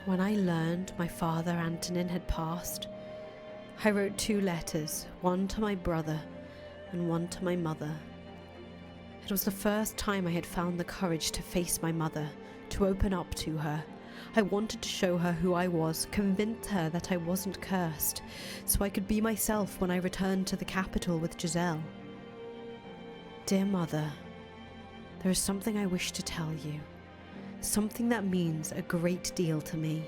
When I learned my father Antonin had passed, I wrote 2 letters, one to my brother and one to my mother. It was the first time I had found the courage to face my mother, to open up to her. I wanted to show her who I was, convince her that I wasn't cursed, so I could be myself when I returned to the capital with Giselle. Dear Mother, there is something I wish to tell you, something that means a great deal to me.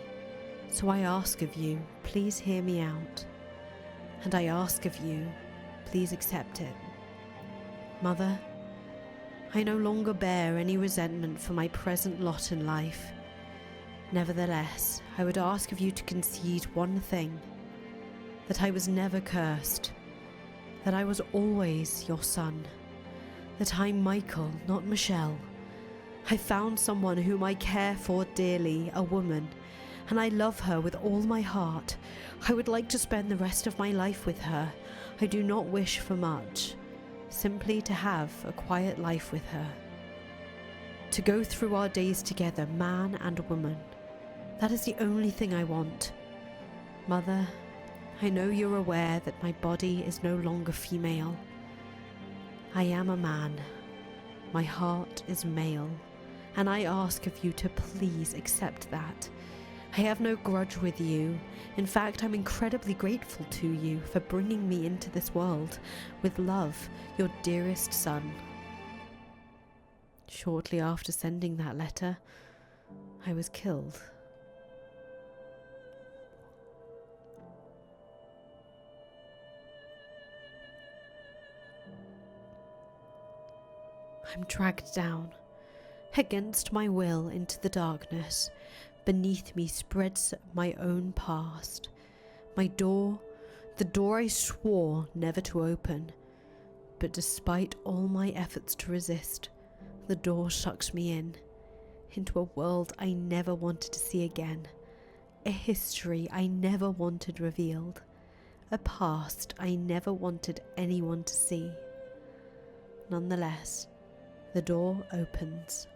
So I ask of you, please hear me out. And I ask of you, please accept it. Mother, I no longer bear any resentment for my present lot in life. Nevertheless, I would ask of you to concede one thing, that I was never cursed, that I was always your son, that I'm Michael, not Michelle. I found someone whom I care for dearly, a woman, and I love her with all my heart. I would like to spend the rest of my life with her. I do not wish for much, simply to have a quiet life with her. To go through our days together, man and woman. That is the only thing I want. Mother, I know you're aware that my body is no longer female. I am a man. My heart is male, and I ask of you to please accept that. I have no grudge with you. In fact, I'm incredibly grateful to you for bringing me into this world. With love, your dearest son. Shortly after sending that letter, I was killed. I'm dragged down, against my will, into the darkness. Beneath me spreads my own past. My door, the door I swore never to open. But despite all my efforts to resist, the door sucks me into a world I never wanted to see again. A history I never wanted revealed. A past I never wanted anyone to see. Nonetheless, the door opens.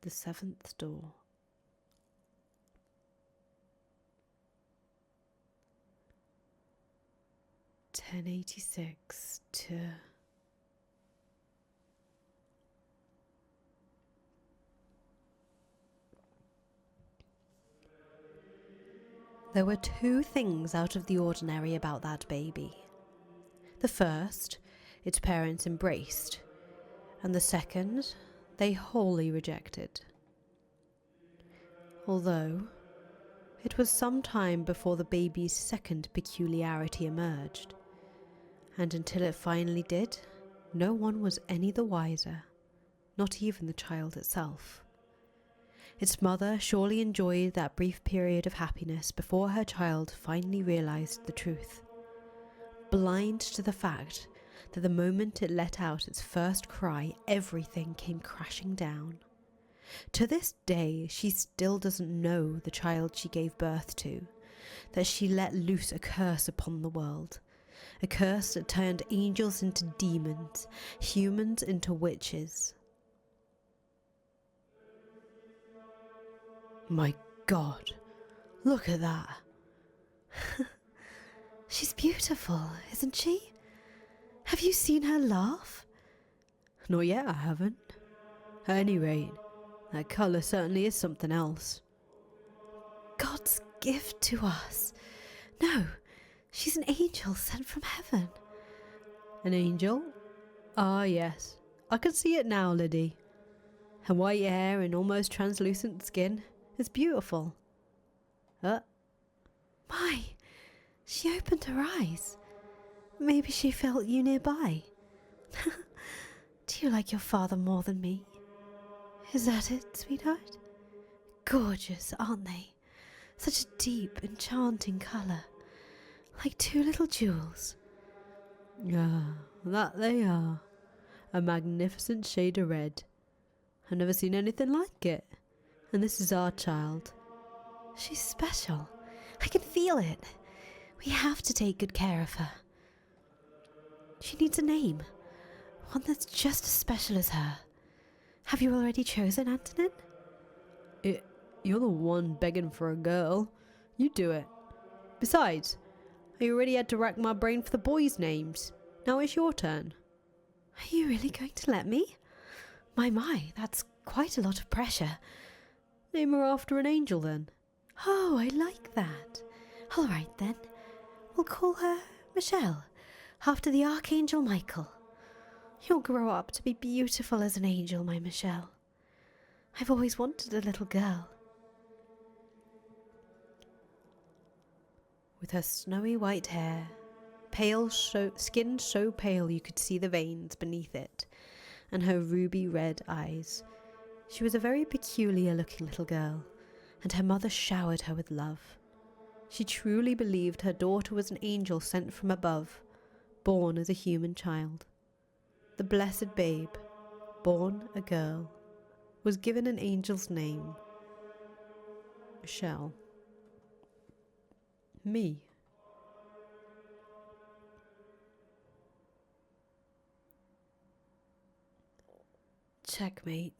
The 7th door. (1086 to There were 2 things out of the ordinary about that baby. The first, its parents embraced, and the second, they wholly rejected. Although, it was some time before the baby's second peculiarity emerged, and until it finally did, no one was any the wiser, not even the child itself. Its mother surely enjoyed that brief period of happiness before her child finally realized the truth. Blind to the fact that the moment it let out its first cry, everything came crashing down. To this day, she still doesn't know the child she gave birth to, that she let loose a curse upon the world, a curse that turned angels into demons, humans into witches. My God, look at that. She's beautiful, isn't she? Have you seen her laugh? Not yet, I haven't. At any rate, that colour certainly is something else. God's gift to us. No, she's an angel sent from heaven. An angel? Ah, yes. I can see it now, Liddy. Her white hair and almost translucent skin is beautiful. My, she opened her eyes. Maybe she felt you nearby. Do you like your father more than me? Is that it, sweetheart? Gorgeous, aren't they? Such a deep, enchanting colour. Like 2 little jewels. Ah, that they are. A magnificent shade of red. I've never seen anything like it. And this is our child. She's special. I can feel it. We have to take good care of her. She needs a name. One that's just as special as her. Have you already chosen, Antonin? You're the one begging for a girl. You do it. Besides, I already had to rack my brain for the boys' names. Now it's your turn. Are you really going to let me? My, that's quite a lot of pressure. Name her after an angel, then. Oh, I like that. All right, then. We'll call her Michelle, after the Archangel Michael. You'll grow up to be beautiful as an angel, my Michelle. I've always wanted a little girl. With her snowy white hair, skin so pale you could see the veins beneath it, and her ruby red eyes, she was a very peculiar looking little girl, and her mother showered her with love. She truly believed her daughter was an angel sent from above, born as a human child. The blessed babe, born a girl, was given an angel's name, Michelle. Me. Checkmate.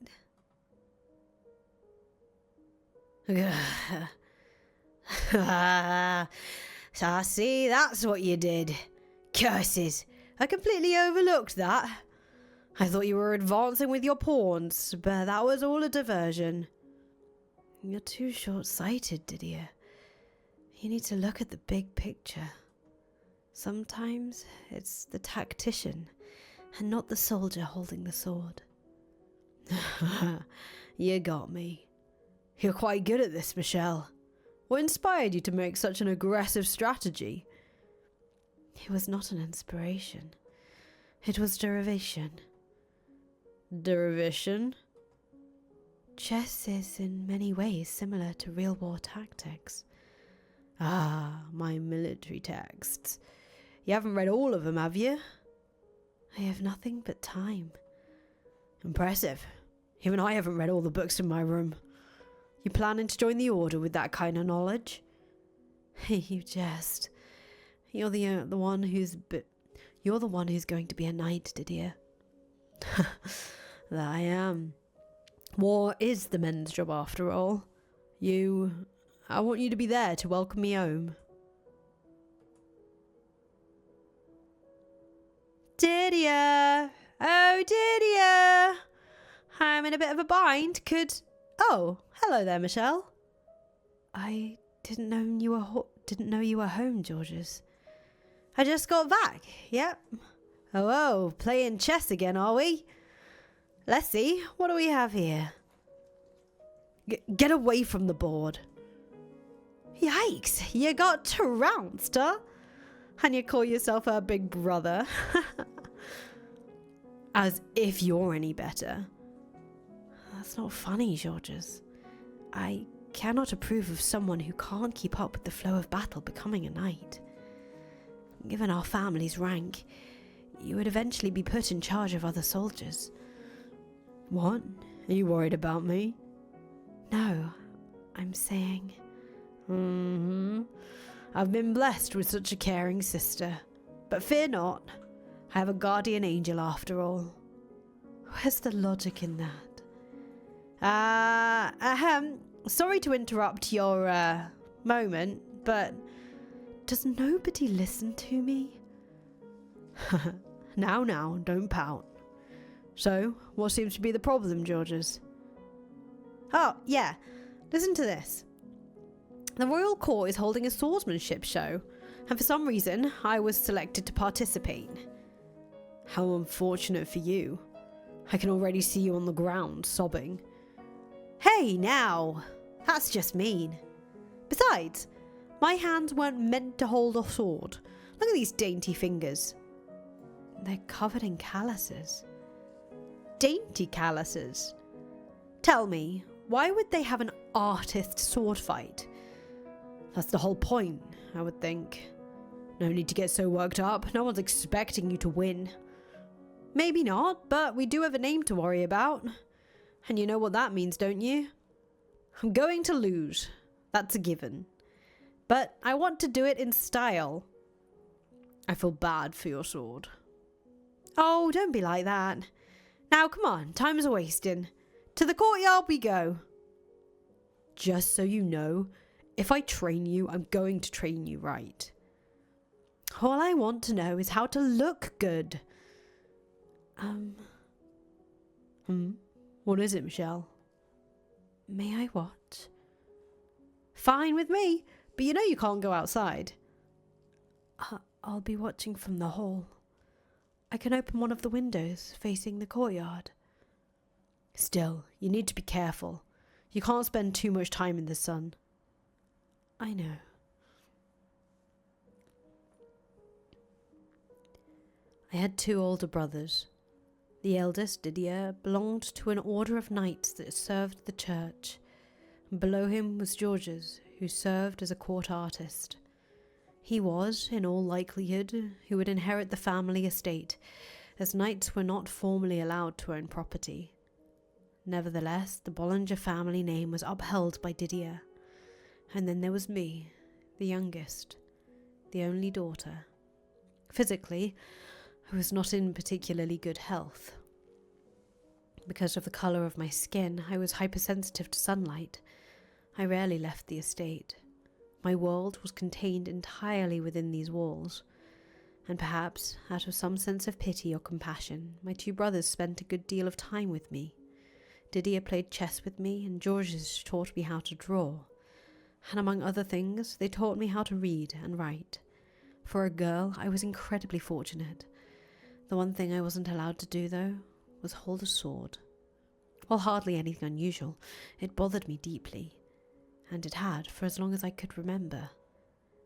I see, that's what you did. Curses, I completely overlooked that. I thought you were advancing with your pawns, but that was all a diversion. You're too short-sighted, Didier. You need to look at the big picture. Sometimes it's the tactician and not the soldier holding the sword. You got me. You're quite good at this, Michelle. What inspired you to make such an aggressive strategy? It was not an inspiration. It was derivation. Derivation? Chess is in many ways similar to real war tactics. Ah, my military texts. You haven't read all of them, have you? I have nothing but time. Impressive. Even I haven't read all the books in my room. You planning to join the order with that kind of knowledge? You jest. You're the one who's going to be a knight, Didier. That I am. War is the men's job after all. I want you to be there to welcome me home. Didier! Oh, Didier! I'm in a bit of a bind. Oh, hello there, Michelle. I didn't know you were home, Georges. I just got back. Yep. Oh, playing chess again, are we? Let's see. What do we have here? Get away from the board. Yikes! You got trounced, huh? And you call yourself her big brother? As if you're any better. That's not funny, Georges. I cannot approve of someone who can't keep up with the flow of battle becoming a knight. Given our family's rank, you would eventually be put in charge of other soldiers. What? Are you worried about me? No, I'm saying... I've been blessed with such a caring sister. But fear not, I have a guardian angel after all. Where's the logic in that? Sorry to interrupt your, moment, but does nobody listen to me? Now, don't pout. So, what seems to be the problem, Georges? Oh, yeah, listen to this. The Royal Court is holding a swordsmanship show, and for some reason, I was selected to participate. How unfortunate for you. I can already see you on the ground, sobbing. Hey, now! That's just mean. Besides, my hands weren't meant to hold a sword. Look at these dainty fingers. They're covered in calluses. Dainty calluses? Tell me, why would they have an artist sword fight? That's the whole point, I would think. No need to get so worked up. No one's expecting you to win. Maybe not, but we do have a name to worry about. And you know what that means, don't you? I'm going to lose. That's a given. But I want to do it in style. I feel bad for your sword. Oh, don't be like that. Now come on, time's a-wasting. To the courtyard we go. Just so you know, if I train you, I'm going to train you right. All I want to know is how to look good. What is it, Michelle? May I what? Fine with me, but you know you can't go outside. I'll be watching from the hall. I can open one of the windows facing the courtyard. Still, you need to be careful. You can't spend too much time in the sun. I know. I had 2 older brothers. The eldest, Didier, belonged to an order of knights that served the church. Below him was Georges, who served as a court artist. He was, in all likelihood, who would inherit the family estate, as knights were not formally allowed to own property. Nevertheless, the Bollinger family name was upheld by Didier. And then there was me, the youngest, the only daughter. Physically, I was not in particularly good health. Because of the colour of my skin, I was hypersensitive to sunlight. I rarely left the estate. My world was contained entirely within these walls, and perhaps, out of some sense of pity or compassion, my 2 brothers spent a good deal of time with me. Didier played chess with me, and Georges taught me how to draw. And among other things, they taught me how to read and write. For a girl, I was incredibly fortunate. The one thing I wasn't allowed to do, though, was hold a sword. While hardly anything unusual, it bothered me deeply. And it had for as long as I could remember.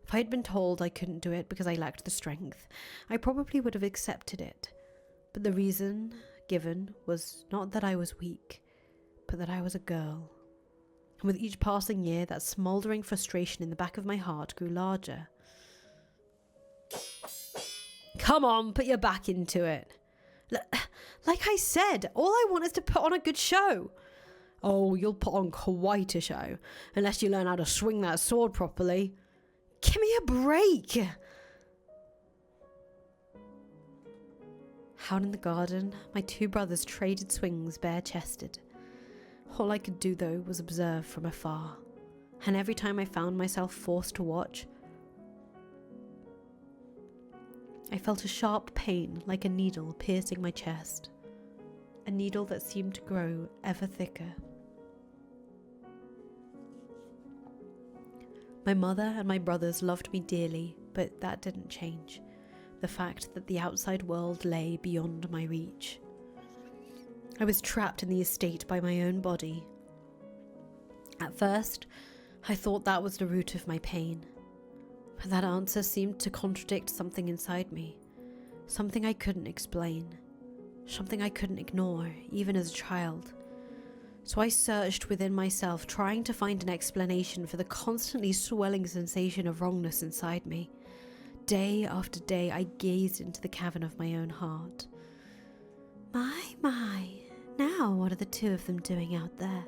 If I had been told I couldn't do it because I lacked the strength, I probably would have accepted it. But the reason given was not that I was weak, but that I was a girl. And with each passing year, that smouldering frustration in the back of my heart grew larger. Come on, put your back into it. Like I said, all I want is to put on a good show. Oh, you'll put on quite a show, unless you learn how to swing that sword properly. Give me a break! Out in the garden, my 2 brothers traded swings bare-chested. All I could do, though, was observe from afar, and every time I found myself forced to watch, I felt a sharp pain like a needle piercing my chest, a needle that seemed to grow ever thicker. My mother and my brothers loved me dearly, but that didn't change the fact that the outside world lay beyond my reach. I was trapped in the estate by my own body. At first, I thought that was the root of my pain, but that answer seemed to contradict something inside me, something I couldn't explain, something I couldn't ignore, even as a child. So I searched within myself, trying to find an explanation for the constantly swelling sensation of wrongness inside me. Day after day, I gazed into the cavern of my own heart. My, now what are the 2 of them doing out there?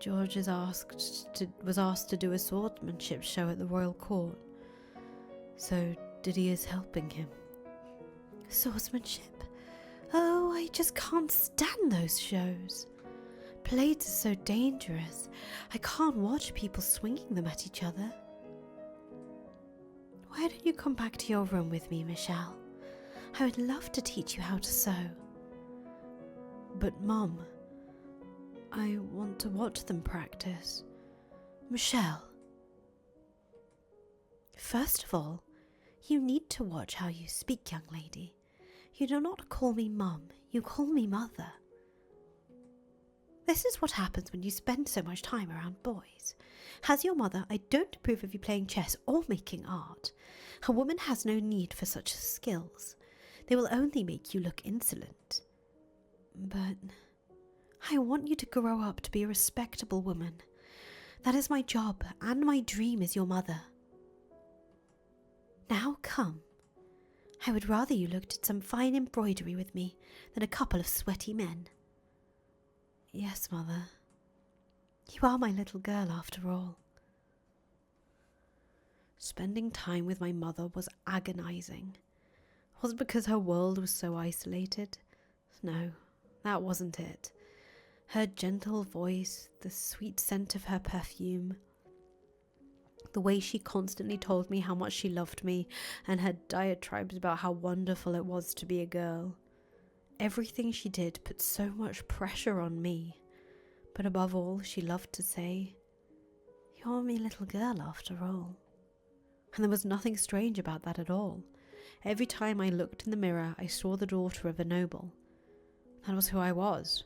George was asked to do a swordsmanship show at the royal court, so Didier's helping him. Swordsmanship? Oh, I just can't stand those shows. Blades are so dangerous. I can't watch people swinging them at each other. Why don't you come back to your room with me, Michelle? I would love to teach you how to sew. But, Mum, I want to watch them practice. Michelle. First of all, you need to watch how you speak, young lady. You do not call me Mum, you call me Mother. This is what happens when you spend so much time around boys. As your mother, I don't approve of you playing chess or making art. A woman has no need for such skills. They will only make you look insolent. But I want you to grow up to be a respectable woman. That is my job, and my dream as your mother. Now come. I would rather you looked at some fine embroidery with me than a couple of sweaty men. Yes, Mother. You are my little girl after all. Spending time with my mother was agonizing. Was it because her world was so isolated, No, that wasn't it. Her gentle voice, the sweet scent of her perfume, the way she constantly told me how much she loved me and her diatribes about how wonderful it was to be a girl. Everything she did put so much pressure on me. But above all, she loved to say, "You're me little girl after all." And there was nothing strange about that at all. Every time I looked in the mirror, I saw the daughter of a noble. That was who I was.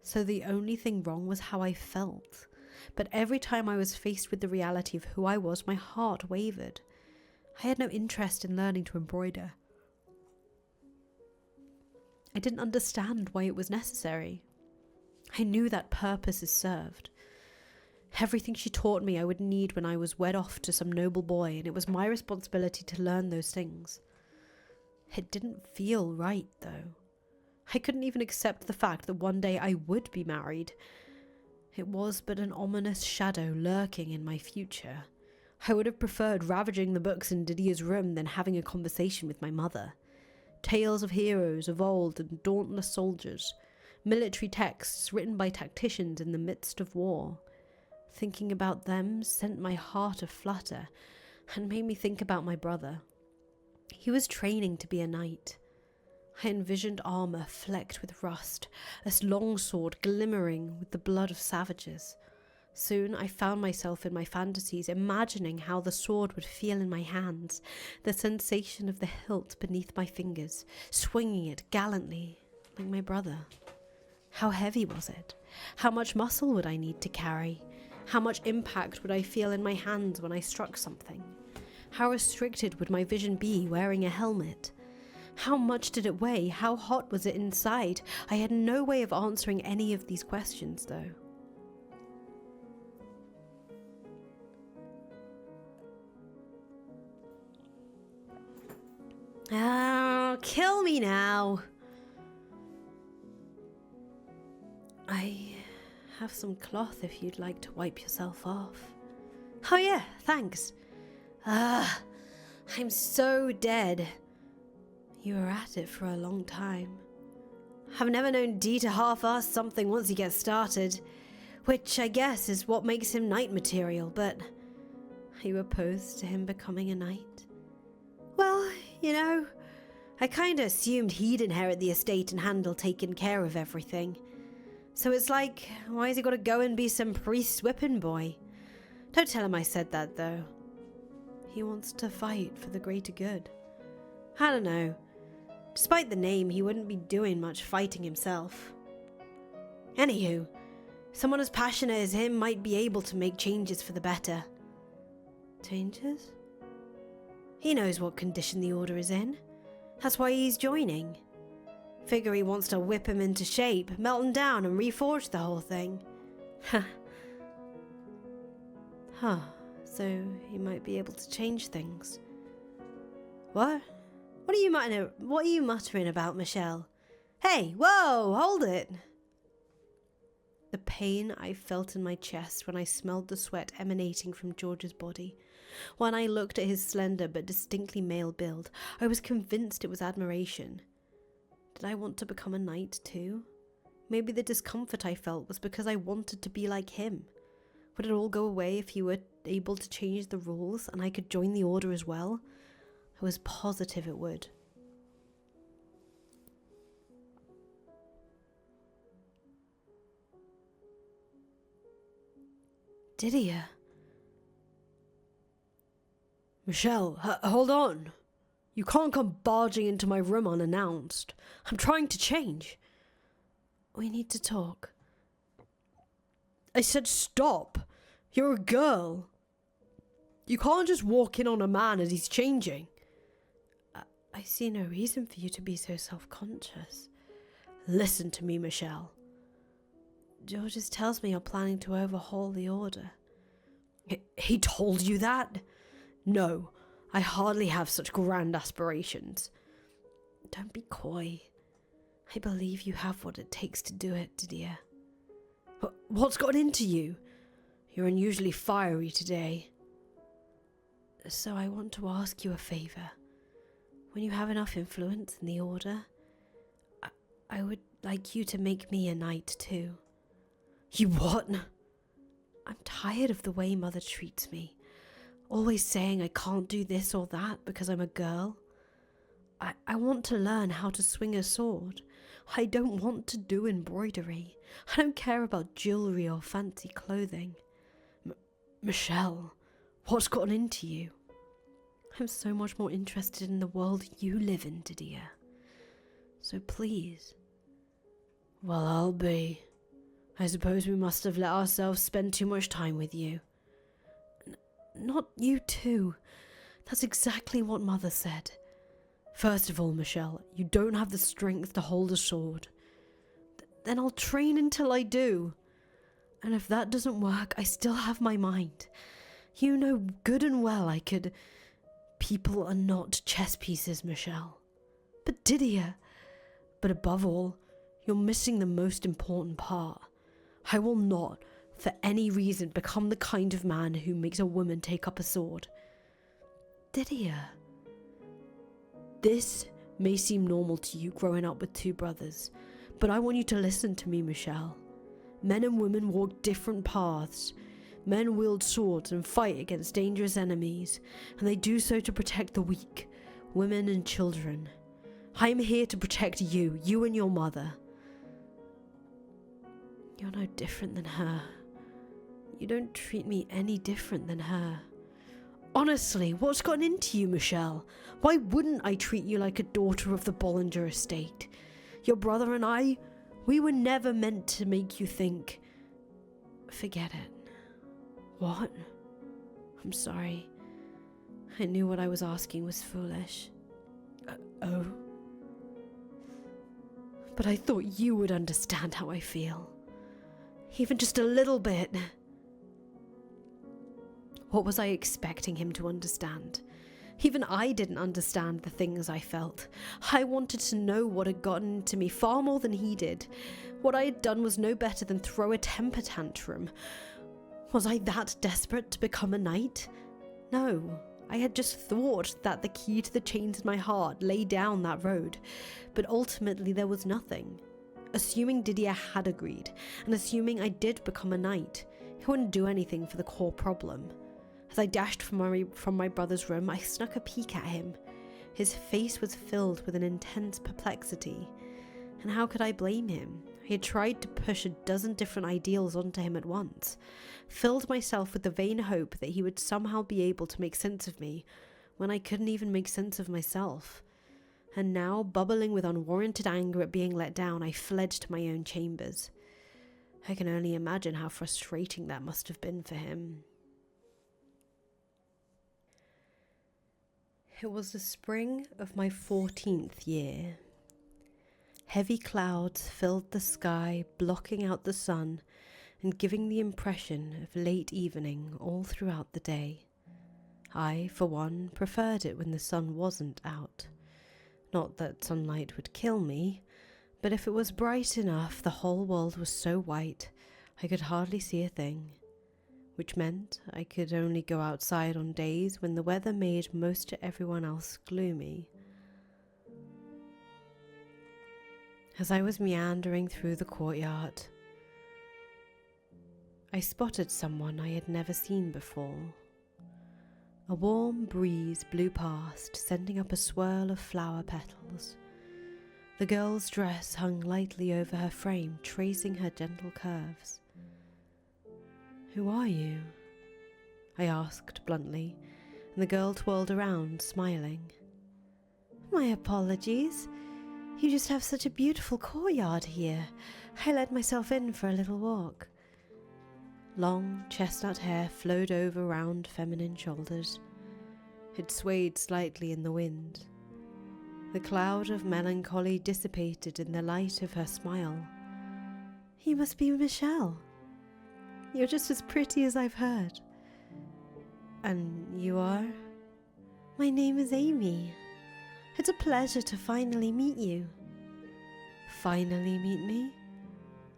So the only thing wrong was how I felt. But every time I was faced with the reality of who I was, my heart wavered. I had no interest in learning to embroider. I didn't understand why it was necessary. I knew that purpose is served. Everything she taught me I would need when I was wed off to some noble boy, and it was my responsibility to learn those things. It didn't feel right, though. I couldn't even accept the fact that one day I would be married. It was but an ominous shadow lurking in my future. I would have preferred ravaging the books in Didier's room than having a conversation with my mother. Tales of heroes of old and dauntless soldiers, military texts written by tacticians in the midst of war. Thinking about them sent my heart aflutter and made me think about my brother. He was training to be a knight. I envisioned armour flecked with rust, a long sword glimmering with the blood of savages. Soon I found myself in my fantasies imagining how the sword would feel in my hands, the sensation of the hilt beneath my fingers, swinging it gallantly like my brother. How heavy was it? How much muscle would I need to carry? How much impact would I feel in my hands when I struck something? How restricted would my vision be wearing a helmet? How much did it weigh? How hot was it inside? I had no way of answering any of these questions, though. Oh, kill me now. I have some cloth if you'd like to wipe yourself off. Oh yeah, thanks. I'm so dead. You were at it for a long time. I've never known Dee to half-ass something once he gets started, which I guess is what makes him knight material, but are you opposed to him becoming a knight? Well, I kinda assumed he'd inherit the estate and handle taking care of everything. So it's like, why has he gotta go and be some priest's whipping boy? Don't tell him I said that, though. He wants to fight for the greater good. I don't know. Despite the name, he wouldn't be doing much fighting himself. Anywho, someone as passionate as him might be able to make changes for the better. Changes? He knows what condition the Order is in. That's why he's joining. Figure he wants to whip him into shape, melt him down and reforge the whole thing. So he might be able to change things. What? What are you muttering about, Michelle? Hey, whoa, hold it! The pain I felt in my chest when I smelled the sweat emanating from George's body. When I looked at his slender but distinctly male build, I was convinced it was admiration. Did I want to become a knight too? Maybe the discomfort I felt was because I wanted to be like him. Would it all go away if he were able to change the rules and I could join the Order as well? I was positive it would. Didier. Michelle, hold on. You can't come barging into my room unannounced. I'm trying to change. We need to talk. I said stop. You're a girl. You can't just walk in on a man as he's changing. I see no reason for you to be so self-conscious. Listen to me, Michelle. Georges tells me you're planning to overhaul the Order. He told you that? No, I hardly have such grand aspirations. Don't be coy. I believe you have what it takes to do it, Didier. What's got into you? You're unusually fiery today. So I want to ask you a favour. When you have enough influence in the Order, I would like you to make me a knight too. You what? I'm tired of the way Mother treats me. Always saying I can't do this or that because I'm a girl. I want to learn how to swing a sword. I don't want to do embroidery. I don't care about jewelry or fancy clothing. Michelle, what's gotten into you? I'm so much more interested in the world you live in, Didier. So please. Well, I'll be. I suppose we must have let ourselves spend too much time with you. Not you too. That's exactly what Mother said. First of all, Michelle, you don't have the strength to hold a sword. Then I'll train until I do. And if that doesn't work, I still have my mind. You know good and well I could... People are not chess pieces, Michelle. But Didier... But above all, you're missing the most important part. I will not, for any reason, become the kind of man who makes a woman take up a sword. Didier... This may seem normal to you growing up with two brothers, but I want you to listen to me, Michelle. Men and women walk different paths. Men wield swords and fight against dangerous enemies, and they do so to protect the weak, women and children. I am here to protect you, you and your mother. You're no different than her. You don't treat me any different than her. Honestly, what's gotten into you, Michelle? Why wouldn't I treat you like a daughter of the Bollinger estate? Your brother and I, we were never meant to make you think. Forget it. What? I'm sorry. I knew what I was asking was foolish. Oh? But I thought you would understand how I feel. Even just a little bit. What was I expecting him to understand? Even I didn't understand the things I felt. I wanted to know what had gotten into me far more than he did. What I had done was no better than throw a temper tantrum. Was I that desperate to become a knight? No, I had just thought that the key to the chains in my heart lay down that road, but ultimately there was nothing. Assuming Didier had agreed, and assuming I did become a knight, he wouldn't do anything for the core problem. As I dashed from my brother's room, I snuck a peek at him. His face was filled with an intense perplexity. And how could I blame him? I had tried to push a dozen different ideals onto him at once, filled myself with the vain hope that he would somehow be able to make sense of me, when I couldn't even make sense of myself. And now, bubbling with unwarranted anger at being let down, I fled to my own chambers. I can only imagine how frustrating that must have been for him. It was the spring of my 14th year. Heavy clouds filled the sky, blocking out the sun and giving the impression of late evening all throughout the day. I, for one, preferred it when the sun wasn't out. Not that sunlight would kill me, but if it was bright enough, the whole world was so white I could hardly see a thing. Which meant I could only go outside on days when the weather made most of everyone else gloomy. As I was meandering through the courtyard, I spotted someone I had never seen before. A warm breeze blew past, sending up a swirl of flower petals. The girl's dress hung lightly over her frame, tracing her gentle curves. "Who are you?" I asked bluntly, and the girl twirled around, smiling. "My apologies. You just have such a beautiful courtyard here. I let myself in for a little walk." Long chestnut hair flowed over round feminine shoulders. It swayed slightly in the wind. The cloud of melancholy dissipated in the light of her smile. "You must be Michelle. You're just as pretty as I've heard." "And you are?" "My name is Amy. It's a pleasure to finally meet you." Finally meet me?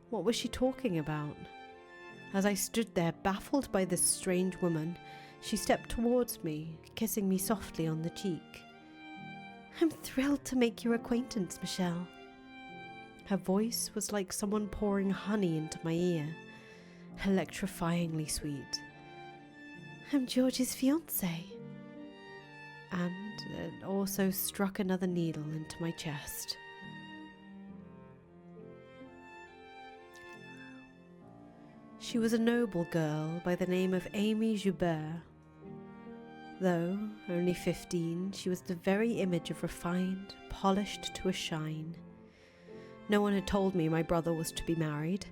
What was she talking about? As I stood there, baffled by this strange woman, she stepped towards me, kissing me softly on the cheek. "I'm thrilled to make your acquaintance, Michelle." Her voice was like someone pouring honey into my ear, electrifyingly sweet. "I'm George's fiancé." And it also struck another needle into my chest. She was a noble girl by the name of Amy Joubert. Though only 15, she was the very image of refined, polished to a shine. No one had told me my brother was to be married.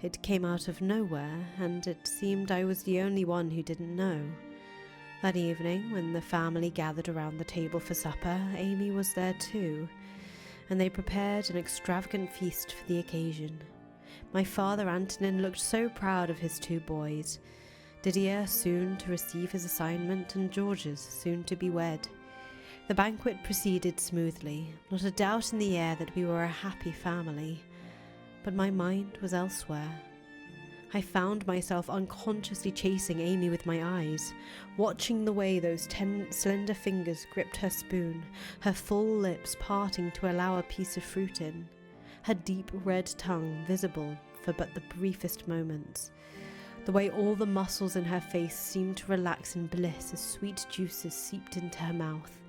It came out of nowhere, and it seemed I was the only one who didn't know. That evening, when the family gathered around the table for supper, Amy was there too, and they prepared an extravagant feast for the occasion. My father, Antonin, looked so proud of his two boys, Didier soon to receive his assignment, and Georges soon to be wed. The banquet proceeded smoothly, not a doubt in the air that we were a happy family, but my mind was elsewhere. I found myself unconsciously chasing Amy with my eyes, watching the way those 10 slender fingers gripped her spoon, her full lips parting to allow a piece of fruit in, her deep red tongue visible for but the briefest moments, the way all the muscles in her face seemed to relax in bliss as sweet juices seeped into her mouth,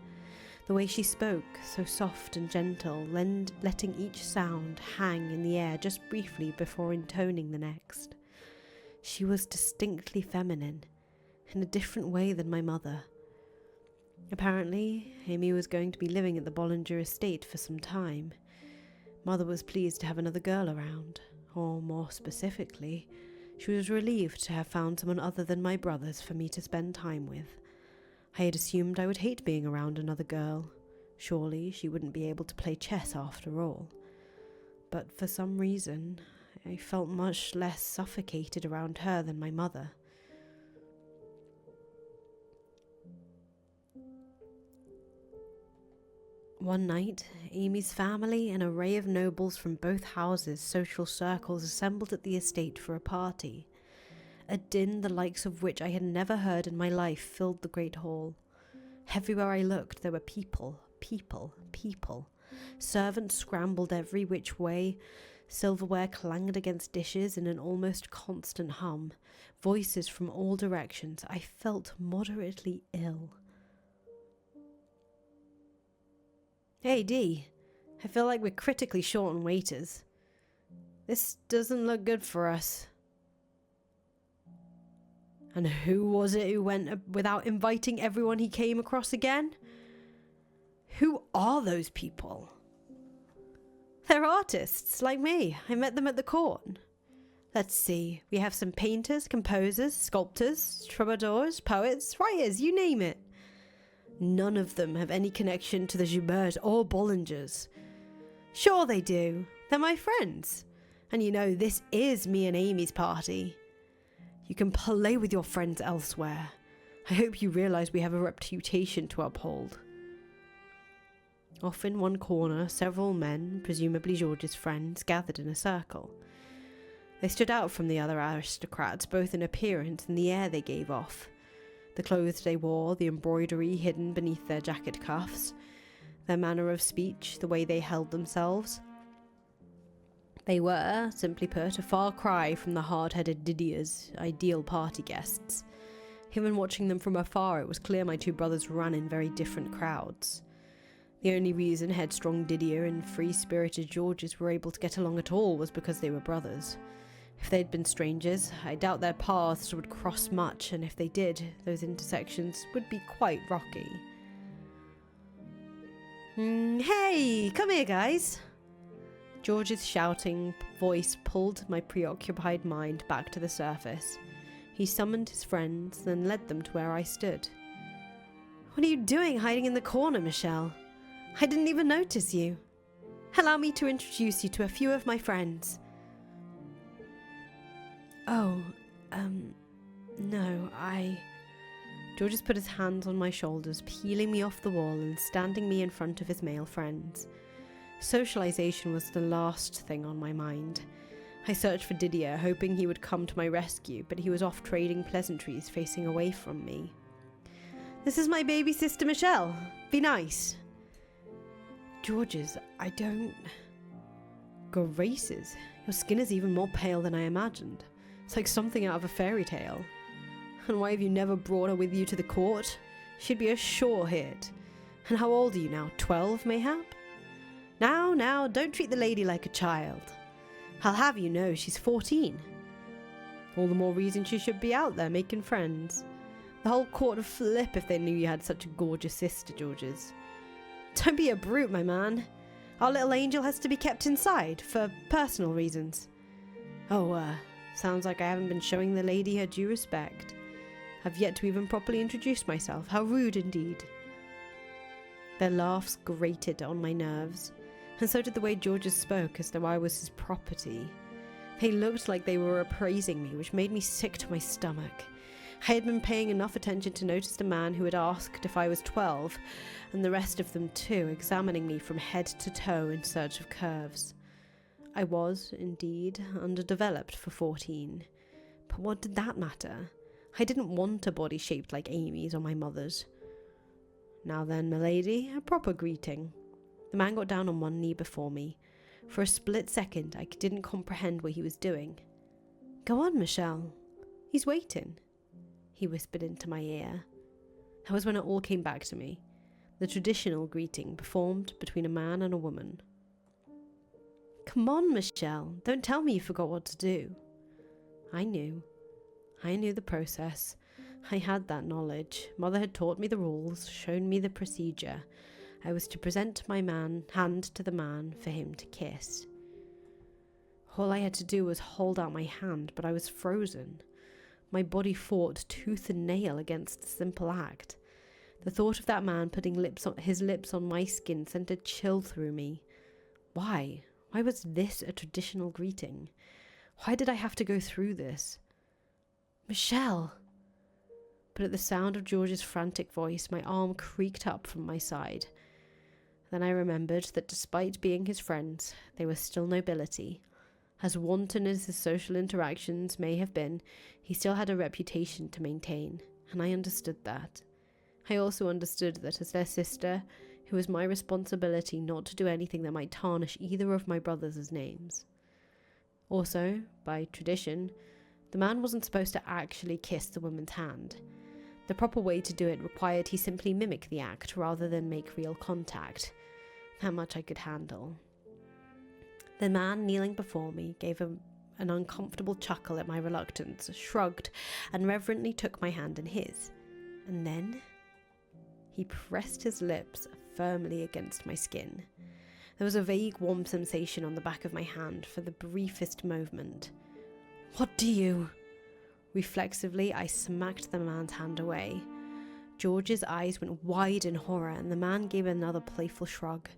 the way she spoke, so soft and gentle, letting each sound hang in the air just briefly before intoning the next. She was distinctly feminine, in a different way than my mother. Apparently, Amy was going to be living at the Bollinger estate for some time. Mother was pleased to have another girl around, or more specifically, she was relieved to have found someone other than my brothers for me to spend time with. I had assumed I would hate being around another girl. Surely she wouldn't be able to play chess after all. But for some reason, I felt much less suffocated around her than my mother. One night, Amy's family, an array of nobles from both houses' social circles, assembled at the estate for a party. A din the likes of which I had never heard in my life filled the great hall. Everywhere I looked, there were people. Servants scrambled every which way. Silverware clanged against dishes in an almost constant hum. Voices from all directions. I felt moderately ill. "Hey, Dee, I feel like we're critically short on waiters. This doesn't look good for us." "And who was it who went without inviting everyone he came across again?" "Who are those people?" "They're artists, like me. I met them at the court. Let's see, we have some painters, composers, sculptors, troubadours, poets, writers, you name it. None of them have any connection to the Jouberts or Bollingers." "Sure they do. They're my friends. And you know, this is me and Amy's party. You can play with your friends elsewhere. I hope you realise we have a reputation to uphold." Off in one corner, several men, presumably George's friends, gathered in a circle. They stood out from the other aristocrats, both in appearance and the air they gave off. The clothes they wore, the embroidery hidden beneath their jacket cuffs, their manner of speech, the way they held themselves. They were, simply put, a far cry from the hard-headed Didier's ideal party guests. Even watching them from afar, it was clear my two brothers ran in very different crowds. The only reason headstrong Didier and free-spirited Georges were able to get along at all was because they were brothers. If they'd been strangers, I doubt their paths would cross much, and if they did, those intersections would be quite rocky. "Hey, come here, guys!" George's shouting voice pulled my preoccupied mind back to the surface. He summoned his friends, then led them to where I stood. "What are you doing hiding in the corner, Michelle? I didn't even notice you. Allow me to introduce you to a few of my friends." "Oh, no, Georges put his hands on my shoulders, peeling me off the wall and standing me in front of his male friends. Socialization was the last thing on my mind. I searched for Didier, hoping he would come to my rescue, but he was off trading pleasantries, facing away from me. "This is my baby sister Michelle. Be nice." "Georges, I don't..." Graces, your skin is even more pale than I imagined. It's like something out of a fairy tale. And why have you never brought her with you to the court? She'd be a sure hit. And how old are you now? 12, mayhap? Now, don't treat the lady like a child. I'll have you know she's 14. All the more reason she should be out there making friends. The whole court would flip if they knew you had such a gorgeous sister, Georges. Don't be a brute, my man. Our little angel has to be kept inside, for personal reasons. Sounds like I haven't been showing the lady her due respect. I've yet to even properly introduce myself. How rude indeed. Their laughs grated on my nerves, and so did the way Georges spoke as though I was his property. They looked like they were appraising me, which made me sick to my stomach. I had been paying enough attention to notice the man who had asked if I was 12, and the rest of them too, examining me from head to toe in search of curves. I was, indeed, underdeveloped for 14. But what did that matter? I didn't want a body shaped like Amy's or my mother's. Now then, milady, a proper greeting. The man got down on one knee before me. For a split second, I didn't comprehend what he was doing. Go on, Michelle. He's waiting, he whispered into my ear. That was when it all came back to me. The traditional greeting performed between a man and a woman. Come on, Michelle. Don't tell me you forgot what to do. I knew the process. I had that knowledge. Mother had taught me the rules, shown me the procedure. I was to present my hand to the man for him to kiss. All I had to do was hold out my hand, but I was frozen. My body fought tooth and nail against the simple act. The thought of that man putting his lips on my skin sent a chill through me. Why? Why was this a traditional greeting? Why did I have to go through this? Michelle! But at the sound of George's frantic voice, my arm creaked up from my side. Then I remembered that despite being his friends, they were still nobility. As wanton as his social interactions may have been, he still had a reputation to maintain, and I understood that. I also understood that as their sister, it was my responsibility not to do anything that might tarnish either of my brothers' names. Also, by tradition, the man wasn't supposed to actually kiss the woman's hand. The proper way to do it required he simply mimic the act rather than make real contact. That much I could handle. The man kneeling before me gave an uncomfortable chuckle at my reluctance, shrugged, and reverently took my hand in his. And then he pressed his lips firmly against my skin. There was a vague warm sensation on the back of my hand for the briefest moment. What do you... Reflexively, I smacked the man's hand away. George's eyes went wide in horror, and the man gave another playful shrug.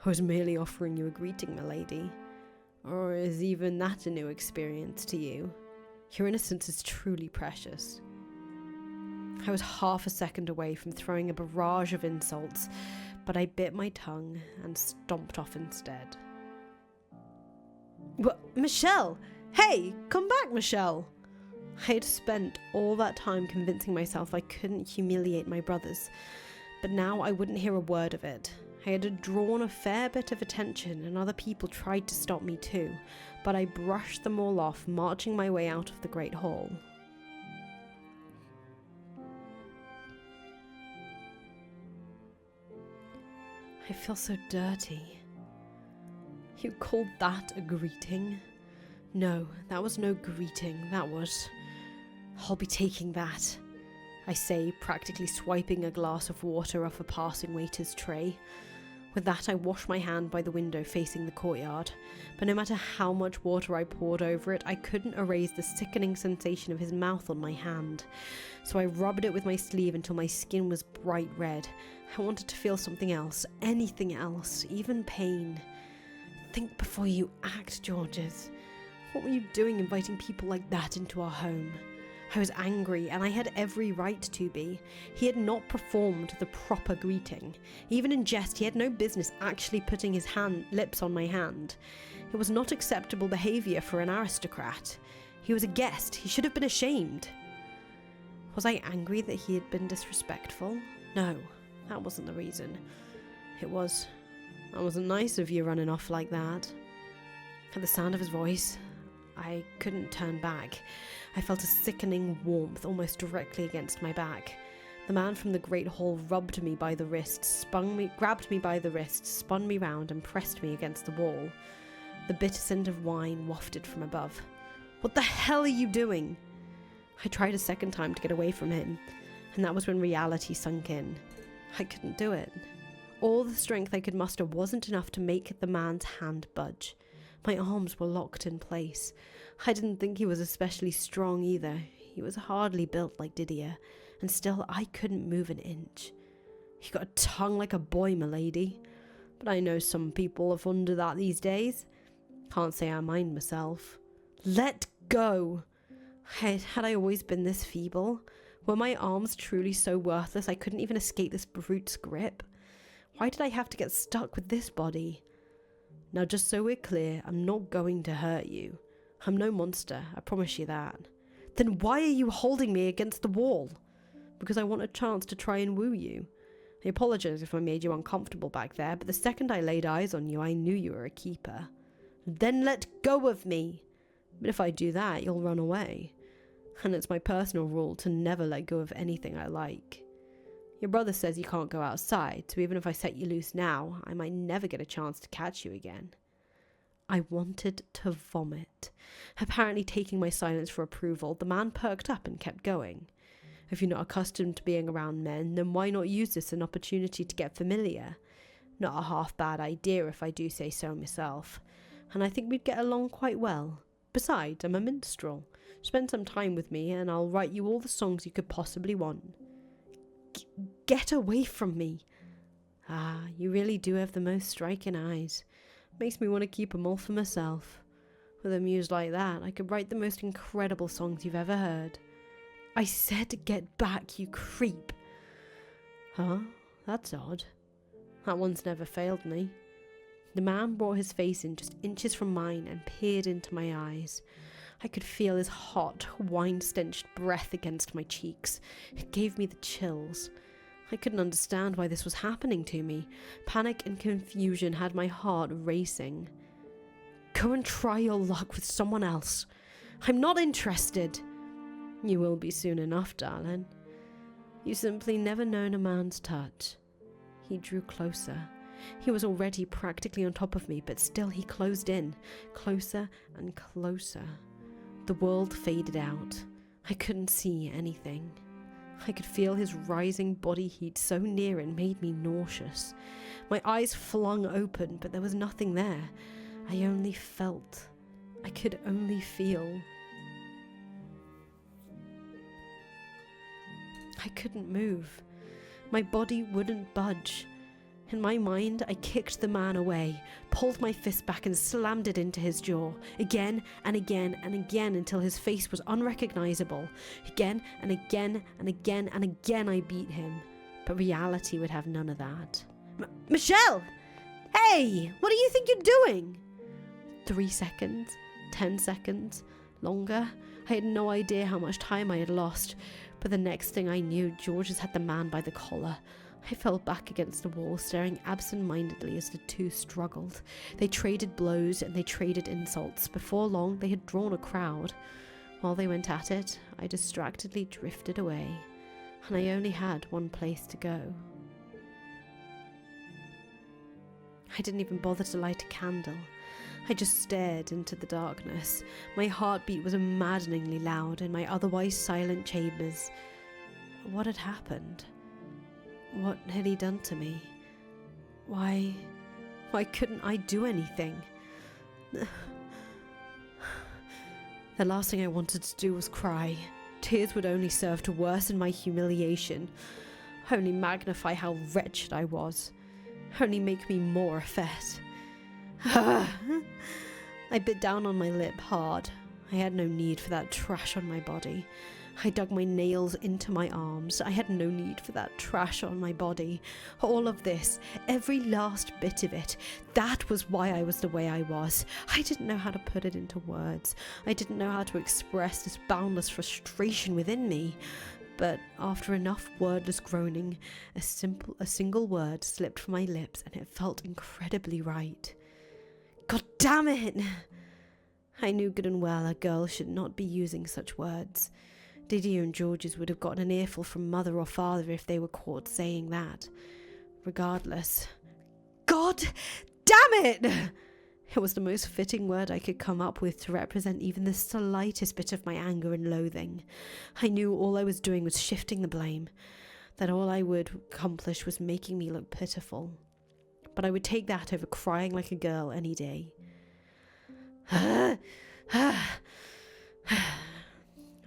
I was merely offering you a greeting, milady. Or is even that a new experience to you? Your innocence is truly precious. I was half a second away from throwing a barrage of insults, but I bit my tongue and stomped off instead. Michelle! Hey, come back, Michelle! I had spent all that time convincing myself I couldn't humiliate my brothers, but now I wouldn't hear a word of it. I had drawn a fair bit of attention, and other people tried to stop me too, but I brushed them all off, marching my way out of the great hall. I feel so dirty. You called that a greeting? No, that was no greeting, that was... I'll be taking that, I say, practically swiping a glass of water off a passing waiter's tray. With that, I wash my hand by the window facing the courtyard, but no matter how much water I poured over it, I couldn't erase the sickening sensation of his mouth on my hand. So I rubbed it with my sleeve until my skin was bright red. I wanted to feel something else, anything else, even pain. Think before you act, Georges. What were you doing inviting people like that into our home? I was angry, and I had every right to be. He had not performed the proper greeting. Even in jest, he had no business actually putting his lips on my hand. It was not acceptable behaviour for an aristocrat. He was a guest. He should have been ashamed. Was I angry that he had been disrespectful? No, that wasn't the reason. It was, that wasn't nice of you running off like that. At the sound of his voice, I couldn't turn back. I felt a sickening warmth almost directly against my back. The man from the great hall grabbed me by the wrist, spun me round and pressed me against the wall. The bitter scent of wine wafted from above. "What the hell are you doing?" I tried a second time to get away from him, and that was when reality sunk in. I couldn't do it. All the strength I could muster wasn't enough to make the man's hand budge. My arms were locked in place. I didn't think he was especially strong either. He was hardly built like Didier, and still I couldn't move an inch. "You got a tongue like a boy, m'lady. But I know some people are fond of that these days. Can't say I mind myself." "Let go!" Had I always been this feeble? Were my arms truly so worthless I couldn't even escape this brute's grip? Why did I have to get stuck with this body? "Now, just so we're clear, I'm not going to hurt you. I'm no monster, I promise you that." "Then why are you holding me against the wall?" "Because I want a chance to try and woo you. I apologize if I made you uncomfortable back there, but the second I laid eyes on you, I knew you were a keeper." "Then let go of me." "But if I do that, you'll run away. And it's my personal rule to never let go of anything I like. Your brother says you can't go outside, so even if I set you loose now, I might never get a chance to catch you again." I wanted to vomit. Apparently taking my silence for approval, the man perked up and kept going. "If you're not accustomed to being around men, then why not use this as an opportunity to get familiar? Not a half bad idea if I do say so myself. And I think we'd get along quite well. Besides, I'm a minstrel. Spend some time with me and I'll write you all the songs you could possibly want." Get away from me." "Ah, you really do have the most striking eyes. Makes me want to keep 'em all for myself. With a muse like that, I could write the most incredible songs you've ever heard." "I said get back, you creep." "Huh? That's odd. That one's never failed me." The man brought his face in just inches from mine and peered into my eyes. I could feel his hot, wine-stenched breath against my cheeks. It gave me the chills. I couldn't understand why this was happening to me. Panic and confusion had my heart racing. "Go and try your luck with someone else. I'm not interested." "You will be soon enough, darling. You've simply never known a man's touch." He drew closer. He was already practically on top of me, but still he closed in, closer and closer. The world faded out. I couldn't see anything. I could feel his rising body heat so near it made me nauseous. My eyes flung open, but there was nothing there. I only felt. I could only feel. I couldn't move. My body wouldn't budge. In my mind, I kicked the man away, pulled my fist back and slammed it into his jaw, again and again and again until his face was unrecognizable. Again and again and again and again I beat him, but reality would have none of that. Michelle! Hey! What do you think you're doing?" 3 seconds, 10 seconds, longer. I had no idea how much time I had lost, but the next thing I knew, Georges had the man by the collar. I fell back against the wall, staring absent-mindedly as the two struggled. They traded blows and they traded insults. Before long, they had drawn a crowd. While they went at it, I distractedly drifted away, and I only had one place to go. I didn't even bother to light a candle. I just stared into the darkness. My heartbeat was maddeningly loud in my otherwise silent chambers. What had happened? What had he done to me? Why couldn't I do anything? The last thing I wanted to do was cry. Tears would only serve to worsen my humiliation, only magnify how wretched I was, only make me more effete. I bit down on my lip hard. I had no need for that trash on my body. I dug my nails into my arms. I had no need for that trash on my body. All of this, every last bit of it, that was why I was the way I was. I didn't know how to put it into words. I didn't know how to express this boundless frustration within me. But after enough wordless groaning, a single word slipped from my lips and it felt incredibly right. God damn it! I knew good and well a girl should not be using such words. Didier and Georges would have gotten an earful from mother or father if they were caught saying that. Regardless. God damn it! It was the most fitting word I could come up with to represent even the slightest bit of my anger and loathing. I knew all I was doing was shifting the blame, that all I would accomplish was making me look pitiful. But I would take that over crying like a girl any day.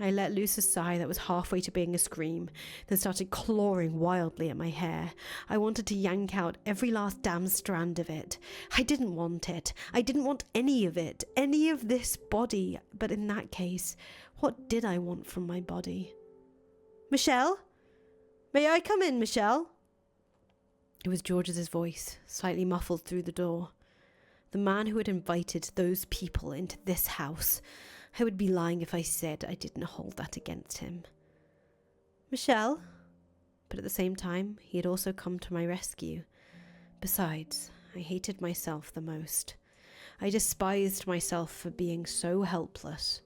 I let loose a sigh that was halfway to being a scream, then started clawing wildly at my hair. I wanted to yank out every last damn strand of it. I didn't want it. I didn't want any of it, any of this body. But in that case, what did I want from my body? Michelle? May I come in, Michelle? It was George's voice, slightly muffled through the door. The man who had invited those people into this house. I would be lying if I said I didn't hold that against him. Michelle? But at the same time, he had also come to my rescue. Besides, I hated myself the most. I despised myself for being so helpless.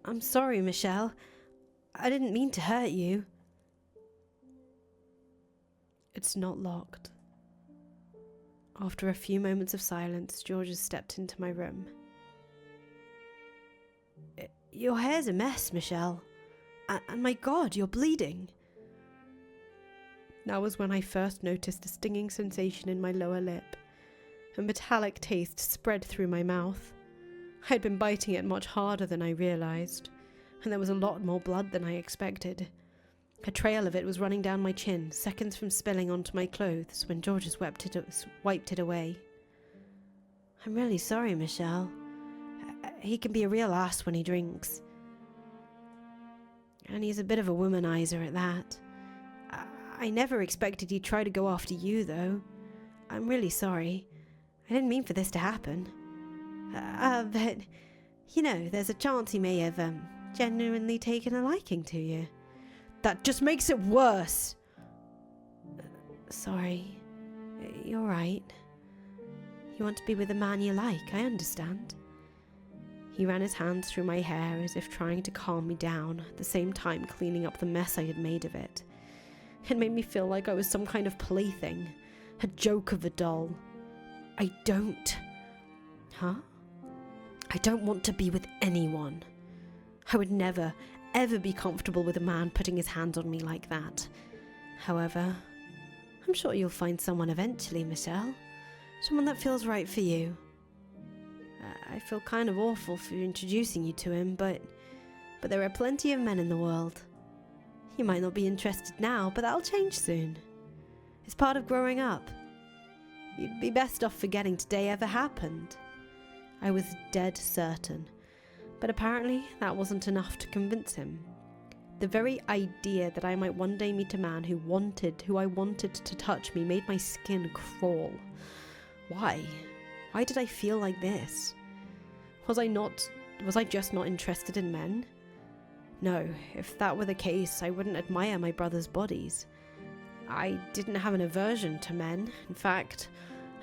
I'm sorry, Michelle. I didn't mean to hurt you. It's not locked. After a few moments of silence, Georges stepped into my room. Your hair's a mess, Michelle. And my God, you're bleeding. That was when I first noticed a stinging sensation in my lower lip. A metallic taste spread through my mouth. I had been biting it much harder than I realized, and there was a lot more blood than I expected. A trail of it was running down my chin, seconds from spilling onto my clothes when Georges wiped it away. I'm really sorry, Michelle. He can be a real ass when he drinks. And he's a bit of a womanizer at that. I never expected he'd try to go after you, though. I'm really sorry. I didn't mean for this to happen. But, you know, there's a chance he may have genuinely taken a liking to you. That just makes it worse. Sorry. You're right. You want to be with a man you like, I understand. He ran his hands through my hair as if trying to calm me down, at the same time cleaning up the mess I had made of it. It made me feel like I was some kind of plaything, a joke of a doll. I don't want to be with anyone. I would never, ever be comfortable with a man putting his hands on me like that. However, I'm sure you'll find someone eventually, Michelle. Someone that feels right for you. I feel kind of awful for introducing you to him, but there are plenty of men in the world. You might not be interested now, but that'll change soon. It's part of growing up. You'd be best off forgetting today ever happened. I was dead certain, but apparently that wasn't enough to convince him. The very idea that I might one day meet a man who I wanted to touch me made my skin crawl. Why? Why did I feel like this? Was I just not interested in men? No, if that were the case, I wouldn't admire my brother's bodies. I didn't have an aversion to men. In fact,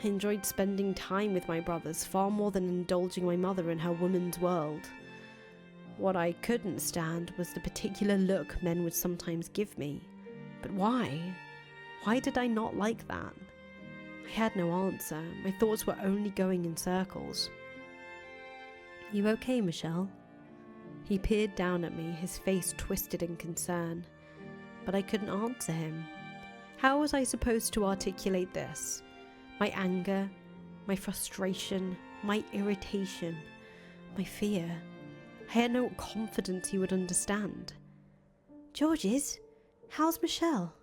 I enjoyed spending time with my brothers far more than indulging my mother in her woman's world. What I couldn't stand was the particular look men would sometimes give me. But why? Why did I not like that? I had no answer. My thoughts were only going in circles. You okay, Michelle? He peered down at me, his face twisted in concern. But I couldn't answer him. How was I supposed to articulate this? My anger, my frustration, my irritation, my fear. I had no confidence he would understand. Georges, how's Michelle?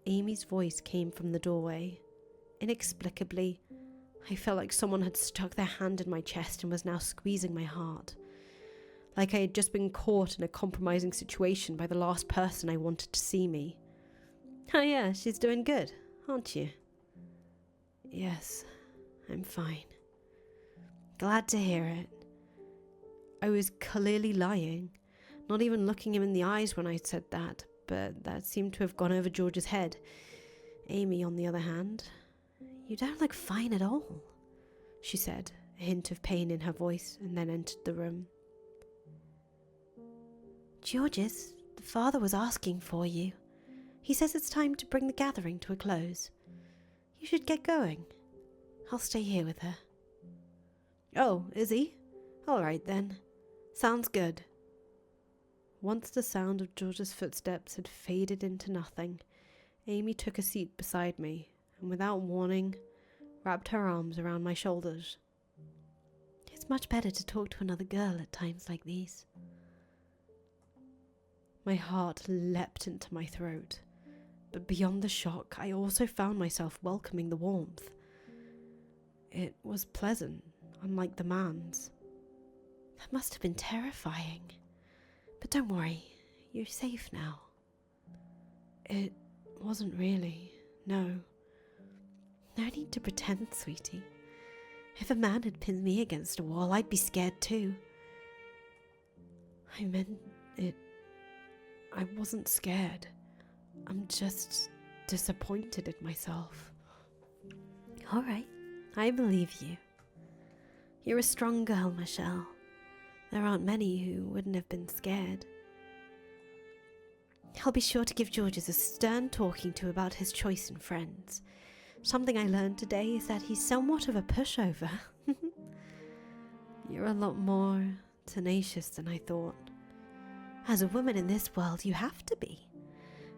Amy's voice came from the doorway. Inexplicably, I felt like someone had stuck their hand in my chest and was now squeezing my heart. Like I had just been caught in a compromising situation by the last person I wanted to see me. Oh yeah, she's doing good, aren't you? Yes, I'm fine. Glad to hear it. I was clearly lying, not even looking him in the eyes when I said that, but that seemed to have gone over George's head. Amy, on the other hand, you don't look fine at all, she said, a hint of pain in her voice, and then entered the room. "Georges, the father was asking for you. He says it's time to bring the gathering to a close. You should get going. I'll stay here with her." "Oh, is he? All right then. Sounds good." Once the sound of George's footsteps had faded into nothing, Amy took a seat beside me and, without warning, wrapped her arms around my shoulders. "It's much better to talk to another girl at times like these." My heart leapt into my throat, but beyond the shock, I also found myself welcoming the warmth. It was pleasant, unlike the man's. That must have been terrifying. But don't worry, you're safe now. It wasn't really, no. No need to pretend, sweetie. If a man had pinned me against a wall, I'd be scared too. I meant it. I wasn't scared. I'm just disappointed in myself. All right, I believe you. You're a strong girl, Michelle. There aren't many who wouldn't have been scared. I'll be sure to give Georges a stern talking to about his choice in friends. Something I learned today is that he's somewhat of a pushover. You're a lot more tenacious than I thought. As a woman in this world, you have to be.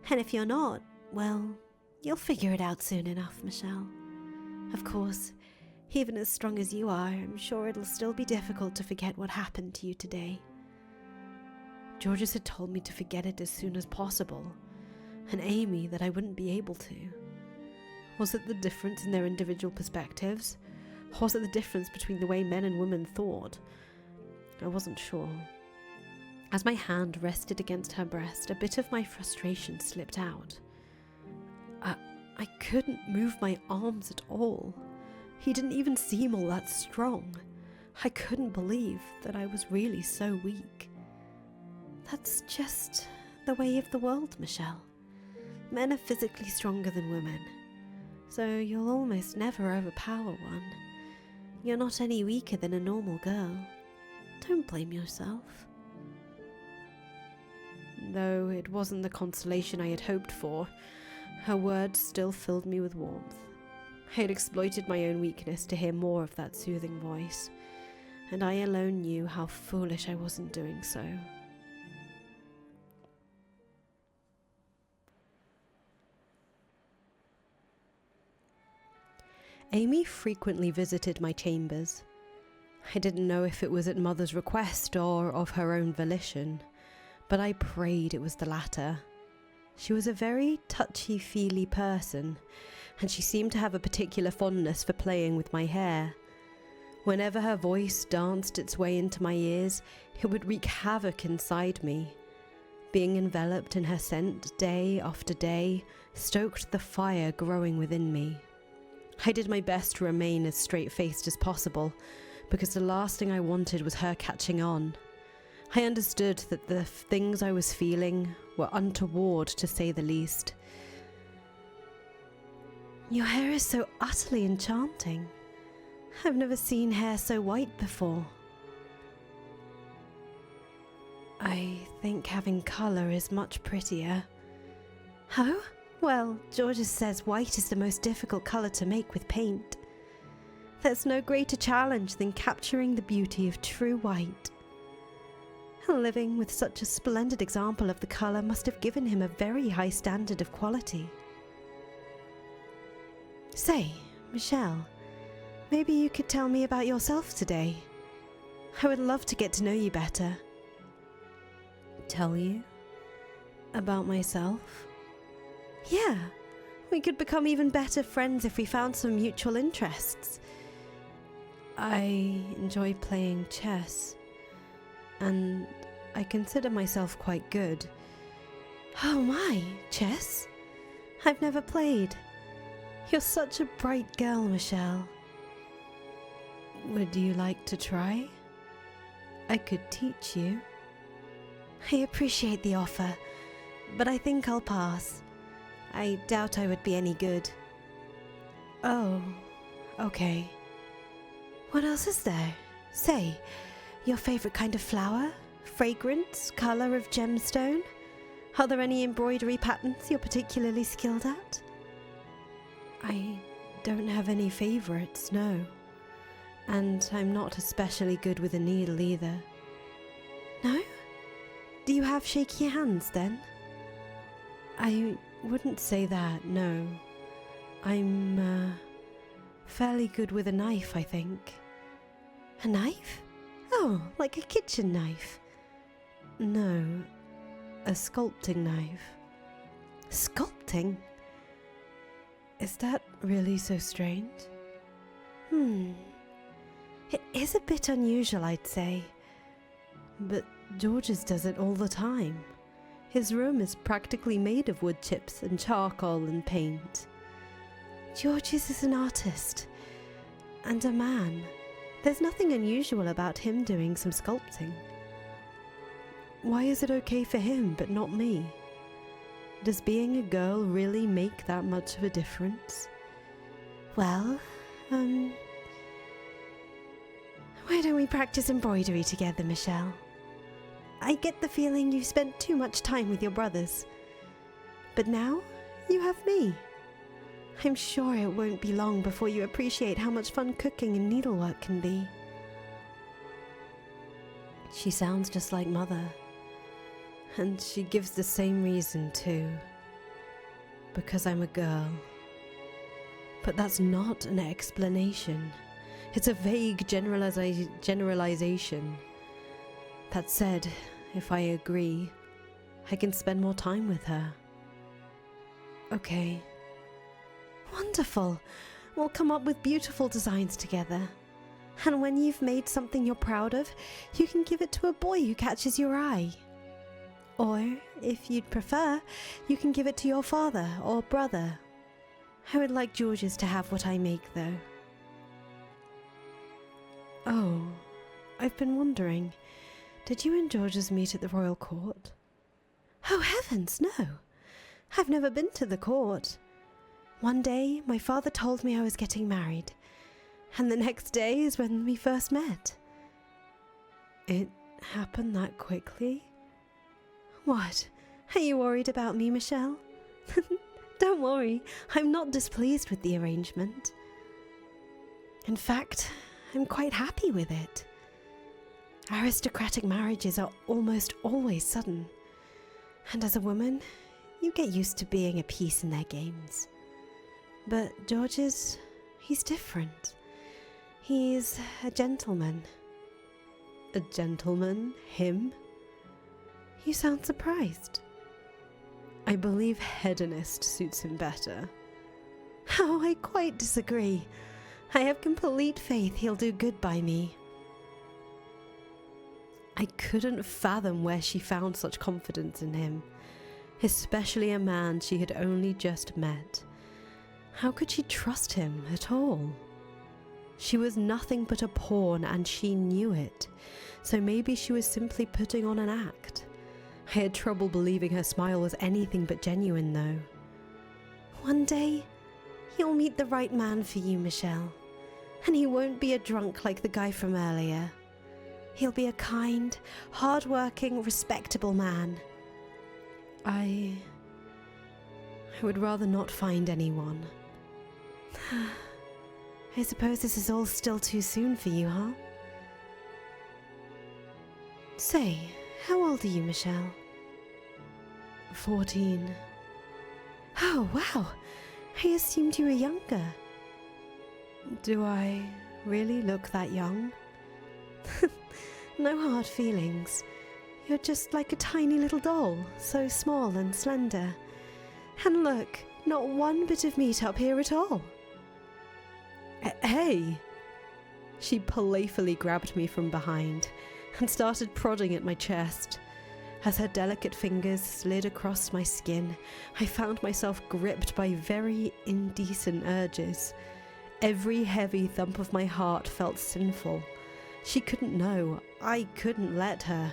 And if you're not, well, you'll figure it out soon enough, Michelle. Of course, even as strong as you are, I'm sure it'll still be difficult to forget what happened to you today. Georges had told me to forget it as soon as possible, and Amy that I wouldn't be able to. Was it the difference in their individual perspectives? Or was it the difference between the way men and women thought? I wasn't sure. As my hand rested against her breast, a bit of my frustration slipped out. I couldn't move my arms at all. He didn't even seem all that strong. I couldn't believe that I was really so weak. That's just the way of the world, Michelle. Men are physically stronger than women, so you'll almost never overpower one. You're not any weaker than a normal girl. Don't blame yourself. Though it wasn't the consolation I had hoped for, her words still filled me with warmth. I had exploited my own weakness to hear more of that soothing voice, and I alone knew how foolish I was in doing so. Amy frequently visited my chambers. I didn't know if it was at Mother's request or of her own volition, but I prayed it was the latter. She was a very touchy-feely person, and she seemed to have a particular fondness for playing with my hair. Whenever her voice danced its way into my ears, it would wreak havoc inside me. Being enveloped in her scent day after day stoked the fire growing within me. I did my best to remain as straight-faced as possible, because the last thing I wanted was her catching on. I understood that the things I was feeling were untoward, to say the least. Your hair is so utterly enchanting. I've never seen hair so white before. I think having colour is much prettier. Oh? Well, Georges says white is the most difficult colour to make with paint. There's no greater challenge than capturing the beauty of true white. Living with such a splendid example of the colour must have given him a very high standard of quality. Say, Michelle, maybe you could tell me about yourself today. I would love to get to know you better. Tell you? About myself? Yeah, we could become even better friends if we found some mutual interests. I enjoy playing chess, and I consider myself quite good. Oh my, chess? I've never played. You're such a bright girl, Michelle. Would you like to try? I could teach you. I appreciate the offer, but I think I'll pass. I doubt I would be any good. Oh, okay. What else is there? Say, your favourite kind of flower? Fragrance? Colour of gemstone? Are there any embroidery patterns you're particularly skilled at? I don't have any favourites, no. And I'm not especially good with a needle either. No? Do you have shaky hands then? I wouldn't say that, no. I'm fairly good with a knife, I think. A knife? Oh, like a kitchen knife? No, a sculpting knife. Sculpting? Is that really so strange? It is a bit unusual, I'd say. But George's does it all the time. His room is practically made of wood chips and charcoal and paint. George's is an artist. And a man. There's nothing unusual about him doing some sculpting. Why is it okay for him but not me? Does being a girl really make that much of a difference? Well, why don't we practice embroidery together, Michelle? I get the feeling you've spent too much time with your brothers. But now, you have me. I'm sure it won't be long before you appreciate how much fun cooking and needlework can be. She sounds just like Mother. And she gives the same reason too. Because I'm a girl. But that's not an explanation. It's a vague generalization. That said, if I agree, I can spend more time with her. Okay. Wonderful. We'll come up with beautiful designs together. And when you've made something you're proud of, you can give it to a boy who catches your eye. Or, if you'd prefer, you can give it to your father or brother. I would like George's to have what I make, though. Oh, I've been wondering, did you and George's meet at the royal court? Oh heavens, no! I've never been to the court. One day, my father told me I was getting married, and the next day is when we first met. It happened that quickly? What? Are you worried about me, Michelle? Don't worry, I'm not displeased with the arrangement. In fact, I'm quite happy with it. Aristocratic marriages are almost always sudden, and as a woman, you get used to being a piece in their games. But George's, he's different. He's a gentleman. A gentleman? Him? You sound surprised. I believe hedonist suits him better. Oh, I quite disagree. I have complete faith he'll do good by me. I couldn't fathom where she found such confidence in him, especially a man she had only just met. How could she trust him at all? She was nothing but a pawn and she knew it, so maybe she was simply putting on an act. I had trouble believing her smile was anything but genuine, though. One day, you'll meet the right man for you, Michelle. And he won't be a drunk like the guy from earlier. He'll be a kind, hard-working, respectable man. I would rather not find anyone. I suppose this is all still too soon for you, huh? Say, how old are you, Michelle? 14. Oh, wow! I assumed you were younger. Do I really look that young? No hard feelings. You're just like a tiny little doll, so small and slender. And look, not one bit of meat up here at all. Hey! She playfully grabbed me from behind and started prodding at my chest. As her delicate fingers slid across my skin, I found myself gripped by very indecent urges. Every heavy thump of my heart felt sinful. She couldn't know. I couldn't let her.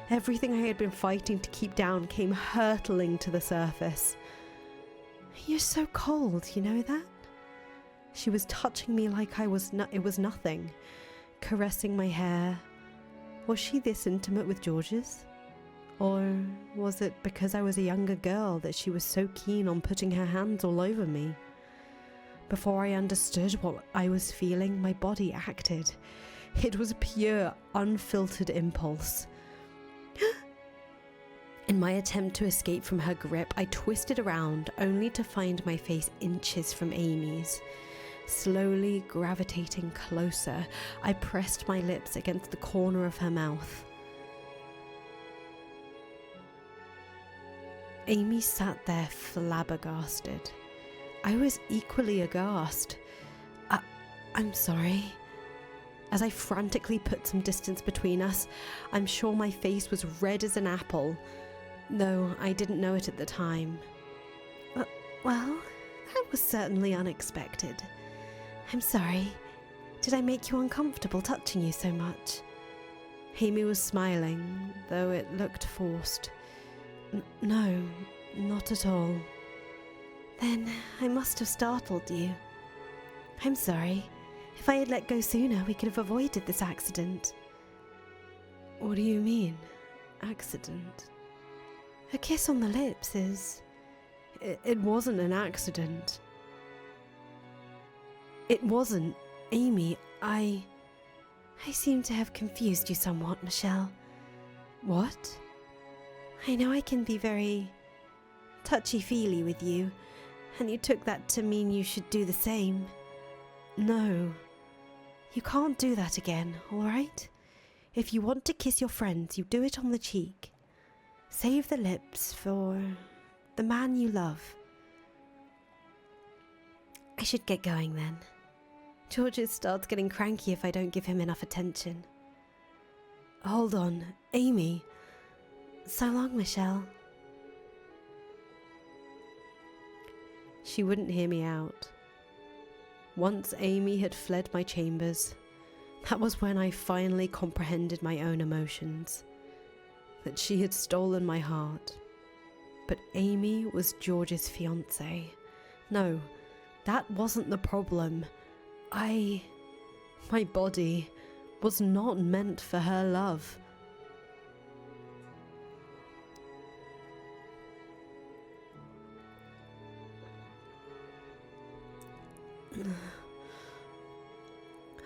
Everything I had been fighting to keep down came hurtling to the surface. You're so cold, you know that? She was touching me like it was nothing. caressing my hair. Was she this intimate with George's? Or was it because I was a younger girl that she was so keen on putting her hands all over me? Before I understood what I was feeling, my body acted. It was a pure, unfiltered impulse. In my attempt to escape from her grip, I twisted around, only to find my face inches from Amy's. Slowly gravitating closer, I pressed my lips against the corner of her mouth. Amy sat there flabbergasted. I was equally aghast. I'm sorry. As I frantically put some distance between us, I'm sure my face was red as an apple, though I didn't know it at the time. Well, that was certainly unexpected. I'm sorry. Did I make you uncomfortable touching you so much? Amy was smiling, though it looked forced. No, not at all. Then I must have startled you. I'm sorry. If I had let go sooner, we could have avoided this accident. What do you mean, accident? A kiss on the lips is... It wasn't an accident. It wasn't, Amy. I seem to have confused you somewhat, Michelle. What? I know I can be very touchy-feely with you, and you took that to mean you should do the same. No. You can't do that again, all right? If you want to kiss your friends, you do it on the cheek. Save the lips for the man you love. I should get going then. George starts getting cranky if I don't give him enough attention. Hold on, Amy. So long, Michelle. She wouldn't hear me out. Once Amy had fled my chambers, that was when I finally comprehended my own emotions. That she had stolen my heart. But Amy was George's fiancée. No, that wasn't the problem. My body was not meant for her love.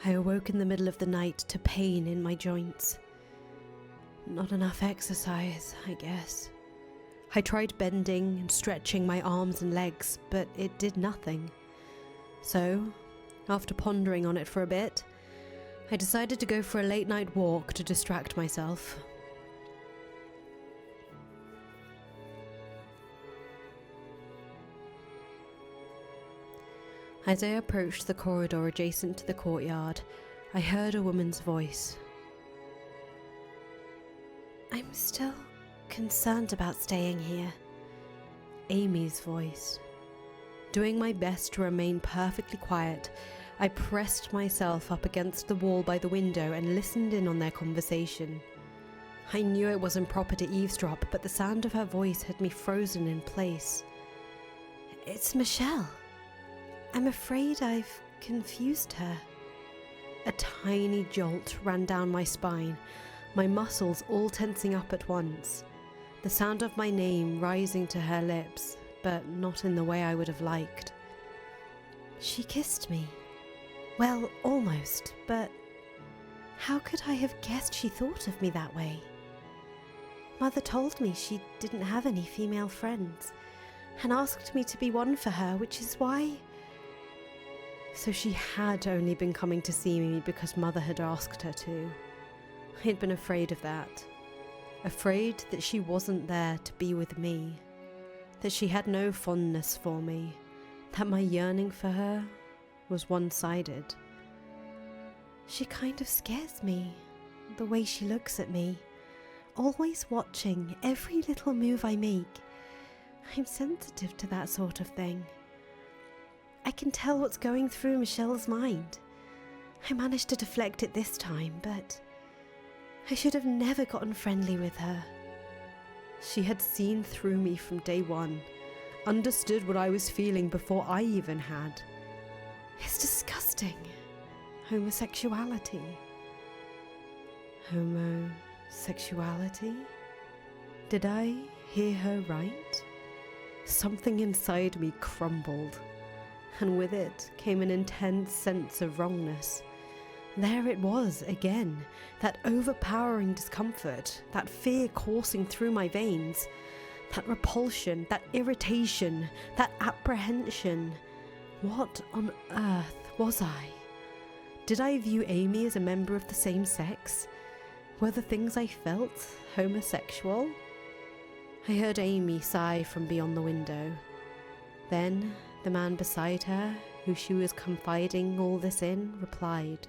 I awoke in the middle of the night to pain in my joints. Not enough exercise, I guess. I tried bending and stretching my arms and legs, but it did nothing. So, after pondering on it for a bit, I decided to go for a late-night walk to distract myself. As I approached the corridor adjacent to the courtyard, I heard a woman's voice. I'm still concerned about staying here. Amy's voice. Doing my best to remain perfectly quiet, I pressed myself up against the wall by the window and listened in on their conversation. I knew it was improper to eavesdrop, but the sound of her voice had me frozen in place. It's Michelle. I'm afraid I've confused her. A tiny jolt ran down my spine, my muscles all tensing up at once. The sound of my name rising to her lips, but not in the way I would have liked. She kissed me. Well, almost, but how could I have guessed she thought of me that way? Mother told me she didn't have any female friends, and asked me to be one for her, which is why... So she had only been coming to see me because Mother had asked her to. I'd been afraid of that. Afraid that she wasn't there to be with me. That she had no fondness for me. That my yearning for her was one-sided. She kind of scares me, the way she looks at me. Always watching every little move I make. I'm sensitive to that sort of thing. I can tell what's going through Michelle's mind. I managed to deflect it this time, but I should have never gotten friendly with her. She had seen through me from day one, understood what I was feeling before I even had. It's disgusting. Homosexuality. Homosexuality? Did I hear her right? Something inside me crumbled, and with it came an intense sense of wrongness. There it was again, that overpowering discomfort, that fear coursing through my veins, that repulsion, that irritation, that apprehension. What on earth was I? Did I view Amy as a member of the same sex? Were the things I felt homosexual? I heard Amy sigh from beyond the window. Then the man beside her, who she was confiding all this in, replied,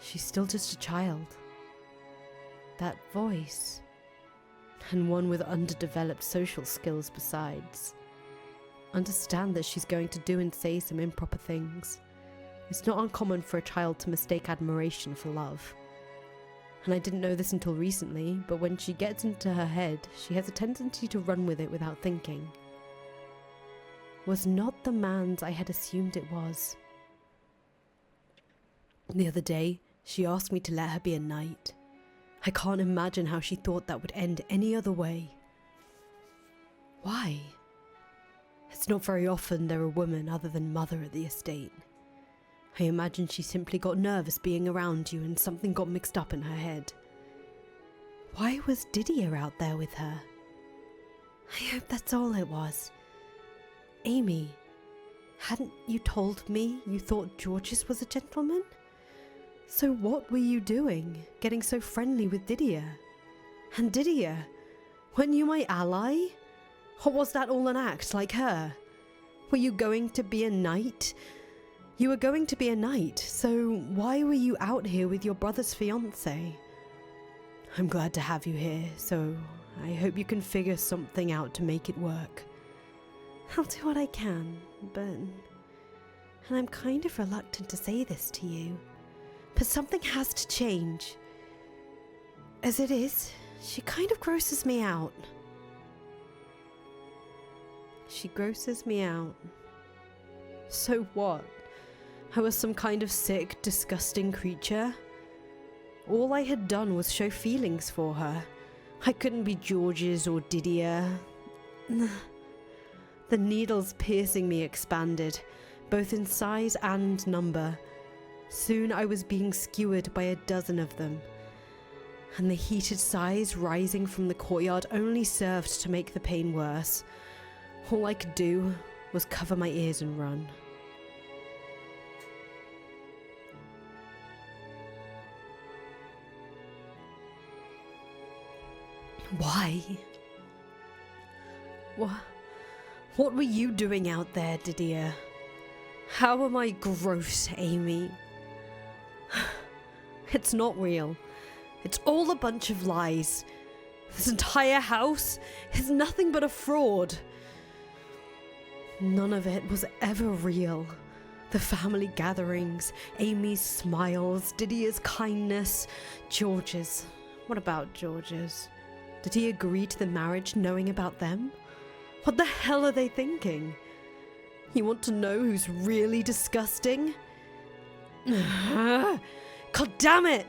"She's still just a child." That voice, and one with underdeveloped social skills besides. Understand that she's going to do and say some improper things. It's not uncommon for a child to mistake admiration for love. And I didn't know this until recently, but when she gets into her head, she has a tendency to run with it without thinking. Was not the man's I had assumed it was. The other day, she asked me to let her be a knight. I can't imagine how she thought that would end any other way. Why? It's not very often there are women other than mother at the estate. I imagine she simply got nervous being around you and something got mixed up in her head. Why was Didier out there with her? I hope that's all it was. Amy, hadn't you told me you thought Georges was a gentleman? So what were you doing, getting so friendly with Didier? And Didier, weren't you my ally? Or was that all an act like her? Were you going to be a knight? You were going to be a knight, so why were you out here with your brother's fiancée? I'm glad to have you here, so I hope you can figure something out to make it work. I'll do what I can, and I'm kind of reluctant to say this to you, but something has to change. As it is, she kind of grosses me out. She grosses me out. So what? I was some kind of sick, disgusting creature? All I had done was show feelings for her. I couldn't be Georges or Didier. The needles piercing me expanded, both in size and number. Soon I was being skewered by a dozen of them, and the heated sighs rising from the courtyard only served to make the pain worse. All I could do was cover my ears and run. Why? What were you doing out there, Didier? How am I gross, Amy? It's not real. It's all a bunch of lies. This entire house is nothing but a fraud. None of it was ever real. The family gatherings, Amy's smiles, Didier's kindness, George's. What about George's? Did he agree to the marriage knowing about them? What the hell are they thinking? You want to know who's really disgusting? God damn it!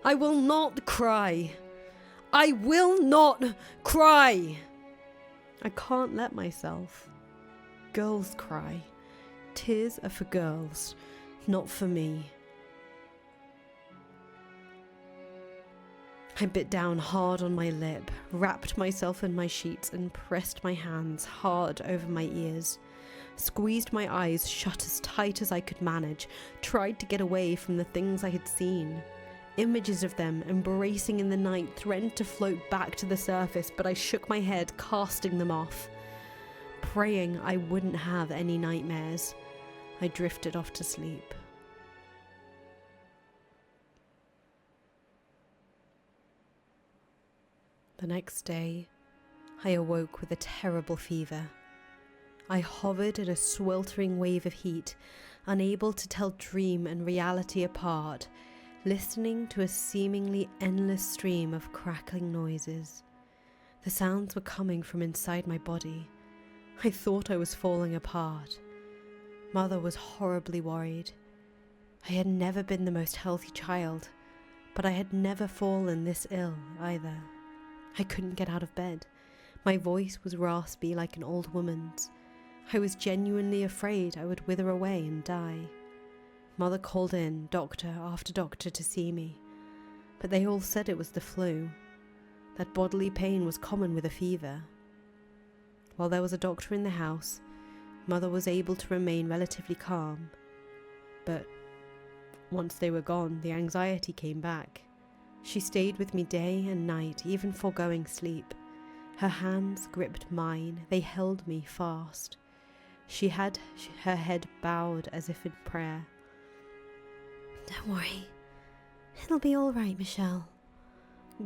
I will not cry. I will not cry! I can't let myself. Girls cry. Tears are for girls, not for me. I bit down hard on my lip, wrapped myself in my sheets and pressed my hands hard over my ears, squeezed my eyes shut as tight as I could manage, tried to get away from the things I had seen. Images of them embracing in the night threatened to float back to the surface, but I shook my head, casting them off. Praying I wouldn't have any nightmares, I drifted off to sleep. The next day, I awoke with a terrible fever. I hovered in a sweltering wave of heat, unable to tell dream and reality apart, listening to a seemingly endless stream of crackling noises. The sounds were coming from inside my body. I thought I was falling apart. Mother was horribly worried. I had never been the most healthy child, But I had never fallen this ill either. I couldn't get out of bed. My voice was raspy like an old woman's. I was genuinely afraid I would wither away and die. Mother called in doctor after doctor to see me, but they all said it was the flu, that bodily pain was common with a fever. While there was a doctor in the house, Mother was able to remain relatively calm, but once they were gone, the anxiety came back. She stayed with me day and night, even foregoing sleep. Her hands gripped mine, they held me fast. She had her head bowed as if in prayer. "Don't worry, it'll be all right, Michelle.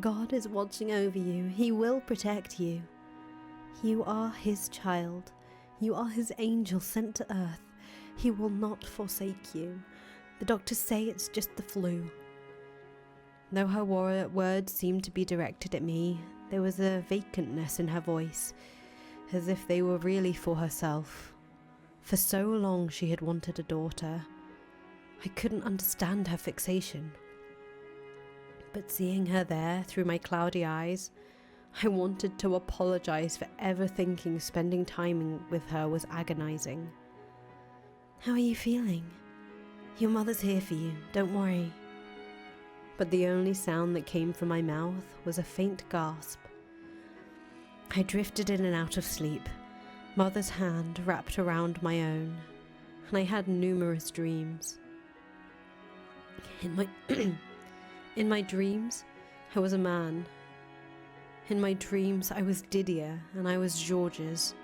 God is watching over you, He will protect you. You are His child, you are His angel sent to earth. He will not forsake you. The doctors say it's just the flu." Though her words seemed to be directed at me, there was a vacantness in her voice, as if they were really for herself. For so long she had wanted a daughter. I couldn't understand her fixation. But seeing her there through my cloudy eyes, I wanted to apologize for ever thinking spending time with her was agonizing. "How are you feeling? Your mother's here for you, don't worry." But the only sound that came from my mouth was a faint gasp. I drifted in and out of sleep, Mother's hand wrapped around my own, and I had numerous dreams. In my dreams, I was a man. In my dreams, I was Didier, and I was Georges.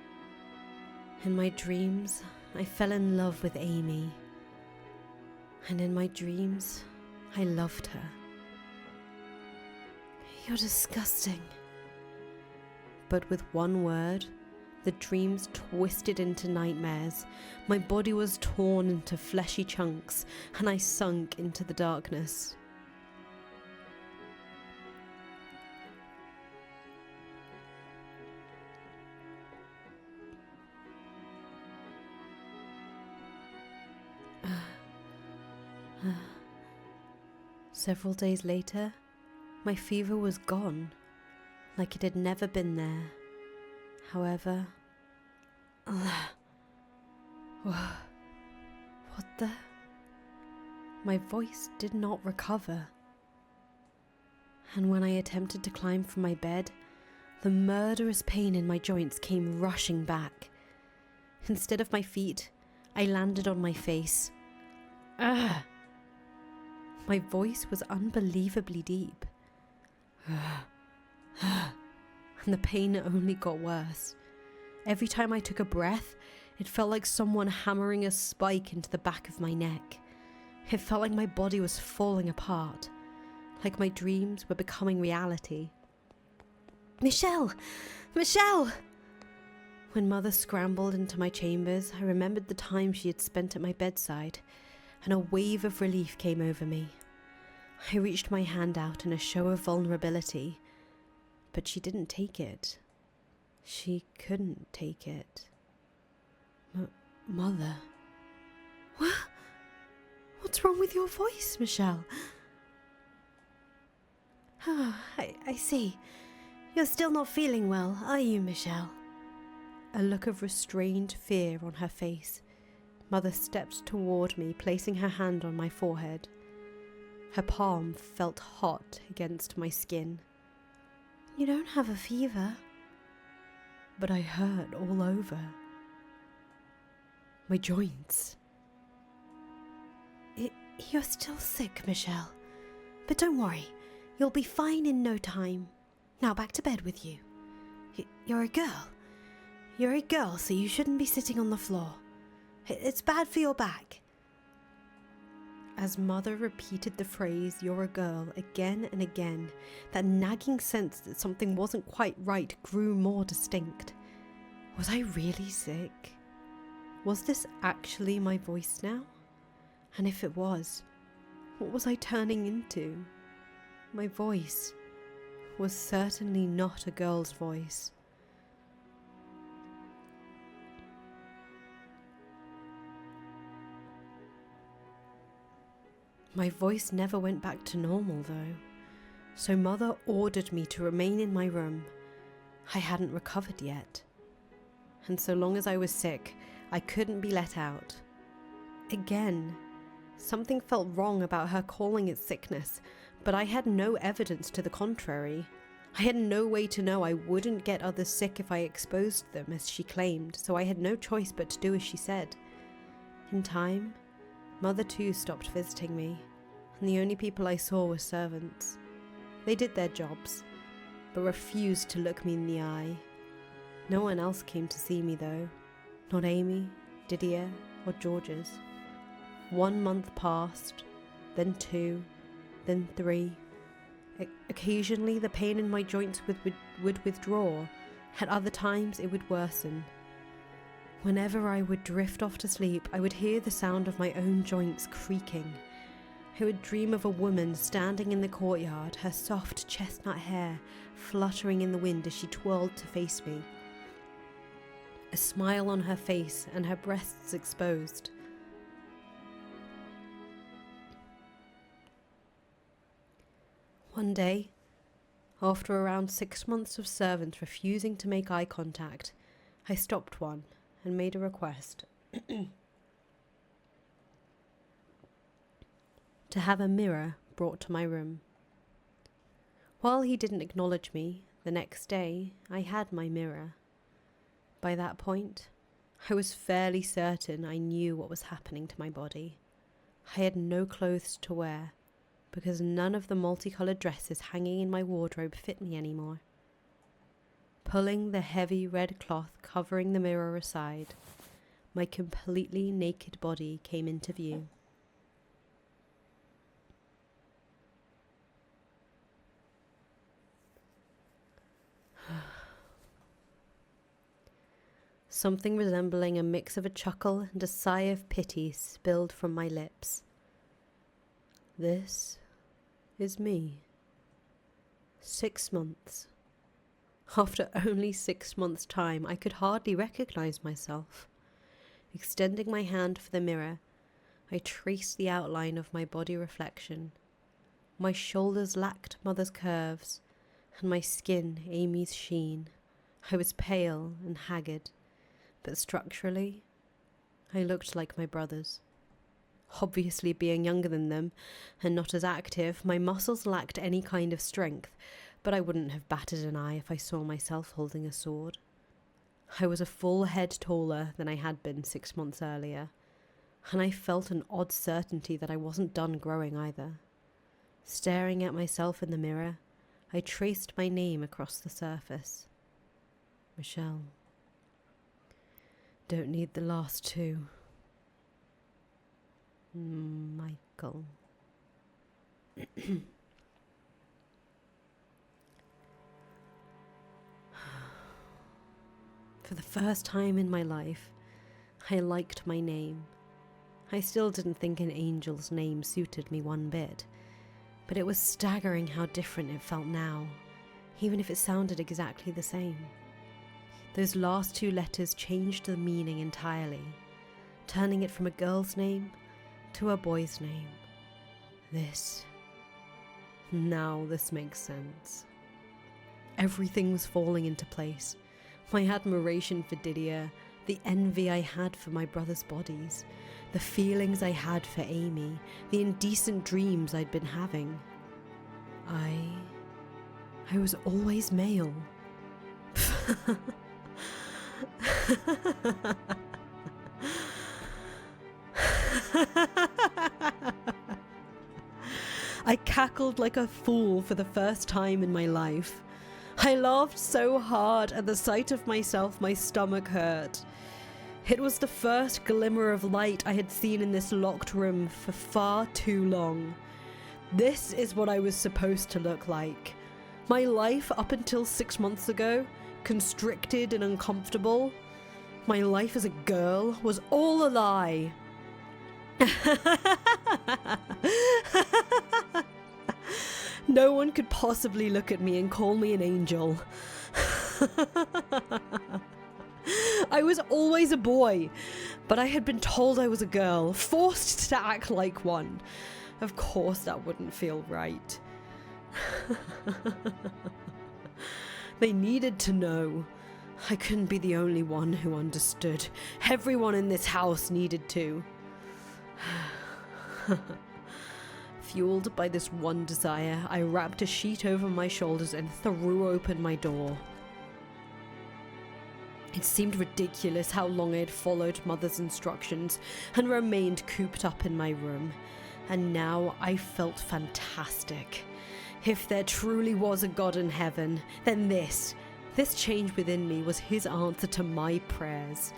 In my dreams, I fell in love with Amy. And in my dreams, I loved her. "You're disgusting." But with one word, the dreams twisted into nightmares. My body was torn into fleshy chunks, and I sunk into the darkness. Several days later, my fever was gone, like it had never been there. However, what the? My voice did not recover. And when I attempted to climb from my bed, the murderous pain in my joints came rushing back. Instead of my feet, I landed on my face. Ugh! My voice was unbelievably deep. And the pain only got worse. Every time I took a breath, it felt like someone hammering a spike into the back of my neck. It felt like my body was falling apart, like my dreams were becoming reality. "Michelle! Michelle!" When Mother scrambled into my chambers, I remembered the time she had spent at my bedside, and a wave of relief came over me. I reached my hand out in a show of vulnerability, but she didn't take it. She couldn't take it. Mother. What? What's wrong with your voice, Michelle? Oh, I see. You're still not feeling well, are you, Michelle? A look of restrained fear on her face. Mother stepped toward me, placing her hand on my forehead. Her palm felt hot against my skin. "You don't have a fever." But I hurt all over. My joints. You're still sick, Michelle. But don't worry, you'll be fine in no time. Now back to bed with you. You're a girl. You're a girl, so you shouldn't be sitting on the floor. It's bad for your back. As Mother repeated the phrase, "you're a girl," again and again, that nagging sense that something wasn't quite right grew more distinct. Was I really sick? Was this actually my voice now? And if it was, what was I turning into? My voice was certainly not a girl's voice. My voice never went back to normal though, so Mother ordered me to remain in my room. I hadn't recovered yet, and so long as I was sick, I couldn't be let out. Again, something felt wrong about her calling it sickness, but I had no evidence to the contrary. I had no way to know I wouldn't get others sick if I exposed them, as she claimed, so I had no choice but to do as she said. In time, Mother too stopped visiting me, and the only people I saw were servants. They did their jobs, but refused to look me in the eye. No one else came to see me though, not Amy, Didier, or George's. 1 month passed, then 2, then 3. Occasionally the pain in my joints would withdraw. At other times it would worsen. Whenever I would drift off to sleep, I would hear the sound of my own joints creaking. I would dream of a woman standing in the courtyard, her soft chestnut hair fluttering in the wind as she twirled to face me. A smile on her face and her breasts exposed. One day, after around 6 months of servants refusing to make eye contact, I stopped one and made a request to have a mirror brought to my room. While he didn't acknowledge me, the next day I had my mirror. By that point, I was fairly certain I knew what was happening to my body. I had no clothes to wear, because none of the multicolored dresses hanging in my wardrobe fit me anymore. Pulling the heavy red cloth covering the mirror aside, my completely naked body came into view. Something resembling a mix of a chuckle and a sigh of pity spilled from my lips. This is me. 6 months. After only 6 months' time, I could hardly recognize myself. Extending my hand for the mirror, I traced the outline of my body reflection. My shoulders lacked Mother's curves, and my skin Amy's sheen. I was pale and haggard, but structurally, I looked like my brothers. Obviously, being younger than them and not as active, my muscles lacked any kind of strength, but I wouldn't have batted an eye if I saw myself holding a sword. I was a full head taller than I had been 6 months earlier, and I felt an odd certainty that I wasn't done growing either. Staring at myself in the mirror, I traced my name across the surface. Michelle. Don't need the last 2. Michael. For the first time in my life, I liked my name. I still didn't think an angel's name suited me one bit, but it was staggering how different it felt now, even if it sounded exactly the same. Those last 2 letters changed the meaning entirely, turning it from a girl's name to a boy's name. Now this makes sense. Everything was falling into place. My admiration for Didier, the envy I had for my brothers' bodies, the feelings I had for Amy, the indecent dreams I'd been having. I was always male. I cackled like a fool for the first time in my life. I laughed so hard at the sight of myself my stomach hurt. It was the first glimmer of light I had seen in this locked room for far too long. This is what I was supposed to look like. My life up until 6 months ago, constricted and uncomfortable. My life as a girl was all a lie. No one could possibly look at me and call me an angel. I was always a boy, but I had been told I was a girl, forced to act like one. Of course that wouldn't feel right. They needed to know. I couldn't be the only one who understood. Everyone in this house needed to. Fueled by this one desire, I wrapped a sheet over my shoulders and threw open my door. It seemed ridiculous how long I had followed Mother's instructions and remained cooped up in my room. And now I felt fantastic. If there truly was a God in heaven, then this change within me was his answer to my prayers.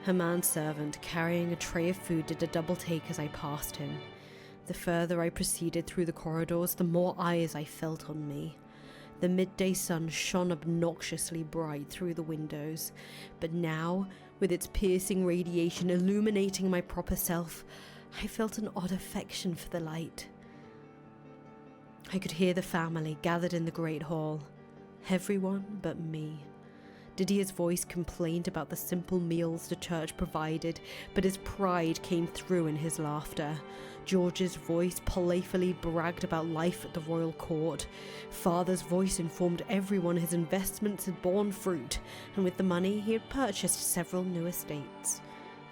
A manservant carrying a tray of food did a double take as I passed him. The further I proceeded through the corridors, the more eyes I felt on me. The midday sun shone obnoxiously bright through the windows, but now, with its piercing radiation illuminating my proper self, I felt an odd affection for the light. I could hear the family gathered in the great hall. Everyone but me. Didier's voice complained about the simple meals the church provided, but his pride came through in his laughter. George's voice playfully bragged about life at the royal court. Father's voice informed everyone his investments had borne fruit, and with the money he had purchased several new estates.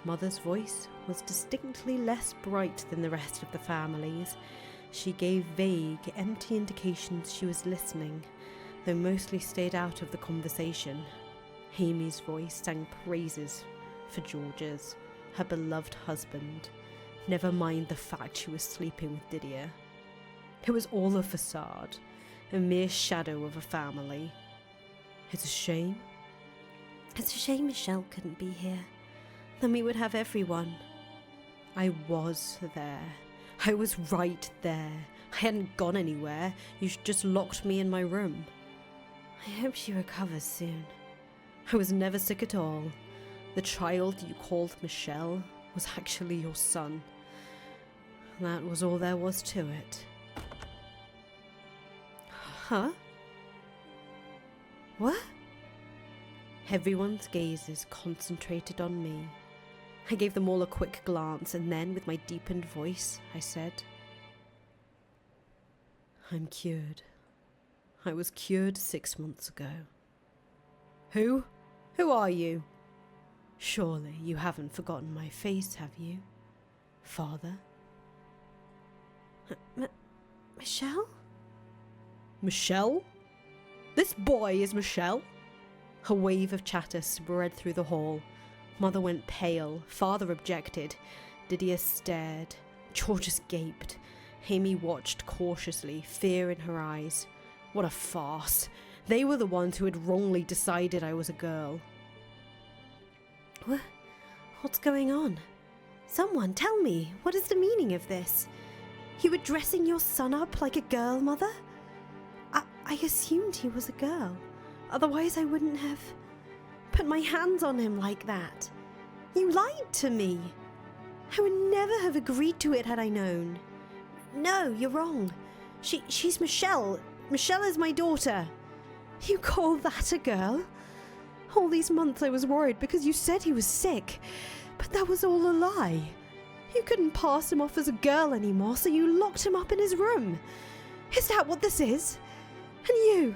Mother's voice was distinctly less bright than the rest of the family's. She gave vague, empty indications she was listening, though mostly stayed out of the conversation. Amy's voice sang praises for George's, her beloved husband. Never mind the fact she was sleeping with Didier. It was all a facade, a mere shadow of a family. It's a shame. It's a shame Michelle couldn't be here. Then we would have everyone. I was there. I was right there. I hadn't gone anywhere. You just locked me in my room. I hope she recovers soon. I was never sick at all. The child you called Michelle was actually your son. That was all there was to it. Huh? What? Everyone's gazes concentrated on me. I gave them all a quick glance, and then, with my deepened voice, I said, I'm cured. I was cured 6 months ago. Who? Who are you? Surely you haven't forgotten my face, have you, Father? Michelle? Michelle? This boy is Michelle? A wave of chatter spread through the hall. Mother went pale. Father objected. Didier stared. Georges gaped. Amy watched cautiously, fear in her eyes. What a farce. They were the ones who had wrongly decided I was a girl. What's going on? Someone tell me, what is the meaning of this? You were dressing your son up like a girl, Mother? I assumed he was a girl. Otherwise I wouldn't have put my hands on him like that. You lied to me. I would never have agreed to it had I known. No, you're wrong. She's Michelle. Michelle is my daughter. You call that a girl? All these months I was worried because you said he was sick, but that was all a lie. You couldn't pass him off as a girl anymore, so you locked him up in his room. Is that what this is? And you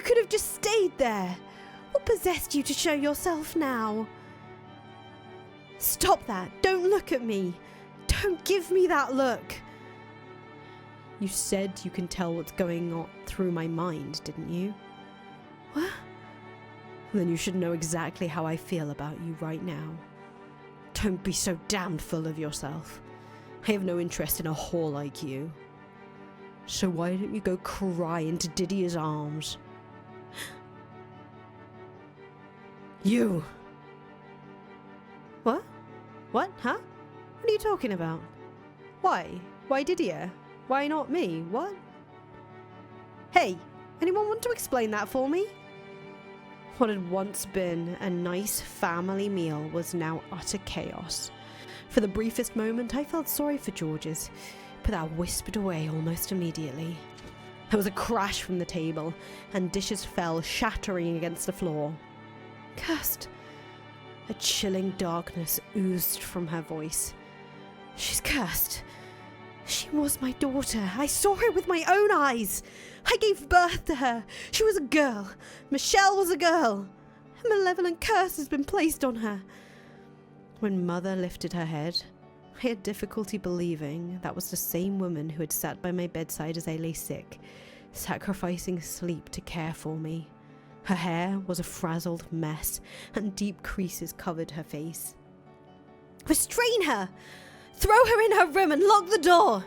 could have just stayed there. What possessed you to show yourself now? Stop that. Don't look at me. Don't give me that look. You said you can tell what's going on through my mind, didn't you? What? Then you should know exactly how I feel about you right now. Don't be so damned full of yourself. I have no interest in a whore like you. So why don't you go cry into Didier's arms? You! What? What? Huh? What are you talking about? Why? Why Didier? Why not me? What? Hey, anyone want to explain that for me? What had once been a nice family meal was now utter chaos. For the briefest moment, I felt sorry for Georges, but that whispered away almost immediately. There was a crash from the table, and dishes fell shattering against the floor. Cursed. A chilling darkness oozed from her voice. She's cursed. She was my daughter. I saw her with my own eyes. I gave birth to her. She was a girl. Michelle was a girl. A malevolent curse has been placed on her. When Mother lifted her head, I had difficulty believing that was the same woman who had sat by my bedside as I lay sick, sacrificing sleep to care for me. Her hair was a frazzled mess, and deep creases covered her face. Restrain her! Throw her in her room and lock the door!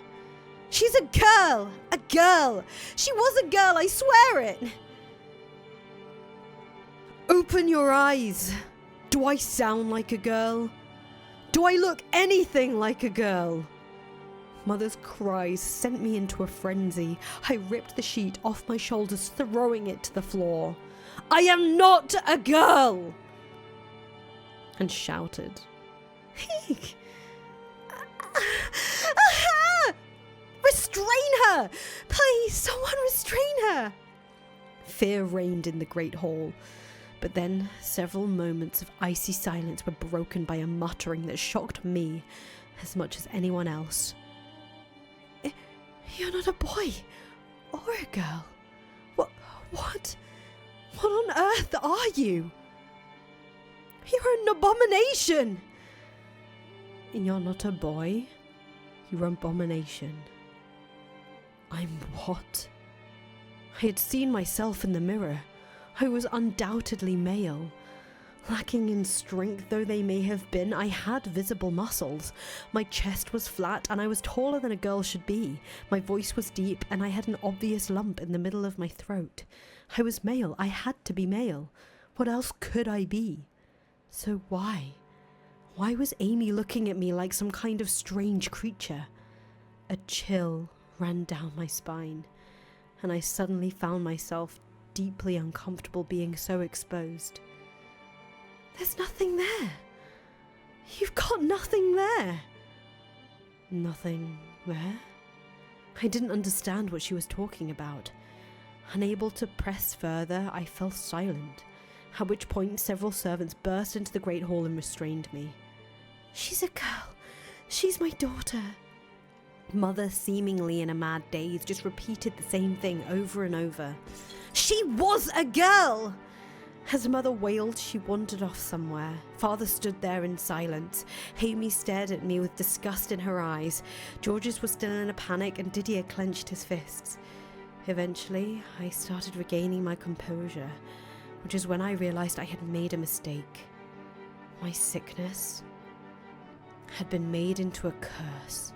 She's a girl! A girl! She was a girl, I swear it! Open your eyes! Do I sound like a girl? Do I look anything like a girl? Mother's cries sent me into a frenzy. I ripped the sheet off my shoulders, throwing it to the floor. I am not a girl! And shouted. Restrain her! Please, someone restrain her! Fear reigned in the great hall. But then several moments of icy silence were broken by a muttering that shocked me as much as anyone else. You're not a boy or a girl. What on earth are you? You're an abomination. You're not a boy. You're an abomination. I'm what? I had seen myself in the mirror. I was undoubtedly male. Lacking in strength though they may have been, I had visible muscles. My chest was flat and I was taller than a girl should be. My voice was deep and I had an obvious lump in the middle of my throat. I was male. I had to be male. What else could I be? So why? Why was Amy looking at me like some kind of strange creature? A chill ran down my spine, and I suddenly found myself deeply uncomfortable being so exposed. There's nothing there. You've got nothing there. Nothing there? I didn't understand what she was talking about. Unable to press further, I fell silent, at which point several servants burst into the great hall and restrained me. She's a girl. She's my daughter. Mother, seemingly in a mad daze, just repeated the same thing over and over. She was a girl! As Mother wailed, she wandered off somewhere. Father stood there in silence. Amy stared at me with disgust in her eyes. Georges was still in a panic and Didier clenched his fists. Eventually, I started regaining my composure, which is when I realized I had made a mistake. My sickness had been made into a curse.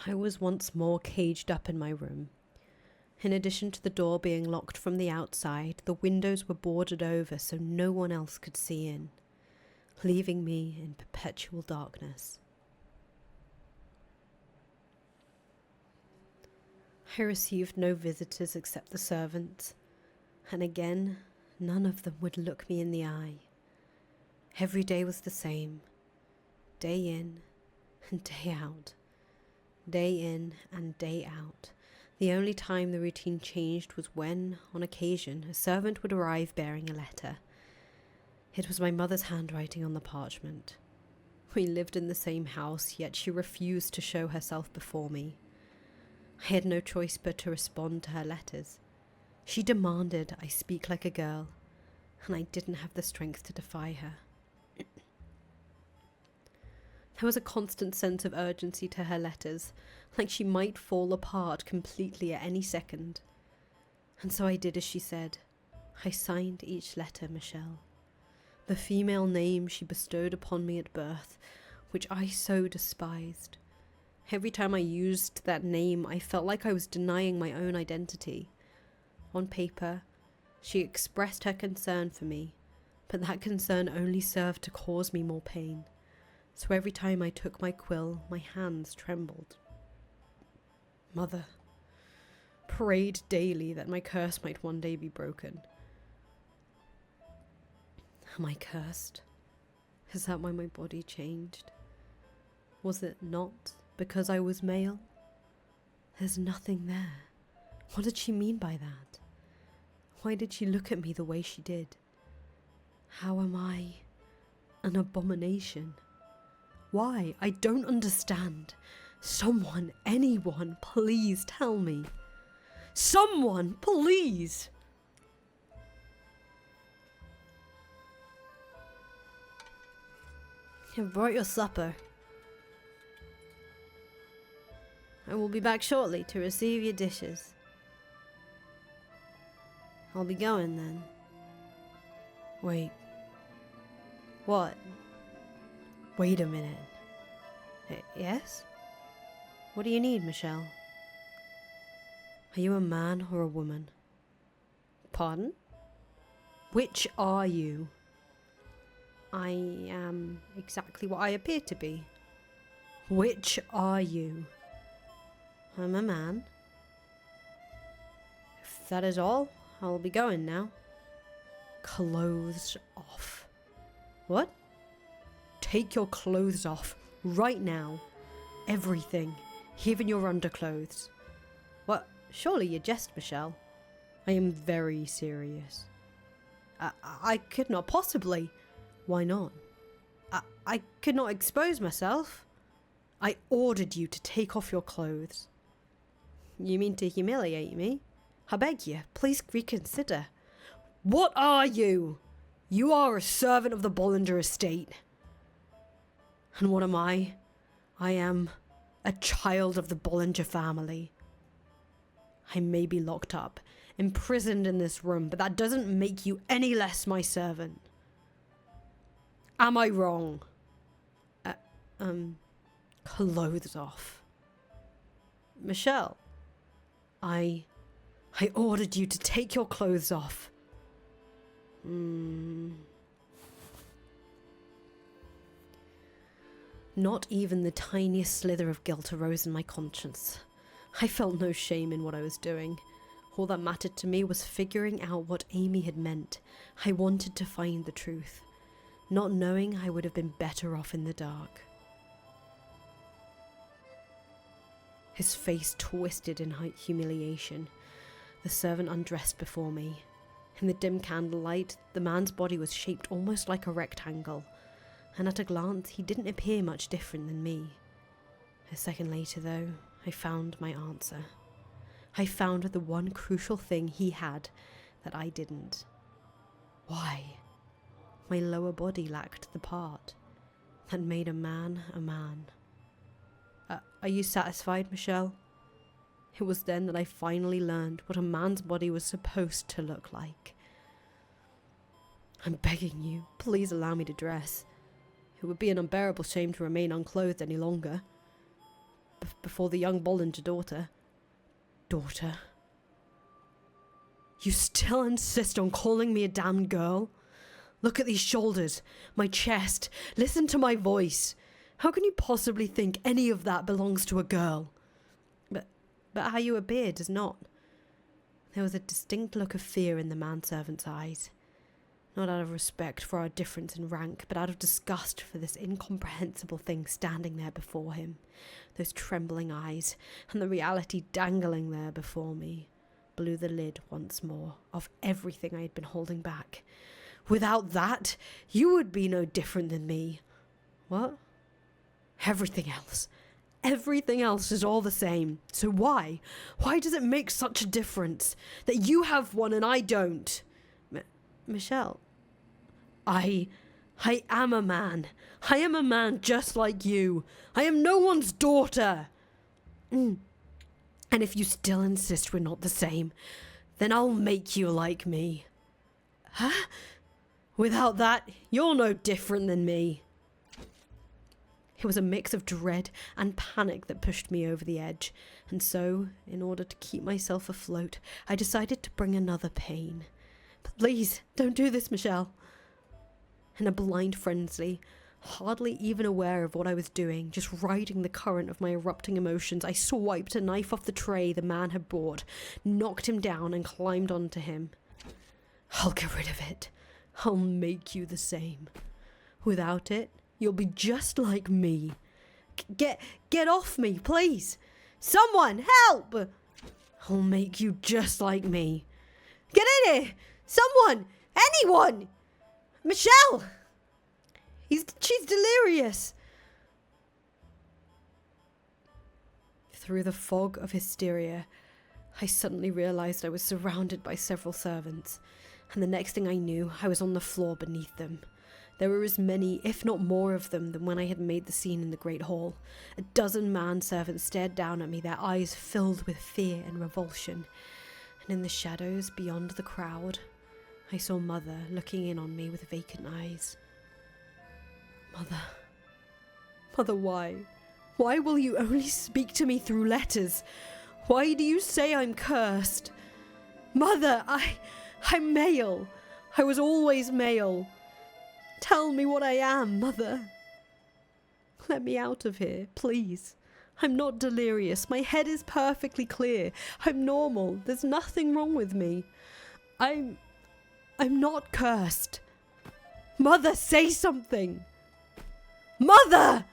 I was once more caged up in my room. In addition to the door being locked from the outside, the windows were boarded over so no one else could see in, leaving me in perpetual darkness. I received no visitors except the servants, and again, none of them would look me in the eye. Every day was the same, day in and day out. Day in and day out. The only time the routine changed was when, on occasion, a servant would arrive bearing a letter. It was my mother's handwriting on the parchment. We lived in the same house, yet she refused to show herself before me. I had no choice but to respond to her letters. She demanded I speak like a girl, and I didn't have the strength to defy her. There was a constant sense of urgency to her letters, like she might fall apart completely at any second. And so I did as she said. I signed each letter Michelle, the female name she bestowed upon me at birth, which I so despised. Every time I used that name, I felt like I was denying my own identity. On paper, she expressed her concern for me, but that concern only served to cause me more pain. So every time I took my quill, my hands trembled. Mother prayed daily that my curse might one day be broken. Am I cursed? Is that why my body changed? Was it not because I was male? There's nothing there. What did she mean by that? Why did she look at me the way she did? How am I an abomination? Why? I don't understand. Someone, anyone, please tell me. Someone, please! You've brought your supper. I will be back shortly to receive your dishes. I'll be going then. Wait. What? Wait a minute. Yes? What do you need, Michelle? Are you a man or a woman? Pardon? Which are you? I am exactly what I appear to be. Which are you? I'm a man. If that is all, I'll be going now. Clothes off. What? Take your clothes off right now. Everything, even your underclothes. What? Surely you jest, Michelle. I am very serious. I could not possibly. Why not? I could not expose myself. I ordered you to take off your clothes. You mean to humiliate me? I beg you, please reconsider. What are you? You are a servant of the Bollinger estate. And what am I? I am a child of the Bollinger family. I may be locked up, imprisoned in this room, but that doesn't make you any less my servant. Am I wrong? Clothes off. Michelle, I ordered you to take your clothes off. Not even the tiniest slither of guilt arose in my conscience. I felt no shame in what I was doing. All that mattered to me was figuring out what Amy had meant. I wanted to find the truth. Not knowing, I would have been better off in the dark. His face twisted in humiliation. The servant undressed before me. In the dim candlelight, the man's body was shaped almost like a rectangle, and at a glance he didn't appear much different than me. A second later, though, I found my answer. I found the one crucial thing he had that I didn't. Why? My lower body lacked the part that made a man a man. Are you satisfied, Michelle? It was then that I finally learned what a man's body was supposed to look like. I'm begging you, please allow me to dress. It would be an unbearable shame to remain unclothed any longer. Before the young Bollinger daughter. Daughter? You still insist on calling me a damned girl? Look at these shoulders, my chest, listen to my voice. How can you possibly think any of that belongs to a girl? But how you appear does not. There was a distinct look of fear in the manservant's eyes. Not out of respect for our difference in rank, but out of disgust for this incomprehensible thing standing there before him. Those trembling eyes, and the reality dangling there before me, blew the lid once more of everything I had been holding back. Without that, you would be no different than me. What? Everything else is all the same. So why? Why does it make such a difference that you have one and I don't? Michelle, I am a man. I am a man just like you. I am no one's daughter. And if you still insist we're not the same, then I'll make you like me. Huh? Without that, you're no different than me. It was a mix of dread and panic that pushed me over the edge, and so, in order to keep myself afloat, I decided to bring another pain. Please, don't do this, Michelle. In a blind frenzy, hardly even aware of what I was doing, just riding the current of my erupting emotions, I swiped a knife off the tray the man had brought, knocked him down, and climbed onto him. I'll get rid of it. I'll make you the same. Without it, you'll be just like me. Get off me, please. Someone, help! I'll make you just like me. Get in here! Someone! Anyone! Michelle! She's delirious! Through the fog of hysteria, I suddenly realised I was surrounded by several servants, and the next thing I knew, I was on the floor beneath them. There were as many, if not more of them, than when I had made the scene in the Great Hall. A dozen manservants stared down at me, their eyes filled with fear and revulsion. And in the shadows beyond the crowd, I saw Mother looking in on me with vacant eyes. Mother. Mother, why? Why will you only speak to me through letters? Why do you say I'm cursed? Mother, I'm male. I was always male. Tell me what I am, Mother. Let me out of here, please. I'm not delirious. My head is perfectly clear. I'm normal. There's nothing wrong with me. I'm not cursed. Mother, say something. Mother!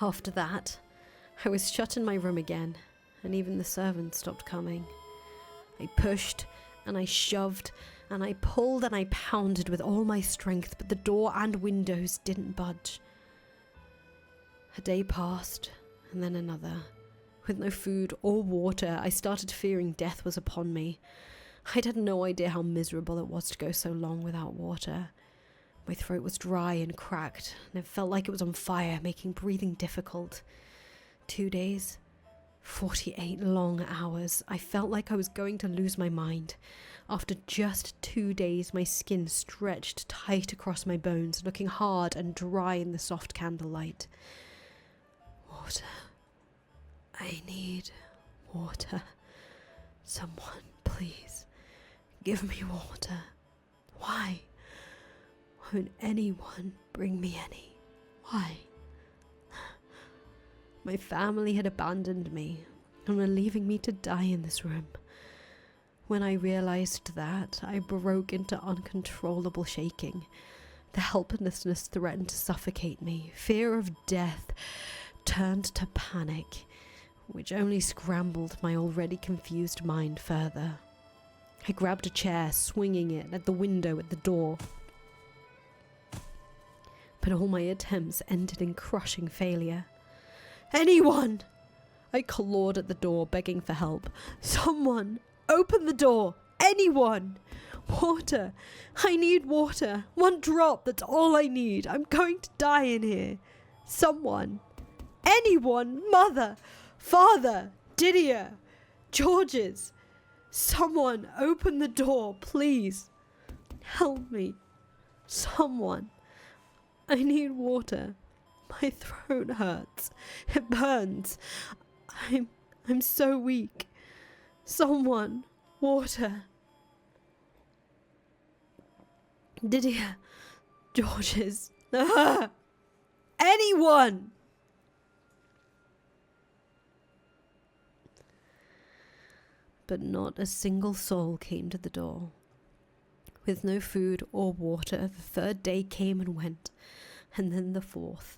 After that, I was shut in my room again, and even the servants stopped coming. I pushed and I shoved and I pulled and I pounded with all my strength, but the door and windows didn't budge. A day passed, and then another. With no food or water, I started fearing death was upon me. I'd had no idea how miserable it was to go so long without water. My throat was dry and cracked, and it felt like it was on fire, making breathing difficult. 2 days, 48 long hours. I felt like I was going to lose my mind. After just 2 days, my skin stretched tight across my bones, looking hard and dry in the soft candlelight. Water. I need water. Someone, please, give me water. Why? Won't anyone bring me any? Why? My family had abandoned me and were leaving me to die in this room. When I realized that, I broke into uncontrollable shaking. The helplessness threatened to suffocate me. Fear of death turned to panic, which only scrambled my already confused mind further. I grabbed a chair, swinging it at the window at the door. But all my attempts ended in crushing failure. Anyone! I clawed at the door, begging for help. Someone! Open the door! Anyone! Water! I need water! 1 drop, that's all I need! I'm going to die in here! Someone! Anyone! Mother! Father! Didier! Georges! Someone! Open the door, please! Help me! Someone! I need water. My throat hurts. It burns. I'm so weak. Someone. Water. Didier. Georges. Anyone! But not a single soul came to the door. With no food or water, the 3rd day came and went, and then the 4th.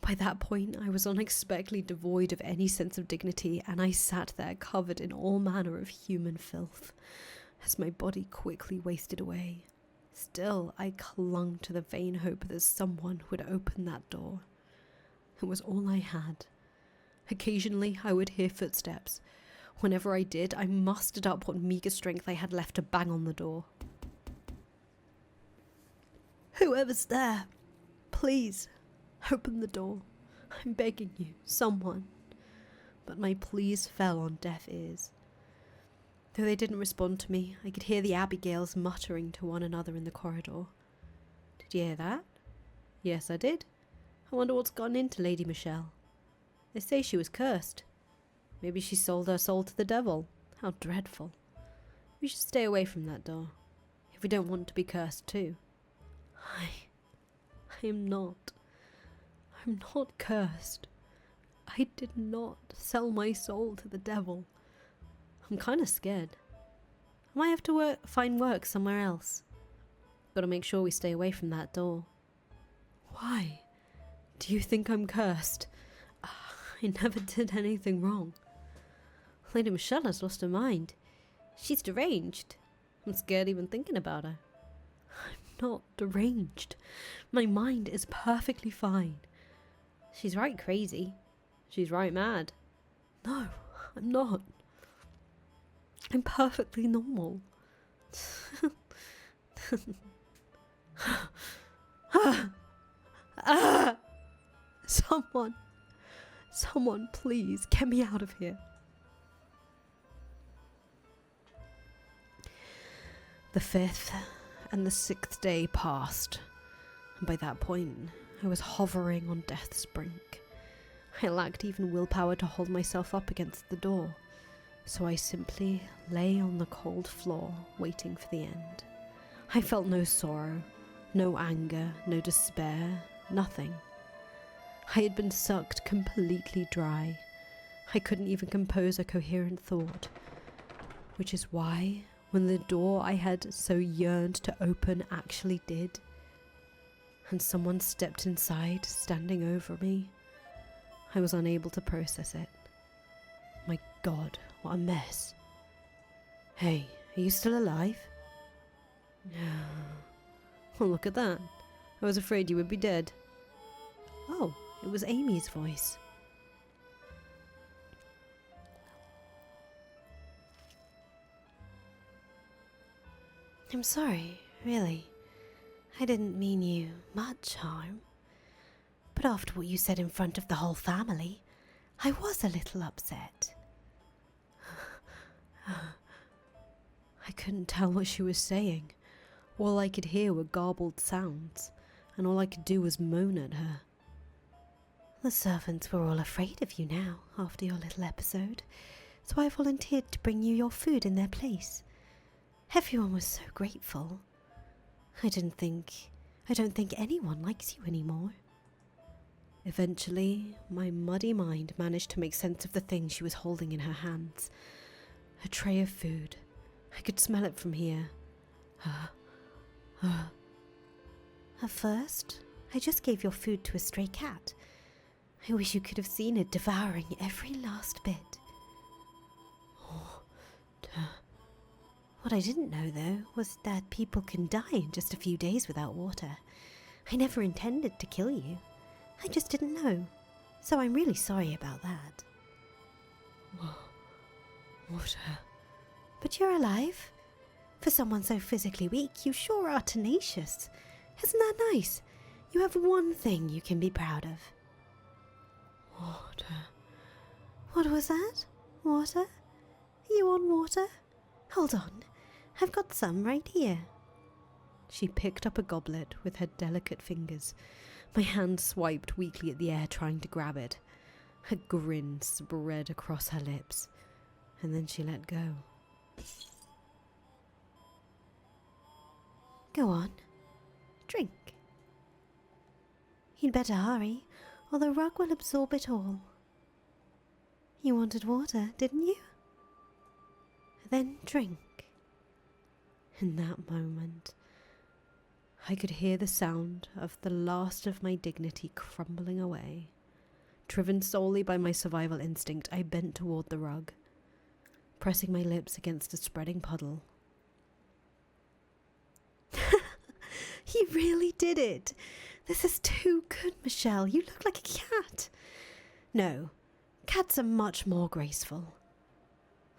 By that point, I was unexpectedly devoid of any sense of dignity, and I sat there covered in all manner of human filth, as my body quickly wasted away. Still, I clung to the vain hope that someone would open that door. It was all I had. Occasionally, I would hear footsteps. Whenever I did, I mustered up what meagre strength I had left to bang on the door. Whoever's there, please, open the door. I'm begging you, someone. But my pleas fell on deaf ears. Though they didn't respond to me, I could hear the Abigails muttering to one another in the corridor. Did you hear that? Yes, I did. I wonder what's gotten into Lady Michelle. They say she was cursed. Maybe she sold her soul to the devil. How dreadful. We should stay away from that door, if we don't want to be cursed too. I am not. I'm not cursed. I did not sell my soul to the devil. I'm kind of scared. I might have to find work somewhere else. Gotta make sure we stay away from that door. Why? Do you think I'm cursed? I never did anything wrong. Lady Michelle has lost her mind. She's deranged. I'm scared even thinking about her. I'm not deranged. My mind is perfectly fine. She's right crazy. She's right mad. No, I'm not. I'm perfectly normal. Someone, please get me out of here. The 5th and the 6th day passed, and by that point, I was hovering on death's brink. I lacked even willpower to hold myself up against the door, so I simply lay on the cold floor, waiting for the end. I felt no sorrow, no anger, no despair, nothing. I had been sucked completely dry. I couldn't even compose a coherent thought, which is why, when the door I had so yearned to open actually did, and someone stepped inside, standing over me, I was unable to process it. My God, what a mess. Hey, are you still alive? Well, look at that. I was afraid you would be dead. Oh, it was Amy's voice. I'm sorry, really. I didn't mean you much harm. But after what you said in front of the whole family, I was a little upset. I couldn't tell what she was saying. All I could hear were garbled sounds, and all I could do was moan at her. The servants were all afraid of you now, after your little episode, so I volunteered to bring you your food in their place. Everyone was so grateful. I don't think anyone likes you anymore. Eventually, my muddy mind managed to make sense of the thing she was holding in her hands. A tray of food. I could smell it from here. At first, I just gave your food to a stray cat. I wish you could have seen it devouring every last bit. What I didn't know, though, was that people can die in just a few days without water. I never intended to kill you. I just didn't know. So I'm really sorry about that. Water. But you're alive. For someone so physically weak, you sure are tenacious. Isn't that nice? You have one thing you can be proud of. Water. What was that? Water? Are you on water? Hold on. I've got some right here. She picked up a goblet with her delicate fingers. My hand swiped weakly at the air, trying to grab it. A grin spread across her lips, and then she let go. Go on. Drink. You'd better hurry, or the rug will absorb it all. You wanted water, didn't you? Then drink. In that moment, I could hear the sound of the last of my dignity crumbling away. Driven solely by my survival instinct, I bent toward the rug, pressing my lips against a spreading puddle. You really did it! This is too good, Michelle. You look like a cat. No, cats are much more graceful.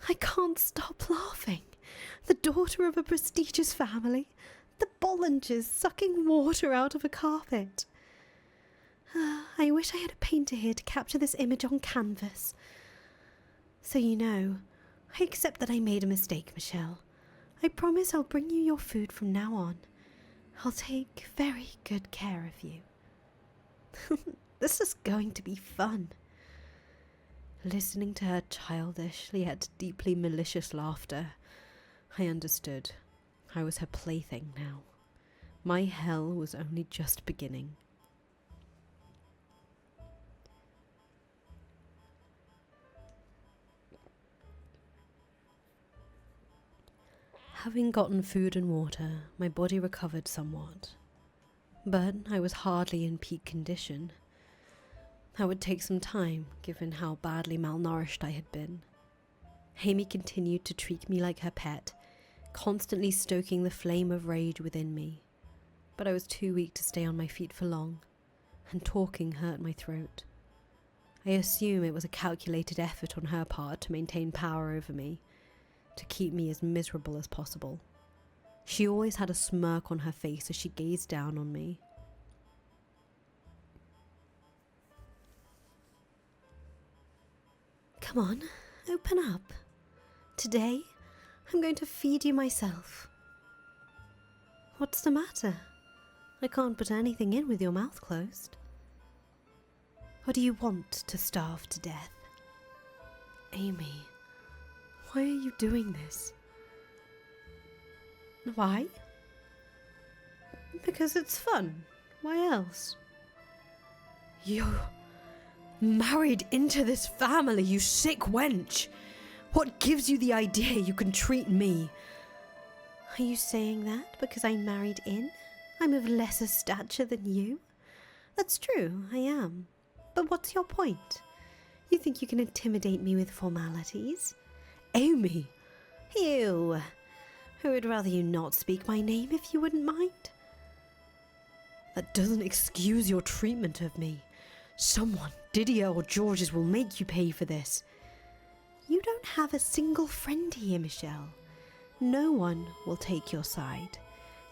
I can't stop laughing. The daughter of a prestigious family. The Bollingers sucking water out of a carpet. I wish I had a painter here to capture this image on canvas. So you know, I accept that I made a mistake, Michelle. I promise I'll bring you your food from now on. I'll take very good care of you. This is going to be fun. Listening to her childish yet deeply malicious laughter, I understood. I was her plaything now. My hell was only just beginning. Having gotten food and water, my body recovered somewhat. But I was hardly in peak condition. That would take some time, given how badly malnourished I had been. Amy continued to treat me like her pet, constantly stoking the flame of rage within me. But I was too weak to stay on my feet for long, and talking hurt my throat. I assume it was a calculated effort on her part to maintain power over me, to keep me as miserable as possible. She always had a smirk on her face as she gazed down on me. Come on, open up. Today, I'm going to feed you myself. What's the matter? I can't put anything in with your mouth closed. Or do you want to starve to death? Amy, why are you doing this? Why? Because it's fun. Why else? You're married into this family, you sick wench. What gives you the idea you can treat me? Are you saying that because I'm married in? I'm of lesser stature than you? That's true, I am. But what's your point? You think you can intimidate me with formalities? Amy! Ew! I would rather you not speak my name if you wouldn't mind. That doesn't excuse your treatment of me. Someone, Didier or Georges, will make you pay for this. You don't have a single friend here, Michelle. No one will take your side,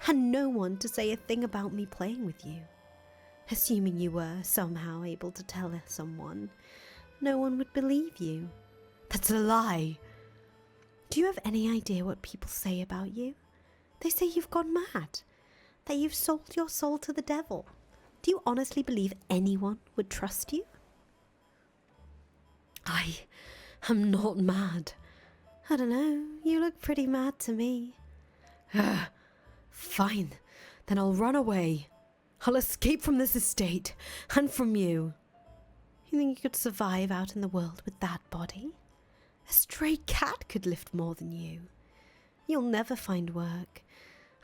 and no one to say a thing about me playing with you. Assuming you were somehow able to tell someone, no one would believe you. That's a lie. Do you have any idea what people say about you? They say you've gone mad, that you've sold your soul to the devil. Do you honestly believe anyone would trust you? I am not mad. I don't know, you look pretty mad to me. Fine, then I'll run away. I'll escape from this estate, and from you. You think you could survive out in the world with that body? A stray cat could lift more than you. You'll never find work.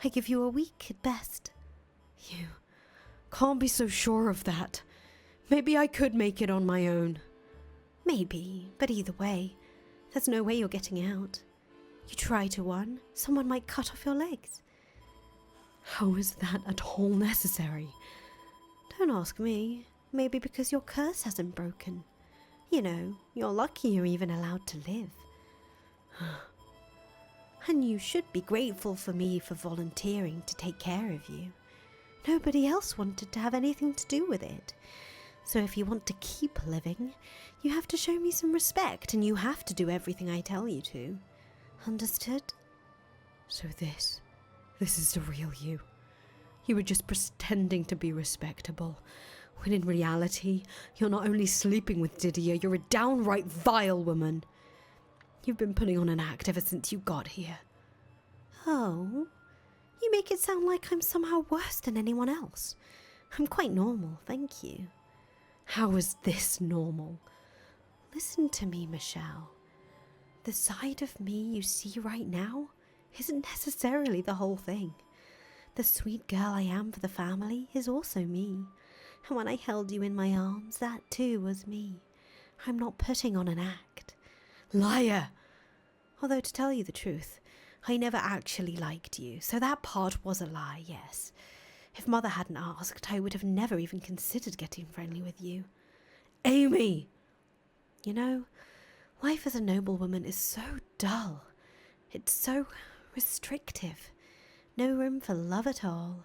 I give you a week at best. You can't be so sure of that. Maybe I could make it on my own. Maybe, but either way, there's no way you're getting out. You try to run, someone might cut off your legs. How is that at all necessary? Don't ask me. Maybe because your curse hasn't broken. You know, you're lucky you're even allowed to live. And you should be grateful for me for volunteering to take care of you. Nobody else wanted to have anything to do with it. So if you want to keep living, you have to show me some respect, and you have to do everything I tell you to. Understood? So this is the real you. You were just pretending to be respectable, when in reality, you're not only sleeping with Didier, you're a downright vile woman. You've been putting on an act ever since you got here. Oh, you make it sound like I'm somehow worse than anyone else. I'm quite normal, thank you. How is this normal? Listen to me, Michelle. The side of me you see right now isn't necessarily the whole thing. The sweet girl I am for the family is also me. And when I held you in my arms, that too was me. I'm not putting on an act. Liar! Although to tell you the truth, I never actually liked you, so that part was a lie, yes. If Mother hadn't asked, I would have never even considered getting friendly with you. Amy! You know, life as a noblewoman is so dull. It's so restrictive. No room for love at all.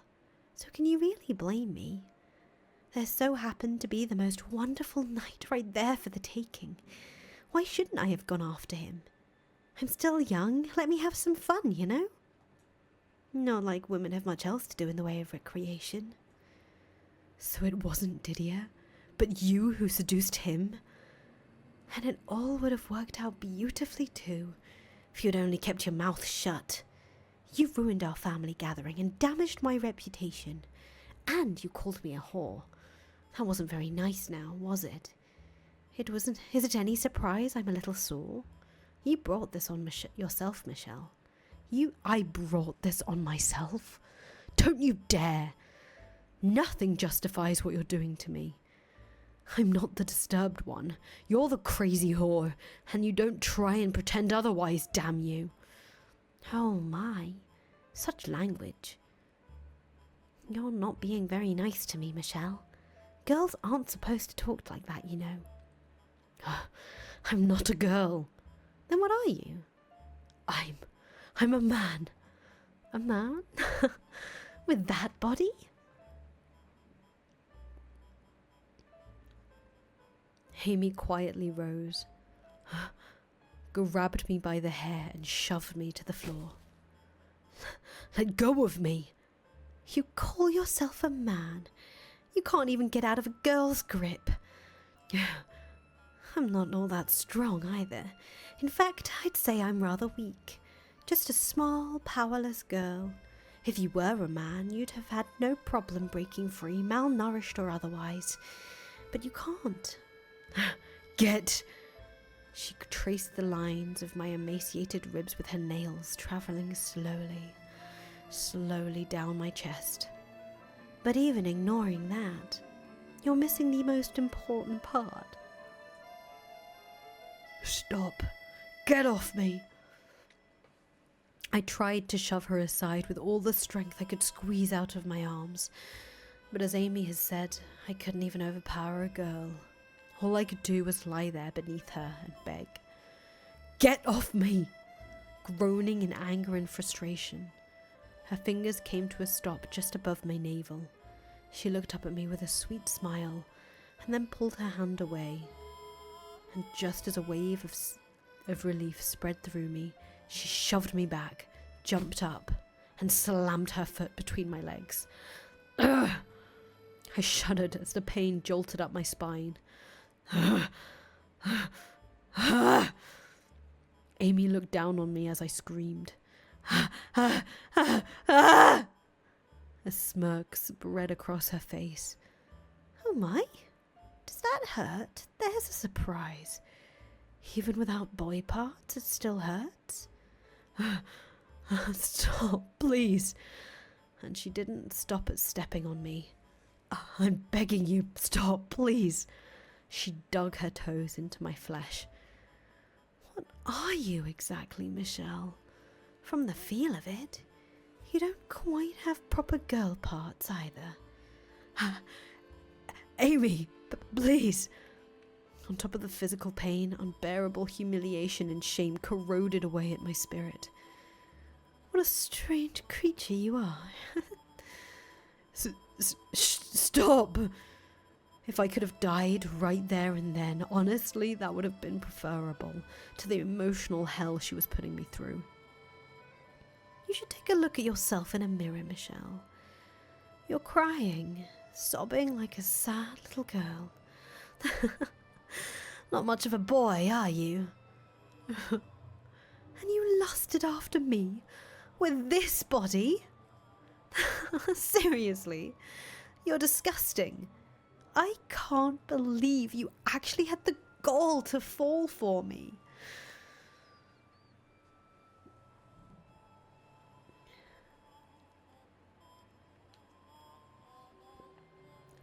So can you really blame me? There so happened to be the most wonderful night right there for the taking. Why shouldn't I have gone after him? I'm still young. Let me have some fun, you know? Not like women have much else to do in the way of recreation. So it wasn't Didier, but you who seduced him? And it all would have worked out beautifully too, if you'd only kept your mouth shut. You ruined our family gathering and damaged my reputation. And you called me a whore. That wasn't very nice now, was it? It wasn't. Is it any surprise I'm a little sore? You brought this on yourself, Michelle. I brought this on myself? Don't you dare! Nothing justifies what you're doing to me. I'm not the disturbed one. You're the crazy whore, and you don't try and pretend otherwise, damn you. Oh my, such language. You're not being very nice to me, Michelle. Girls aren't supposed to talk like that, you know. I'm not a girl. Then what are you? I'm a man. A man? With that body? Amy quietly rose, grabbed me by the hair and shoved me to the floor. Let go of me! You call yourself a man? You can't even get out of a girl's grip. I'm not all that strong either. In fact, I'd say I'm rather weak. Just a small, powerless girl. If you were a man, you'd have had no problem breaking free, malnourished or otherwise. But you can't. Get! She traced the lines of my emaciated ribs with her nails, travelling slowly down my chest. But even ignoring that, you're missing the most important part. Stop! Get off me! I tried to shove her aside with all the strength I could squeeze out of my arms, but as Amy has said, I couldn't even overpower a girl. All I could do was lie there beneath her and beg. Get off me! Groaning in anger and frustration. Her fingers came to a stop just above my navel. She looked up at me with a sweet smile and then pulled her hand away. And just as a wave of relief spread through me, she shoved me back, jumped up, and slammed her foot between my legs. Ugh! I shuddered as the pain jolted up my spine. Amy looked down on me as I screamed. A smirk spread across her face. Oh my, does that hurt? There's a surprise. Even without boy parts, it still hurts? Stop, please. And she didn't stop at stepping on me. I'm begging you, stop, please. She dug her toes into my flesh. What are you exactly, Michelle? From the feel of it, you don't quite have proper girl parts either. Amy, please. On top of the physical pain, unbearable humiliation and shame corroded away at my spirit. What a strange creature you are. Stop! If I could have died right there and then, honestly, that would have been preferable to the emotional hell she was putting me through. You should take a look at yourself in a mirror, Michelle. You're crying, sobbing like a sad little girl. Not much of a boy, are you? And you lusted after me with this body? Seriously, you're disgusting. I can't believe you actually had the gall to fall for me.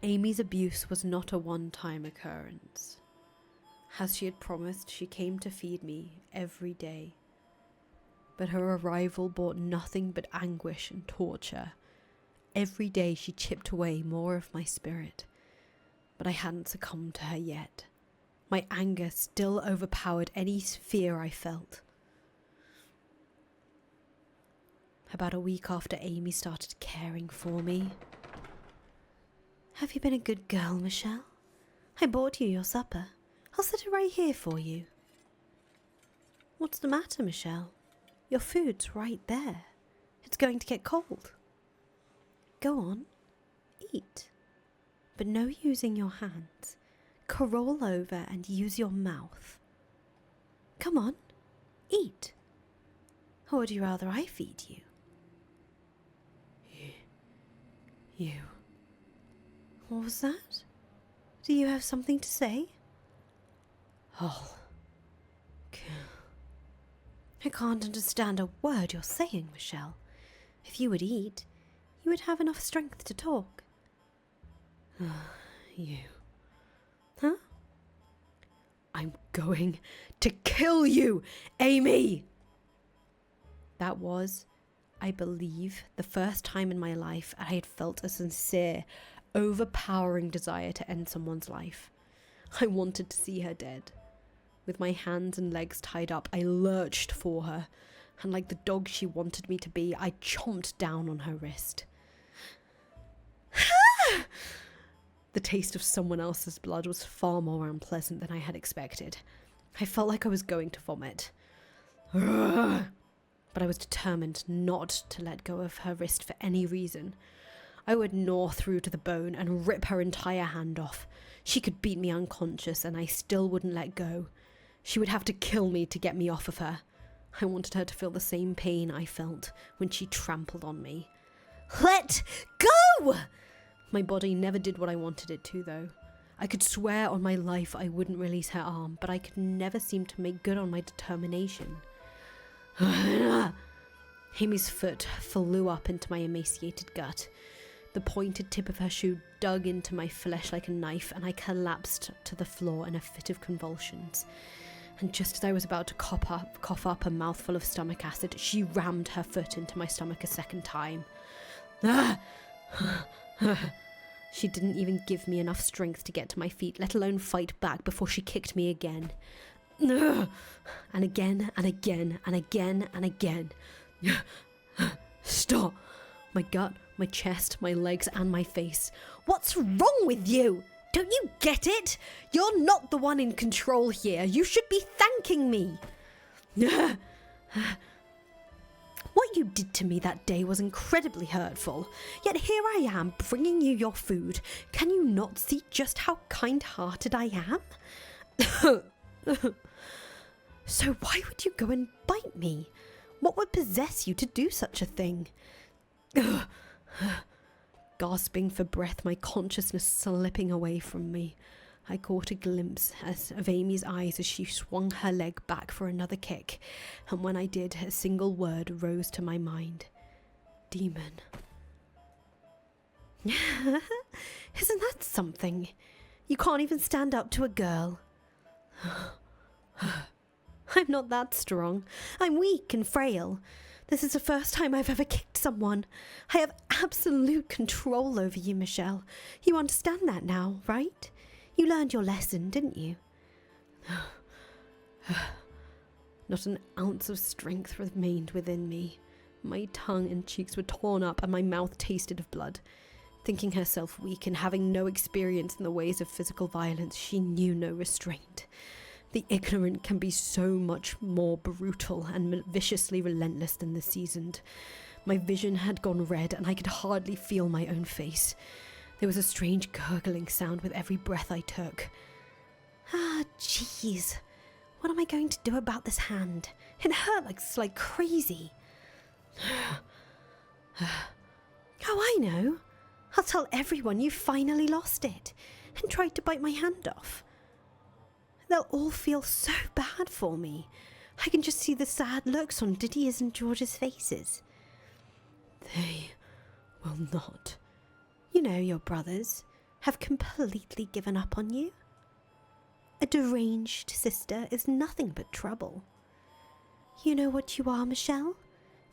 Amy's abuse was not a one-time occurrence. As she had promised, she came to feed me every day. But her arrival brought nothing but anguish and torture. Every day she chipped away more of my spirit. But I hadn't succumbed to her yet. My anger still overpowered any fear I felt. About a week after Amy started caring for me. Have you been a good girl, Michelle? I bought you your supper. I'll set it right here for you. What's the matter, Michelle? Your food's right there. It's going to get cold. Go on, eat. But no using your hands. Crawl over and use your mouth. Come on, eat. Or would you rather I feed you? You. What was that? Do you have something to say? Oh. I can't understand a word you're saying, Michelle. If you would eat, you would have enough strength to talk. You. Huh? I'm going to kill you, Amy! That was, I believe, the first time in my life I had felt a sincere, overpowering desire to end someone's life. I wanted to see her dead. With my hands and legs tied up, I lurched for her, and like the dog she wanted me to be, I chomped down on her wrist. The taste of someone else's blood was far more unpleasant than I had expected. I felt like I was going to vomit. But I was determined not to let go of her wrist for any reason. I would gnaw through to the bone and rip her entire hand off. She could beat me unconscious and I still wouldn't let go. She would have to kill me to get me off of her. I wanted her to feel the same pain I felt when she trampled on me. Let go! My body never did what I wanted it to, though. I could swear on my life I wouldn't release her arm, but I could never seem to make good on my determination. Amy's foot flew up into my emaciated gut. The pointed tip of her shoe dug into my flesh like a knife, and I collapsed to the floor in a fit of convulsions. And just as I was about to cough up a mouthful of stomach acid, she rammed her foot into my stomach a second time. She didn't even give me enough strength to get to my feet, let alone fight back, before she kicked me again. And again, and again, and again, and again. Stop! My gut, my chest, my legs, and my face. What's wrong with you? Don't you get it? You're not the one in control here. You should be thanking me. What you did to me that day was incredibly hurtful. Yet here I am, bringing you your food. Can you not see just how kind-hearted I am? So why would you go and bite me? What would possess you to do such a thing? Gasping for breath, my consciousness slipping away from me, I caught a glimpse of Amy's eyes as she swung her leg back for another kick, and when I did, a single word rose to my mind. Demon. Isn't that something? You can't even stand up to a girl. I'm not that strong. I'm weak and frail. This is the first time I've ever kicked someone. I have absolute control over you, Michelle. You understand that now, right? You learned your lesson, didn't you? Not an ounce of strength remained within me. My tongue and cheeks were torn up and my mouth tasted of blood. Thinking herself weak and having no experience in the ways of physical violence, she knew no restraint. The ignorant can be so much more brutal and viciously relentless than the seasoned. My vision had gone red and I could hardly feel my own face. There was a strange gurgling sound with every breath I took. Jeez. What am I going to do about this hand? It hurt like crazy. Oh, I know. I'll tell everyone you finally lost it and tried to bite my hand off. They'll all feel so bad for me. I can just see the sad looks on Didier's and George's faces. They will not. You know your brothers have completely given up on you. A deranged sister is nothing but trouble. You know what you are, Michelle?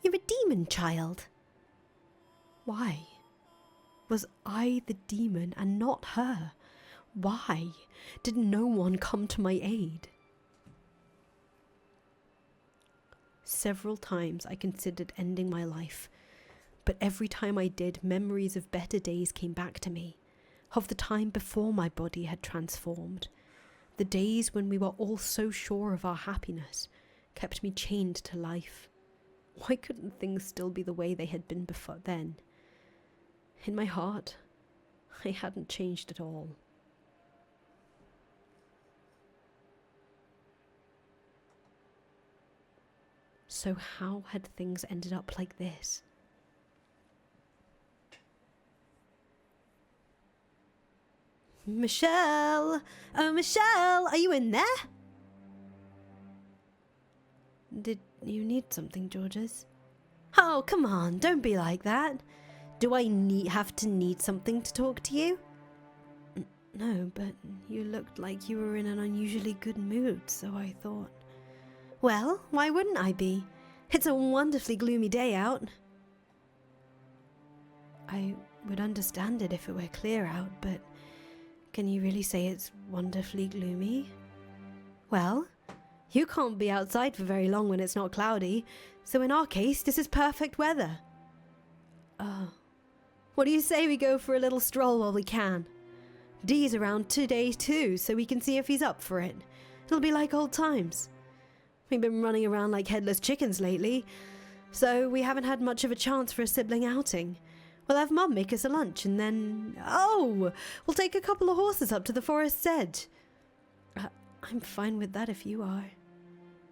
You're a demon child. Why? Was I the demon and not her? Why did no one come to my aid? Several times I considered ending my life, but every time I did, memories of better days came back to me, of the time before my body had transformed. The days when we were all so sure of our happiness kept me chained to life. Why couldn't things still be the way they had been before then? In my heart, I hadn't changed at all. So how had things ended up like this? Michelle! Oh, Michelle! Are you in there? Did you need something, Georges? Oh, come on, don't be like that. Do I have to need something to talk to you? No, but you looked like you were in an unusually good mood, so I thought... Well, why wouldn't I be? It's a wonderfully gloomy day out. I would understand it if it were clear out, but can you really say it's wonderfully gloomy? Well, you can't be outside for very long when it's not cloudy, so in our case, this is perfect weather. Oh. What do you say we go for a little stroll while we can? Dee's around today too, so we can see if he's up for it. It'll be like old times. We've been running around like headless chickens lately, so we haven't had much of a chance for a sibling outing. We'll have Mum make us a lunch and then... Oh! We'll take a couple of horses up to the forest's edge. I'm fine with that if you are.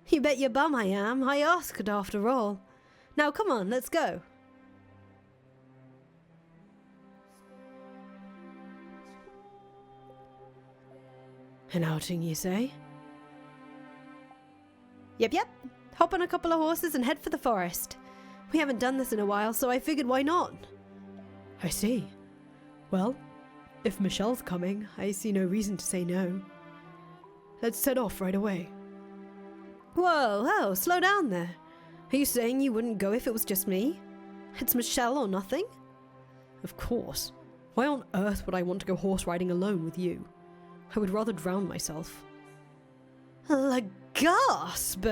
You bet your bum I am. I asked after all. Now come on, let's go. An outing, you say? Yep. Hop on a couple of horses and head for the forest. We haven't done this in a while, so I figured why not? I see. Well, if Michelle's coming, I see no reason to say no. Let's set off right away. Whoa, slow down there. Are you saying you wouldn't go if it was just me? It's Michelle or nothing? Of course. Why on earth would I want to go horse riding alone with you? I would rather drown myself. La gasp!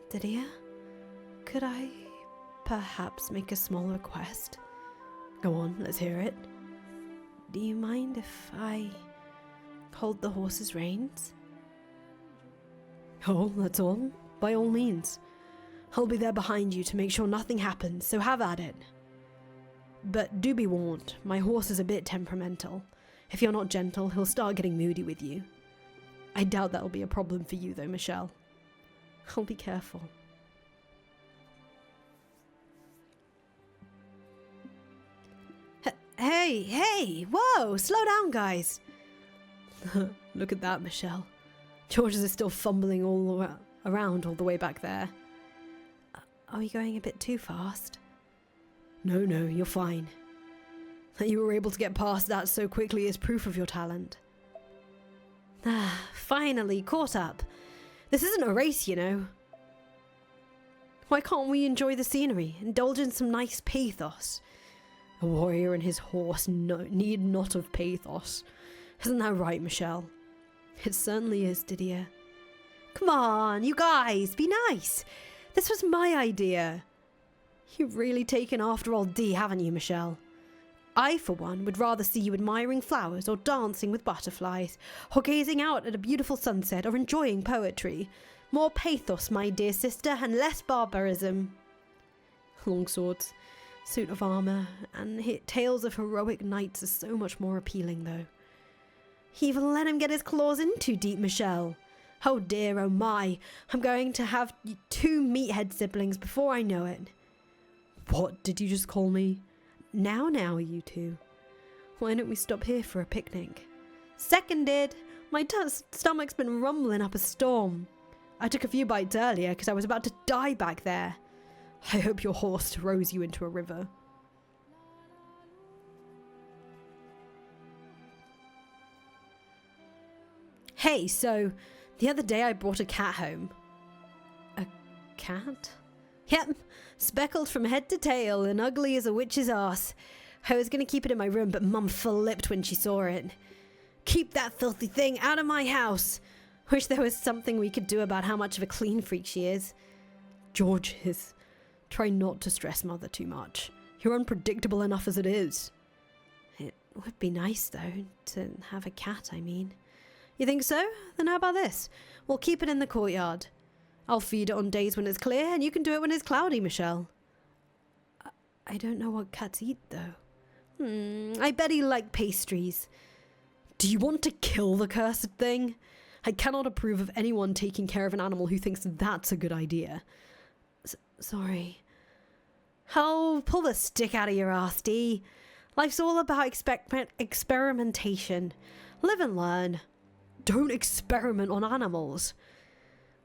Didier? Could I perhaps make a small request? Go on, let's hear it. Do you mind if I hold the horse's reins? Oh, that's all? By all means. I'll be there behind you to make sure nothing happens, so have at it. But do be warned, my horse is a bit temperamental. If you're not gentle, he'll start getting moody with you. I doubt that'll be a problem for you though, Michelle. I'll be careful. Hey, whoa, slow down, guys. Look at that, Michelle. George is still fumbling all around all the way back there. Are we going a bit too fast? No, you're fine. That you were able to get past that so quickly is proof of your talent. Finally, caught up. This isn't a race, you know. Why can't we enjoy the scenery, indulge in some nice pathos? A warrior and his horse need not of pathos. Isn't that right, Michelle? It certainly is, Didier. Come on, you guys, be nice. This was my idea. You've really taken after old D, haven't you, Michelle? I, for one, would rather see you admiring flowers or dancing with butterflies, or gazing out at a beautiful sunset or enjoying poetry. More pathos, my dear sister, and less barbarism. Longswords, suit of armour, and tales of heroic knights are so much more appealing, though. Even let him get his claws in too deep, Michelle. Oh dear, oh my, I'm going to have 2 meathead siblings before I know it. What did you just call me? Now, you two. Why don't we stop here for a picnic? Seconded! My stomach's been rumbling up a storm. I took a few bites earlier because I was about to die back there. I hope your horse throws you into a river. Hey, so the other day I brought a cat home. A cat? Yep, speckled from head to tail and ugly as a witch's arse. I was going to keep it in my room, but Mum flipped when she saw it. Keep that filthy thing out of my house. Wish there was something we could do about how much of a clean freak she is. George is. Try not to stress Mother too much. You're unpredictable enough as it is. It would be nice, though, to have a cat, I mean. You think so? Then how about this? We'll keep it in the courtyard. I'll feed it on days when it's clear, and you can do it when it's cloudy, Michelle. I don't know what cats eat, though. I bet he liked pastries. Do you want to kill the cursed thing? I cannot approve of anyone taking care of an animal who thinks that's a good idea. Sorry. Oh, pull the stick out of your ass, Dee. Life's all about experimentation. Live and learn. Don't experiment on animals.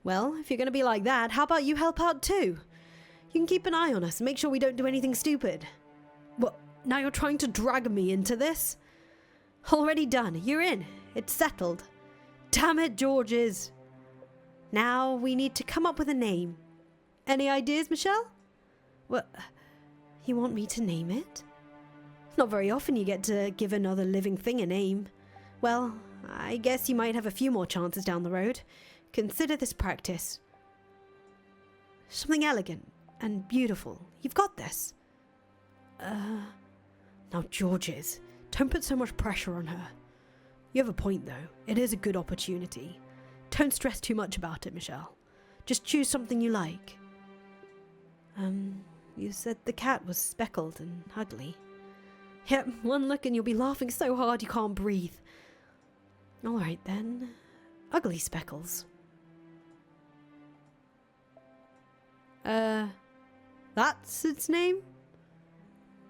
Well, if you're going to be like that, how about you help out too? You can keep an eye on us and make sure we don't do anything stupid. Now you're trying to drag me into this? Already done. You're in. It's settled. Damn it, Georges. Now we need to come up with a name. Any ideas, Michelle? Well, you want me to name it? Not very often you get to give another living thing a name. Well, I guess you might have a few more chances down the road. Consider this practice. Something elegant and beautiful. You've got this. Now, Georges, don't put so much pressure on her. You have a point, though. It is a good opportunity. Don't stress too much about it, Michelle. Just choose something you like. You said the cat was speckled and ugly. Yep, one look and you'll be laughing so hard you can't breathe. All right, then. Ugly Speckles. That's its name?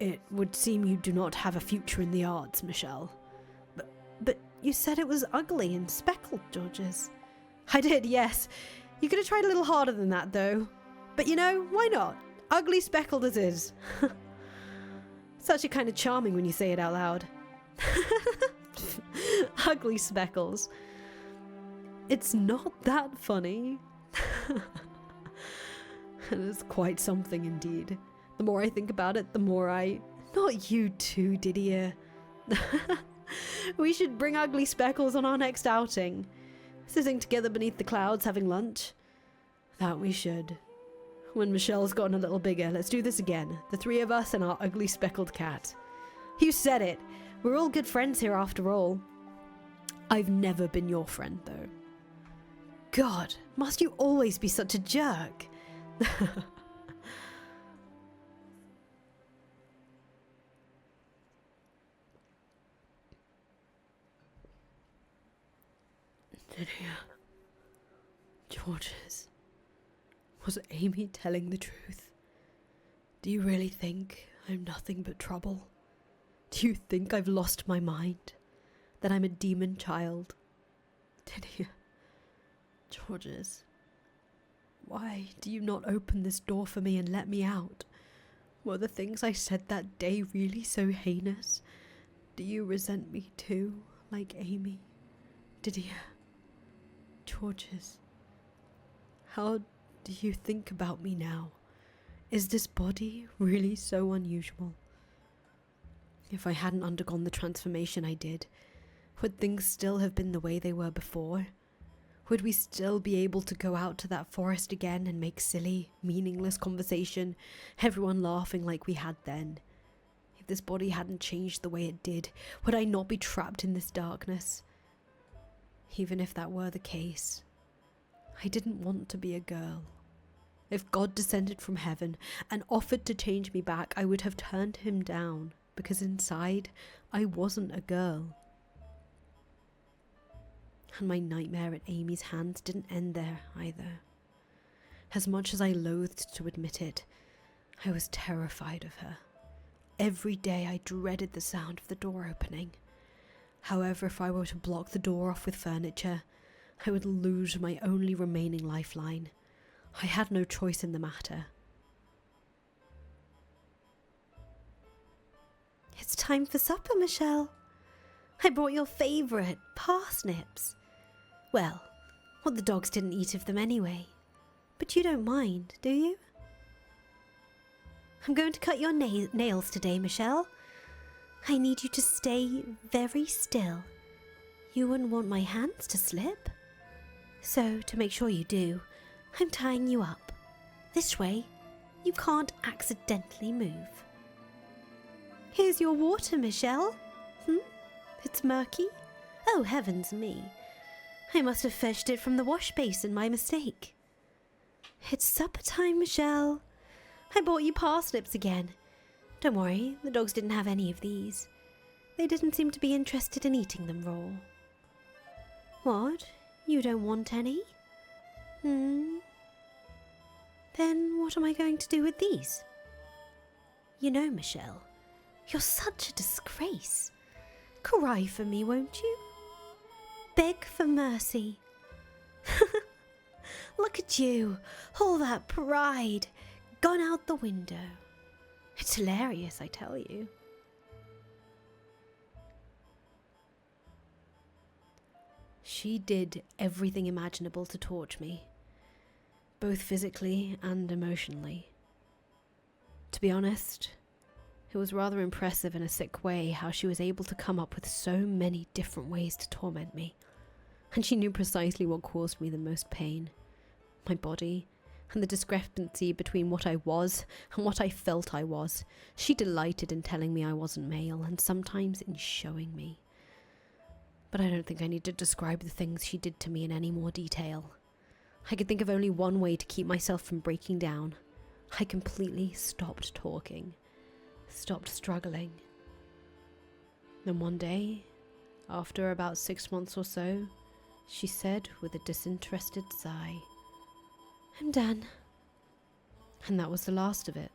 It would seem you do not have a future in the arts, Michelle. But you said it was ugly and speckled, Georges. I did, yes. You could have tried a little harder than that, though. But you know, why not? Ugly speckled as is. It's actually kind of charming when you say it out loud. Ugly Speckles. It's not that funny. It is quite something indeed. The more I think about it, the more I... Not you too, Didier. We should bring Ugly Speckles on our next outing. Sitting together beneath the clouds having lunch. That we should. When Michelle's gotten a little bigger, let's do this again. The three of us and our ugly speckled cat. You said it. We're all good friends here after all. I've never been your friend, though. God, must you always be such a jerk? Lydia. Georges. Was Amy telling the truth? Do you really think I'm nothing but trouble? Do you think I've lost my mind? That I'm a demon child? Lydia. Georges. Why do you not open this door for me and let me out? Were the things I said that day really so heinous? Do you resent me too, like Amy? Didier. Georges. How do you think about me now? Is this body really so unusual? If I hadn't undergone the transformation I did, would things still have been the way they were before? Would we still be able to go out to that forest again and make silly, meaningless conversation, everyone laughing like we had then? If this body hadn't changed the way it did, would I not be trapped in this darkness? Even if that were the case, I didn't want to be a girl. If God descended from heaven and offered to change me back, I would have turned him down, because inside, I wasn't a girl. And my nightmare at Amy's hands didn't end there either. As much as I loathed to admit it, I was terrified of her. Every day I dreaded the sound of the door opening. However, if I were to block the door off with furniture, I would lose my only remaining lifeline. I had no choice in the matter. It's time for supper, Michelle. I brought your favourite, parsnips. Well, what the dogs didn't eat of them anyway. But you don't mind, do you? I'm going to cut your nails today, Michelle. I need you to stay very still. You wouldn't want my hands to slip. So, to make sure you do, I'm tying you up. This way, you can't accidentally move. Here's your water, Michelle. It's murky? Oh, heavens me. I must have fetched it from the wash basin, my mistake. It's supper time, Michelle. I bought you parsnips again. Don't worry, the dogs didn't have any of these. They didn't seem to be interested in eating them raw. What? You don't want any? Then what am I going to do with these? You know, Michelle, you're such a disgrace. Cry for me, won't you? Beg for mercy. Look at you, all that pride, gone out the window. It's hilarious, I tell you. She did everything imaginable to torture me, both physically and emotionally. To be honest, it was rather impressive in a sick way how she was able to come up with so many different ways to torment me. And she knew precisely what caused me the most pain. My body, and the discrepancy between what I was and what I felt I was. She delighted in telling me I wasn't male, and sometimes in showing me. But I don't think I need to describe the things she did to me in any more detail. I could think of only one way to keep myself from breaking down. I completely stopped talking, stopped struggling. Then one day, after about 6 months or so, she said with a disinterested sigh, "I'm done." And that was the last of it.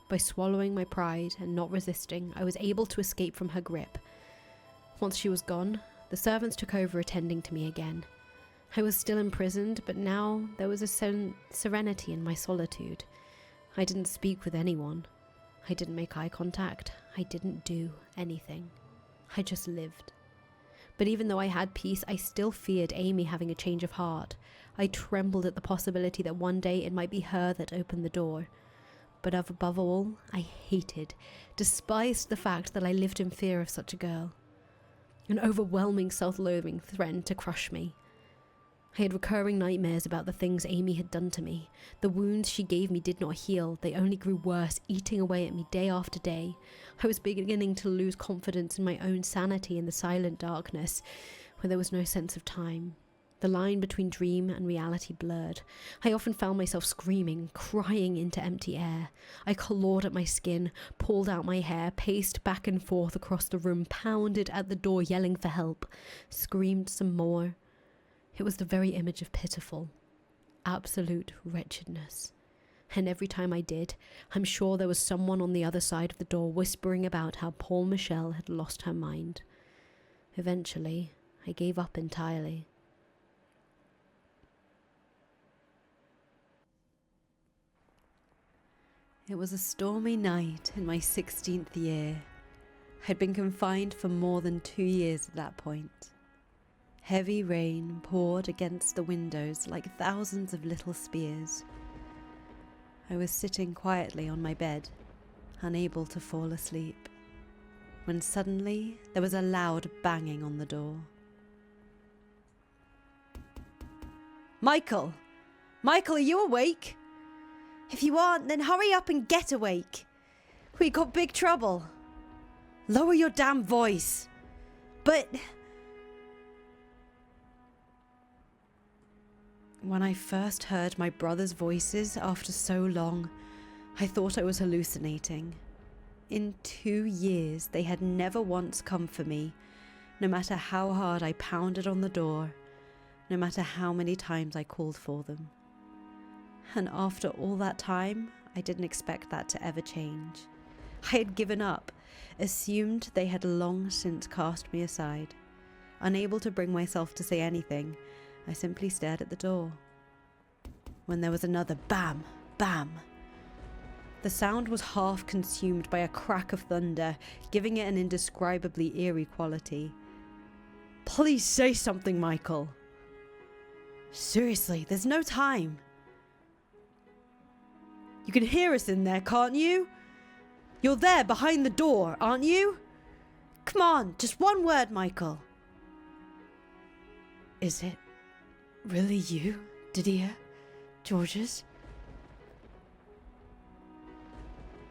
By swallowing my pride and not resisting, I was able to escape from her grip. Once she was gone, the servants took over attending to me again. I was still imprisoned, but now there was a serenity in my solitude. I didn't speak with anyone. I didn't make eye contact. I didn't do anything. I just lived. But even though I had peace, I still feared Amy having a change of heart. I trembled at the possibility that one day it might be her that opened the door. But above all, I hated, despised the fact that I lived in fear of such a girl. An overwhelming self-loathing threatened to crush me. I had recurring nightmares about the things Amy had done to me. The wounds she gave me did not heal. They only grew worse, eating away at me day after day. I was beginning to lose confidence in my own sanity in the silent darkness, where there was no sense of time. The line between dream and reality blurred. I often found myself screaming, crying into empty air. I clawed at my skin, pulled out my hair, paced back and forth across the room, pounded at the door yelling for help, screamed some more. It was the very image of pitiful, absolute wretchedness. And every time I did, I'm sure there was someone on the other side of the door whispering about how poor Michelle had lost her mind. Eventually, I gave up entirely. It was a stormy night in my 16th year. I'd been confined for more than 2 years at that point. Heavy rain poured against the windows like thousands of little spears. I was sitting quietly on my bed, unable to fall asleep, when suddenly there was a loud banging on the door. "Michael! Michael, are you awake? If you aren't, then hurry up and get awake. We got big trouble. Lower your damn voice." "But..." When I first heard my brother's voices after so long, I thought I was hallucinating. In 2 years, they had never once come for me, no matter how hard I pounded on the door, no matter how many times I called for them. And after all that time, I didn't expect that to ever change. I had given up, assumed they had long since cast me aside. Unable to bring myself to say anything, I simply stared at the door. When there was another bam, bam. The sound was half consumed by a crack of thunder, giving it an indescribably eerie quality. "Please say something, Michael. Seriously, there's no time. You can hear us in there, can't you? You're there behind the door, aren't you? Come on, just one word, Michael." "Is it really you, Didier? Georges?"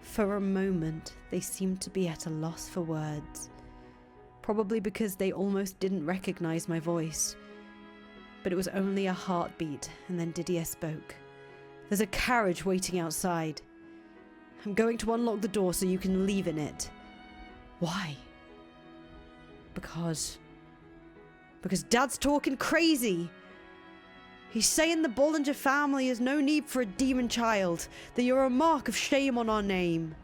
For a moment, they seemed to be at a loss for words. Probably because they almost didn't recognize my voice. But it was only a heartbeat, and then Didier spoke. "There's a carriage waiting outside. I'm going to unlock the door so you can leave in it." "Why?" Because Dad's talking crazy. He's saying the Bollinger family has no need for a demon child, that you're a mark of shame on our name.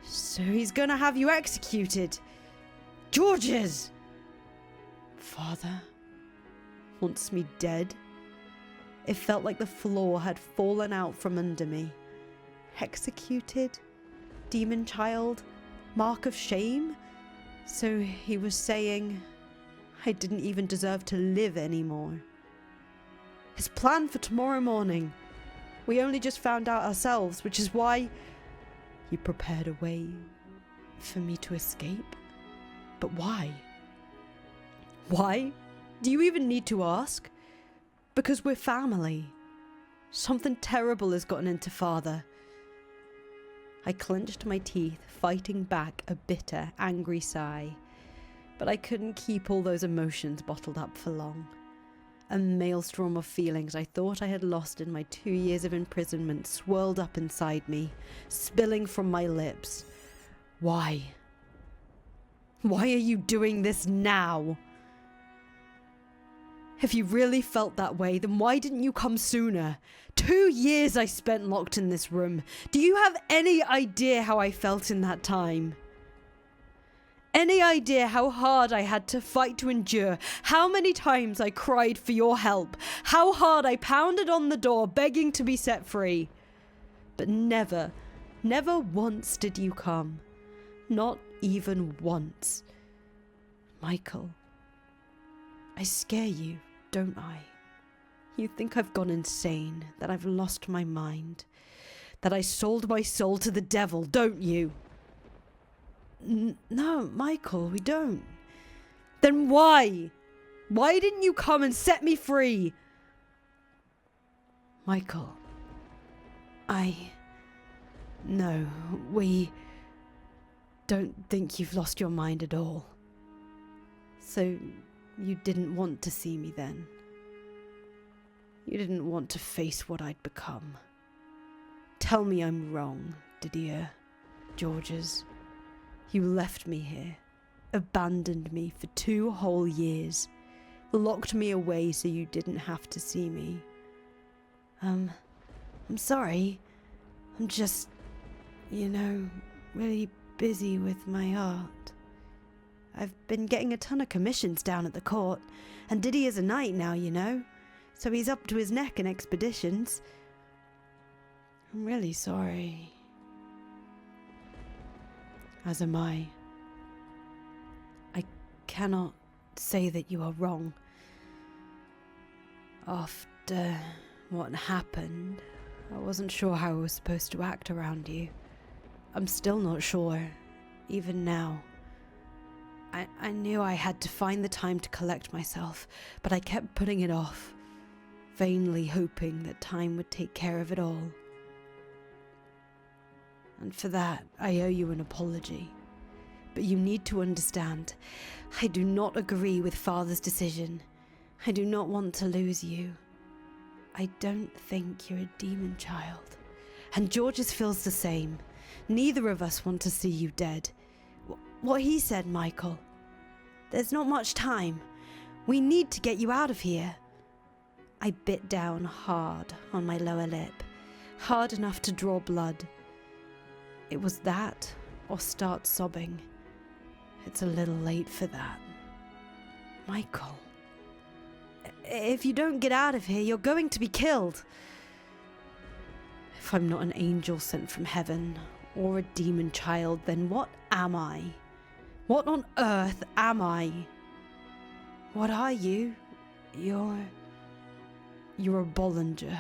So he's gonna have you executed. Georges! Father wants me dead. It felt like the floor had fallen out from under me. Executed? Demon child? Mark of shame? So he was saying I didn't even deserve to live anymore. His plan for tomorrow morning. We only just found out ourselves, which is why he prepared a way for me to escape. But why? Why? Do you even need to ask? Because we're family. Something terrible has gotten into Father. I clenched my teeth, fighting back a bitter, angry sigh. But I couldn't keep all those emotions bottled up for long. A maelstrom of feelings I thought I had lost in my 2 years of imprisonment swirled up inside me, spilling from my lips. Why? Why are you doing this now? If you really felt that way, then why didn't you come sooner? 2 years I spent locked in this room. Do you have any idea how I felt in that time? Any idea how hard I had to fight to endure? How many times I cried for your help? How hard I pounded on the door begging to be set free? But never, never once did you come. Not even once. Michael, I scare you, don't I? You think I've gone insane, that I've lost my mind, that I sold my soul to the devil, don't you? No, Michael, we don't. Then why? Why didn't you come and set me free? Michael, No, we don't think you've lost your mind at all. So you didn't want to see me then? You didn't want to face what I'd become? Tell me I'm wrong, Didier, Georges. You left me here, abandoned me for 2 whole years, locked me away so you didn't have to see me. I'm sorry. I'm just, really busy with my art. I've been getting a ton of commissions down at the court, and Didier's a knight now, so he's up to his neck in expeditions. I'm really sorry. As am I. I cannot say that you are wrong. After what happened, I wasn't sure how I was supposed to act around you. I'm still not sure, even now. I knew I had to find the time to collect myself, but I kept putting it off, vainly hoping that time would take care of it all. And for that, I owe you an apology. But you need to understand, I do not agree with Father's decision. I do not want to lose you. I don't think you're a demon child. And Georges feels the same. Neither of us want to see you dead. What he said, Michael. There's not much time. We need to get you out of here. I bit down hard on my lower lip, hard enough to draw blood. It was that, or start sobbing. It's a little late for that. Michael, if you don't get out of here, you're going to be killed. If I'm not an angel sent from heaven, or a demon child, then what am I? What on earth am I? What are you? You're a Bollinger.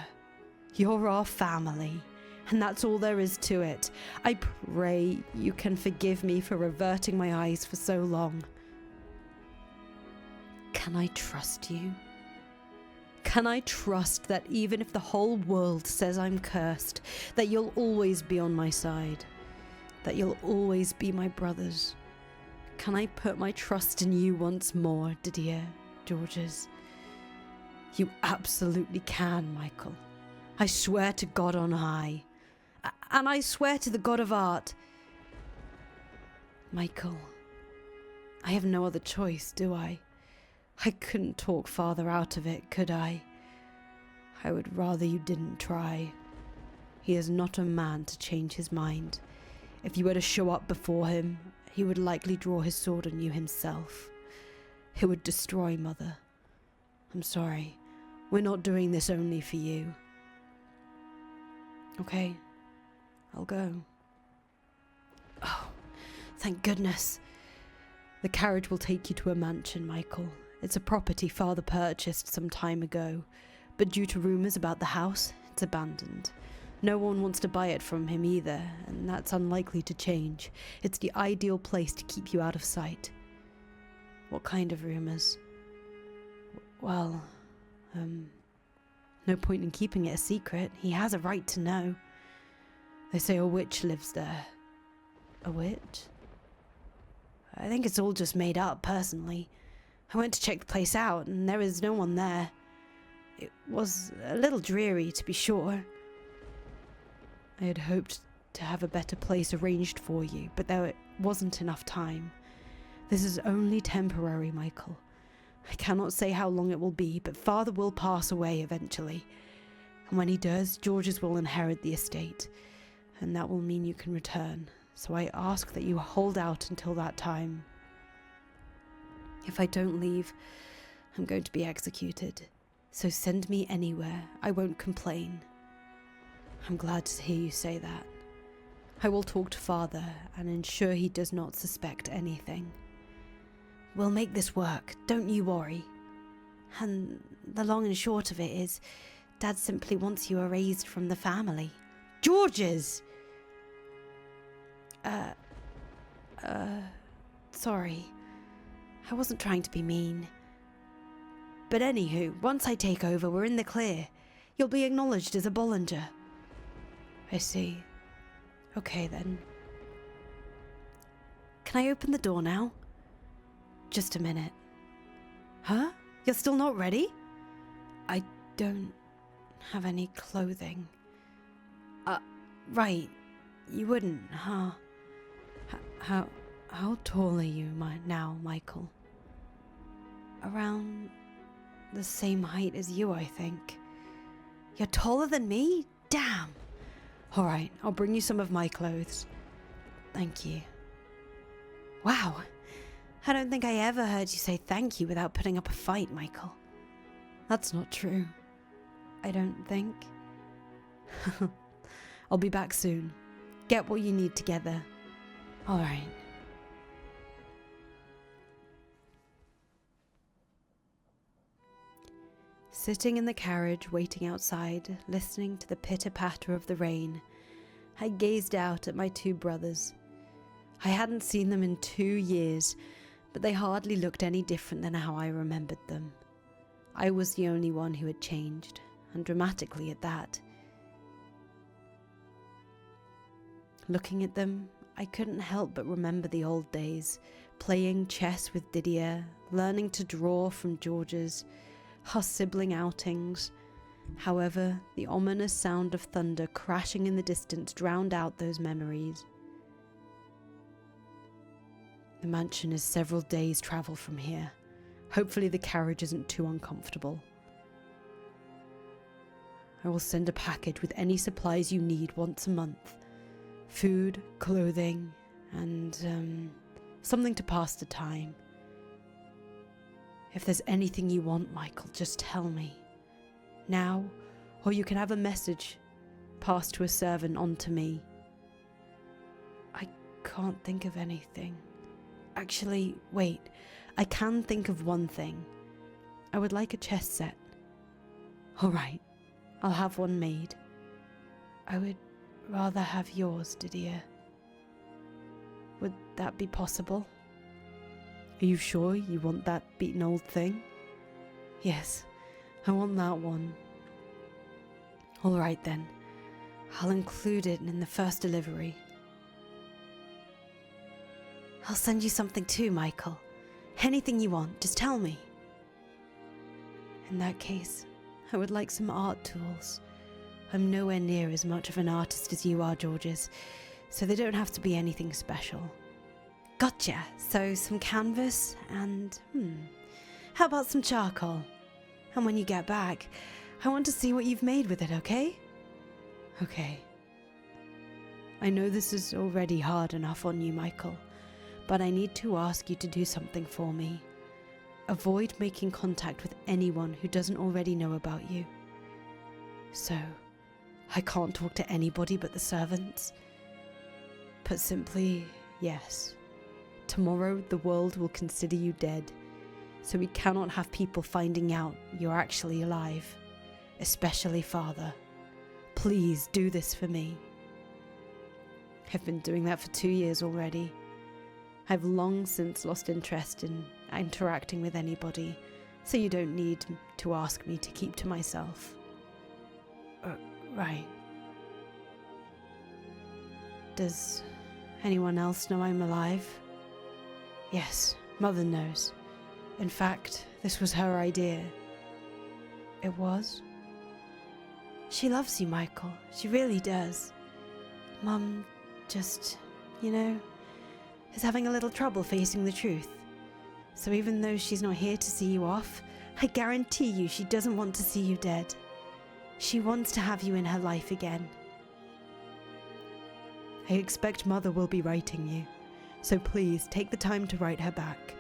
You're our family. And that's all there is to it. I pray you can forgive me for reverting my eyes for so long. Can I trust you? Can I trust that even if the whole world says I'm cursed, that you'll always be on my side? That you'll always be my brothers? Can I put my trust in you once more, Didier, Georges? You absolutely can, Michael. I swear to God on high. And I swear to the God of art. Michael, I have no other choice, do I? I couldn't talk Father out of it, could I? I would rather you didn't try. He is not a man to change his mind. If you were to show up before him, he would likely draw his sword on you himself. He would destroy Mother. I'm sorry. We're not doing this only for you. Okay, I'll go. Oh, thank goodness. The carriage will take you to a mansion, Michael. It's a property Father purchased some time ago, but due to rumours about the house, it's abandoned. No one wants to buy it from him either, and that's unlikely to change. It's the ideal place to keep you out of sight. What kind of rumours? Well, no point in keeping it a secret. He has a right to know. They say a witch lives there. A witch? I think it's all just made up, personally. I went to check the place out, and there is no one there. It was a little dreary, to be sure. I had hoped to have a better place arranged for you, but there wasn't enough time. This is only temporary, Michael. I cannot say how long it will be, but Father will pass away eventually. And when he does, Georges will inherit the estate, and that will mean you can return. So I ask that you hold out until that time. If I don't leave, I'm going to be executed. So send me anywhere. I won't complain. I'm glad to hear you say that. I will talk to Father and ensure he does not suspect anything. We'll make this work, don't you worry. And the long and short of it is, Dad simply wants you erased from the family. Georges! Sorry. I wasn't trying to be mean. But anywho, once I take over, we're in the clear. You'll be acknowledged as a Bollinger. I see. Okay then. Can I open the door now? Just a minute. Huh? You're still not ready? I don't have any clothing. Right. You wouldn't, huh? How tall are you now, Michael? Around the same height as you, I think. You're taller than me? Damn! Alright, I'll bring you some of my clothes. Thank you. Wow. I don't think I ever heard you say thank you without putting up a fight, Michael. That's not true. I don't think. I'll be back soon. Get what you need together. Alright. Sitting in the carriage, waiting outside, listening to the pitter-patter of the rain, I gazed out at my two brothers. I hadn't seen them in 2 years, but they hardly looked any different than how I remembered them. I was the only one who had changed, and dramatically at that. Looking at them, I couldn't help but remember the old days, playing chess with Didier, learning to draw from Georges, our sibling outings. However, the ominous sound of thunder crashing in the distance drowned out those memories. The mansion is several days' travel from here. Hopefully the carriage isn't too uncomfortable. I will send a package with any supplies you need once a month. Food, clothing, and something to pass the time. If there's anything you want, Michael, just tell me. Now, or you can have a message passed to a servant on to me. I can't think of anything. Actually, wait. I can think of one thing. I would like a chess set. Alright, I'll have one made. I would rather have yours, Didier. Would that be possible? Are you sure you want that beaten old thing? Yes, I want that one. Alright then, I'll include it in the first delivery. I'll send you something too, Michael. Anything you want, just tell me. In that case, I would like some art tools. I'm nowhere near as much of an artist as you are, Georges, so they don't have to be anything special. Gotcha! So some canvas and, how about some charcoal? And when you get back, I want to see what you've made with it, okay? Okay. I know this is already hard enough on you, Michael, but I need to ask you to do something for me. Avoid making contact with anyone who doesn't already know about you. So, I can't talk to anybody but the servants? Put simply, yes. Tomorrow the world will consider you dead. so we cannot have people finding out you're actually alive. Especially Father. Please do this for me. I've been doing that for 2 years already. I've long since lost interest in interacting with anybody, so you don't need to ask me to keep to myself. Right. Does anyone else know I'm alive? Yes, Mother knows. In fact, this was her idea. It was? She loves you, Michael. She really does. Mum just, is having a little trouble facing the truth. So even though she's not here to see you off, I guarantee you she doesn't want to see you dead. She wants to have you in her life again. I expect Mother will be writing you, so please take the time to write her back.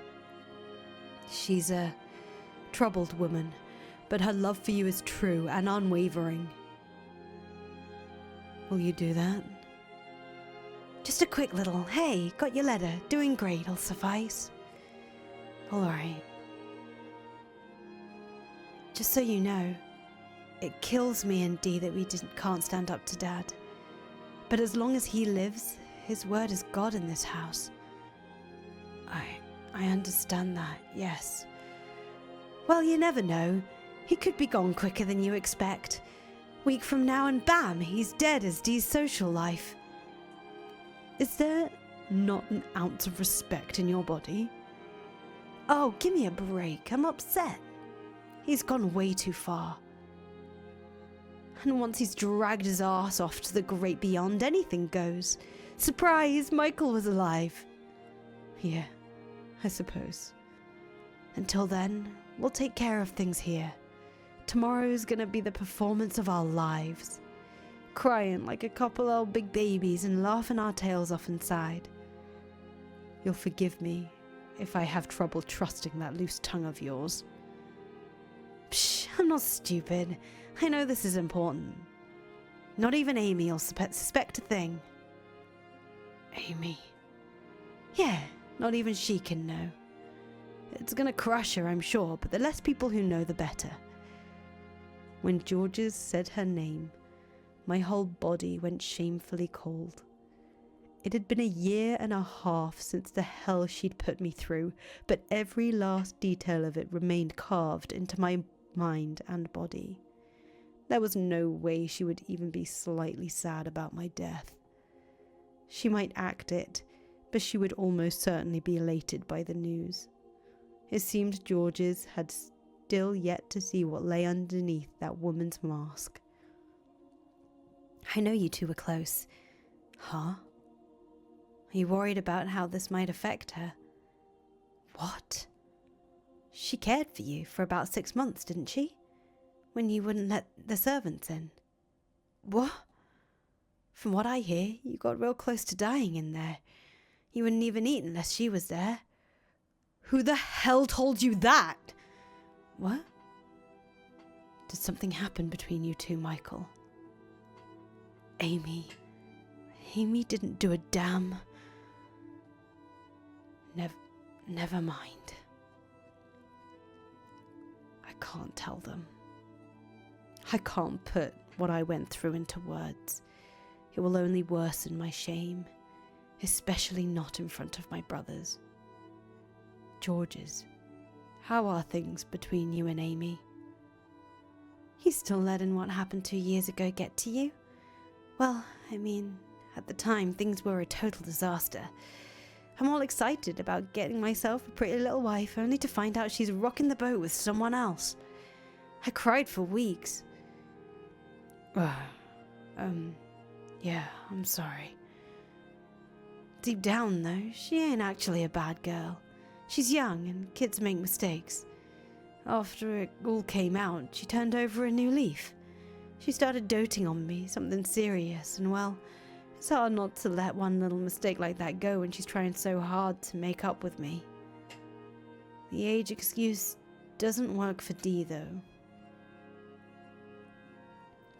She's a troubled woman, but her love for you is true and unwavering. Will you do that? Just a quick little, hey, got your letter, doing great, will suffice. All right. Just so you know, it kills me and Dee that we can't stand up to Dad. But as long as he lives, his word is God in this house. I understand that, yes. Well, you never know. He could be gone quicker than you expect. Week from now and bam, he's dead as Dee's social life. Is there not an ounce of respect in your body? Oh, give me a break. I'm upset. He's gone way too far. And once he's dragged his ass off to the great beyond, anything goes. Surprise, Michael was alive. Yeah, I suppose. Until then, we'll take care of things here. Tomorrow's gonna be the performance of our lives. Crying like a couple old big babies and laughing our tails off inside. You'll forgive me if I have trouble trusting that loose tongue of yours. Psh, I'm not stupid. I know this is important. Not even Amy will suspect a thing. Amy? Yeah, not even she can know. It's gonna crush her, I'm sure, but the less people who know, the better. When Georges said her name, my whole body went shamefully cold. It had been 1.5 years since the hell she'd put me through, but every last detail of it remained carved into my mind and body. There was no way she would even be slightly sad about my death. She might act it, but she would almost certainly be elated by the news. It seemed Georges had still yet to see what lay underneath that woman's mask. I know you two were close. Huh? Are you worried about how this might affect her? What? She cared for you for about 6 months, didn't she? When you wouldn't let the servants in. What? From what I hear, you got real close to dying in there. You wouldn't even eat unless she was there. Who the hell told you that? What? Did something happen between you two, Michael? Amy didn't do a damn. Never mind. I can't tell them. I can't put what I went through into words. It will only worsen my shame, especially not in front of my brothers. Georges, how are things between you and Amy? You still letting what happened 2 years ago get to you? Well, at the time, things were a total disaster. I'm all excited about getting myself a pretty little wife, only to find out she's rocking the boat with someone else. I cried for weeks. Yeah, I'm sorry. Deep down, though, she ain't actually a bad girl. She's young, and kids make mistakes. After it all came out, she turned over a new leaf. She started doting on me, something serious, and well, it's hard not to let one little mistake like that go when she's trying so hard to make up with me. The age excuse doesn't work for Dee, though.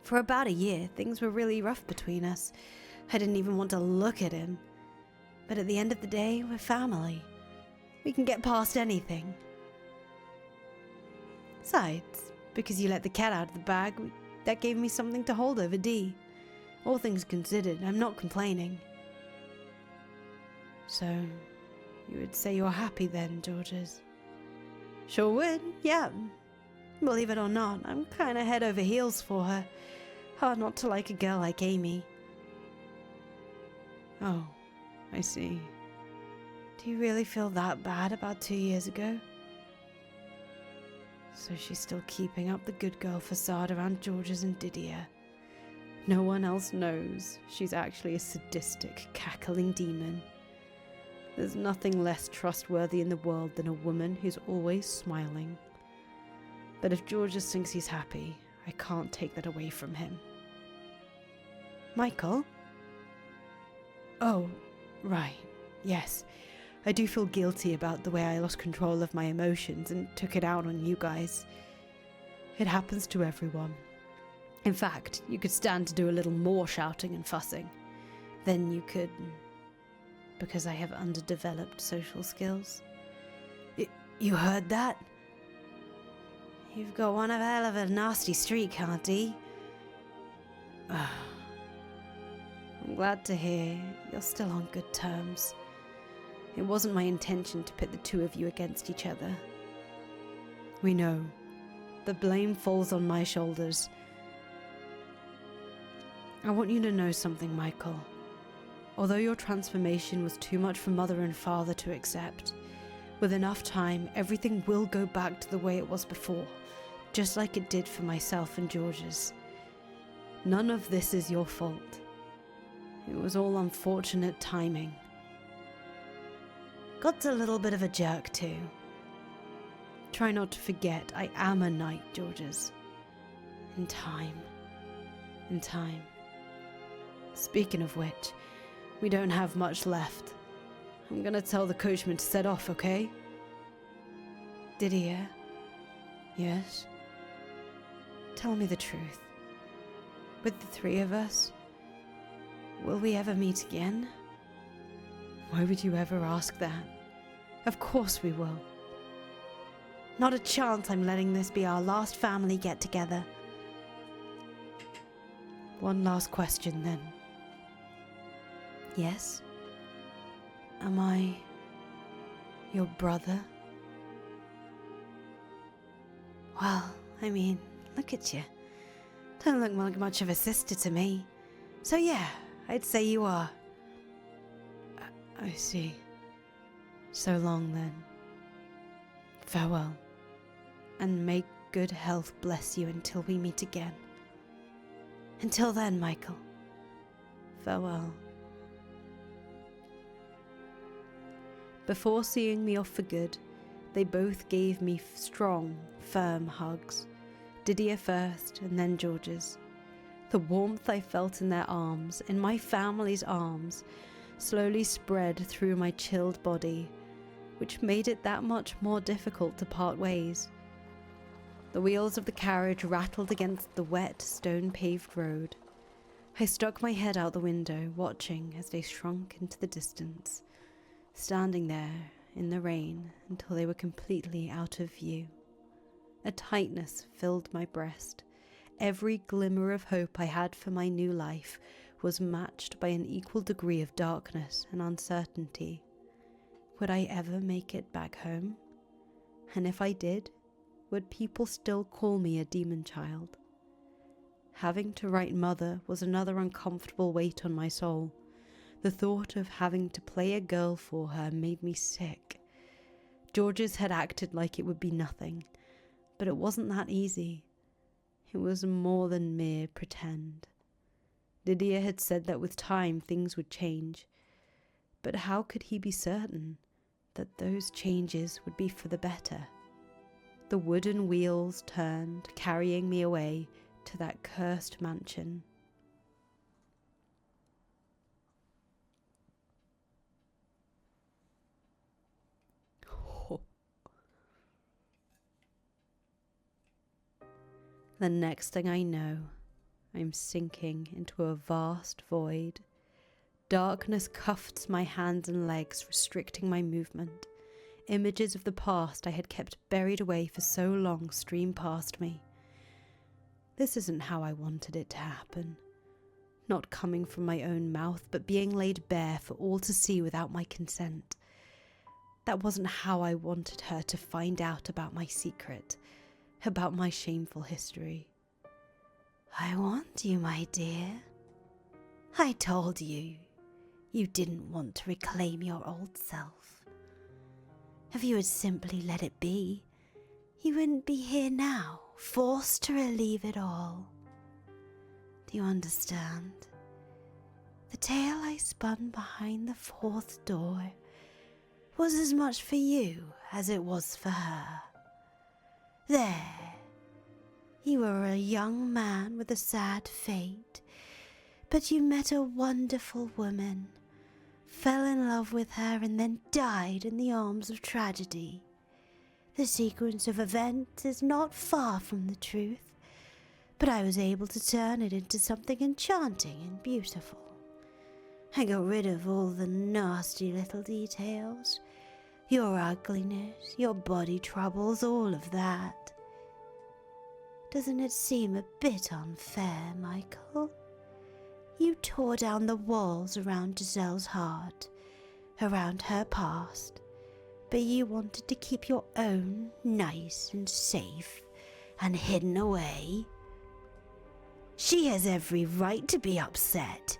For about a year, things were really rough between us. I didn't even want to look at him. But at the end of the day, we're family. We can get past anything. Besides, because you let the cat out of the bag, that gave me something to hold over Dee. All things considered, I'm not complaining. So, you would say you're happy then, Georges? Sure would, yeah. Believe it or not, I'm kinda head over heels for her. Hard not to like a girl like Amy. Oh, I see. Do you really feel that bad about 2 years ago? So she's still keeping up the good girl facade around Georges and Didier. No one else knows she's actually a sadistic, cackling demon. There's nothing less trustworthy in the world than a woman who's always smiling. But if Georges thinks he's happy, I can't take that away from him. Michael? Oh, right, yes. I do feel guilty about the way I lost control of my emotions and took it out on you guys. It happens to everyone. In fact, you could stand to do a little more shouting and fussing. Then you could... because I have underdeveloped social skills. You heard that? You've got one hell of a nasty streak, Auntie. I'm glad to hear you're still on good terms. It wasn't my intention to pit the two of you against each other. We know. The blame falls on my shoulders. I want you to know something, Michael. Although your transformation was too much for Mother and Father to accept, with enough time, everything will go back to the way it was before, just like it did for myself and Georges. None of this is your fault. It was all unfortunate timing. God's a little bit of a jerk too. Try not to forget I am a knight, Georges. In time. In time. Speaking of which, we don't have much left. I'm gonna tell the coachman to set off, okay? Didier? Yes? Tell me the truth. With the three of us, will we ever meet again? Why would you ever ask that? Of course we will. Not a chance I'm letting this be our last family get-together. One last question then. Yes? Am I your brother? Well, I mean, look at you. Don't look like much of a sister to me. So yeah, I'd say you are. I see. So long then. Farewell. And may good health bless you until we meet again. Until then, Michael. Farewell. Before seeing me off for good, they both gave me strong, firm hugs. Didier first, and then Georges. The warmth I felt in their arms, in my family's arms, slowly spread through my chilled body, which made it that much more difficult to part ways. The wheels of the carriage rattled against the wet, stone-paved road. I stuck my head out the window, watching as they shrunk into the distance, standing there in the rain until they were completely out of view. A tightness filled my breast. Every glimmer of hope I had for my new life was matched by an equal degree of darkness and uncertainty. Would I ever make it back home? And if I did, would people still call me a demon child? Having to write Mother was another uncomfortable weight on my soul. The thought of having to play a girl for her made me sick. Georges had acted like it would be nothing, but it wasn't that easy. It was more than mere pretend. Didier had said that with time things would change, but how could he be certain that those changes would be for the better? The wooden wheels turned, carrying me away to that cursed mansion. The next thing I know, I'm sinking into a vast void. Darkness cuffs my hands and legs, restricting my movement. images of the past I had kept buried away for so long streamed past me. This isn't how I wanted it to happen. Not coming from my own mouth, but being laid bare for all to see without my consent. That wasn't how I wanted her to find out about my secret, about my shameful history. I warned you, my dear. I told you, you didn't want to reclaim your old self. If you had simply let it be, you wouldn't be here now, forced to relieve it all. Do you understand? The tale I spun behind the fourth door was as much for you as it was for her. There, you were a young man with a sad fate, but you met a wonderful woman, fell in love with her, and then died in the arms of tragedy. The sequence of events is not far from the truth, but I was able to turn it into something enchanting and beautiful. I got rid of all the nasty little details, your ugliness, your body troubles, all of that. Doesn't it seem a bit unfair, Michael? You tore down the walls around Giselle's heart, around her past, but you wanted to keep your own nice and safe and hidden away. She has every right to be upset.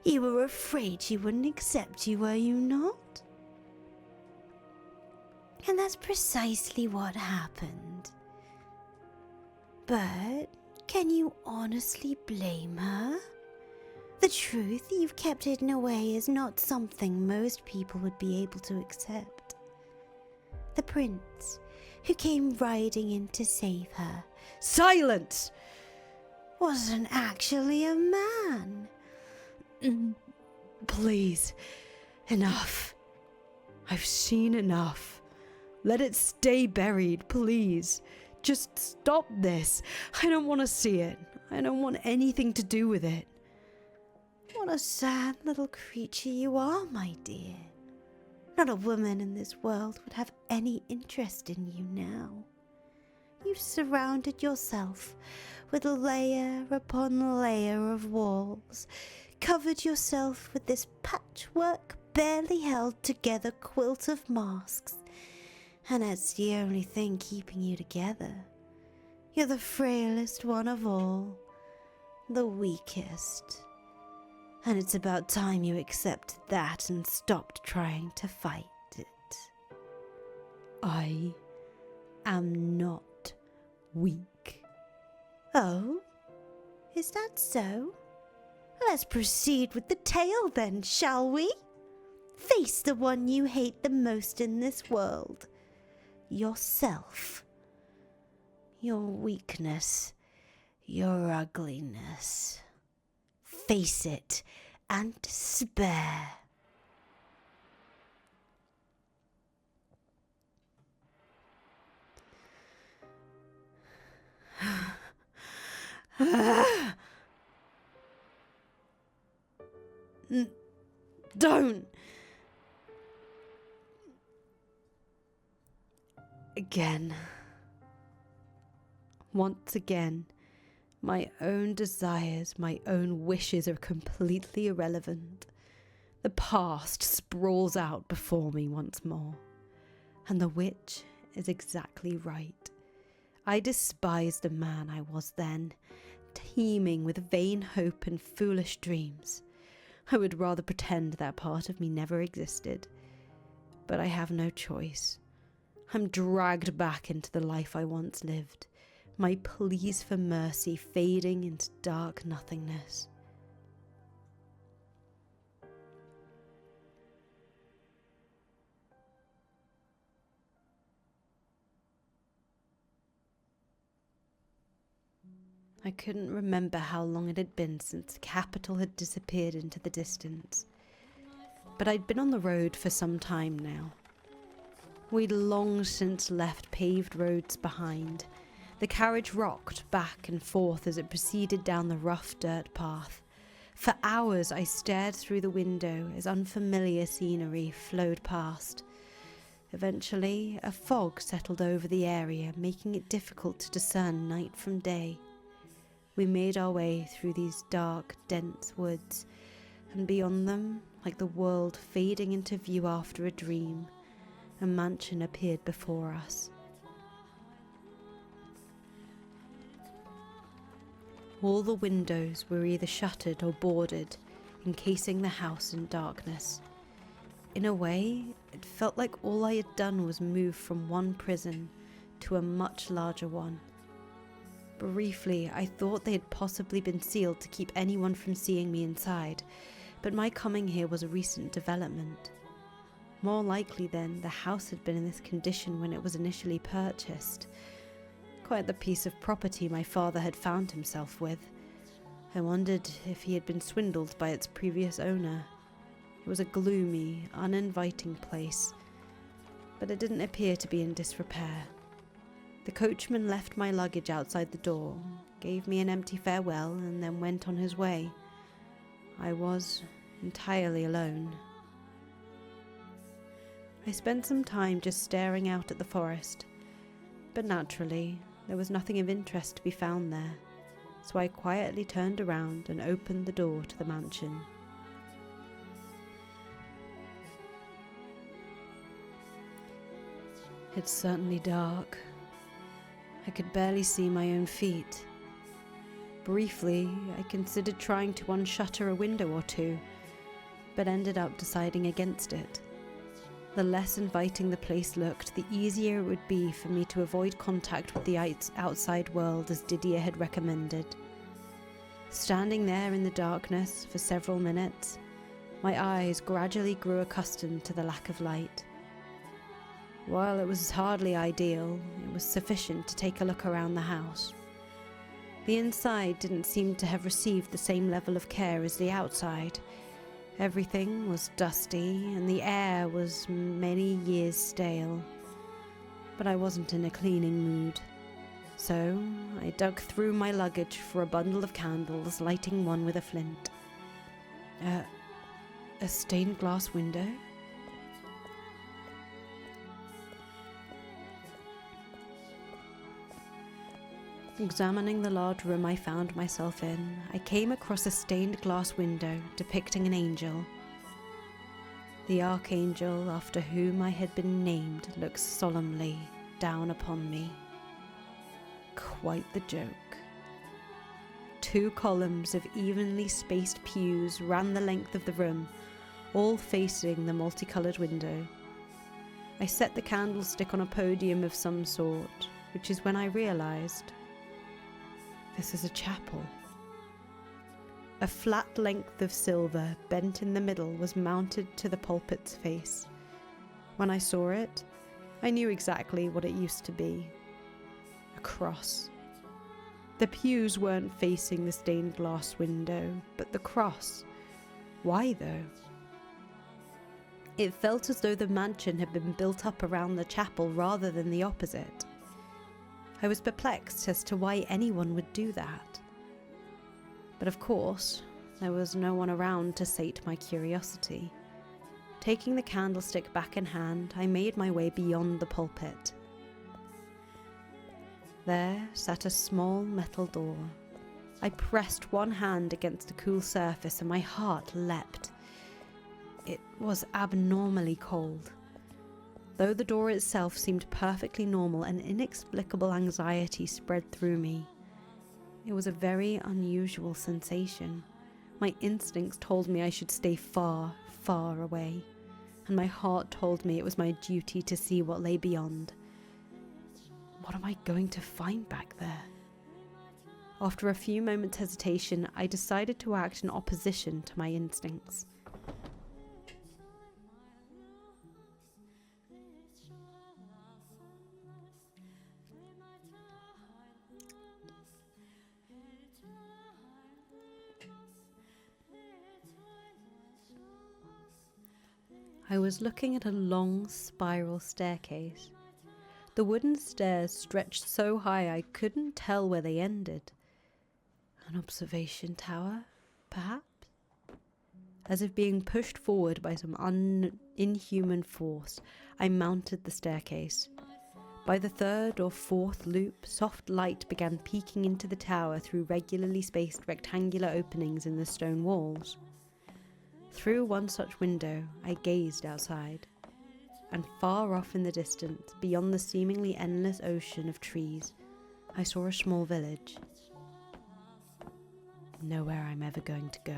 You were afraid she wouldn't accept you, were you not? And that's precisely what happened. But can you honestly blame her? The truth you've kept hidden away is not something most people would be able to accept. The prince, who came riding in to save her, silence! Wasn't actually a man. Please, enough. I've seen enough. Let it stay buried, please. Just stop this. I don't want to see it. I don't want anything to do with it. What a sad little creature you are, my dear. Not a woman in this world would have any interest in you now. You've surrounded yourself with layer upon layer of walls, covered yourself with this patchwork, barely held together quilt of masks, and that's the only thing keeping you together. You're the frailest one of all, the weakest. And it's about time you accepted that and stopped trying to fight it. I am not weak. Oh? Is that so? Let's proceed with the tale then, shall we? Face the one you hate the most in this world. Yourself. Your weakness. Your ugliness. Face it and spare. Don't! Again. Once again, my own desires, my own wishes are completely irrelevant. The past sprawls out before me once more. And the witch is exactly right. I despised the man I was then, teeming with vain hope and foolish dreams. I would rather pretend that part of me never existed. But I have no choice. I'm dragged back into the life I once lived, my pleas for mercy fading into dark nothingness. I couldn't remember how long it had been since the capital had disappeared into the distance, but I'd been on the road for some time now. We'd long since left paved roads behind. The carriage rocked back and forth as it proceeded down the rough dirt path. For hours I stared through the window as unfamiliar scenery flowed past. Eventually, a fog settled over the area, making it difficult to discern night from day. We made our way through these dark, dense woods, and beyond them, like the world fading into view after a dream, a mansion appeared before us. All the windows were either shuttered or boarded, encasing the house in darkness. In a way, it felt like all I had done was move from one prison to a much larger one. Briefly, I thought they had possibly been sealed to keep anyone from seeing me inside, but my coming here was a recent development. More likely then, the house had been in this condition when it was initially purchased. Quite the piece of property my father had found himself with. I wondered if he had been swindled by its previous owner. It was a gloomy, uninviting place, but it didn't appear to be in disrepair. The coachman left my luggage outside the door, gave me an empty farewell, and then went on his way. I was entirely alone. I spent some time just staring out at the forest, but naturally, there was nothing of interest to be found there, so I quietly turned around and opened the door to the mansion. It's certainly dark. I could barely see my own feet. Briefly, I considered trying to unshutter a window or two, but ended up deciding against it. The less inviting the place looked, the easier it would be for me to avoid contact with the outside world as Didier had recommended. Standing there in the darkness for several minutes, my eyes gradually grew accustomed to the lack of light. While it was hardly ideal, it was sufficient to take a look around the house. The inside didn't seem to have received the same level of care as the outside. Everything was dusty, and the air was many years stale. But I wasn't in a cleaning mood. So I dug through my luggage for a bundle of candles, lighting one with a flint. A stained glass window? Examining the large room I found myself in, I came across a stained glass window depicting an angel. The archangel after whom I had been named looks solemnly down upon me. Quite the joke. 2 columns of evenly spaced pews ran the length of the room, all facing the multicoloured window. I set the candlestick on a podium of some sort, which is when I realised this is a chapel. A flat length of silver, bent in the middle, was mounted to the pulpit's face. When I saw it, I knew exactly what it used to be. A cross. The pews weren't facing the stained glass window, but the cross. Why though? It felt as though the mansion had been built up around the chapel rather than the opposite. I was perplexed as to why anyone would do that. But of course, there was no one around to sate my curiosity. Taking the candlestick back in hand, I made my way beyond the pulpit. There sat a small metal door. I pressed one hand against the cool surface and my heart leapt. It was abnormally cold. Though the door itself seemed perfectly normal, an inexplicable anxiety spread through me. It was a very unusual sensation. My instincts told me I should stay far, far away, and my heart told me it was my duty to see what lay beyond. What am I going to find back there? After a few moments' hesitation, I decided to act in opposition to my instincts. I was looking at a long spiral staircase. The wooden stairs stretched so high I couldn't tell where they ended. An observation tower, perhaps? As if being pushed forward by some inhuman force, I mounted the staircase. By the third or fourth loop, soft light began peeking into the tower through regularly spaced rectangular openings in the stone walls. Through one such window, I gazed outside, and far off in the distance, beyond the seemingly endless ocean of trees, I saw a small village. Nowhere I'm ever going to go.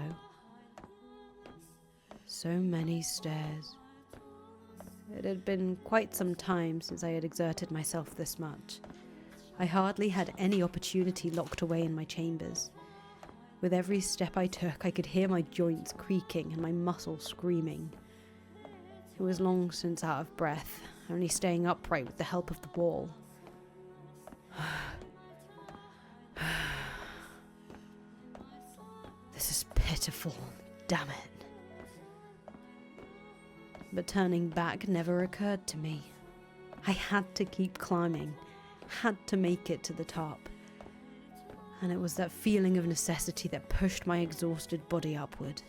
So many stairs. It had been quite some time since I had exerted myself this much. I hardly had any opportunity locked away in my chambers. With every step I took, I could hear my joints creaking and my muscles screaming. It was long since out of breath, only staying upright with the help of the wall. This is pitiful, damn it. But turning back never occurred to me. I had to keep climbing, had to make it to the top. And it was that feeling of necessity that pushed my exhausted body upward.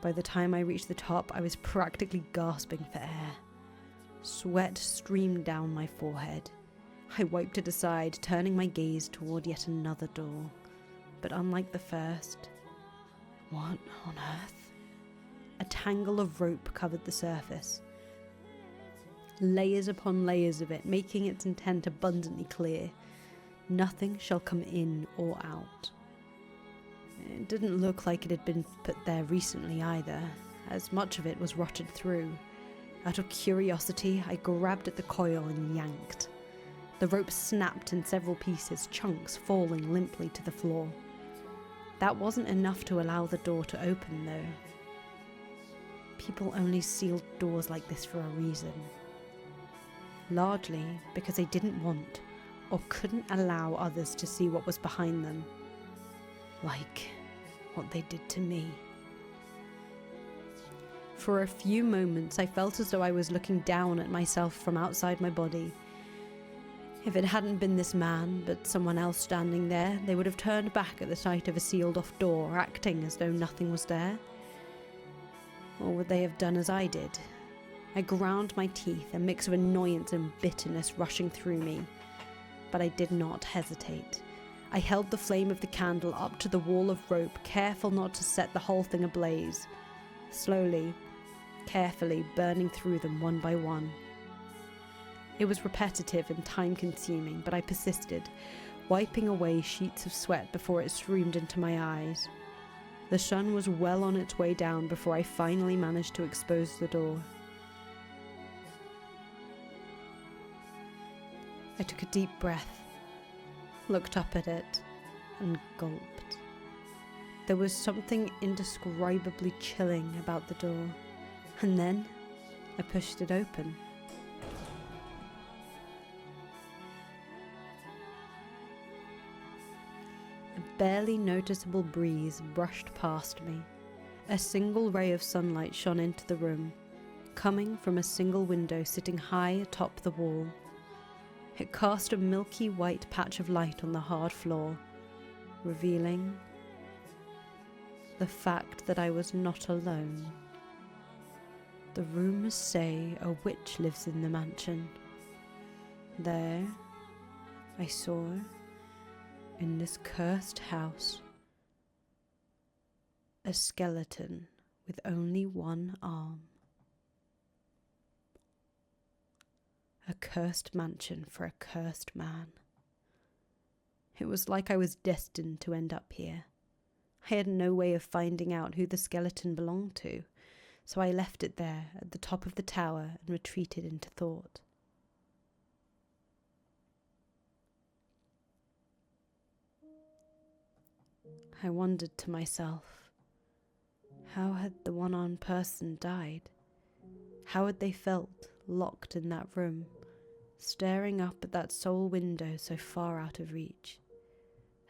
By the time I reached the top, I was practically gasping for air. Sweat streamed down my forehead. I wiped it aside, turning my gaze toward yet another door. But unlike the first, what on earth? A tangle of rope covered the surface. Layers upon layers of it, making its intent abundantly clear. Nothing shall come in or out. It didn't look like it had been put there recently either, as much of it was rotted through. Out of curiosity, I grabbed at the coil and yanked. The rope snapped in several pieces, chunks falling limply to the floor. That wasn't enough to allow the door to open, though. People only sealed doors like this for a reason. Largely because they didn't want or couldn't allow others to see what was behind them. Like what they did to me. For a few moments, I felt as though I was looking down at myself from outside my body. If it hadn't been this man, but someone else standing there, they would have turned back at the sight of a sealed-off door, acting as though nothing was there. Or would they have done as I did? I ground my teeth, a mix of annoyance and bitterness rushing through me. But I did not hesitate. I held the flame of the candle up to the wall of rope, careful not to set the whole thing ablaze. Slowly, carefully burning through them one by one. It was repetitive and time-consuming, but I persisted, wiping away sheets of sweat before it streamed into my eyes. The sun was well on its way down before I finally managed to expose the door. I took a deep breath, looked up at it, and gulped. There was something indescribably chilling about the door, and then I pushed it open. A barely noticeable breeze brushed past me. A single ray of sunlight shone into the room, coming from a single window sitting high atop the wall. It cast a milky white patch of light on the hard floor, revealing the fact that I was not alone. The rumours say a witch lives in the mansion. There, I saw, in this cursed house, a skeleton with only one arm. A cursed mansion for a cursed man. It was like I was destined to end up here. I had no way of finding out who the skeleton belonged to, so I left it there at the top of the tower and retreated into thought. I wondered to myself, how had the one-armed person died? How had they felt locked in that room, staring up at that sole window so far out of reach?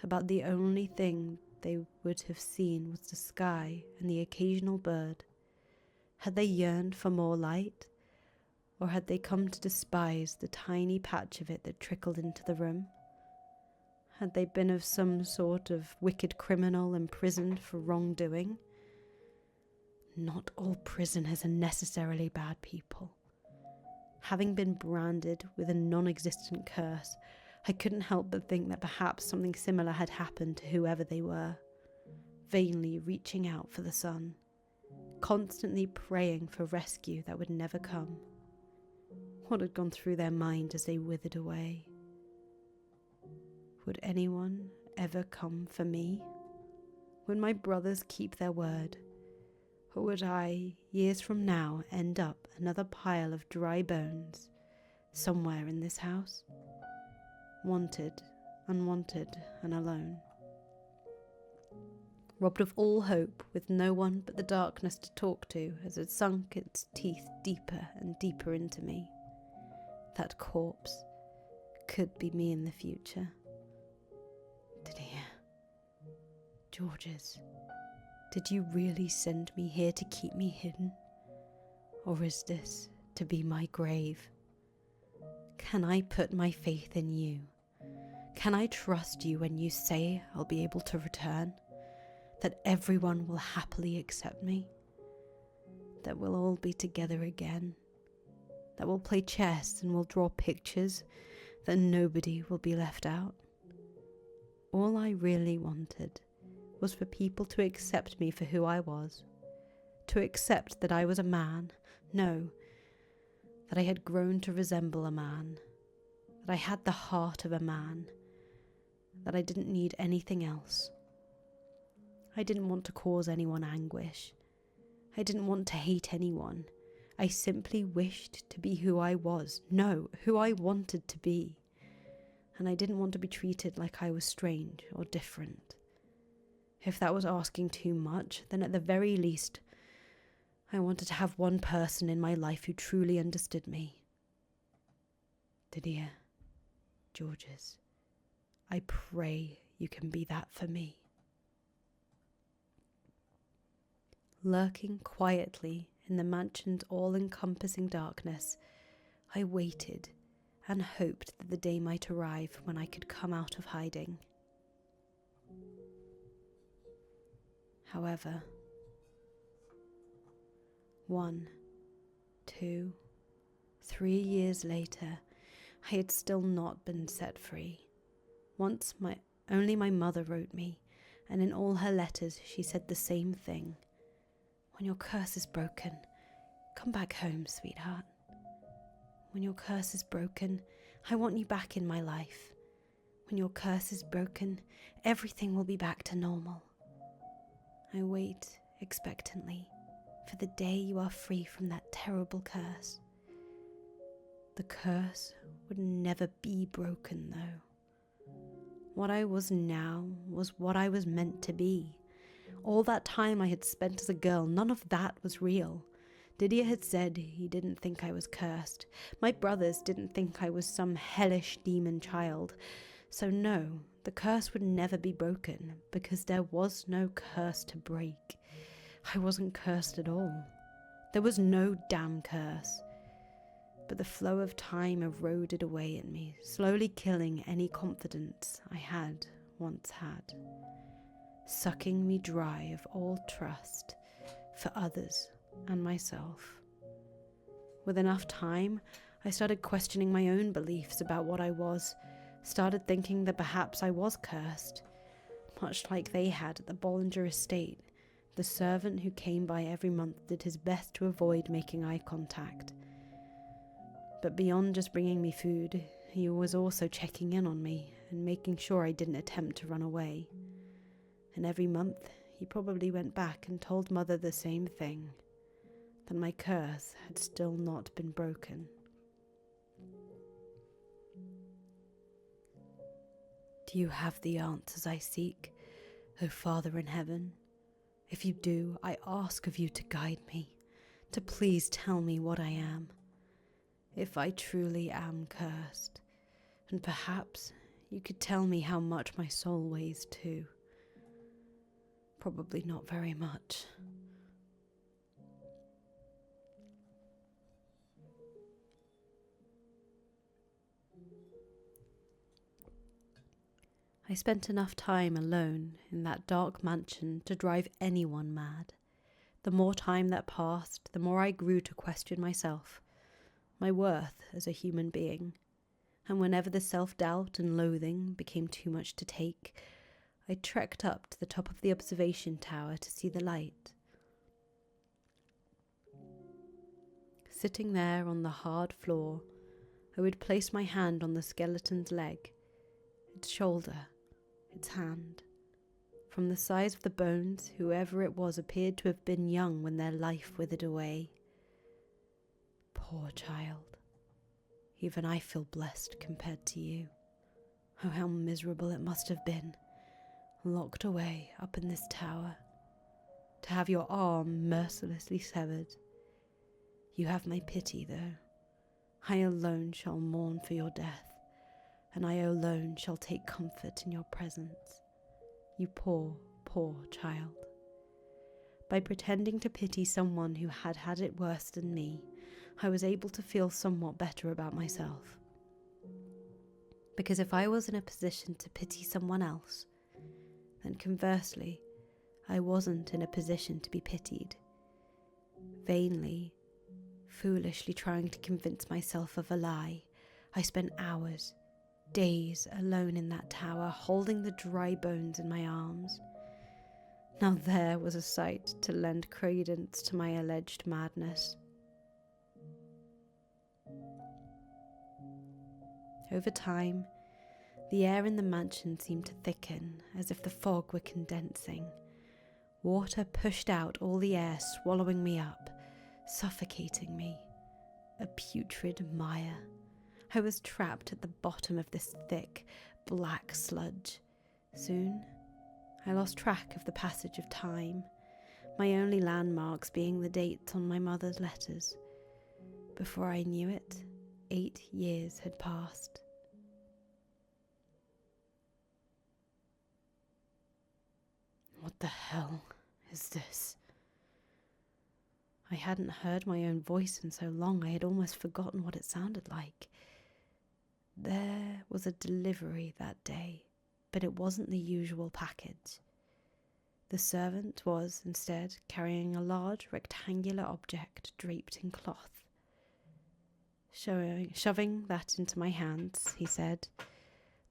About the only thing they would have seen was the sky and the occasional bird. Had they yearned for more light, or had they come to despise the tiny patch of it that trickled into the room? Had they been of some sort of wicked criminal imprisoned for wrongdoing? Not all prisoners are necessarily bad people. Having been branded with a non-existent curse, I couldn't help but think that perhaps something similar had happened to whoever they were, vainly reaching out for the sun, constantly praying for rescue that would never come. What had gone through their mind as they withered away? Would anyone ever come for me? Would my brothers keep their word? Or would I, years from now, end up another pile of dry bones somewhere in this house? Wanted, unwanted, and alone. Robbed of all hope, with no one but the darkness to talk to as it sunk its teeth deeper and deeper into me. That corpse could be me in the future. Didier, Georges, did you really send me here to keep me hidden? Or is this to be my grave? Can I put my faith in you? Can I trust you when you say I'll be able to return? That everyone will happily accept me? That we'll all be together again? That we'll play chess and we'll draw pictures? That nobody will be left out? All I really wanted was for people to accept me for who I was, to accept that I was a man, no, that I had grown to resemble a man, that I had the heart of a man, that I didn't need anything else. I didn't want to cause anyone anguish. I didn't want to hate anyone. I simply wished to be who I was, no, who I wanted to be. And I didn't want to be treated like I was strange or different. If that was asking too much, then at the very least, I wanted to have one person in my life who truly understood me. Didier, Georges, I pray you can be that for me. Lurking quietly in the mansion's all-encompassing darkness, I waited and hoped that the day might arrive when I could come out of hiding. However, 1, 2, 3 years later, I had still not been set free. Once only my mother wrote me, and in all her letters she said the same thing. When your curse is broken, come back home, sweetheart. When your curse is broken, I want you back in my life. When your curse is broken, everything will be back to normal. I wait expectantly for the day you are free from that terrible curse. The curse would never be broken, though. What I was now was what I was meant to be. All that time I had spent as a girl, none of that was real. Didier had said he didn't think I was cursed. My brothers didn't think I was some hellish demon child. So no, the curse would never be broken, because there was no curse to break. I wasn't cursed at all. There was no damn curse. But the flow of time eroded away at me, slowly killing any confidence I had once had, sucking me dry of all trust for others and myself. With enough time, I started questioning my own beliefs about what I was, started thinking that perhaps I was cursed, much like they had at the Bollinger estate. The servant who came by every month did his best to avoid making eye contact. But beyond just bringing me food, he was also checking in on me and making sure I didn't attempt to run away. And every month, he probably went back and told Mother the same thing, that my curse had still not been broken. Do you have the answers I seek, O Father in heaven? If you do, I ask of you to guide me, to please tell me what I am. If I truly am cursed, and perhaps you could tell me how much my soul weighs too. Probably not very much. I spent enough time alone in that dark mansion to drive anyone mad. The more time that passed, the more I grew to question myself, my worth as a human being. And whenever the self-doubt and loathing became too much to take, I trekked up to the top of the observation tower to see the light. Sitting there on the hard floor, I would place my hand on the skeleton's leg, its shoulder, its hand. From the size of the bones, whoever it was appeared to have been young when their life withered away. Poor child. Even I feel blessed compared to you. Oh, how miserable it must have been, locked away up in this tower, to have your arm mercilessly severed. You have my pity, though. I alone shall mourn for your death, and I alone shall take comfort in your presence. You poor, poor child. By pretending to pity someone who had had it worse than me, I was able to feel somewhat better about myself. Because if I was in a position to pity someone else, then conversely, I wasn't in a position to be pitied. Vainly, foolishly trying to convince myself of a lie, I spent hours, days alone in that tower, holding the dry bones in my arms. Now there was a sight to lend credence to my alleged madness. Over time, the air in the mansion seemed to thicken, as if the fog were condensing. Water pushed out all the air, swallowing me up, suffocating me. A putrid mire. I was trapped at the bottom of this thick, black sludge. Soon, I lost track of the passage of time, my only landmarks being the dates on my mother's letters. Before I knew it, 8 years had passed. What the hell is this? I hadn't heard my own voice in so long I had almost forgotten what it sounded like. There was a delivery that day, but it wasn't the usual package. The servant was, instead, carrying a large rectangular object draped in cloth. Shoving that into my hands, he said,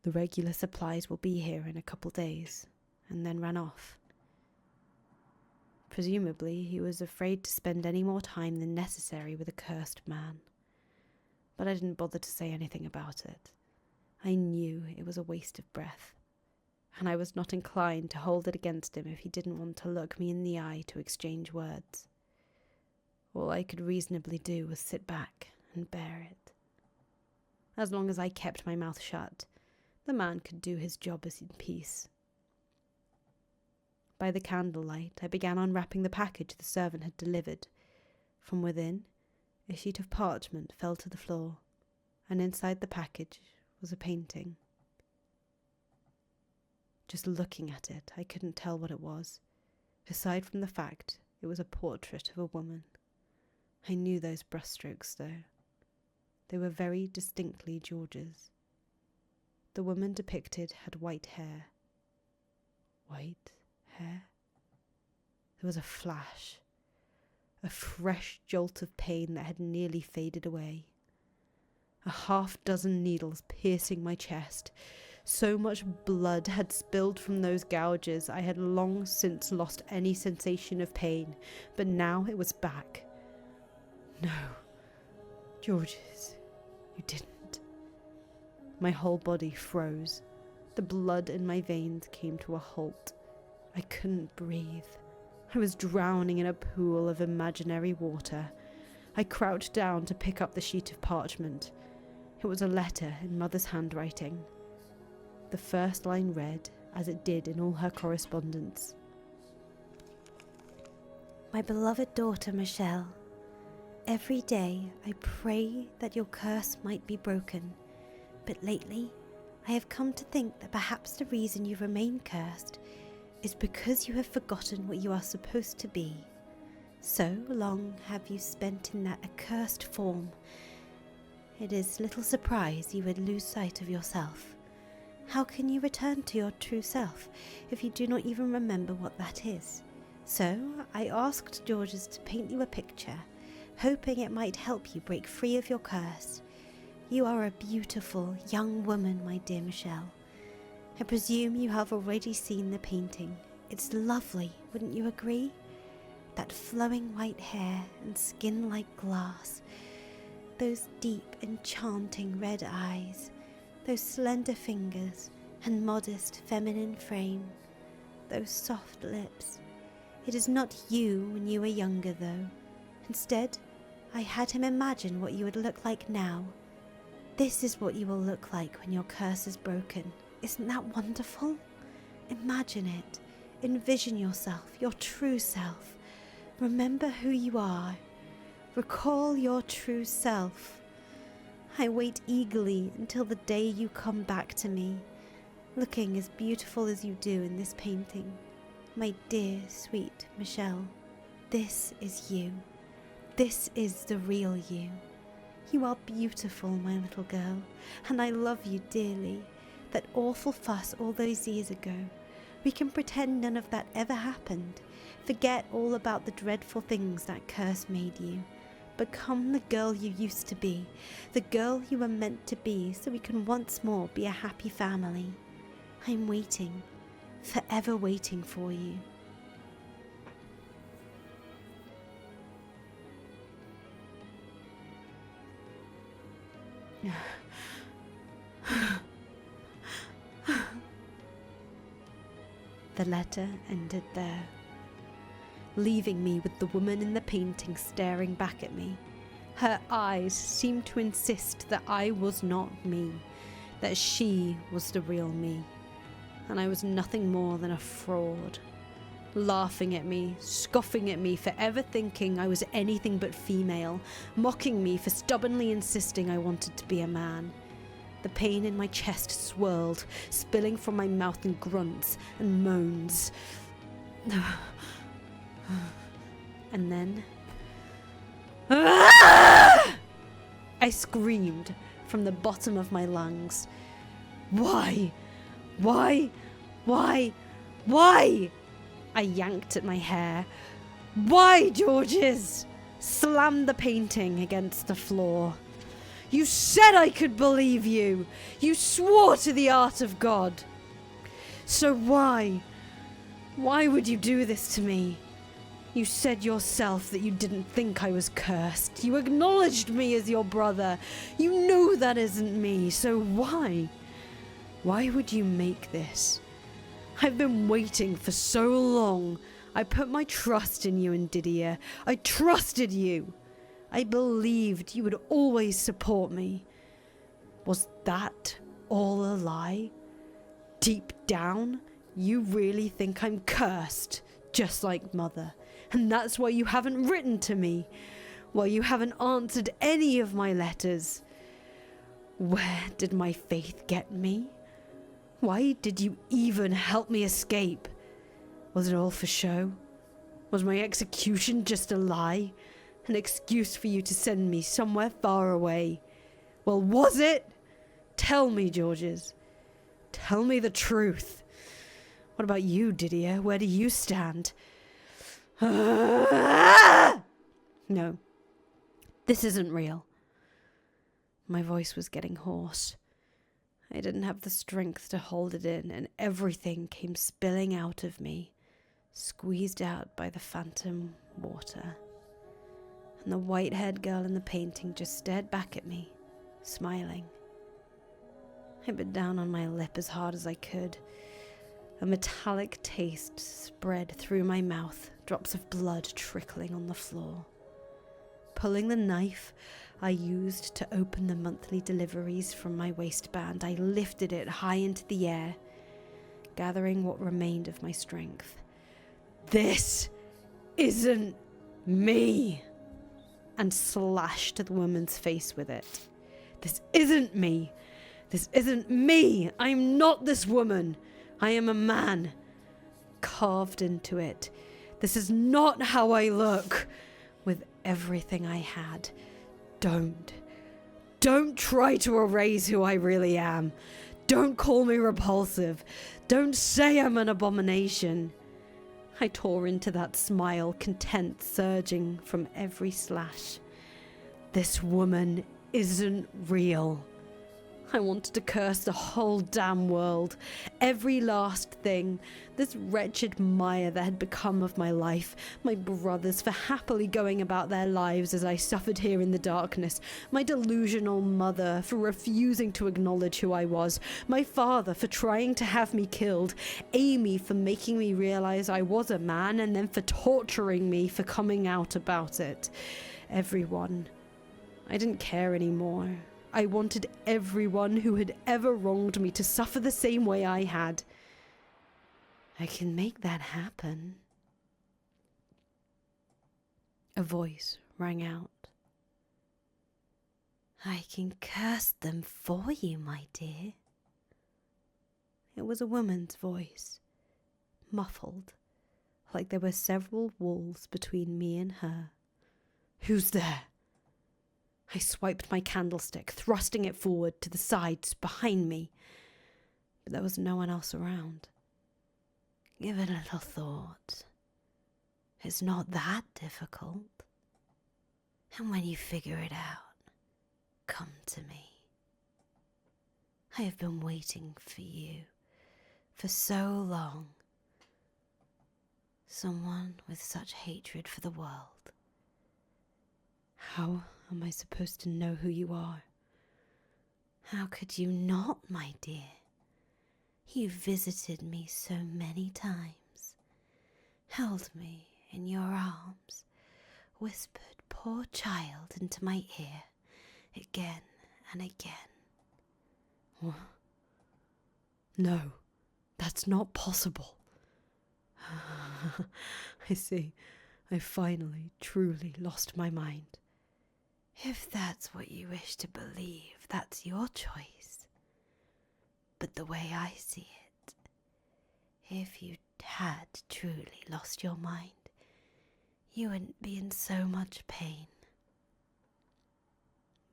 "The regular supplies will be here in a couple days," and then ran off. Presumably, he was afraid to spend any more time than necessary with a cursed man. But I didn't bother to say anything about it. I knew it was a waste of breath, and I was not inclined to hold it against him if he didn't want to look me in the eye to exchange words. All I could reasonably do was sit back and bear it. As long as I kept my mouth shut, the man could do his job in peace. By the candlelight, I began unwrapping the package the servant had delivered. From within, a sheet of parchment fell to the floor, and inside the package was a painting. Just looking at it, I couldn't tell what it was, aside from the fact it was a portrait of a woman. I knew those brushstrokes, though. They were very distinctly George's. The woman depicted had white hair. White hair? There was a flash, a fresh jolt of pain that had nearly faded away. 6 needles piercing my chest. So much blood had spilled from those gouges I had long since lost any sensation of pain, but now it was back. No, Georges, you didn't. My whole body froze. The blood in my veins came to a halt. I couldn't breathe. I was drowning in a pool of imaginary water. I crouched down to pick up the sheet of parchment. It was a letter in Mother's handwriting. The first line read, as it did in all her correspondence: My beloved daughter Michelle, every day I pray that your curse might be broken, but lately I have come to think that perhaps the reason you remain cursed is because you have forgotten what you are supposed to be. So long have you spent in that accursed form. It is little surprise you would lose sight of yourself. How can you return to your true self if you do not even remember what that is? So I asked Georges to paint you a picture, hoping it might help you break free of your curse. You are a beautiful young woman, my dear Michelle. I presume you have already seen the painting. It's lovely, wouldn't you agree? That flowing white hair and skin like glass, those deep, enchanting red eyes, those slender fingers and modest feminine frame, those soft lips. It is not you when you were younger, though. Instead, I had him imagine what you would look like now. This is what you will look like when your curse is broken. Isn't that wonderful? Imagine it. Envision yourself, your true self. Remember who you are. Recall your true self. I wait eagerly until the day you come back to me, looking as beautiful as you do in this painting. My dear, sweet Michelle, this is you. This is the real you. You are beautiful, my little girl, and I love you dearly. That awful fuss all those years ago. We can pretend none of that ever happened. Forget all about the dreadful things that curse made you. Become the girl you used to be, the girl you were meant to be, so we can once more be a happy family. I'm waiting, forever waiting for you. The letter ended there, leaving me with the woman in the painting staring back at me. Her eyes seemed to insist that I was not me, that she was the real me, and I was nothing more than a fraud. Laughing at me, scoffing at me for ever thinking I was anything but female, mocking me for stubbornly insisting I wanted to be a man. The pain in my chest swirled, spilling from my mouth in grunts and moans. And then... I screamed from the bottom of my lungs. Why? Why? Why? Why? I yanked at my hair. Why, Georges? Slammed the painting against the floor. You said I could believe you. You swore to the art of God. So why? Why would you do this to me? You said yourself that you didn't think I was cursed. You acknowledged me as your brother. You know that isn't me. So why? Why would you make this? I've been waiting for so long. I put my trust in you and Didier. I trusted you. I believed you would always support me. Was that all a lie? Deep down, you really think I'm cursed, just like Mother. And that's why you haven't written to me. Why you haven't answered any of my letters. Where did my faith get me? Why did you even help me escape? Was it all for show? Was my execution just a lie? An excuse for you to send me somewhere far away? Well, was it? Tell me, Georges. Tell me the truth. What about you, Didier? Where do you stand? No, this isn't real. My voice was getting hoarse. I didn't have the strength to hold it in, and everything came spilling out of me, squeezed out by the phantom water. And the white-haired girl in the painting just stared back at me, smiling. I bit down on my lip as hard as I could. A metallic taste spread through my mouth, drops of blood trickling on the floor. Pulling the knife I used to open the monthly deliveries from my waistband, I lifted it high into the air, gathering what remained of my strength. This isn't me! And slashed the woman's face with it. This isn't me! This isn't me! I'm not this woman! I am a man, carved into it. This is not how I look. With everything I had. Don't try to erase who I really am. Don't call me repulsive. Don't say I'm an abomination. I tore into that smile, content surging from every slash. This woman isn't real. I wanted to curse the whole damn world, every last thing, this wretched mire that had become of my life, my brothers for happily going about their lives as I suffered here in the darkness, my delusional mother for refusing to acknowledge who I was, my father for trying to have me killed, Amy for making me realize I was a man and then for torturing me for coming out about it. Everyone. I didn't care anymore. I wanted everyone who had ever wronged me to suffer the same way I had. I can make that happen. A voice rang out. I can curse them for you, my dear. It was a woman's voice, muffled, like there were several walls between me and her. Who's there? I swiped my candlestick, thrusting it forward to the sides behind me, but there was no one else around. Give it a little thought. It's not that difficult. And when you figure it out, come to me. I have been waiting for you for so long. Someone with such hatred for the world. How am I supposed to know who you are? How could you not, my dear? You visited me so many times, held me in your arms, whispered poor child into my ear again and again. What? No, that's not possible. I see. I finally, truly lost my mind. If that's what you wish to believe, that's your choice. But the way I see it, if you had truly lost your mind, you wouldn't be in so much pain.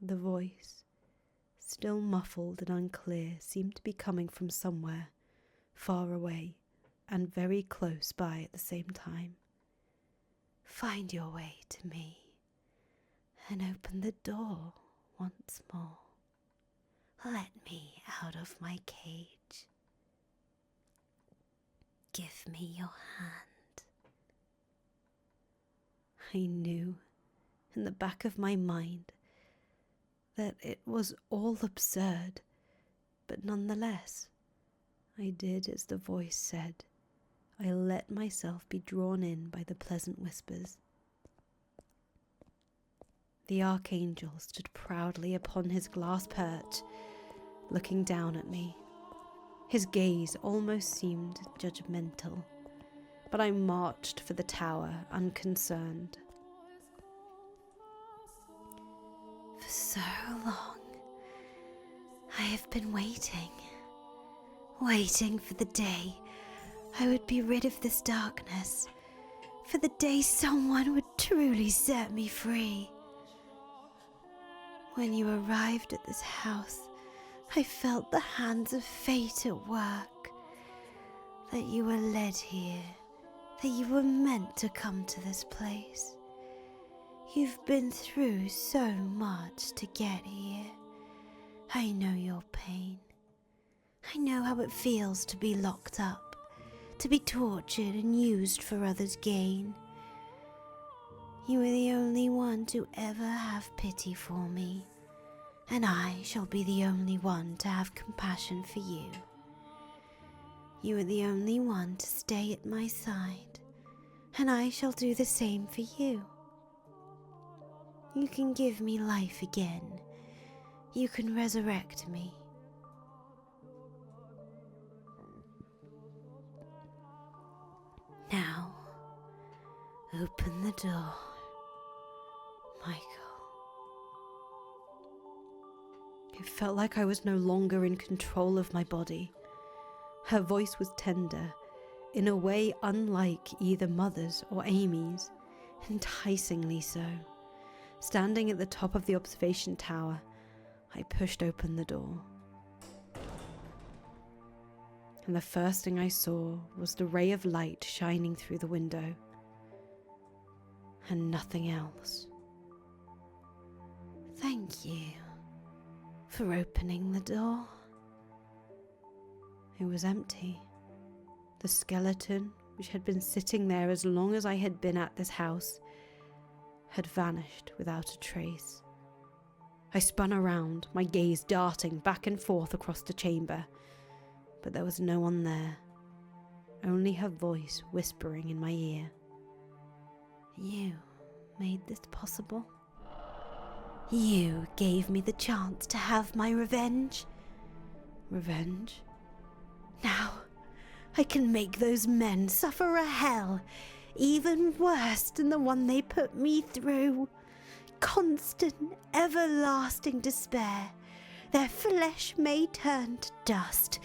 The voice, still muffled and unclear, seemed to be coming from somewhere, far away, and very close by at the same time. Find your way to me. And open the door once more. Let me out of my cage. Give me your hand. I knew, in the back of my mind, that it was all absurd, but nonetheless, I did as the voice said. I let myself be drawn in by the pleasant whispers. The archangel stood proudly upon his glass perch, looking down at me. His gaze almost seemed judgmental, but I marched for the tower unconcerned. For so long, I have been waiting for the day I would be rid of this darkness, for the day someone would truly set me free. When you arrived at this house, I felt the hands of fate at work, that you were led here, that you were meant to come to this place. You've been through so much to get here. I know your pain. I know how it feels to be locked up, to be tortured and used for others' gain. You are the only one to ever have pity for me, and I shall be the only one to have compassion for you. You are the only one to stay at my side, and I shall do the same for you. You can give me life again. You can resurrect me. Now, open the door, Michael. It felt like I was no longer in control of my body. Her voice was tender, in a way unlike either Mother's or Amy's, enticingly so. Standing at the top of the observation tower, I pushed open the door. and the first thing I saw was the ray of light shining through the window, and nothing else. Thank you for opening the door. It was empty. The skeleton, which had been sitting there as long as I had been at this house, had vanished without a trace. I spun around, my gaze darting back and forth across the chamber, but there was no one there, only her voice whispering in my ear. You made this possible. You gave me the chance to have my revenge. Revenge? Now, I can make those men suffer a hell even worse than the one they put me through. Constant, everlasting despair. Their flesh may turn to dust,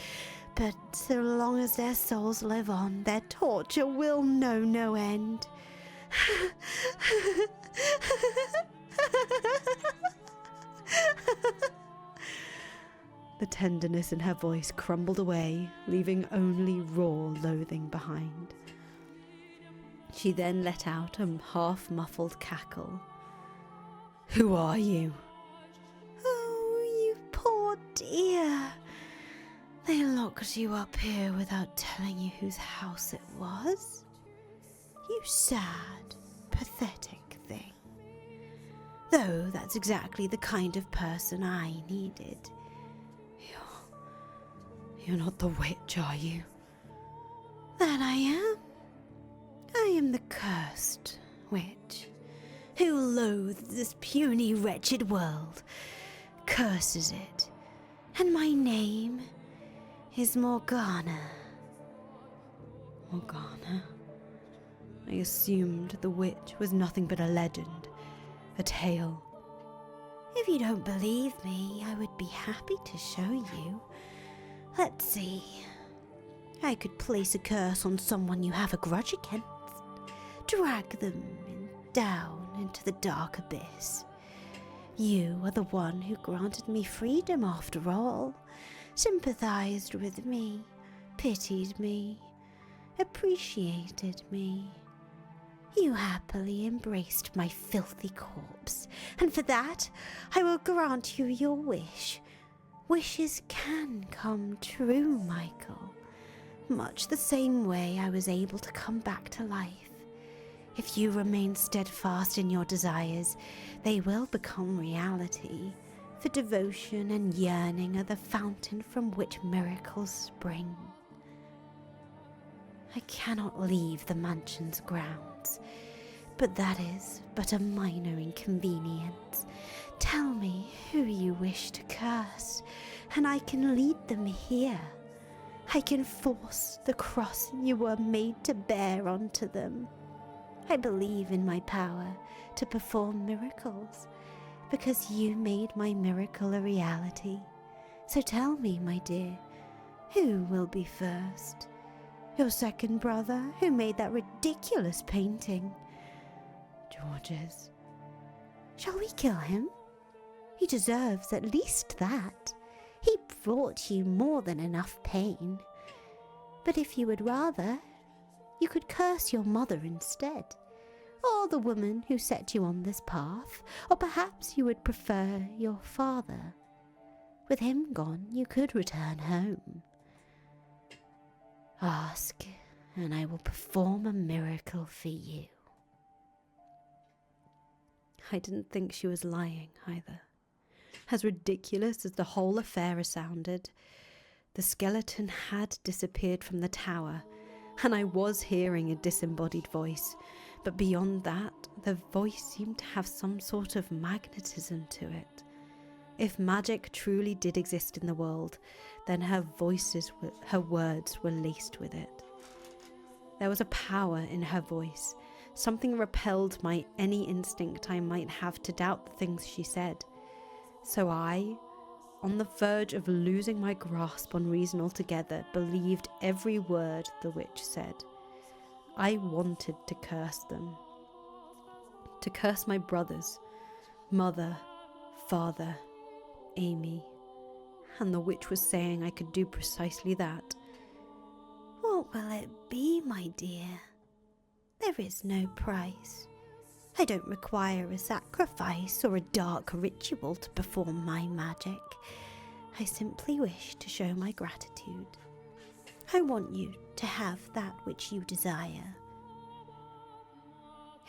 but so long as their souls live on, their torture will know no end. The tenderness in her voice crumbled away, leaving only raw loathing behind. She then let out a half-muffled cackle. "Who are you?" Oh, you poor dear. They locked you up here without telling you whose house it was? You sad, pathetic thing. Though that's exactly the kind of person I needed. You're not the witch, are you? That I am. I am the cursed witch, who loathes this puny, wretched world, curses it, and my name is Morgana. Morgana? I assumed the witch was nothing but a legend, a tale. If you don't believe me, I would be happy to show you. Let's see. I could place a curse on someone you have a grudge against. Drag them down into the dark abyss. You are the one who granted me freedom after all. Sympathized with me, pitied me, appreciated me. You happily embraced my filthy corpse, and for that I will grant you your wish. Wishes can come true, Michael. Much the same way I was able to come back to life. If you remain steadfast in your desires, they will become reality. For devotion and yearning are the fountain from which miracles spring. I cannot leave the mansion's grounds, but that is but a minor inconvenience. Tell me who you wish to curse, and I can lead them here. I can force the cross you were made to bear onto them. I believe in my power to perform miracles, because you made my miracle a reality. So tell me, my dear, who will be first? Your second brother, who made that ridiculous painting? George's. Shall we kill him? He deserves at least that. He brought you more than enough pain. But if you would rather, you could curse your mother instead, or the woman who set you on this path, or perhaps you would prefer your father. With him gone, you could return home. Ask, and I will perform a miracle for you. I didn't think she was lying either. As ridiculous as the whole affair sounded, the skeleton had disappeared from the tower, and I was hearing a disembodied voice, but beyond that, the voice seemed to have some sort of magnetism to it. If magic truly did exist in the world, then her words were laced with it. There was a power in her voice. Something repelled any instinct I might have to doubt the things she said. So I, on the verge of losing my grasp on reason altogether, believed every word the witch said. I wanted to curse them. To curse my brothers, mother, father, Amy, and the witch was saying I could do precisely that. What will it be, my dear? There is no price. I don't require a sacrifice or a dark ritual to perform my magic. I simply wish to show my gratitude. I want you to have that which you desire.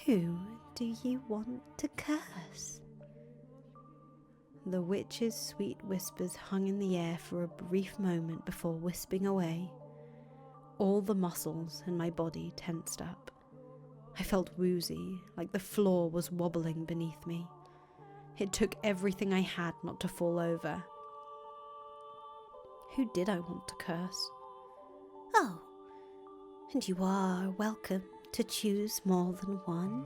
Who do you want to curse? The witch's sweet whispers hung in the air for a brief moment before wisping away. All the muscles in my body tensed up. I felt woozy, like the floor was wobbling beneath me. It took everything I had not to fall over. Who did I want to curse? Oh, and you are welcome to choose more than one.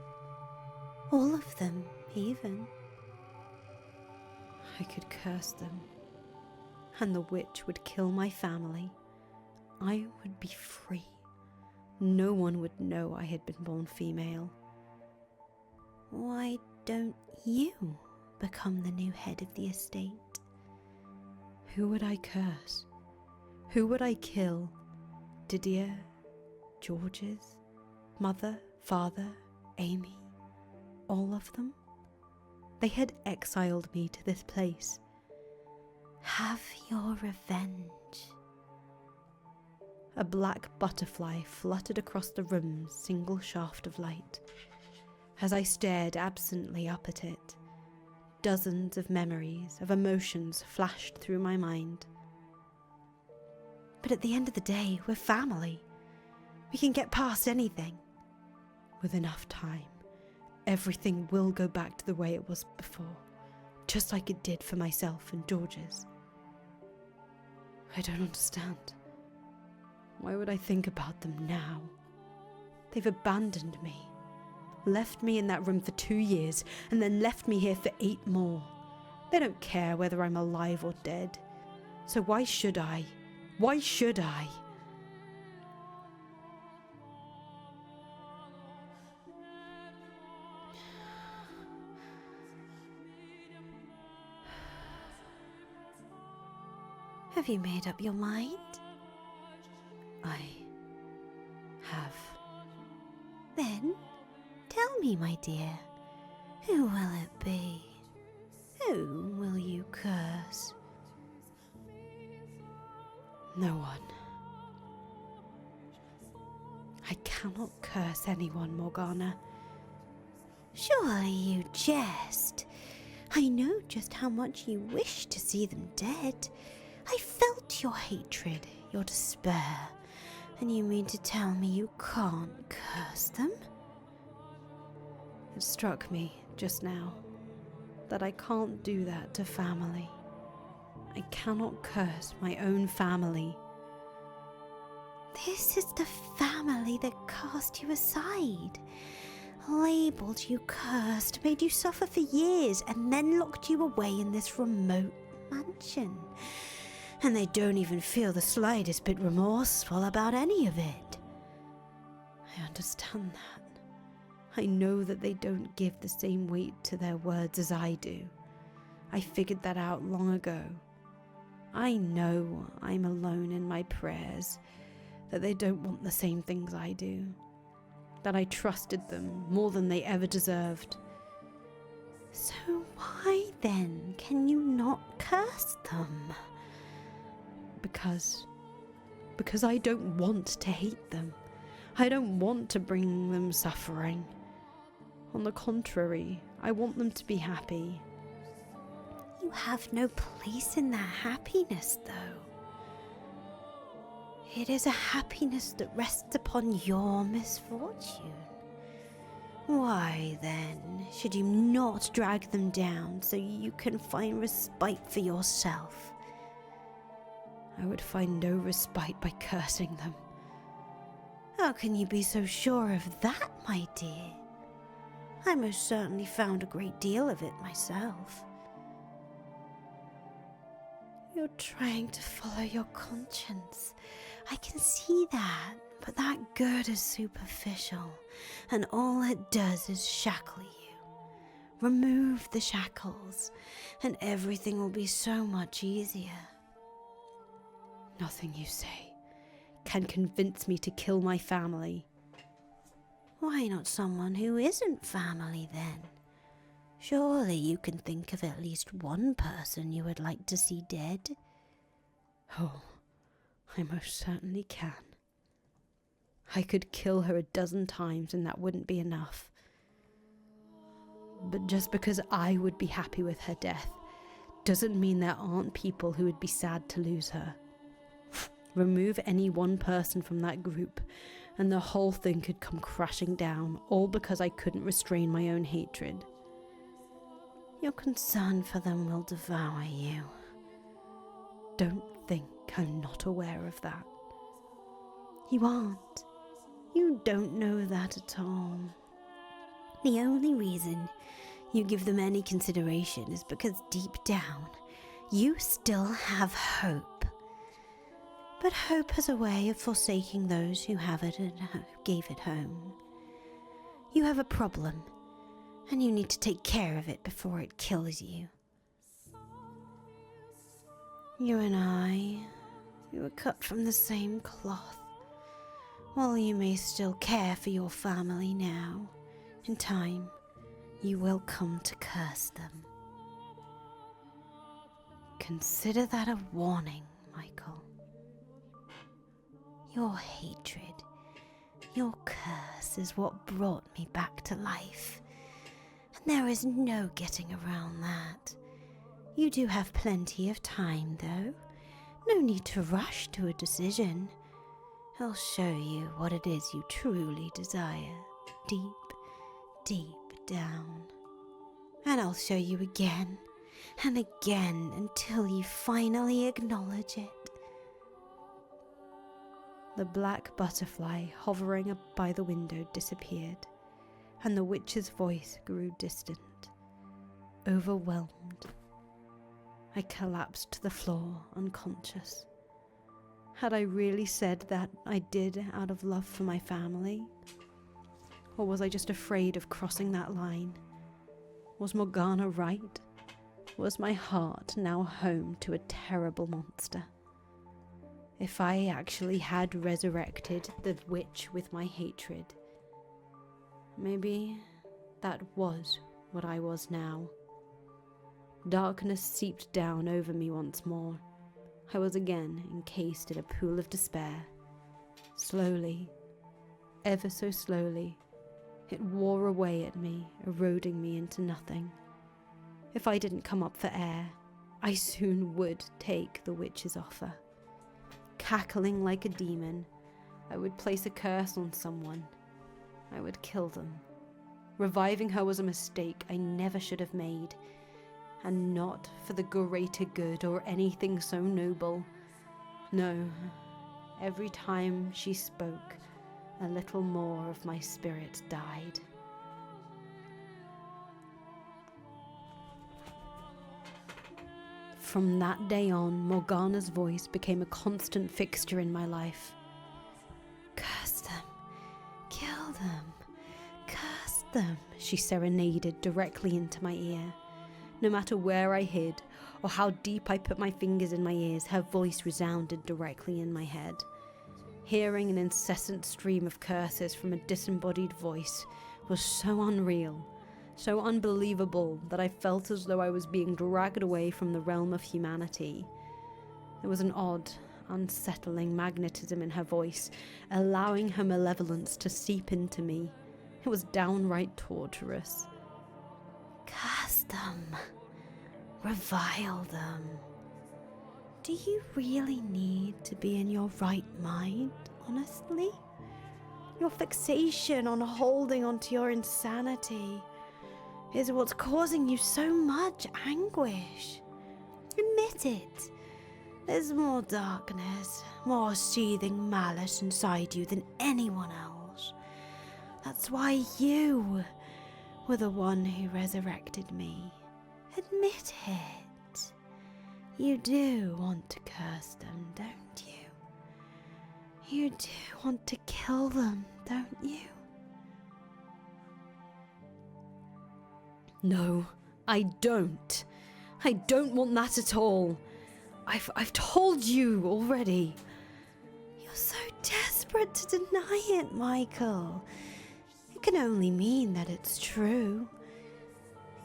All of them, even. I could curse them, and the witch would kill my family. I would be free. No one would know I had been born female. Why don't you become the new head of the estate? Who would I curse? Who would I kill? Didier? George's? Mother? Father? Amy? All of them? They had exiled me to this place. Have your revenge. A black butterfly fluttered across the room's single shaft of light. As I stared absently up at it, dozens of memories, of emotions flashed through my mind. But at the end of the day, we're family. We can get past anything. With enough time, everything will go back to the way it was before, just like it did for myself and George's. I don't understand. Why would I think about them now? They've abandoned me, left me in that room for 2 years, and then left me here for 8 more. They don't care whether I'm alive or dead. So why should I? Why should I? Have you made up your mind? I have. Then, tell me, my dear, who will it be? Who will you curse? No one. I cannot curse anyone, Morgana. Surely you jest. I know just how much you wish to see them dead. I felt your hatred, your despair. And you mean to tell me you can't curse them? It struck me just now that I can't do that to family. I cannot curse my own family. This is the family that cast you aside, labelled you cursed, made you suffer for years, and then locked you away in this remote mansion. And they don't even feel the slightest bit remorseful about any of it. I understand that. I know that they don't give the same weight to their words as I do. I figured that out long ago. I know I'm alone in my prayers, that they don't want the same things I do, that I trusted them more than they ever deserved. So why then can you not curse them? Because I don't want to hate them. I don't want to bring them suffering. On the contrary, I want them to be happy. You have no place in that happiness, though. It is a happiness that rests upon your misfortune. Why, then, should you not drag them down so you can find respite for yourself? I would find no respite by cursing them. How can you be so sure of that, my dear? I most certainly found a great deal of it myself. You're trying to follow your conscience. I can see that, but that good is superficial, and all it does is shackle you. Remove the shackles, and everything will be so much easier. Nothing you say can convince me to kill my family. Why not someone who isn't family then? Surely you can think of at least one person you would like to see dead. Oh, I most certainly can. I could kill her 12 times and that wouldn't be enough. But just because I would be happy with her death doesn't mean there aren't people who would be sad to lose her. Remove any one person from that group and the whole thing could come crashing down, all because I couldn't restrain my own hatred. Your concern for them will devour you. Don't think I'm not aware of that. You aren't. You don't know that at all. The only reason you give them any consideration is because deep down, you still have hope. But hope has a way of forsaking those who have it and gave it home. You have a problem, and you need to take care of it before it kills you. You and I, we were cut from the same cloth. While you may still care for your family now, in time, you will come to curse them. Consider that a warning, Michael. Your hatred, your curse is what brought me back to life. And there is no getting around that. You do have plenty of time, though. No need to rush to a decision. I'll show you what it is you truly desire, deep, deep down. And I'll show you again and again until you finally acknowledge it. The black butterfly hovering up by the window disappeared, and the witch's voice grew distant, overwhelmed. I collapsed to the floor, unconscious. Had I really said that I did out of love for my family? Or was I just afraid of crossing that line? Was Morgana right? Was my heart now home to a terrible monster? If I actually had resurrected the witch with my hatred, maybe that was what I was now. Darkness seeped down over me once more. I was again encased in a pool of despair. Slowly, ever so slowly, it wore away at me, eroding me into nothing. If I didn't come up for air, I soon would take the witch's offer. Cackling like a demon, I would place a curse on someone. I would kill them. Reviving her was a mistake I never should have made, and not for the greater good or anything so noble. No, every time she spoke, a little more of my spirit died. From that day on, Morgana's voice became a constant fixture in my life. Curse them, kill them, curse them, she serenaded directly into my ear. No matter where I hid, or how deep I put my fingers in my ears, her voice resounded directly in my head. Hearing an incessant stream of curses from a disembodied voice was so unreal, so unbelievable, that I felt as though I was being dragged away from the realm of humanity. There was an odd, unsettling magnetism in her voice, allowing her malevolence to seep into me. It was downright torturous. Curse them, revile them. Do you really need to be in your right mind, honestly? Your fixation on holding onto your insanity is what's causing you so much anguish. Admit it. There's more darkness, more seething malice inside you than anyone else. That's why you were the one who resurrected me. Admit it. You do want to curse them, don't you? You do want to kill them, don't you? No, I don't. I don't want that at all. I've told you already. You're so desperate to deny it, Michael. It can only mean that it's true.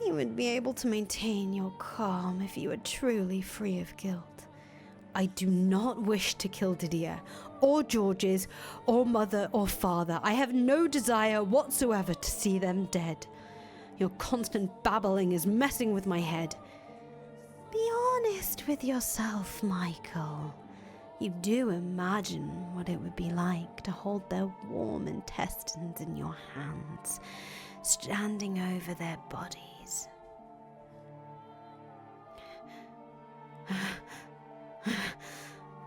You would be able to maintain your calm if you were truly free of guilt. I do not wish to kill Didier, or Georges, or mother or father. I have no desire whatsoever to see them dead. Your constant babbling is messing with my head. Be honest with yourself, Michael. You do imagine what it would be like to hold their warm intestines in your hands, standing over their bodies.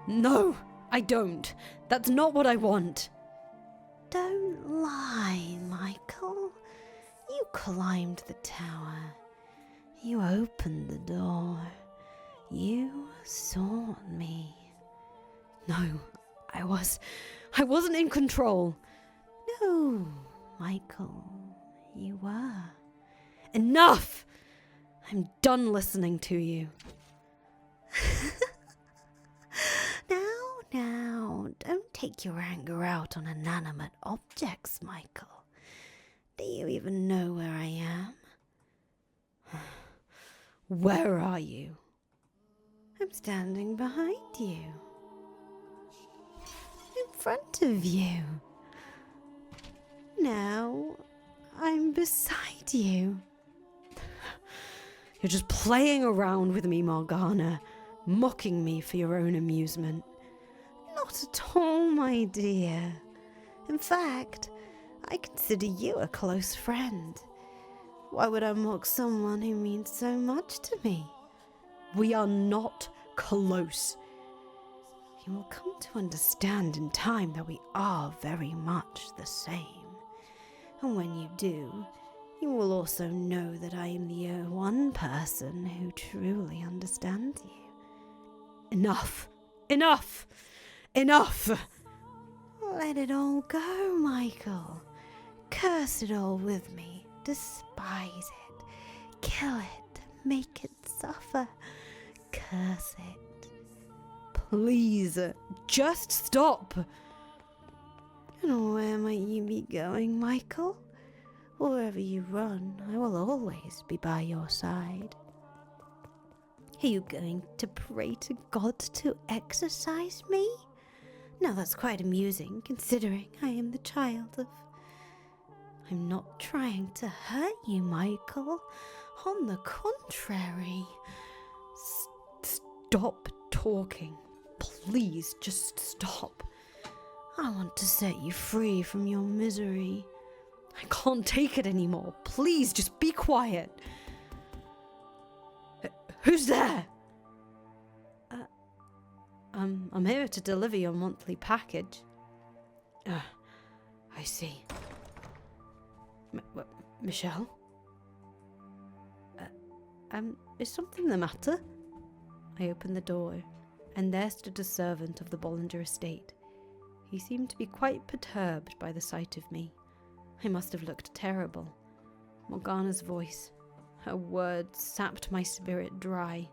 No, I don't. That's not what I want. Don't lie, Michael. You climbed the tower. You opened the door. You sought me. No, I wasn't in control. No, Michael, you were. Enough! I'm done listening to you. Now, don't take your anger out on inanimate objects, Michael. Do you even know where I am? Where are you? I'm standing behind you. In front of you. Now, I'm beside you. You're just playing around with me, Morgana, mocking me for your own amusement. Not at all, my dear. In fact, I consider you a close friend. Why would I mock someone who means so much to me? We are not close. You will come to understand in time that we are very much the same. And when you do, you will also know that I am the one person who truly understands you. Enough! Enough! Enough! Let it all go, Michael. Curse it all with me. Despise it. Kill it. Make it suffer. Curse it. Please, just stop. And where might you be going, Michael? Wherever you run, I will always be by your side. Are you going to pray to God to exorcise me? Now that's quite amusing, considering I am the child of... I'm not trying to hurt you, Michael. On the contrary. Stop talking. Please, just stop. I want to set you free from your misery. I can't take it anymore. Please, just be quiet. Who's there? I'm here to deliver your monthly package. I see. Michelle? Is something the matter? I opened the door, and there stood a servant of the Bollinger estate. He seemed to be quite perturbed by the sight of me. I must have looked terrible. Morgana's voice, her words sapped my spirit dry.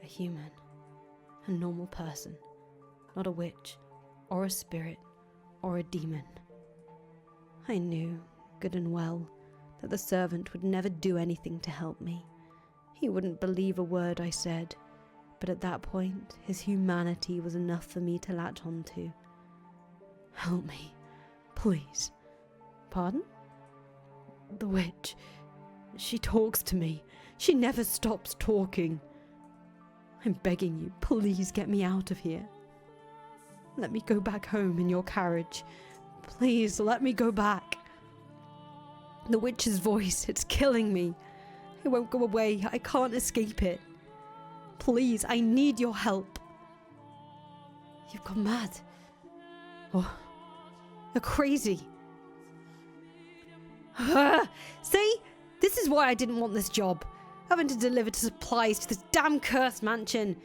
A human. A normal person. Not a witch, or a spirit, or a demon. I knew, good and well, that the servant would never do anything to help me. He wouldn't believe a word I said, but at that point, his humanity was enough for me to latch onto. Help me, please. Pardon? The witch. She talks to me. She never stops talking. I'm begging you, please get me out of here. Let me go back home in your carriage. Please, let me go back. The witch's voice, it's killing me. It won't go away. I can't escape it. Please, I need your help. You've gone mad. Oh, you're crazy. See? This is why I didn't want this job. Having to deliver supplies to this damn cursed mansion.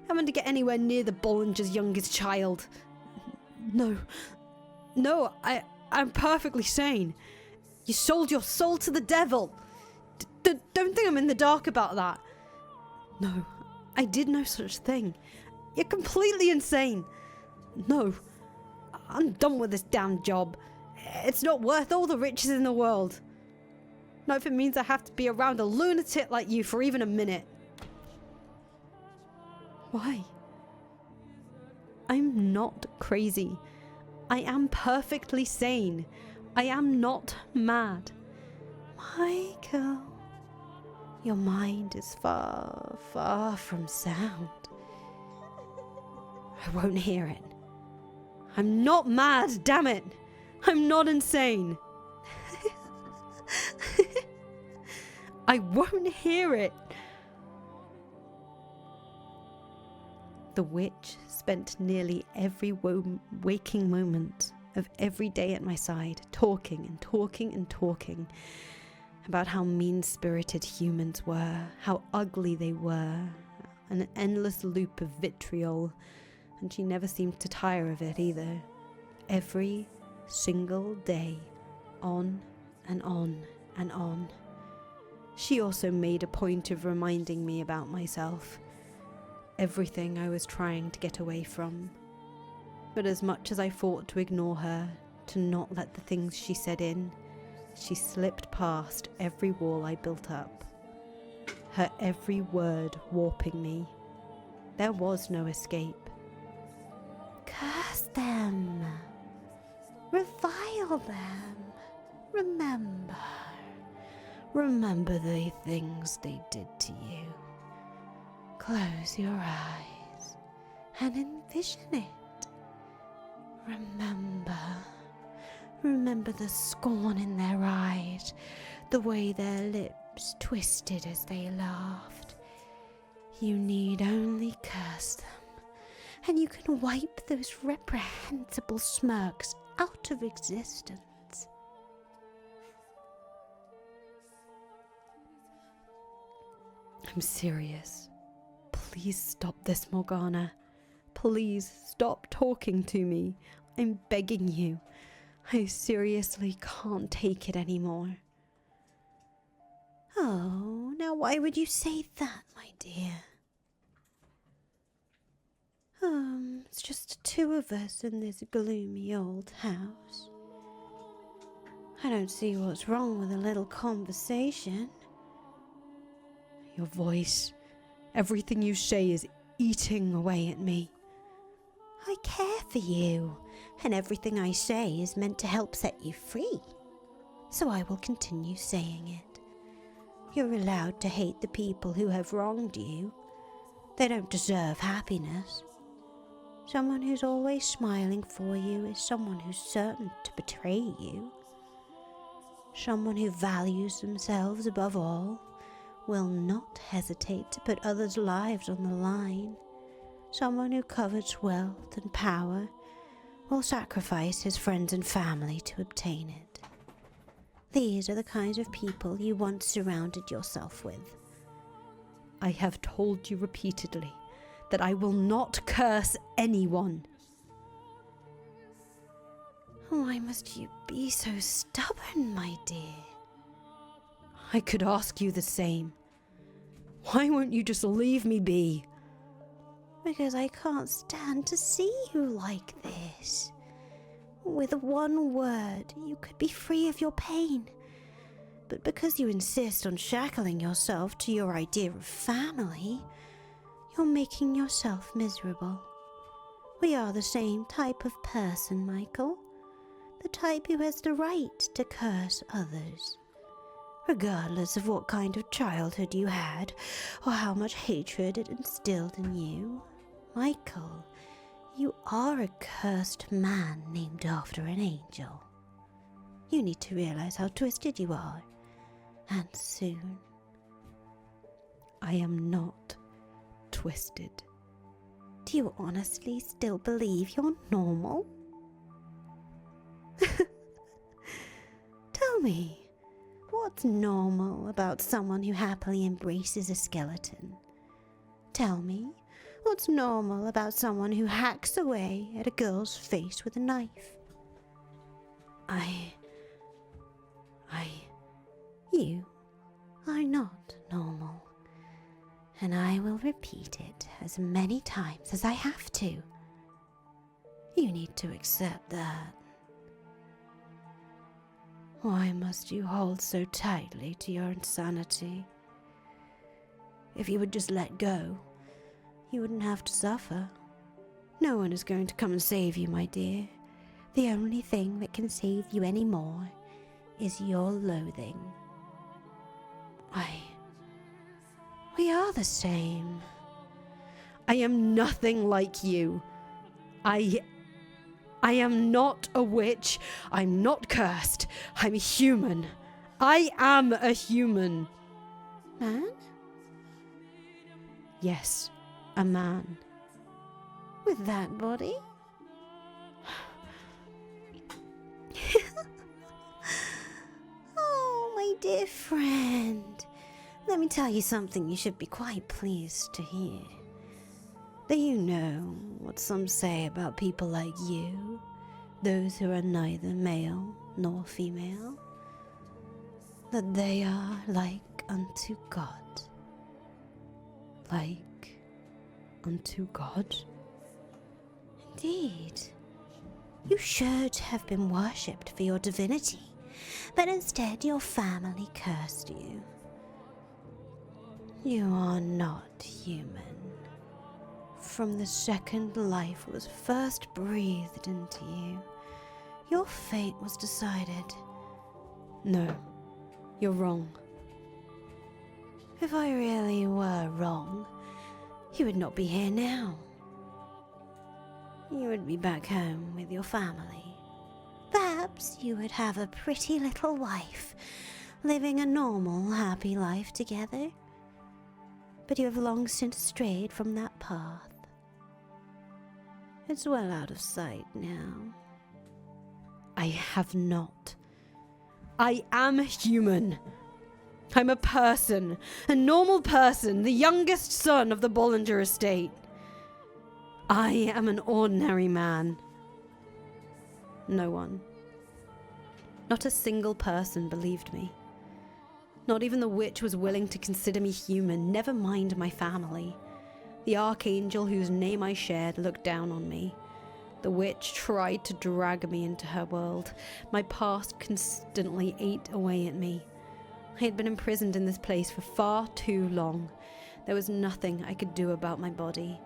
Having to get anywhere near the Bollinger's youngest child. No, I'm perfectly sane. You sold your soul to the devil. Don't think I'm in the dark about that. No, I did no such thing. You're completely insane. No, I'm done with this damn job. It's not worth all the riches in the world. Not if it means I have to be around a lunatic like you for even a minute. Why? I'm not crazy. I am perfectly sane. I am not mad. Michael, your mind is far, far from sound. I won't hear it. I'm not mad, damn it. I'm not insane. I won't hear it. The witch spent nearly every waking moment of every day at my side, talking and talking and talking about how mean-spirited humans were, how ugly they were, an endless loop of vitriol, and she never seemed to tire of it either. Every single day, on and on and on. She also made a point of reminding me about myself, everything I was trying to get away from. But as much as I fought to ignore her, to not let the things she said in, she slipped past every wall I built up, her every word warping me. There was no escape. Curse them. Revile them. Remember the things they did to you. Close your eyes and envision it. Remember the scorn in their eyes, the way their lips twisted as they laughed. You need only curse them, and you can wipe those reprehensible smirks out of existence. I'm serious. Please stop this, Morgana. Please stop talking to me. I'm begging you. I seriously can't take it anymore. Oh, now why would you say that, my dear? It's just the two of us in this gloomy old house. I don't see what's wrong with a little conversation. Your voice, everything you say is eating away at me. I care for you, and everything I say is meant to help set you free. So I will continue saying it. You're allowed to hate the people who have wronged you. They don't deserve happiness. Someone who's always smiling for you is someone who's certain to betray you. Someone who values themselves above all will not hesitate to put others' lives on the line. Someone who covets wealth and power will sacrifice his friends and family to obtain it. These are the kinds of people you once surrounded yourself with. I have told you repeatedly that I will not curse anyone. Why must you be so stubborn, my dear? I could ask you the same. Why won't you just leave me be? Because I can't stand to see you like this. With one word, you could be free of your pain. But because you insist on shackling yourself to your idea of family, you're making yourself miserable. We are the same type of person, Michael. The type who has the right to curse others. Regardless of what kind of childhood you had, or how much hatred it instilled in you. Michael, you are a cursed man named after an angel. You need to realize how twisted you are. And soon. I am not twisted. Do you honestly still believe you're normal? Tell me, what's normal about someone who happily embraces a skeleton? Tell me, what's normal about someone who hacks away at a girl's face with a knife? You are not normal, and I will repeat it as many times as I have to. You need to accept that. Why must you hold so tightly to your insanity? If you would just let go, you wouldn't have to suffer. No one is going to come and save you, my dear. The only thing that can save you anymore is your loathing. We are the same. I am nothing like you. I am not a witch. I'm not cursed. I'm human. I am a human. Man? Yes, a man. With that body? Oh, my dear friend. Let me tell you something you should be quite pleased to hear. Do you know what some say about people like you? Those who are neither male nor female? That they are like unto God. Like unto God? Indeed. You should have been worshipped for your divinity, but instead your family cursed you. You are not human. From the second life was first breathed into you, your fate was decided. No, you're wrong. If I really were wrong, you would not be here now. You would be back home with your family. Perhaps you would have a pretty little wife, living a normal, happy life together. But you have long since strayed from that path. It's well out of sight now. I have not. I am human. I'm a person, a normal person, the youngest son of the Bollinger estate. I am an ordinary man. No one, not a single person believed me. Not even the witch was willing to consider me human, never mind my family. The archangel whose name I shared looked down on me. The witch tried to drag me into her world. My past constantly ate away at me. I had been imprisoned in this place for far too long. There was nothing I could do about my body.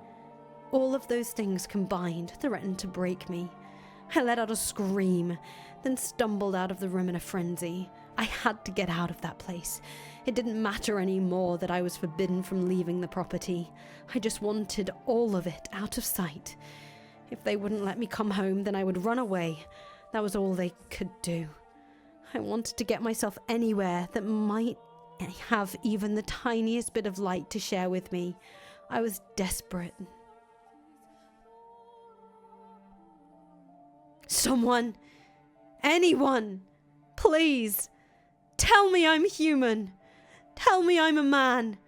All of those things combined threatened to break me. I let out a scream, then stumbled out of the room in a frenzy. I had to get out of that place. It didn't matter anymore that I was forbidden from leaving the property. I just wanted all of it out of sight. If they wouldn't let me come home, then I would run away. That was all they could do. I wanted to get myself anywhere that might have even the tiniest bit of light to share with me. I was desperate. Someone, anyone, please, tell me I'm human. Tell me I'm a man.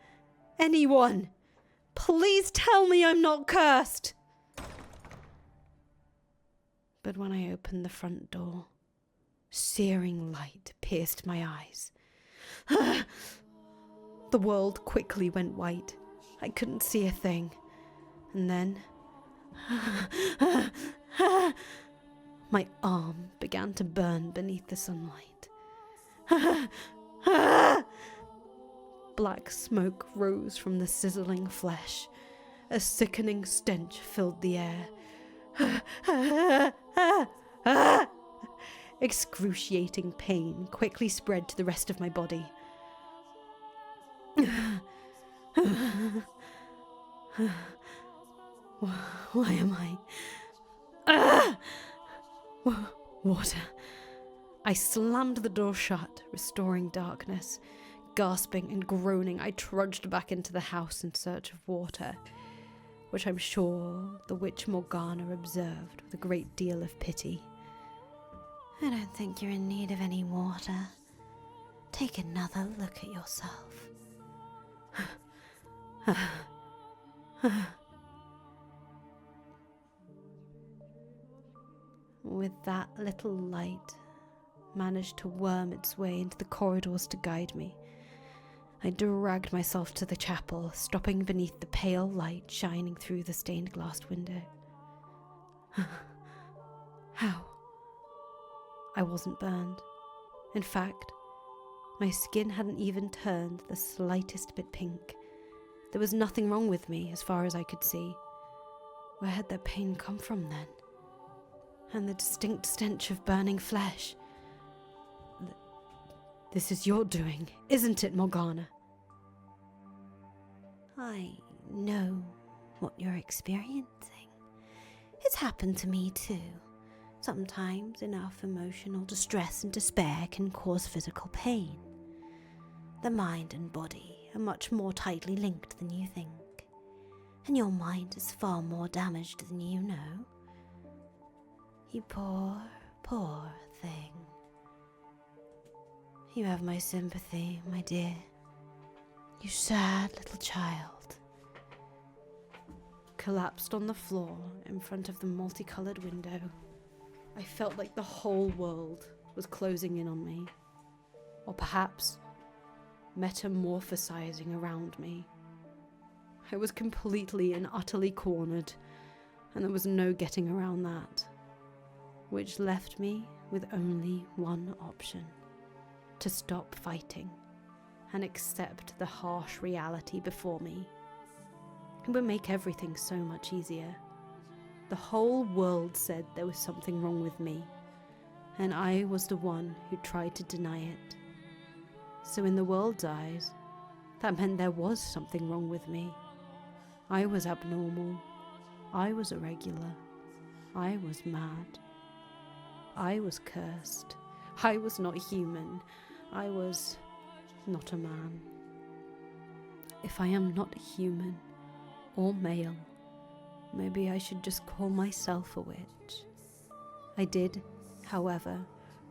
Anyone, please tell me I'm not cursed. But when I opened the front door, searing light pierced my eyes. The world quickly went white. I couldn't see a thing. And then my arm began to burn beneath the sunlight. Black smoke rose from the sizzling flesh. A sickening stench filled the air. Excruciating pain quickly spread to the rest of my body. Why am I? Water. I slammed the door shut, restoring darkness. Gasping and groaning, I trudged back into the house in search of water, which I'm sure the witch Morgana observed with a great deal of pity. I don't think you're in need of any water. Take another look at yourself. With that little light managed to worm its way into the corridors to guide me, I dragged myself to the chapel, stopping beneath the pale light shining through the stained glass window. I wasn't burned. In fact, my skin hadn't even turned the slightest bit pink. There was nothing wrong with me as far as I could see. Where had that pain come from then? And the distinct stench of burning flesh. This is your doing, isn't it, Morgana? I know what you're experiencing. It's happened to me too. Sometimes enough emotional distress and despair can cause physical pain. The mind and body are much more tightly linked than you think, and your mind is far more damaged than you know. You poor, poor thing. You have my sympathy, my dear. You sad little child. Collapsed on the floor in front of the multicolored window, I felt like the whole world was closing in on me, or perhaps metamorphosizing around me. I was completely and utterly cornered, and there was no getting around that, which left me with only one option: to stop fighting and accept the harsh reality before me. It would make everything so much easier. The whole world said there was something wrong with me, and I was the one who tried to deny it. So in the world's eyes, that meant there was something wrong with me. I was abnormal. I was irregular. I was mad. I was cursed. I was not human. I was not a man. If I am not human or male, maybe I should just call myself a witch. I did, however,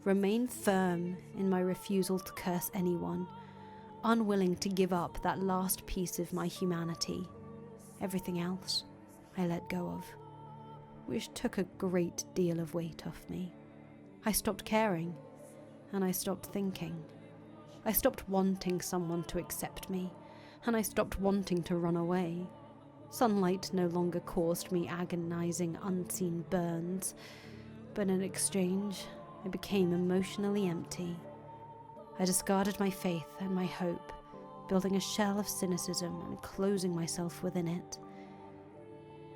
remain firm in my refusal to curse anyone, unwilling to give up that last piece of my humanity. Everything else I let go of, which took a great deal of weight off me. I stopped caring, and I stopped thinking. I stopped wanting someone to accept me, and I stopped wanting to run away. Sunlight no longer caused me agonizing, unseen burns, but in exchange, I became emotionally empty. I discarded my faith and my hope, building a shell of cynicism and closing myself within it.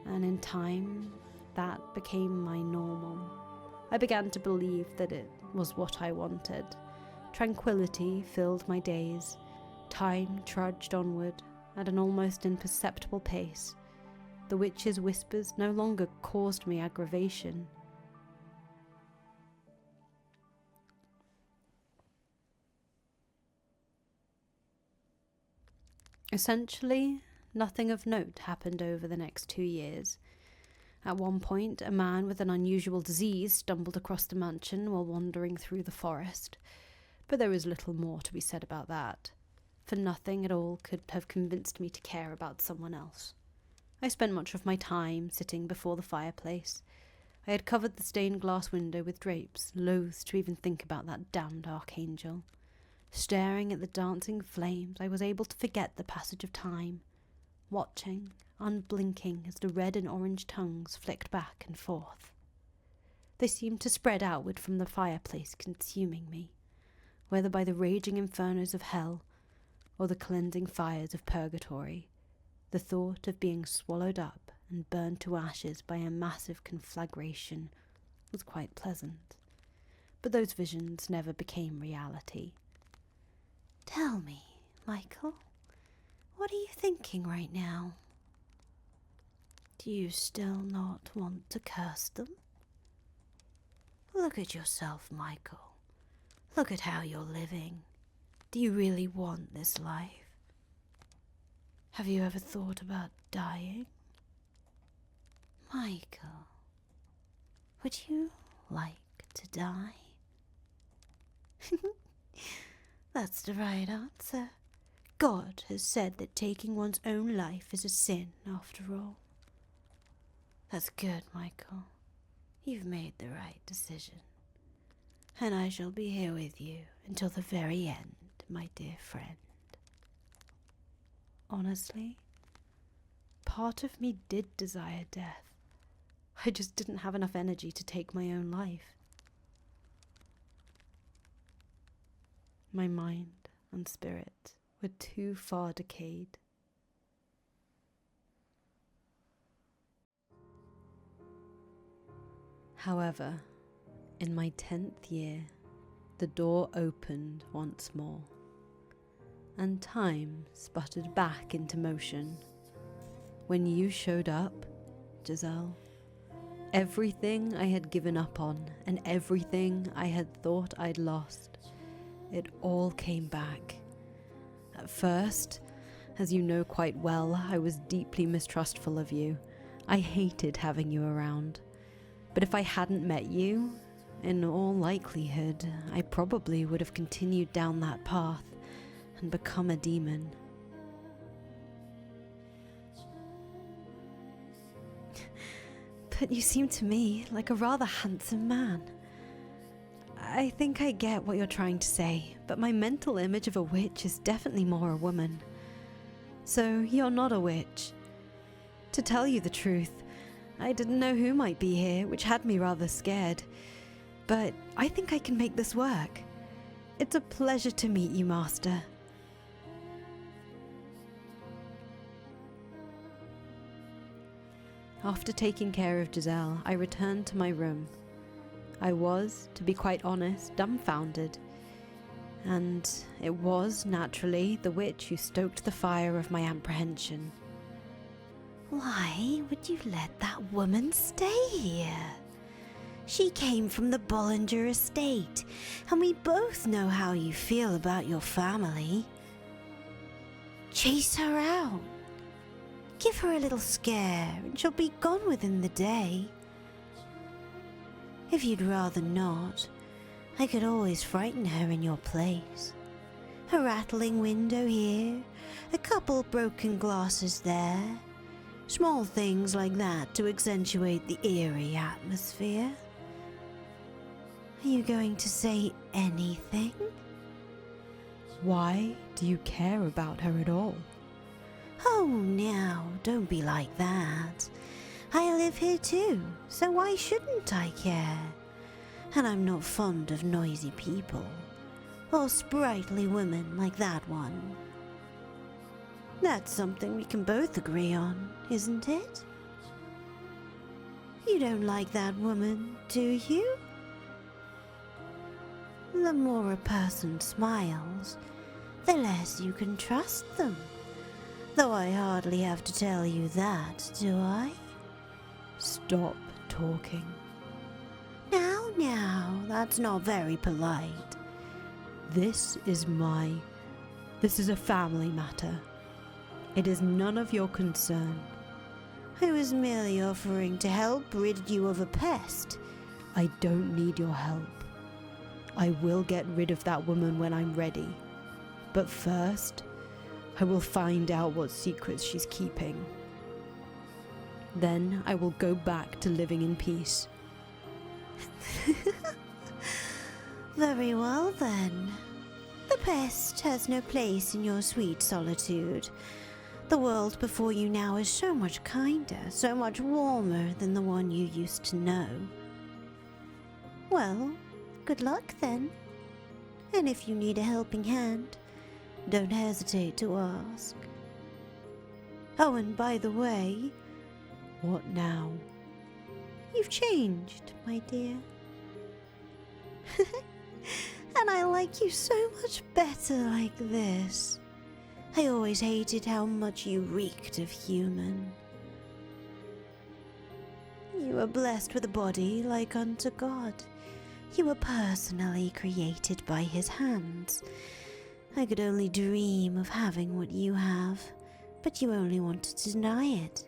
And in time, that became my normal. I began to believe that it was what I wanted. Tranquility filled my days. Time trudged onward at an almost imperceptible pace. The witch's whispers no longer caused me aggravation. Essentially, nothing of note happened over the next 2 years. At one point, a man with an unusual disease stumbled across the mansion while wandering through the forest, but there was little more to be said about that, for nothing at all could have convinced me to care about someone else. I spent much of my time sitting before the fireplace. I had covered the stained glass window with drapes, loath to even think about that damned archangel. Staring at the dancing flames, I was able to forget the passage of time, watching, unblinking, as the red and orange tongues flicked back and forth. They seemed to spread outward from the fireplace, consuming me, whether by the raging infernos of hell or the cleansing fires of purgatory. The thought of being swallowed up and burned to ashes by a massive conflagration was quite pleasant, but those visions never became reality. Tell me, Michael, what are you thinking right now? Do you still not want to curse them? Look at yourself, Michael. Look at how you're living. Do you really want this life? Have you ever thought about dying? Michael, would you like to die? That's the right answer. God has said that taking one's own life is a sin, after all. That's good, Michael. You've made the right decision. And I shall be here with you until the very end, my dear friend. Honestly, part of me did desire death. I just didn't have enough energy to take my own life. My mind and spirit were too far decayed. However, in my 10th year, the door opened once more, and time sputtered back into motion. When you showed up, Giselle, everything I had given up on and everything I had thought I'd lost, it all came back. At first, as you know quite well, I was deeply mistrustful of you. I hated having you around. But if I hadn't met you, in all likelihood, I probably would have continued down that path and become a demon. But you seem to me like a rather handsome man. I think I get what you're trying to say, but my mental image of a witch is definitely more a woman. So you're not a witch. To tell you the truth, I didn't know who might be here, which had me rather scared. But I think I can make this work. It's a pleasure to meet you, Master. After taking care of Giselle, I returned to my room. I was, to be quite honest, dumbfounded. And it was, naturally, the witch who stoked the fire of my apprehension. Why would you let that woman stay here? She came from the Bollinger estate, and we both know how you feel about your family. Chase her out. Give her a little scare, and she'll be gone within the day. If you'd rather not, I could always frighten her in your place. A rattling window here, a couple broken glasses there. Small things like that to accentuate the eerie atmosphere. Are you going to say anything? Why do you care about her at all? Oh, now, don't be like that. I live here too, so why shouldn't I care? And I'm not fond of noisy people, or sprightly women like that one. That's something we can both agree on, isn't it? You don't like that woman, do you? The more a person smiles, the less you can trust them. Though I hardly have to tell you that, do I? Stop talking. Now, that's not very polite. This is a family matter. It is none of your concern. I was merely offering to help rid you of a pest. I don't need your help. I will get rid of that woman when I'm ready. But first, I will find out what secrets she's keeping. Then I will go back to living in peace. Very well then. The pest has no place in your sweet solitude. The world before you now is so much kinder, so much warmer than the one you used to know. Well, good luck then. And if you need a helping hand, don't hesitate to ask. Oh, and by the way... What now? You've changed, my dear. And I like you so much better like this. I always hated how much you reeked of human. You were blessed with a body like unto God. You were personally created by his hands. I could only dream of having what you have, but you only wanted to deny it.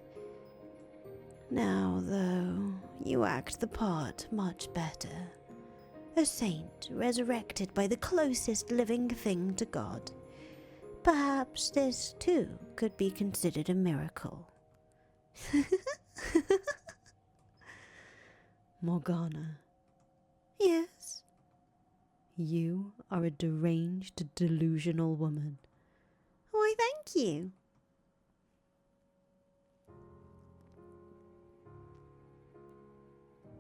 Now, though, you act the part much better. A saint resurrected by the closest living thing to God. Perhaps this, too, could be considered a miracle. Morgana, Yes? you are a deranged, delusional woman. Why, thank you.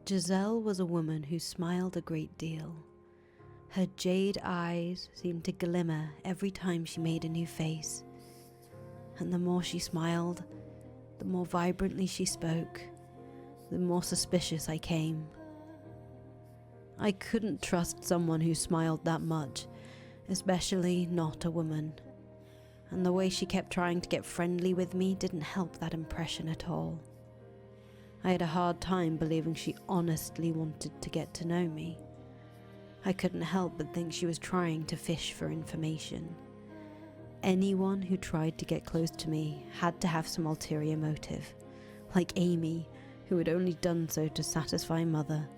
Giselle was a woman who smiled a great deal. Her jade eyes seemed to glimmer every time she made a new face, and the more she smiled, the more vibrantly she spoke, the more suspicious I came. I couldn't trust someone who smiled that much, especially not a woman, and the way she kept trying to get friendly with me didn't help that impression at all. I had a hard time believing she honestly wanted to get to know me. I couldn't help but think she was trying to fish for information. Anyone who tried to get close to me had to have some ulterior motive, like Amy, who had only done so to satisfy Mother.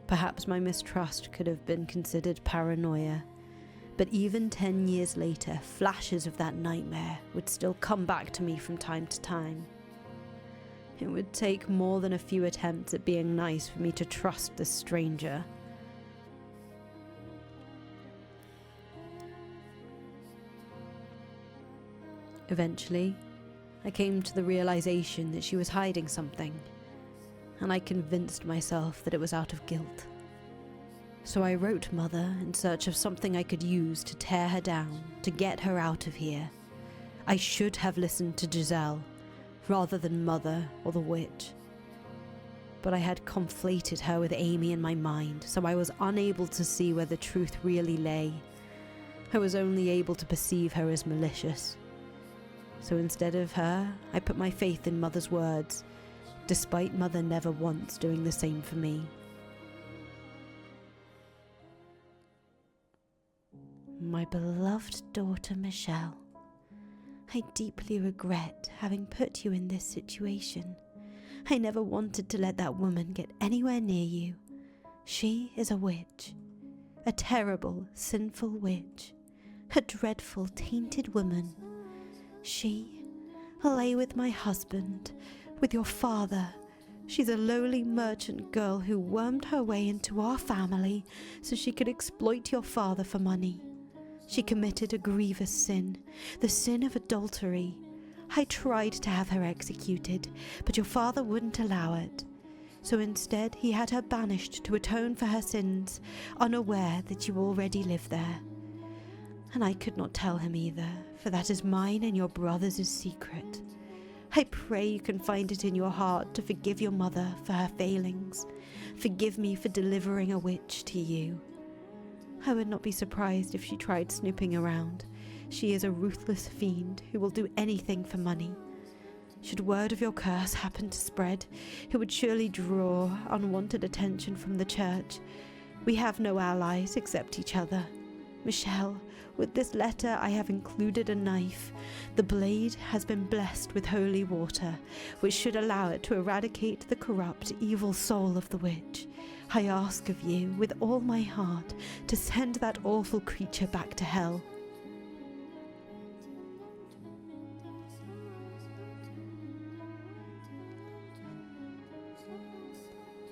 Perhaps my mistrust could have been considered paranoia, but even 10 years later, flashes of that nightmare would still come back to me from time to time. It would take more than a few attempts at being nice for me to trust this stranger. Eventually, I came to the realization that she was hiding something, and I convinced myself that it was out of guilt. So I wrote Mother in search of something I could use to tear her down, to get her out of here. I should have listened to Giselle, rather than Mother or the witch. But I had conflated her with Amy in my mind, so I was unable to see where the truth really lay. I was only able to perceive her as malicious. So instead of her, I put my faith in Mother's words, despite Mother never once doing the same for me. My beloved daughter Michelle, I deeply regret having put you in this situation. I never wanted to let that woman get anywhere near you. She is a witch, a terrible, sinful witch, a dreadful, tainted woman. She lay with my husband, with your father. She's a lowly merchant girl who wormed her way into our family so she could exploit your father for money. She committed a grievous sin, the sin of adultery. I tried to have her executed, but your father wouldn't allow it. So instead he had her banished to atone for her sins, unaware that you already live there. And I could not tell him either, for that is mine and your brother's secret. I pray you can find it in your heart to forgive your mother for her failings. Forgive me for delivering a witch to you. I would not be surprised if she tried snooping around. She is a ruthless fiend who will do anything for money. Should word of your curse happen to spread, it would surely draw unwanted attention from the church. We have no allies except each other. Michelle, with this letter I have included a knife. The blade has been blessed with holy water, which should allow it to eradicate the corrupt, evil soul of the witch. I ask of you, with all my heart, to send that awful creature back to hell.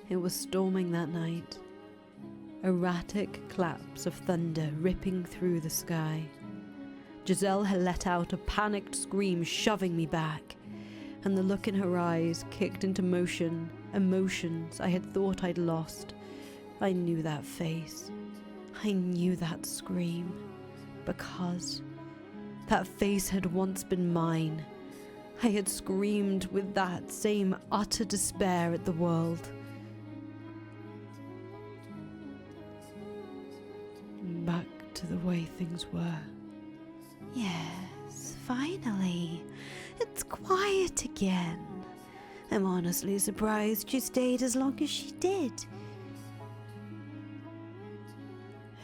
It was storming that night. Erratic claps of thunder ripping through the sky. Giselle had let out a panicked scream, shoving me back, and the look in her eyes kicked into motion emotions I had thought I'd lost. I knew that face. I knew that scream, because that face had once been mine. I had screamed with that same utter despair at the world. Back to the way things were. Yes, finally. It's quiet again. I'm honestly surprised she stayed as long as she did.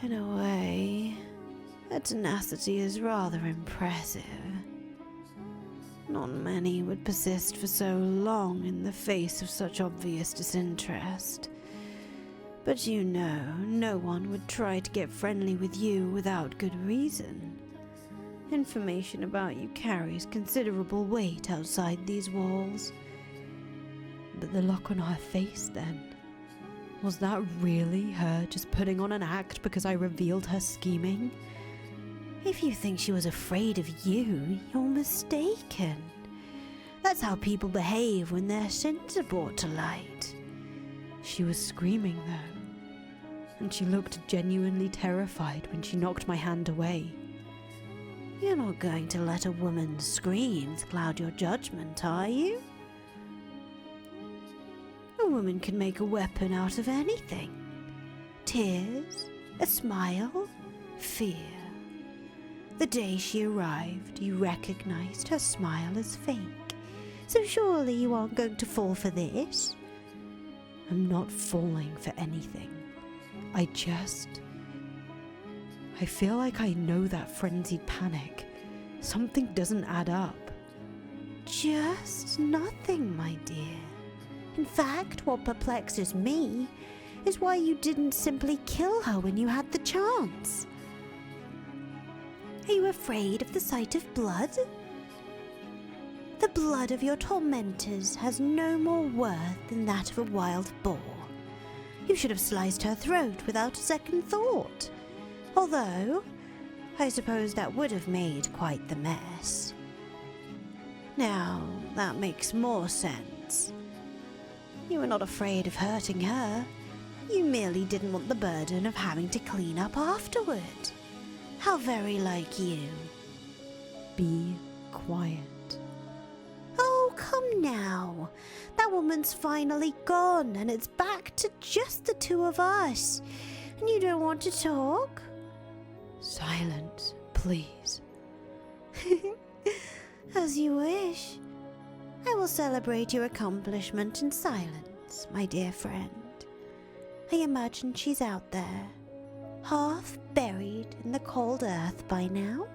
In a way, her tenacity is rather impressive. Not many would persist for so long in the face of such obvious disinterest. But you know, no one would try to get friendly with you without good reason. Information about you carries considerable weight outside these walls. But the look on her face then? Was that really her just putting on an act because I revealed her scheming? If you think she was afraid of you, you're mistaken. That's how people behave when their sins are brought to light. She was screaming though. and she looked genuinely terrified when she knocked my hand away. You're not going to let a woman's screams cloud your judgment, are you? A woman can make a weapon out of anything. Tears, a smile, fear. The day she arrived, you recognized her smile as fake. So surely you aren't going to fall for this? I'm not falling for anything. I feel like I know that frenzied panic. Something doesn't add up. Just nothing, my dear. In fact, what perplexes me is why you didn't simply kill her when you had the chance. Are you afraid of the sight of blood? The blood of your tormentors has no more worth than that of a wild boar. You should have sliced her throat without a second thought. Although, I suppose that would have made quite the mess. Now, that makes more sense. You were not afraid of hurting her. You merely didn't want the burden of having to clean up afterward. How very like you. Be quiet. Oh, come now. That woman's finally gone, and it's back to just the two of us. And you don't want to talk? Silence, please. As you wish. I will celebrate your accomplishment in silence, my dear friend. I imagine she's out there, half buried in the cold earth by now.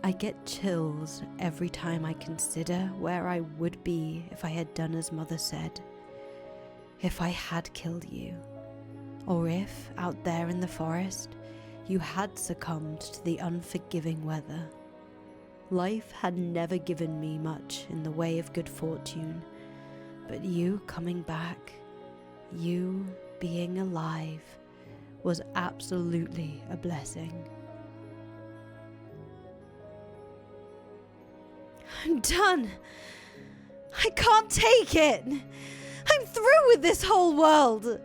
I get chills every time I consider where I would be if I had done as Mother said. If I had killed you, or if, out there in the forest, you had succumbed to the unforgiving weather. Life had never given me much in the way of good fortune, but you coming back, you being alive, was absolutely a blessing. I'm done. I can't take it. I'm through with this whole world.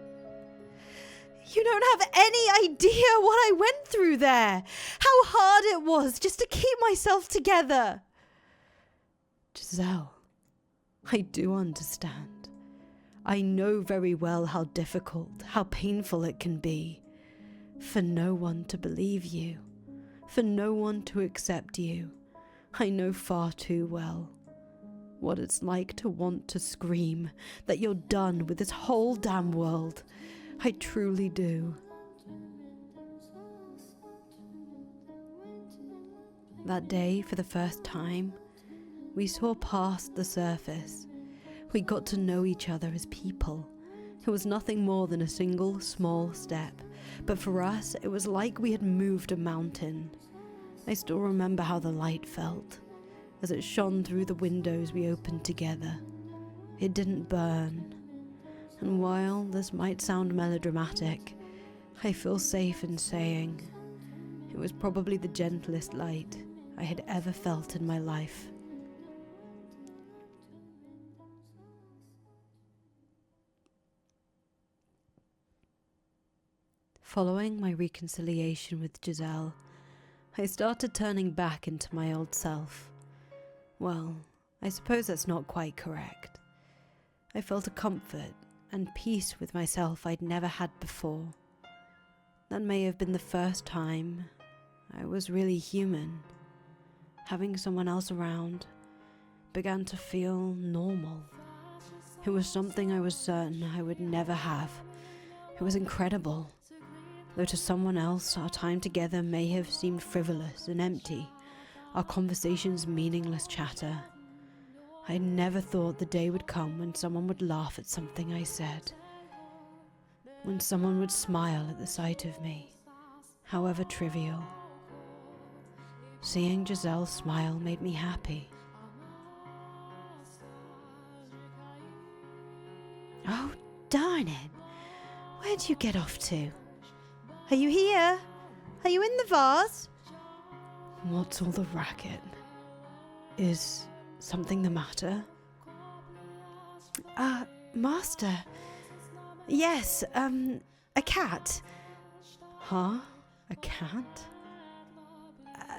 You don't have any idea what I went through there. How hard it was just to keep myself together. Giselle, I do understand. I know very well how difficult, how painful it can be. For no one to believe you, for no one to accept you. I know far too well what it's like to want to scream that you're done with this whole damn world. I truly do. That day, for the first time, we saw past the surface. We got to know each other as people. It was nothing more than a single small step, but for us, it was like we had moved a mountain. I still remember how the light felt, as it shone through the windows we opened together. It didn't burn. And while this might sound melodramatic, I feel safe in saying it was probably the gentlest light I had ever felt in my life. Following my reconciliation with Giselle, I started turning back into my old self. Well, I suppose that's not quite correct. I felt a comfort and peace with myself I'd never had before. That may have been the first time I was really human. Having someone else around began to feel normal. It was something I was certain I would never have. It was incredible. Though to someone else, our time together may have seemed frivolous and empty, our conversations meaningless chatter. I never thought the day would come when someone would laugh at something I said. When someone would smile at the sight of me, however trivial. Seeing Giselle smile made me happy. Oh, darn it. Where'd you get off to? Are you here? Are you in the vase? What's all the racket? Is something the matter? Master. Yes, a cat. Huh? A cat?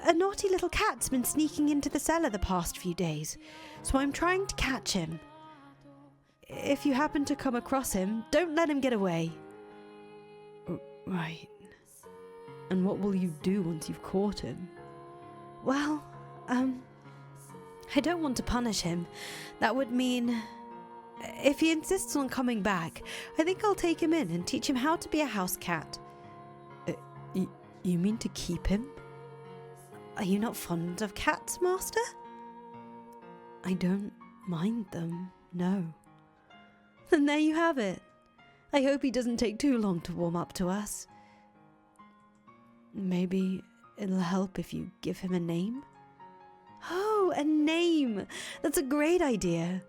A naughty little cat's been sneaking into the cellar the past few days, so I'm trying to catch him. If you happen to come across him, don't let him get away. Right. And what will you do once you've caught him? Well, I don't want to punish him. That would mean... If he insists on coming back, I think I'll take him in and teach him how to be a house cat. You mean to keep him? Are you not fond of cats, Master? I don't mind them, no. Then there you have it. I hope he doesn't take too long to warm up to us. Maybe it'll help if you give him a name? Oh, a name! That's a great idea.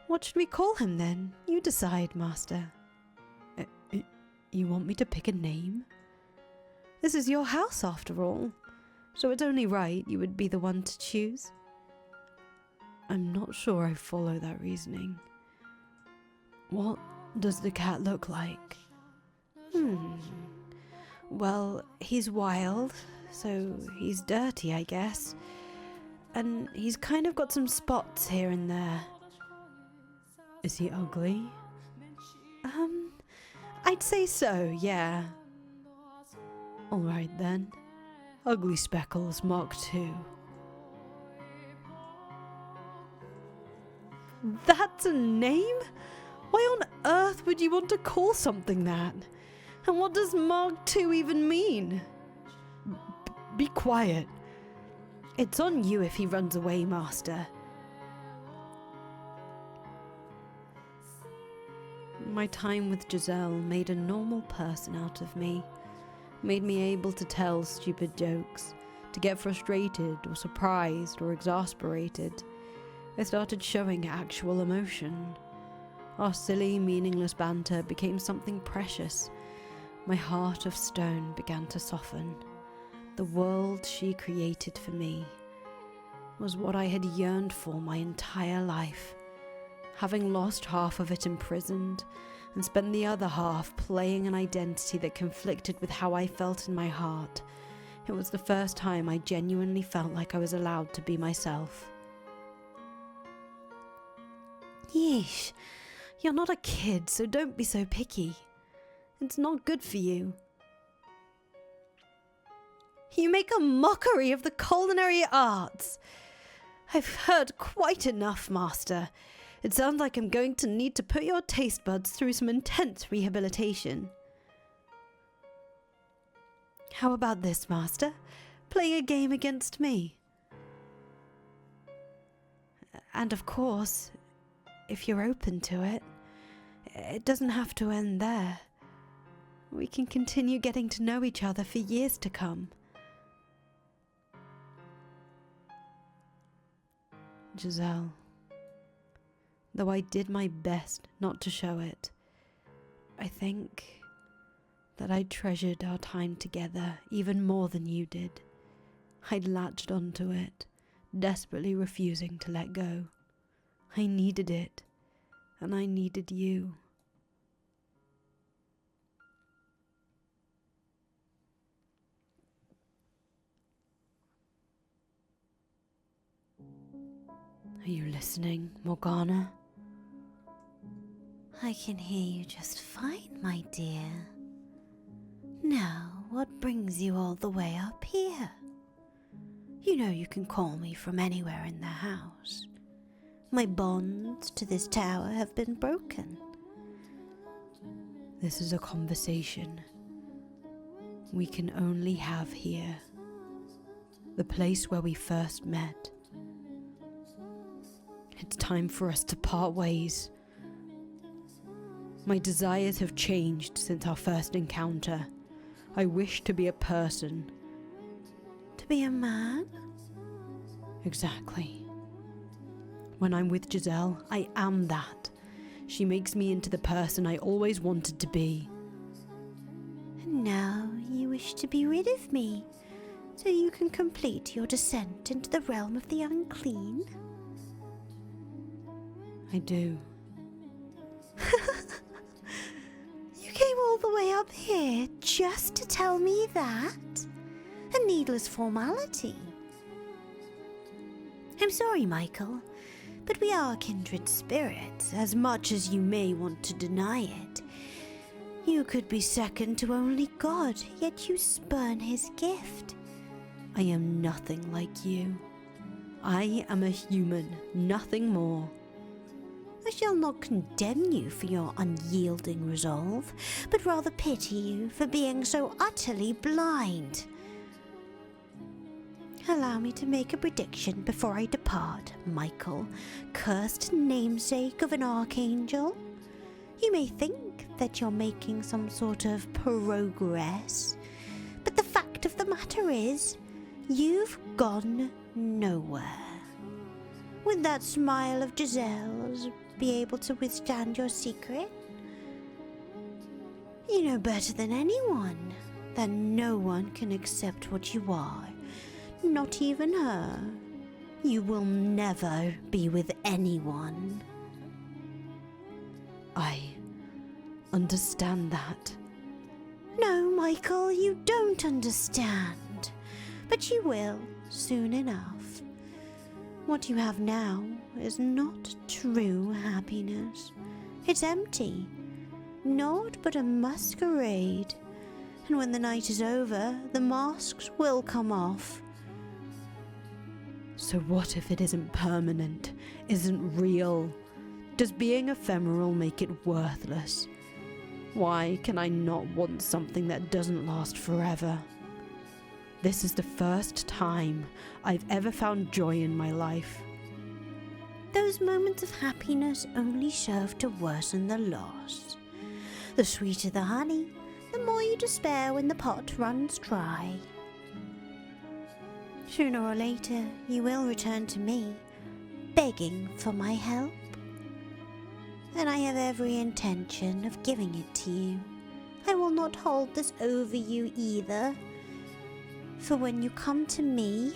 What should we call him then? You decide, Master. You want me to pick a name? This is your house, after all, so it's only right you would be the one to choose. I'm not sure I follow that reasoning. What does the cat look like? Well, he's wild, so he's dirty, I guess. And he's kind of got some spots here and there. Is he ugly? I'd say so, yeah. Alright then. Ugly Speckles, Mark II. That's a name? Why on earth would you want to call something that? And what does Mark II even mean? Be quiet. It's on you if he runs away, Master. My time with Giselle made a normal person out of me. Made me able to tell stupid jokes, to get frustrated or surprised or exasperated. I started showing actual emotion. Our silly, meaningless banter became something precious. My heart of stone began to soften. The world she created for me was what I had yearned for my entire life. Having lost half of it imprisoned, and spent the other half playing an identity that conflicted with how I felt in my heart, it was the first time I genuinely felt like I was allowed to be myself. Yeesh, you're not a kid, so don't be so picky. It's not good for you. You make a mockery of the culinary arts. I've heard quite enough, Master. It sounds like I'm going to need to put your taste buds through some intense rehabilitation. How about this, Master? Playing a game against me. And of course, if you're open to it, it doesn't have to end there. We can continue getting to know each other for years to come. Giselle. Though I did my best not to show it, I think that I treasured our time together even more than you did. I'd latched onto it, desperately refusing to let go. I needed it, and I needed you. Are you listening, Morgana? I can hear you just fine, my dear. Now, what brings you all the way up here? You know you can call me from anywhere in the house. My bonds to this tower have been broken. This is a conversation we can only have here. The place where we first met. It's time for us to part ways. My desires have changed since our first encounter. I wish to be a person. To be a man? Exactly. When I'm with Giselle, I am that. She makes me into the person I always wanted to be. And now you wish to be rid of me, so you can complete your descent into the realm of the unclean? I do. up here just to tell me that? A needless formality. I'm sorry, Michael, but we are kindred spirits, as much as you may want to deny it. You could be second to only God, yet you spurn his gift. I am nothing like you. I am a human, nothing more. I shall not condemn you for your unyielding resolve, but rather pity you for being so utterly blind. Allow me to make a prediction before I depart, Michael, cursed namesake of an archangel. You may think that you're making some sort of progress, but the fact of the matter is, you've gone nowhere. Would that smile of Giselle's be able to withstand your secret? You know better than anyone that no one can accept what you are, not even her. You will never be with anyone. I understand that. No, Michael, you don't understand. But you will, soon enough. What you have now is not true happiness. It's empty. Naught but a masquerade. And when the night is over, the masks will come off. So what if it isn't permanent, isn't real? Does being ephemeral make it worthless? Why can I not want something that doesn't last forever? This is the first time I've ever found joy in my life. Those moments of happiness only serve to worsen the loss. The sweeter the honey, the more you despair when the pot runs dry. Sooner or later, you will return to me, begging for my help. And I have every intention of giving it to you. I will not hold this over you either. For when you come to me,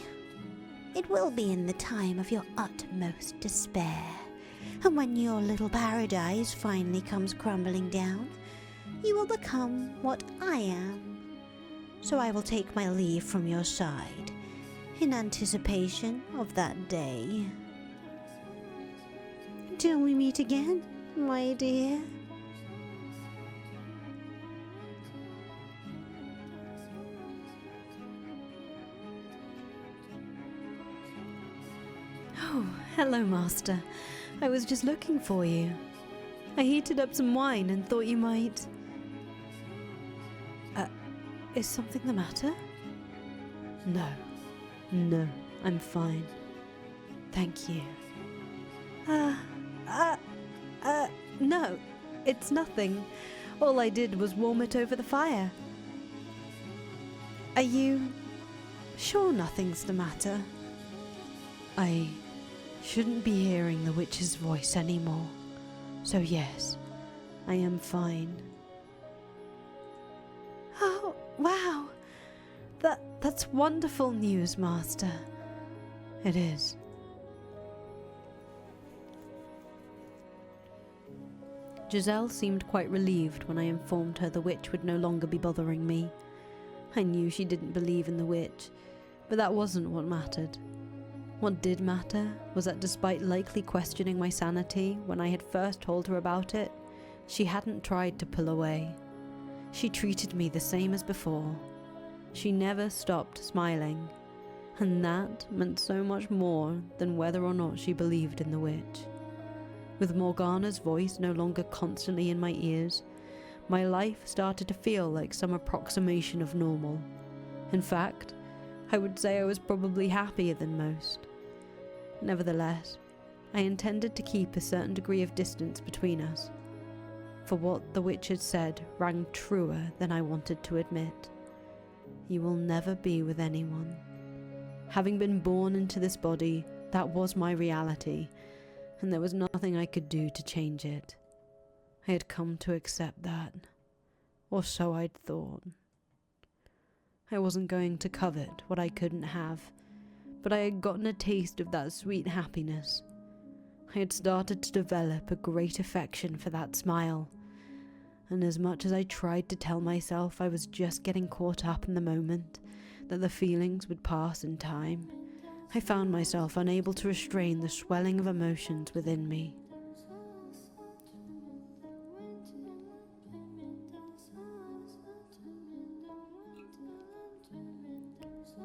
it will be in the time of your utmost despair. And when your little paradise finally comes crumbling down, you will become what I am. So I will take my leave from your side, in anticipation of that day. Till we meet again, my dear. Oh, hello, Master. I was just looking for you. I heated up some wine and thought you might... is something the matter? No, I'm fine. Thank you. No, it's nothing. All I did was warm it over the fire. Are you sure nothing's the matter? I shouldn't be hearing the witch's voice anymore. So yes, I am fine. Oh, wow. That's wonderful news, Master. It is. Giselle seemed quite relieved when I informed her the witch would no longer be bothering me. I knew she didn't believe in the witch, but that wasn't what mattered. What did matter was that despite likely questioning my sanity when I had first told her about it, she hadn't tried to pull away. She treated me the same as before. She never stopped smiling, and that meant so much more than whether or not she believed in the witch. With Morgana's voice no longer constantly in my ears, my life started to feel like some approximation of normal. In fact, I would say I was probably happier than most. Nevertheless, I intended to keep a certain degree of distance between us, for what the witch had said rang truer than I wanted to admit. You will never be with anyone. Having been born into this body, that was my reality, and there was nothing I could do to change it. I had come to accept that, or so I'd thought. I wasn't going to covet what I couldn't have, but I had gotten a taste of that sweet happiness. I had started to develop a great affection for that smile, and as much as I tried to tell myself I was just getting caught up in the moment, that the feelings would pass in time, I found myself unable to restrain the swelling of emotions within me.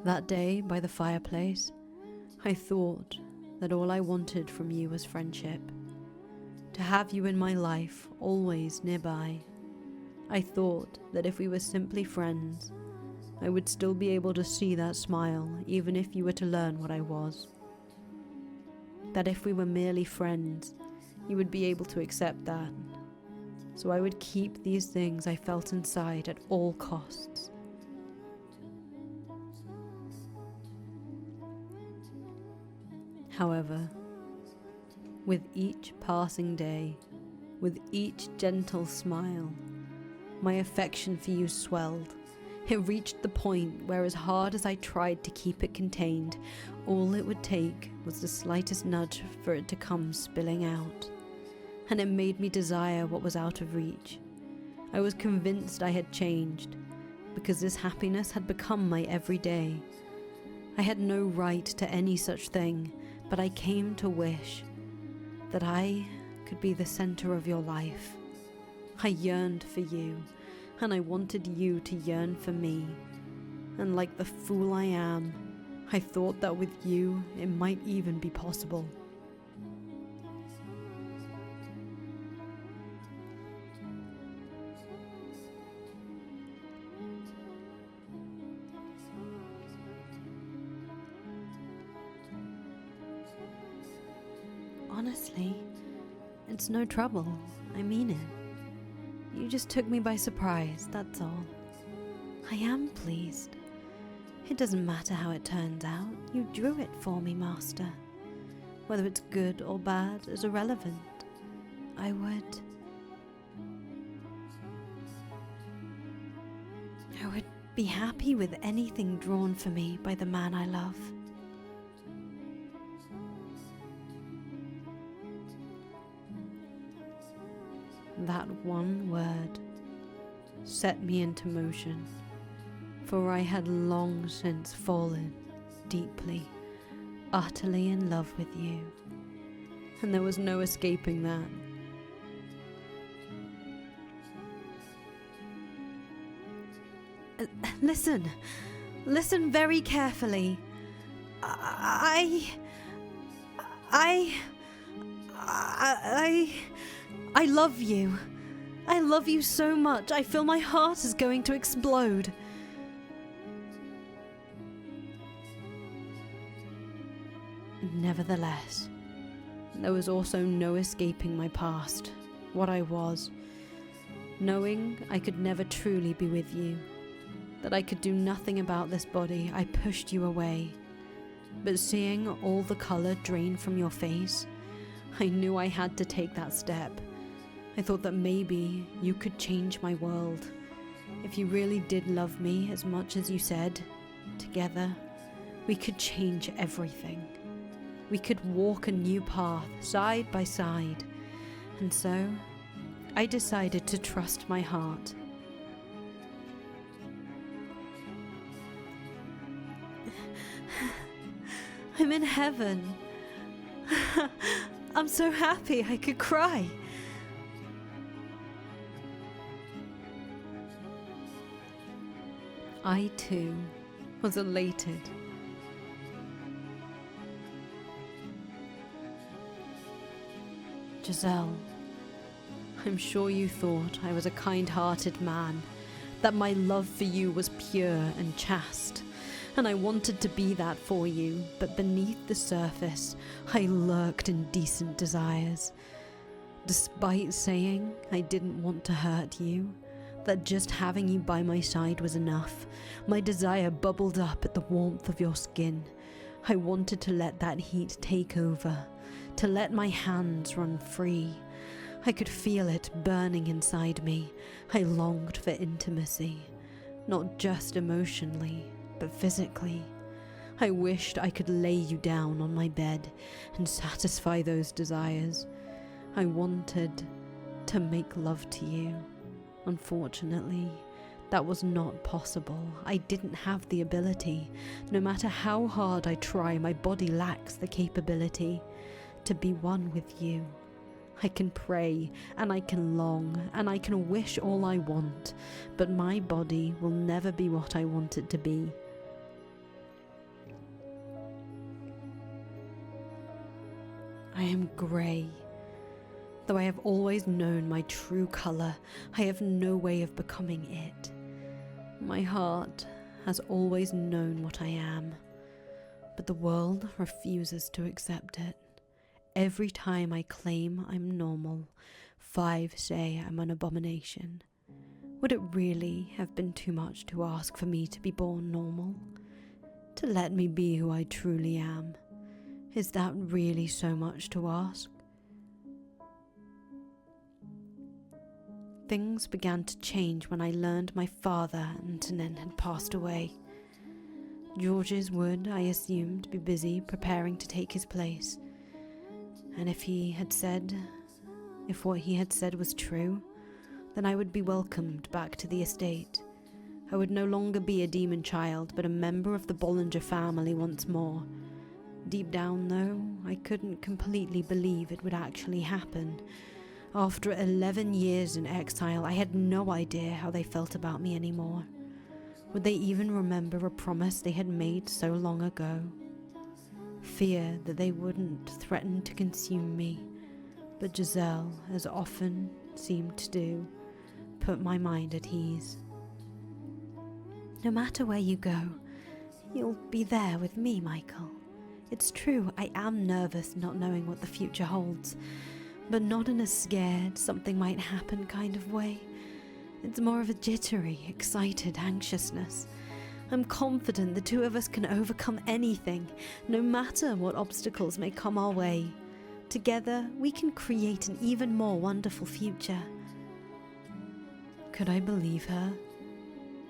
That day by the fireplace, I thought that all I wanted from you was friendship, to have you in my life, always nearby. I thought that if we were simply friends, I would still be able to see that smile even if you were to learn what I was. That if we were merely friends, you would be able to accept that. So I would keep these things I felt inside at all costs. However, with each passing day, with each gentle smile, my affection for you swelled. It reached the point where, as hard as I tried to keep it contained, all it would take was the slightest nudge for it to come spilling out. And it made me desire what was out of reach. I was convinced I had changed, because this happiness had become my everyday. I had no right to any such thing, but I came to wish that I could be the center of your life. I yearned for you, and I wanted you to yearn for me. And like the fool I am, I thought that with you it might even be possible. Honestly, it's no trouble. I mean it. You just took me by surprise, that's all. I am pleased. It doesn't matter how it turns out. You drew it for me, Master. Whether it's good or bad is irrelevant. I would be happy with anything drawn for me by the man I love. That one word set me into motion, for I had long since fallen deeply, utterly in love with you, and there was no escaping that. Listen very carefully. I love you. I love you so much. I feel my heart is going to explode. Nevertheless, there was also no escaping my past, what I was. Knowing I could never truly be with you, that I could do nothing about this body, I pushed you away. But seeing all the color drain from your face, I knew I had to take that step. I thought that maybe you could change my world. If you really did love me as much as you said, together, we could change everything. We could walk a new path, side by side. And so, I decided to trust my heart. I'm in heaven. I'm so happy I could cry. I too was elated. Giselle, I'm sure you thought I was a kind-hearted man, that my love for you was pure and chaste, and I wanted to be that for you, but beneath the surface, I lurked in decent desires. Despite saying I didn't want to hurt you, that just having you by my side was enough, my desire bubbled up at the warmth of your skin. I wanted to let that heat take over, to let my hands run free. I could feel it burning inside me. I longed for intimacy, not just emotionally, but physically. I wished I could lay you down on my bed and satisfy those desires. I wanted to make love to you, Unfortunately, that was not possible. I didn't have the ability. No matter how hard I try, my body lacks the capability to be one with you. I can pray, and I can long, and I can wish all I want, but my body will never be what I want it to be. I am grey. Though I have always known my true colour, I have no way of becoming it. My heart has always known what I am, but the world refuses to accept it. Every time I claim I'm normal, 5 say I'm an abomination. Would it really have been too much to ask for me to be born normal? To let me be who I truly am? Is that really so much to ask? Things began to change when I learned my father, Antonin, had passed away. Georges would, I assumed, be busy preparing to take his place. And if what he had said was true, then I would be welcomed back to the estate. I would no longer be a demon child, but a member of the Bollinger family once more. Deep down, though, I couldn't completely believe it would actually happen. After 11 years in exile, I had no idea how they felt about me anymore. Would they even remember a promise they had made so long ago? Fear that they wouldn't threaten to consume me, but Giselle, as often seemed to do, put my mind at ease. No matter where you go, you'll be there with me, Michael. It's true, I am nervous not knowing what the future holds, but not in a scared, something might happen kind of way. It's more of a jittery, excited anxiousness. I'm confident the two of us can overcome anything, no matter what obstacles may come our way. Together, we can create an even more wonderful future. Could I believe her?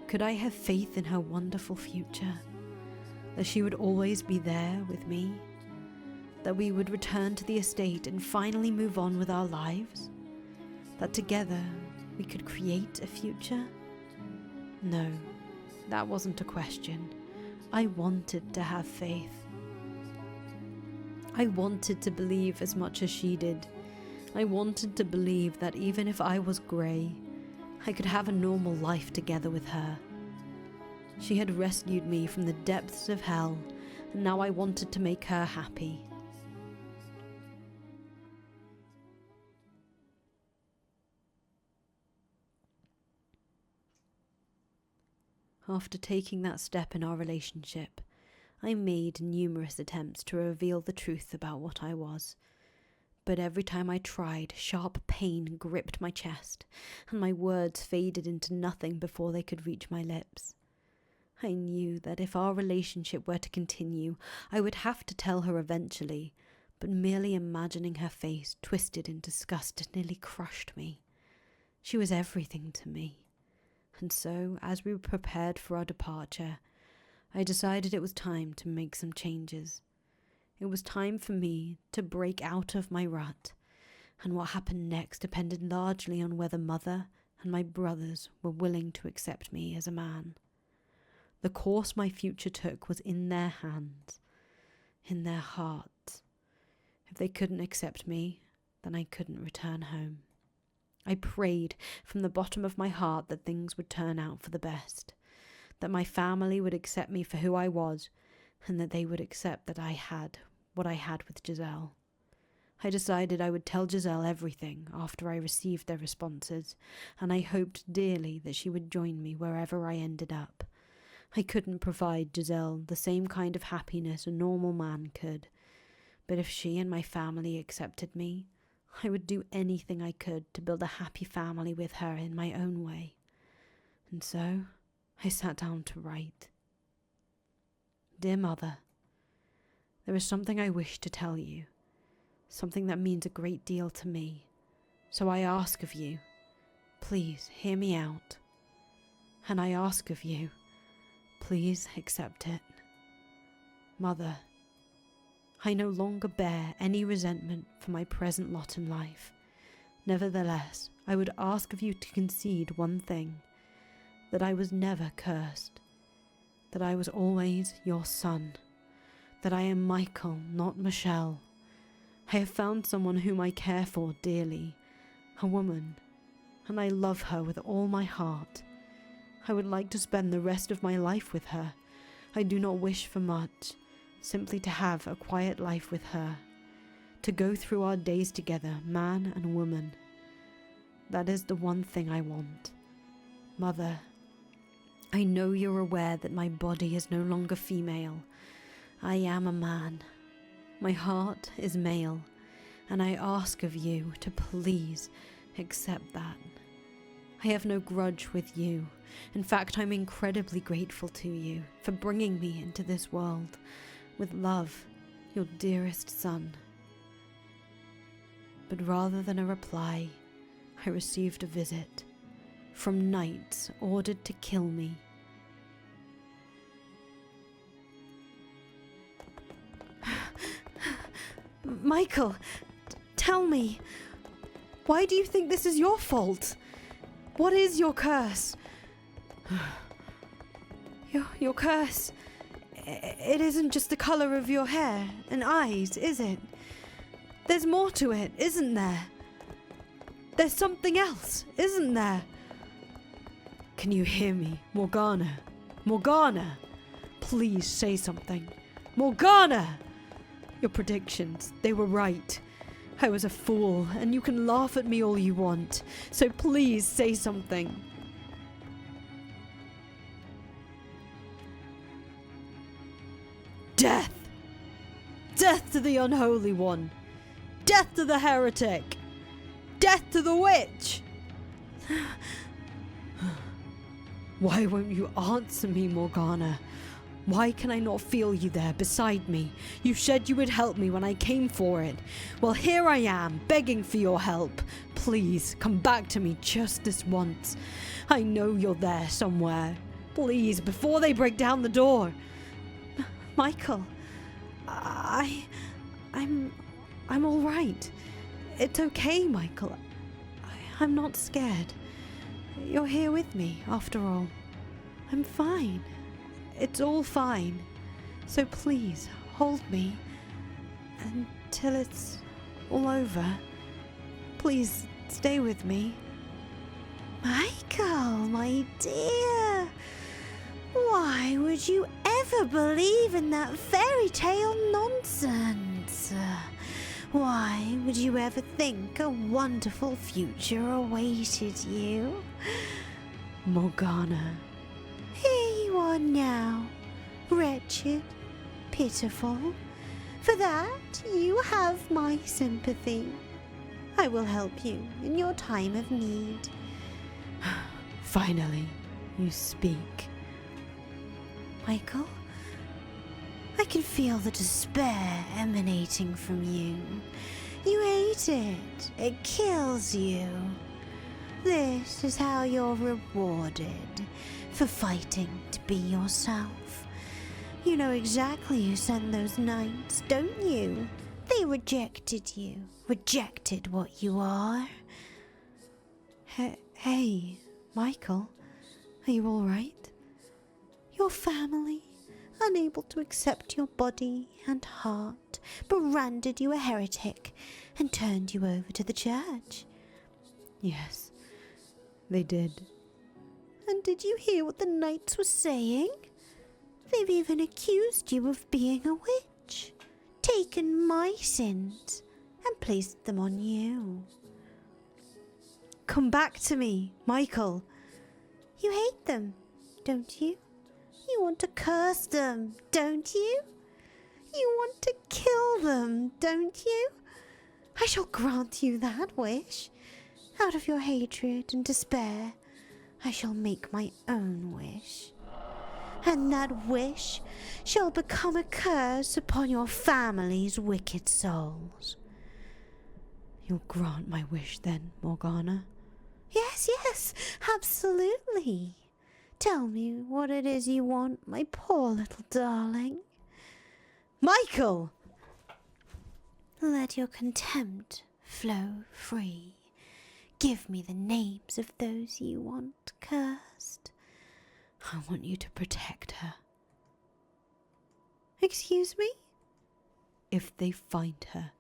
Could I have faith in her wonderful future? That she would always be there with me? That we would return to the estate and finally move on with our lives? That together we could create a future? No, that wasn't a question. I wanted to have faith. I wanted to believe as much as she did. I wanted to believe that even if I was grey, I could have a normal life together with her. She had rescued me from the depths of hell, and now I wanted to make her happy. After taking that step in our relationship, I made numerous attempts to reveal the truth about what I was. But every time I tried, sharp pain gripped my chest, and my words faded into nothing before they could reach my lips. I knew that if our relationship were to continue, I would have to tell her eventually, but merely imagining her face twisted in disgust nearly crushed me. She was everything to me. And so, as we were prepared for our departure, I decided it was time to make some changes. It was time for me to break out of my rut, and what happened next depended largely on whether Mother and my brothers were willing to accept me as a man. The course my future took was in their hands, in their hearts. If they couldn't accept me, then I couldn't return home. I prayed from the bottom of my heart that things would turn out for the best, that my family would accept me for who I was, and that they would accept that I had what I had with Giselle. I decided I would tell Giselle everything after I received their responses, and I hoped dearly that she would join me wherever I ended up. I couldn't provide Giselle the same kind of happiness a normal man could, but if she and my family accepted me, I would do anything I could to build a happy family with her in my own way. And so I sat down to write. Dear Mother, there is something I wish to tell you, something that means a great deal to me. So I ask of you, please hear me out. And I ask of you, please accept it. Mother, I no longer bear any resentment for my present lot in life. Nevertheless, I would ask of you to concede one thing, that I was never cursed, that I was always your son, that I am Michael, not Michelle. I have found someone whom I care for dearly, a woman, and I love her with all my heart. I would like to spend the rest of my life with her. I do not wish for much, simply to have a quiet life with her, to go through our days together, man and woman. That is the one thing I want. Mother, I know you're aware that my body is no longer female. I am a man. My heart is male, and I ask of you to please accept that. I have no grudge with you. In fact, I'm incredibly grateful to you for bringing me into this world. With love, your dearest son. But rather than a reply, I received a visit from knights ordered to kill me. Michael, tell me, why do you think this is your fault? What is your curse? Your curse, it isn't just the colour of your hair and eyes, is it? There's more to it, isn't there? There's something else, isn't there? Can you hear me, Morgana? Morgana! Please say something. Morgana! Your predictions, they were right. I was a fool, and you can laugh at me all you want, so please say something. Death! Death to the unholy one! Death to the heretic! Death to the witch! Why won't you answer me, Morgana? Why can I not feel you there beside me? You said you would help me when I came for it. Well, here I am, begging for your help. Please, come back to me just this once. I know you're there somewhere. Please, before they break down the door. Michael, I'm all right. It's okay, Michael. I'm not scared. You're here with me, after all. I'm fine. It's all fine. So please, hold me until it's all over. Please, stay with me. Michael, my dear. Why would you ever believe in that fairy tale nonsense? Why would you ever think a wonderful future awaited you? Morgana. Here you are now, wretched, pitiful. For that, you have my sympathy. I will help you in your time of need. Finally, you speak. Michael, I can feel the despair emanating from you. You hate it. It kills you. This is how you're rewarded for fighting to be yourself. You know exactly who sent those knights, don't you? They rejected you. Rejected what you are. Hey, Michael, are you all right? Your family, unable to accept your body and heart, branded you a heretic and turned you over to the church. Yes, they did. And did you hear what the knights were saying? They've even accused you of being a witch, taken my sins and placed them on you. Come back to me, Michael. You hate them, don't you? You want to curse them, don't you? You want to kill them, don't you? I shall grant you that wish. Out of your hatred and despair, I shall make my own wish. And that wish shall become a curse upon your family's wicked souls. You'll grant my wish then, Morgana? Yes, absolutely. Tell me what it is you want, my poor little darling. Michael! Let your contempt flow free. Give me the names of those you want cursed. I want you to protect her. Excuse me? If they find her,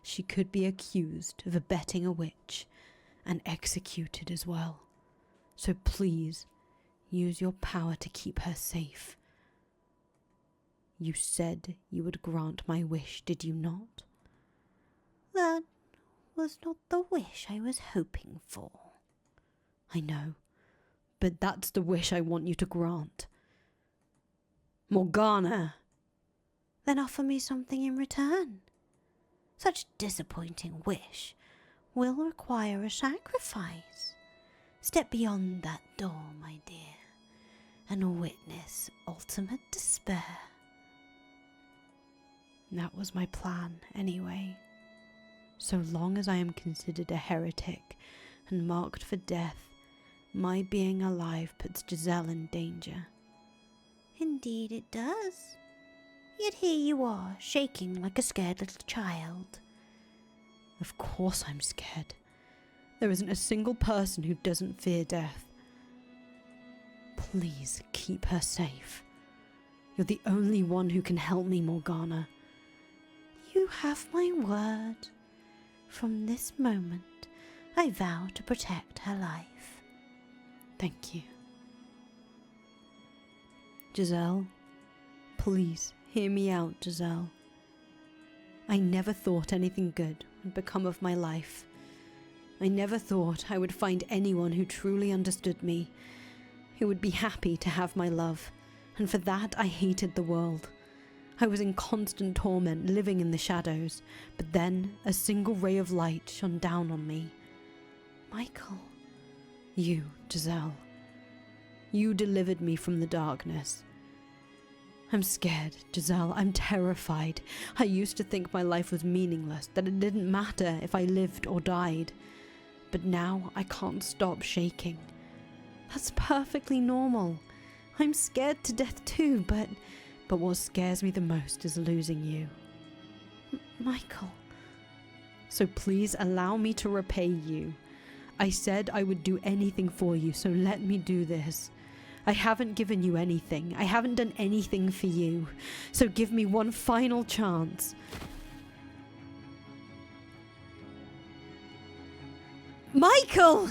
she could be accused of abetting a witch and executed as well. So please, use your power to keep her safe. You said you would grant my wish, did you not? That was not the wish I was hoping for. I know, but that's the wish I want you to grant. Morgana! Then offer me something in return. Such disappointing wish will require a sacrifice. Step beyond that door, my dear, and witness ultimate despair. That was my plan, anyway. So long as I am considered a heretic and marked for death, my being alive puts Giselle in danger. Indeed it does. Yet here you are, shaking like a scared little child. Of course I'm scared. There isn't a single person who doesn't fear death. Please keep her safe. You're the only one who can help me, Morgana. You have my word. From this moment, I vow to protect her life. Thank you. Giselle, please hear me out, Giselle. I never thought anything good would become of my life. I never thought I would find anyone who truly understood me, who would be happy to have my love, and for that I hated the world. I was in constant torment, living in the shadows, but then a single ray of light shone down on me. Michael. You, Giselle. You delivered me from the darkness. I'm scared, Giselle. I'm terrified. I used to think my life was meaningless, that it didn't matter if I lived or died. But now I can't stop shaking. That's perfectly normal. I'm scared to death too, but what scares me the most is losing you. Michael. So please allow me to repay you. I said I would do anything for you, so let me do this. I haven't given you anything. I haven't done anything for you. So give me one final chance. Michael!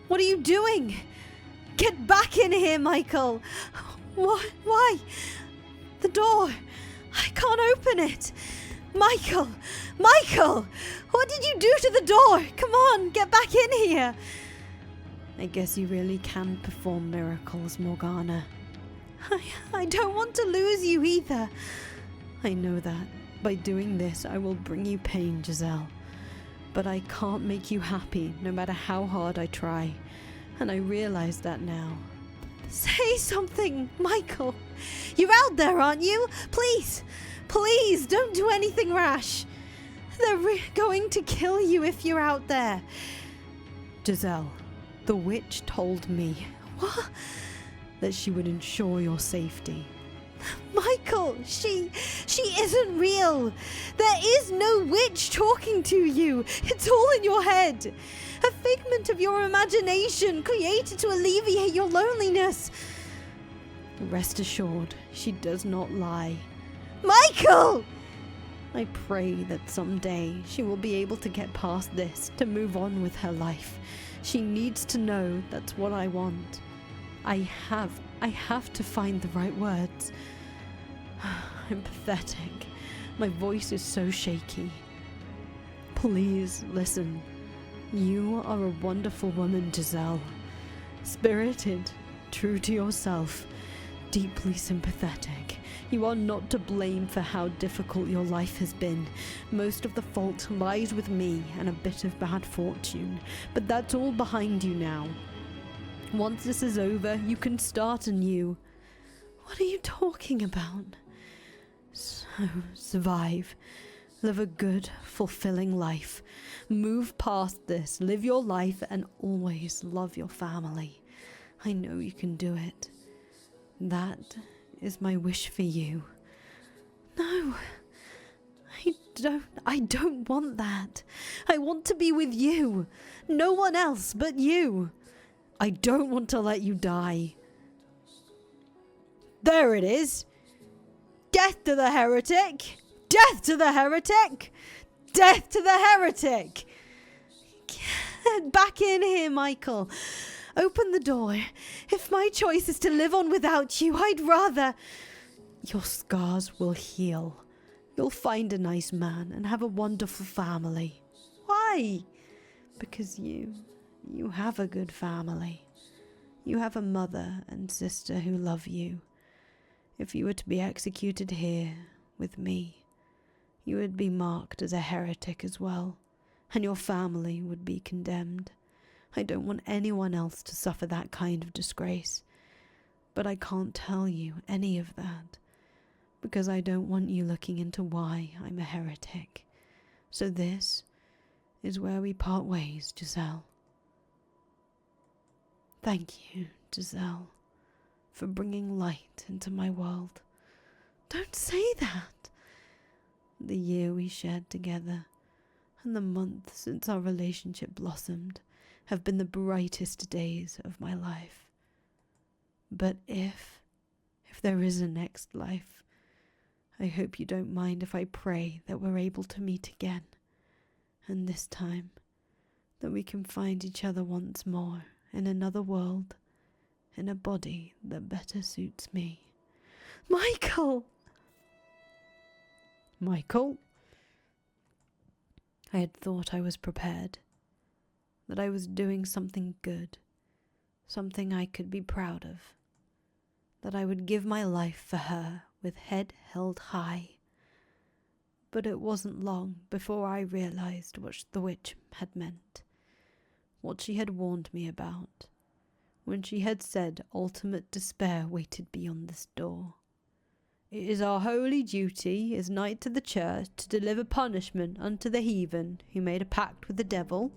What are you doing? Get back in here, Michael! What? Why? The door! I can't open it! Michael! Michael! What did you do to the door? Come on, get back in here! I guess you really can perform miracles, Morgana. I don't want to lose you either. I know that. By doing this, I will bring you pain, Giselle. But I can't make you happy, no matter how hard I try. And I realize that now. Say something, Michael. You're out there, aren't you? Please, please, don't do anything rash. They're going to kill you if you're out there. Giselle, the witch told me. What? That she would ensure your safety. Michael, she isn't real. There is no witch talking to you. It's all in your head. A figment of your imagination created to alleviate your loneliness. Rest assured, she does not lie. Michael! I pray that someday she will be able to get past this, to move on with her life. She needs to know that's what I want. I have to find the right words. I'm pathetic. My voice is so shaky. Please listen. You are a wonderful woman, Giselle. Spirited, true to yourself, deeply sympathetic. You are not to blame for how difficult your life has been. Most of the fault lies with me and a bit of bad fortune, but that's all behind you now. Once this is over, you can start anew. What are you talking about? So, survive. Live a good, fulfilling life. Move past this, live your life, and always love your family. I know you can do it. That is my wish for you. No. I don't want that. I want to be with you. No one else but you. I don't want to let you die. There it is. Death to the heretic! Death to the heretic! Death to the heretic! Get back in here, Michael. Open the door. If my choice is to live on without you, I'd rather... Your scars will heal. You'll find a nice man and have a wonderful family. Why? Because you have a good family. You have a mother and sister who love you. If you were to be executed here with me, you would be marked as a heretic as well, and your family would be condemned. I don't want anyone else to suffer that kind of disgrace, but I can't tell you any of that, because I don't want you looking into why I'm a heretic. So this is where we part ways, Giselle. Thank you, Giselle, for bringing light into my world. Don't say that. The year we shared together and the month since our relationship blossomed have been the brightest days of my life. But if there is a next life, I hope you don't mind if I pray that we're able to meet again, and this time that we can find each other once more in another world, in a body that better suits me. Michael! Michael? I had thought I was prepared, that I was doing something good, something I could be proud of, that I would give my life for her with head held high. But it wasn't long before I realized what the witch had meant, what she had warned me about, when she had said ultimate despair waited beyond this door. It is our holy duty as knights of the church to deliver punishment unto the heathen who made a pact with the devil.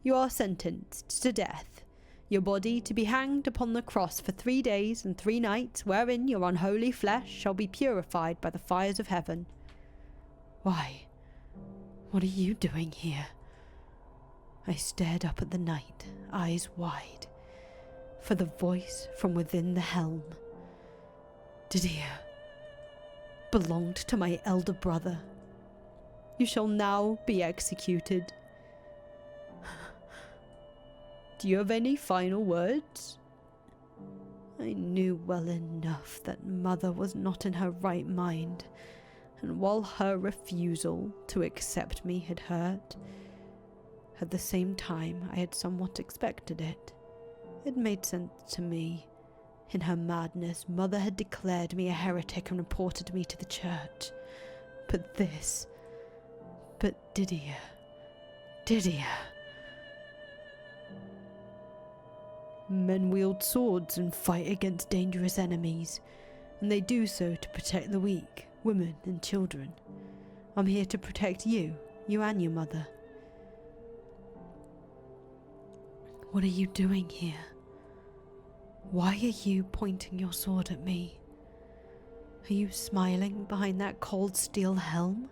You are sentenced to death, your body to be hanged upon the cross for 3 days and 3 nights, wherein your unholy flesh shall be purified by the fires of heaven. Why, what are you doing here? I stared up at the night, eyes wide, for the voice from within the helm. Didier belonged to my elder brother. You shall now be executed. Do you have any final words? I knew well enough that Mother was not in her right mind, and while her refusal to accept me had hurt, at the same time I had somewhat expected it. It made sense to me. In her madness, Mother had declared me a heretic and reported me to the church. But Didier. Men wield swords and fight against dangerous enemies, and they do so to protect the weak, women and children. I'm here to protect you and your mother. What are you doing here? Why are you pointing your sword at me? Are you smiling behind that cold steel helm,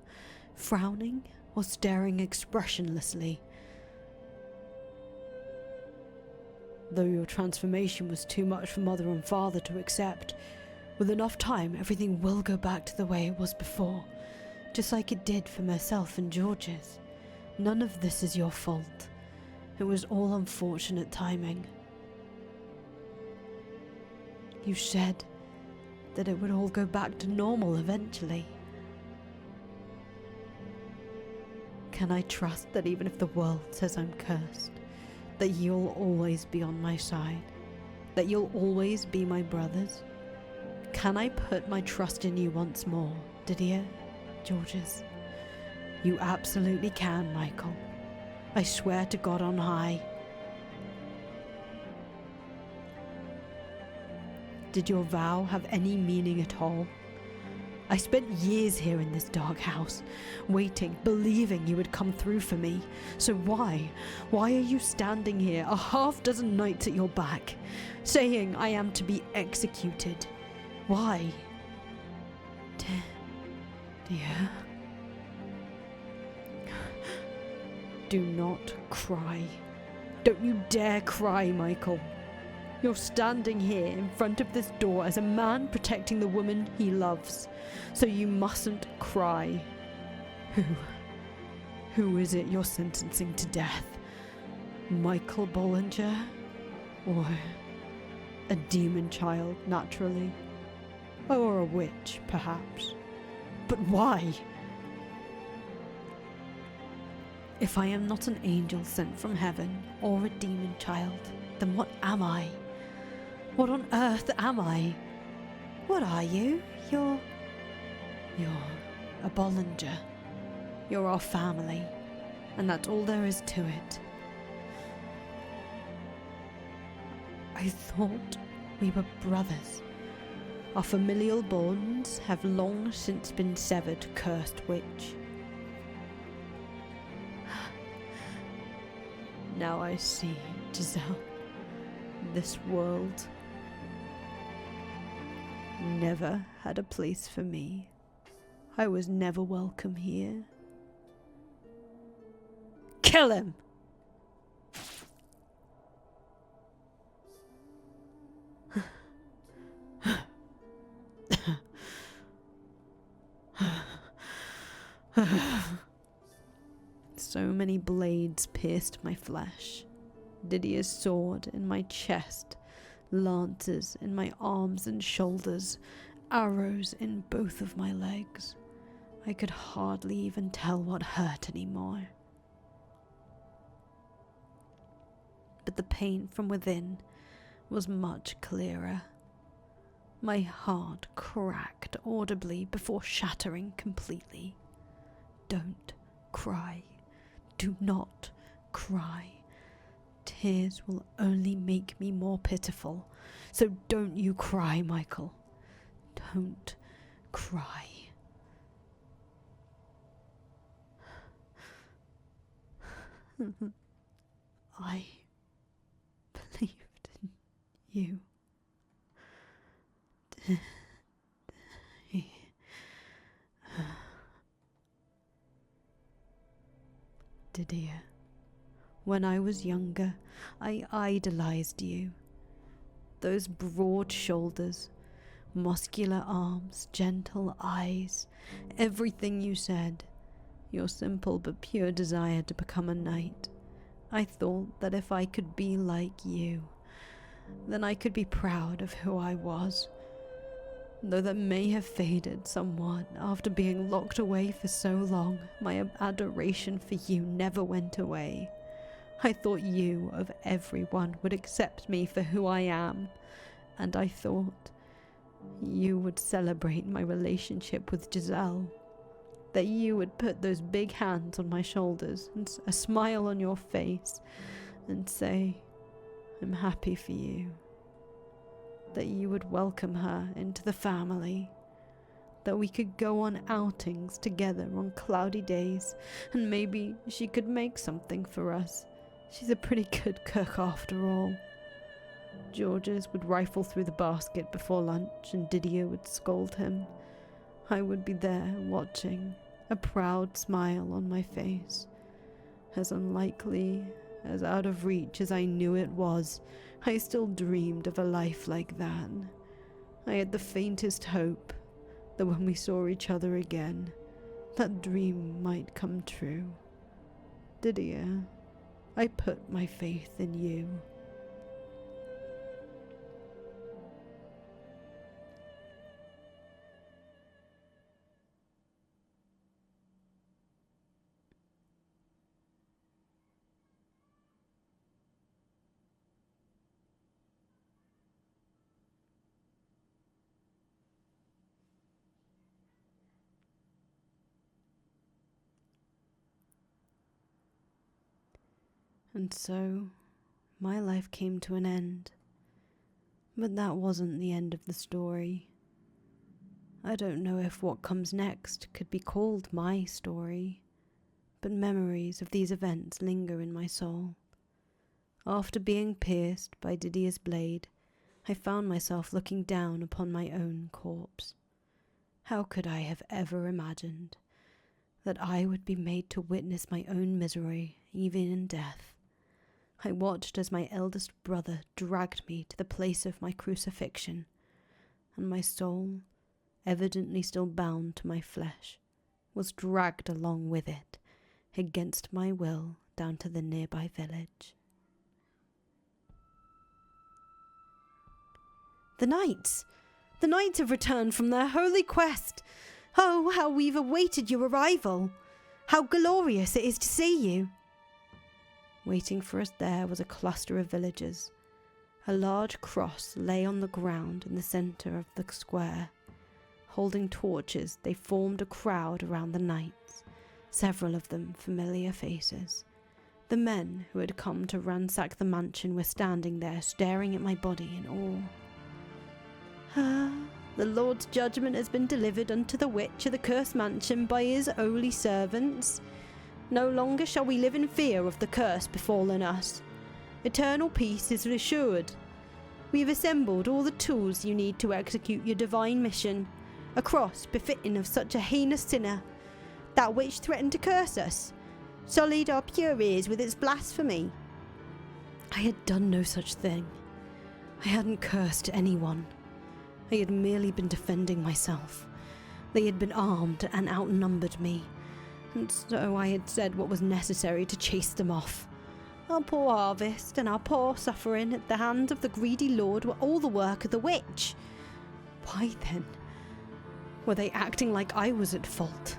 frowning or staring expressionlessly? Though your transformation was too much for Mother and Father to accept, with enough time everything will go back to the way it was before, just like it did for myself and George's. None of this is your fault. It was all unfortunate timing. You said that it would all go back to normal eventually. Can I trust that even if the world says I'm cursed, that you'll always be on my side? That you'll always be my brothers? Can I put my trust in you once more, Didier, Georges? You absolutely can, Michael. I swear to God on high. Did your vow have any meaning at all? I spent years here in this dark house, waiting, believing you would come through for me. So why are you standing here, a half-dozen knights at your back, saying I am to be executed? Why? Didier. Do not cry. Don't you dare cry, Michael. You're standing here in front of this door as a man protecting the woman he loves, so you mustn't cry. Who is it you're sentencing to death? Michael Bollinger? Or a demon child, naturally? Or a witch, perhaps? But why? If I am not an angel sent from heaven, or a demon child, then what am I? What on earth am I? What are you? You're a Bollinger. You're our family, and that's all there is to it. I thought we were brothers. Our familial bonds have long since been severed, cursed witch. Now I see, Giselle, this world never had a place for me. I was never welcome here. Kill him! So many blades pierced my flesh. Didier's sword in my chest, lances in my arms and shoulders, arrows in both of my legs. I could hardly even tell what hurt anymore. But the pain from within was much clearer. My heart cracked audibly before shattering completely. Don't cry. Do not cry. Tears will only make me more pitiful. So don't you cry, Michael. Don't cry. I believed in you. Didier, when I was younger, I idolized you. Those broad shoulders, muscular arms, gentle eyes, everything you said, your simple but pure desire to become a knight. I thought that if I could be like you, then I could be proud of who I was. Though that may have faded somewhat after being locked away for so long, my adoration for you never went away. I thought you, of everyone, would accept me for who I am, and I thought you would celebrate my relationship with Giselle, that you would put those big hands on my shoulders and a smile on your face and say, I'm happy for you. That you would welcome her into the family, that we could go on outings together on cloudy days, and maybe she could make something for us. She's a pretty good cook after all. Georges would rifle through the basket before lunch, and Didier would scold him. I would be there watching, a proud smile on my face. As unlikely, as out of reach as I knew it was, I still dreamed of a life like that. I had the faintest hope that when we saw each other again, that dream might come true. Didier, I put my faith in you. And so, my life came to an end. But that wasn't the end of the story. I don't know if what comes next could be called my story, but memories of these events linger in my soul. After being pierced by Didier's blade, I found myself looking down upon my own corpse. How could I have ever imagined that I would be made to witness my own misery, even in death? I watched as my eldest brother dragged me to the place of my crucifixion, and my soul, evidently still bound to my flesh, was dragged along with it, against my will, down to the nearby village. The knights! The knights have returned from their holy quest! Oh, how we've awaited your arrival! How glorious it is to see you! Waiting for us there was a cluster of villagers. A large cross lay on the ground in the centre of the square. Holding torches, they formed a crowd around the knights, several of them familiar faces. The men who had come to ransack the mansion were standing there, staring at my body in awe. Ah, the Lord's judgment has been delivered unto the witch of the cursed mansion by his holy servants. No longer shall we live in fear of the curse befallen us. Eternal peace is assured. We have assembled all the tools you need to execute your divine mission, a cross befitting of such a heinous sinner, that which threatened to curse us, sullied our pure ears with its blasphemy. I had done no such thing. I hadn't cursed anyone. I had merely been defending myself. They had been armed and outnumbered me, and so I had said what was necessary to chase them off. Our poor harvest and our poor suffering at the hands of the greedy Lord were all the work of the witch. Why then? Were they acting like I was at fault?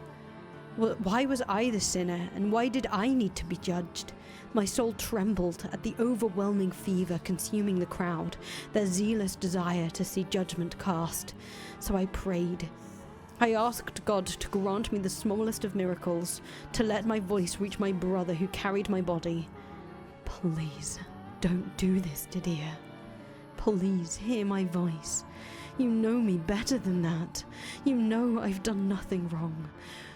Why was I the sinner, and why did I need to be judged? My soul trembled at the overwhelming fever consuming the crowd, their zealous desire to see judgment cast. So I prayed. I asked God to grant me the smallest of miracles, to let my voice reach my brother who carried my body. Please, don't do this, Didier. Please hear my voice. You know me better than that. You know I've done nothing wrong.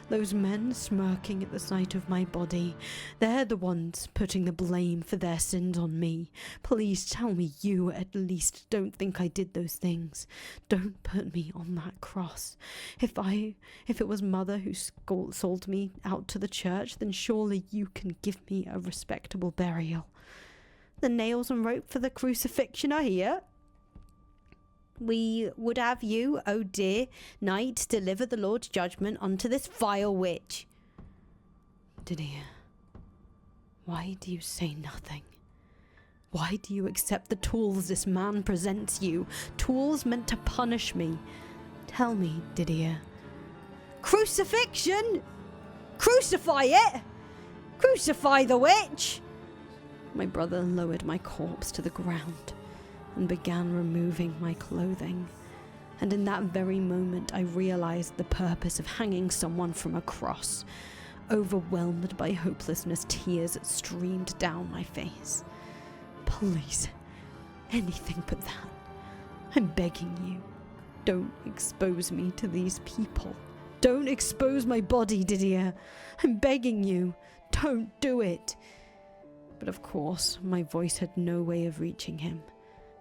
Those men smirking at the sight of my body, they're the ones putting the blame for their sins on me. Please tell me you at least don't think I did those things. Don't put me on that cross. If it was Mother who sold me out to the church, then surely you can give me a respectable burial. The nails and rope for the crucifixion are here. We would have you, O dear knight, deliver the Lord's judgment unto this vile witch. Didier, why do you say nothing? Why do you accept the tools this man presents you? Tools meant to punish me. Tell me, Didier. Crucifixion! Crucify it! Crucify the witch! My brother lowered my corpse to the ground and began removing my clothing. And in that very moment I realized the purpose of hanging someone from a cross. Overwhelmed by hopelessness, tears streamed down my face. Please, anything but that. I'm begging you. Don't expose me to these people. Don't expose my body, Didier. I'm begging you. Don't do it. But of course, my voice had no way of reaching him,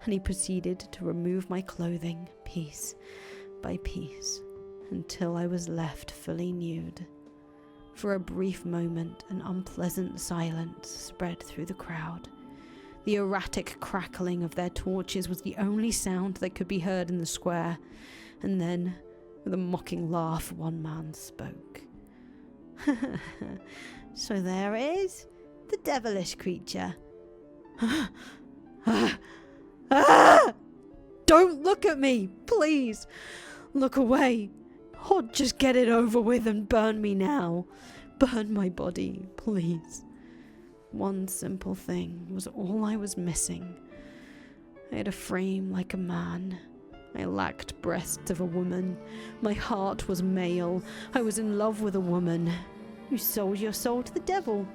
and he proceeded to remove my clothing piece by piece until I was left fully nude. For a brief moment, an unpleasant silence spread through the crowd. The erratic crackling of their torches was the only sound that could be heard in the square, and then, with a mocking laugh, one man spoke. So there it is, the devilish creature. Don't look at me, please. Look away. Or just get it over with and burn me now. Burn my body, please. One simple thing was all I was missing. I had a frame like a man. I lacked breasts of a woman. My heart was male. I was in love with a woman. You sold your soul to the devil,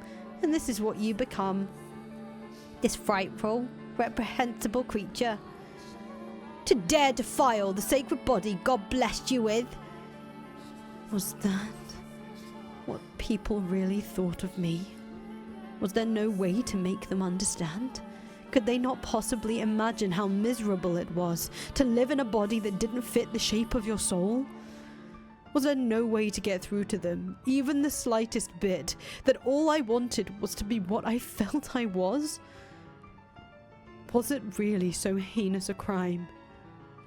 and this is what you become. This frightful, reprehensible creature. To dare defile the sacred body God blessed you with. Was that what people really thought of me? Was there no way to make them understand? Could they not possibly imagine how miserable it was to live in a body that didn't fit the shape of your soul? Was there no way to get through to them, even the slightest bit, that all I wanted was to be what I felt I was? Was it really so heinous a crime?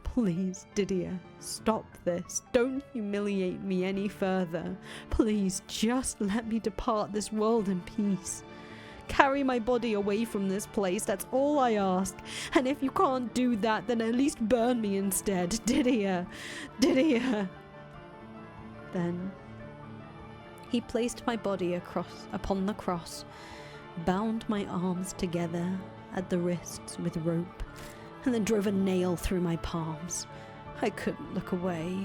Please, Didier, stop this. Don't humiliate me any further. Please, just let me depart this world in peace. Carry my body away from this place, that's all I ask. And if you can't do that, then at least burn me instead. Didier! Didier! Then he placed my body upon the cross, bound my arms together at the wrists with rope, and then drove a nail through my palms. I couldn't look away.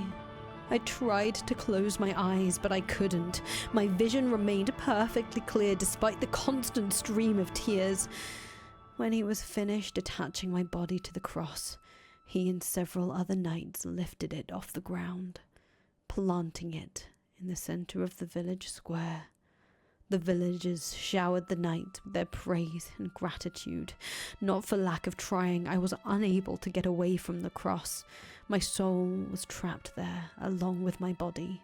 I tried to close my eyes, but I couldn't. My vision remained perfectly clear despite the constant stream of tears. When he was finished attaching my body to the cross, he and several other knights lifted it off the ground, planting it in the center of the village square. The villagers showered the knights with their praise and gratitude. Not for lack of trying, I was unable to get away from the cross. My soul was trapped there, along with my body.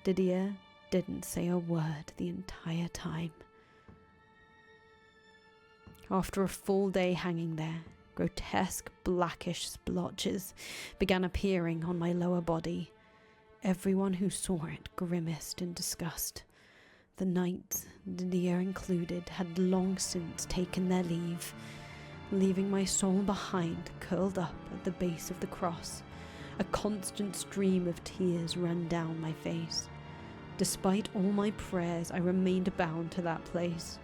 Didier didn't say a word the entire time. After a full day hanging there, grotesque blackish splotches began appearing on my lower body. Everyone who saw it grimaced in disgust. The knights, Didier included, had long since taken their leave, leaving my soul behind, curled up at the base of the cross. A constant stream of tears ran down my face. Despite all my prayers, I remained bound to that place,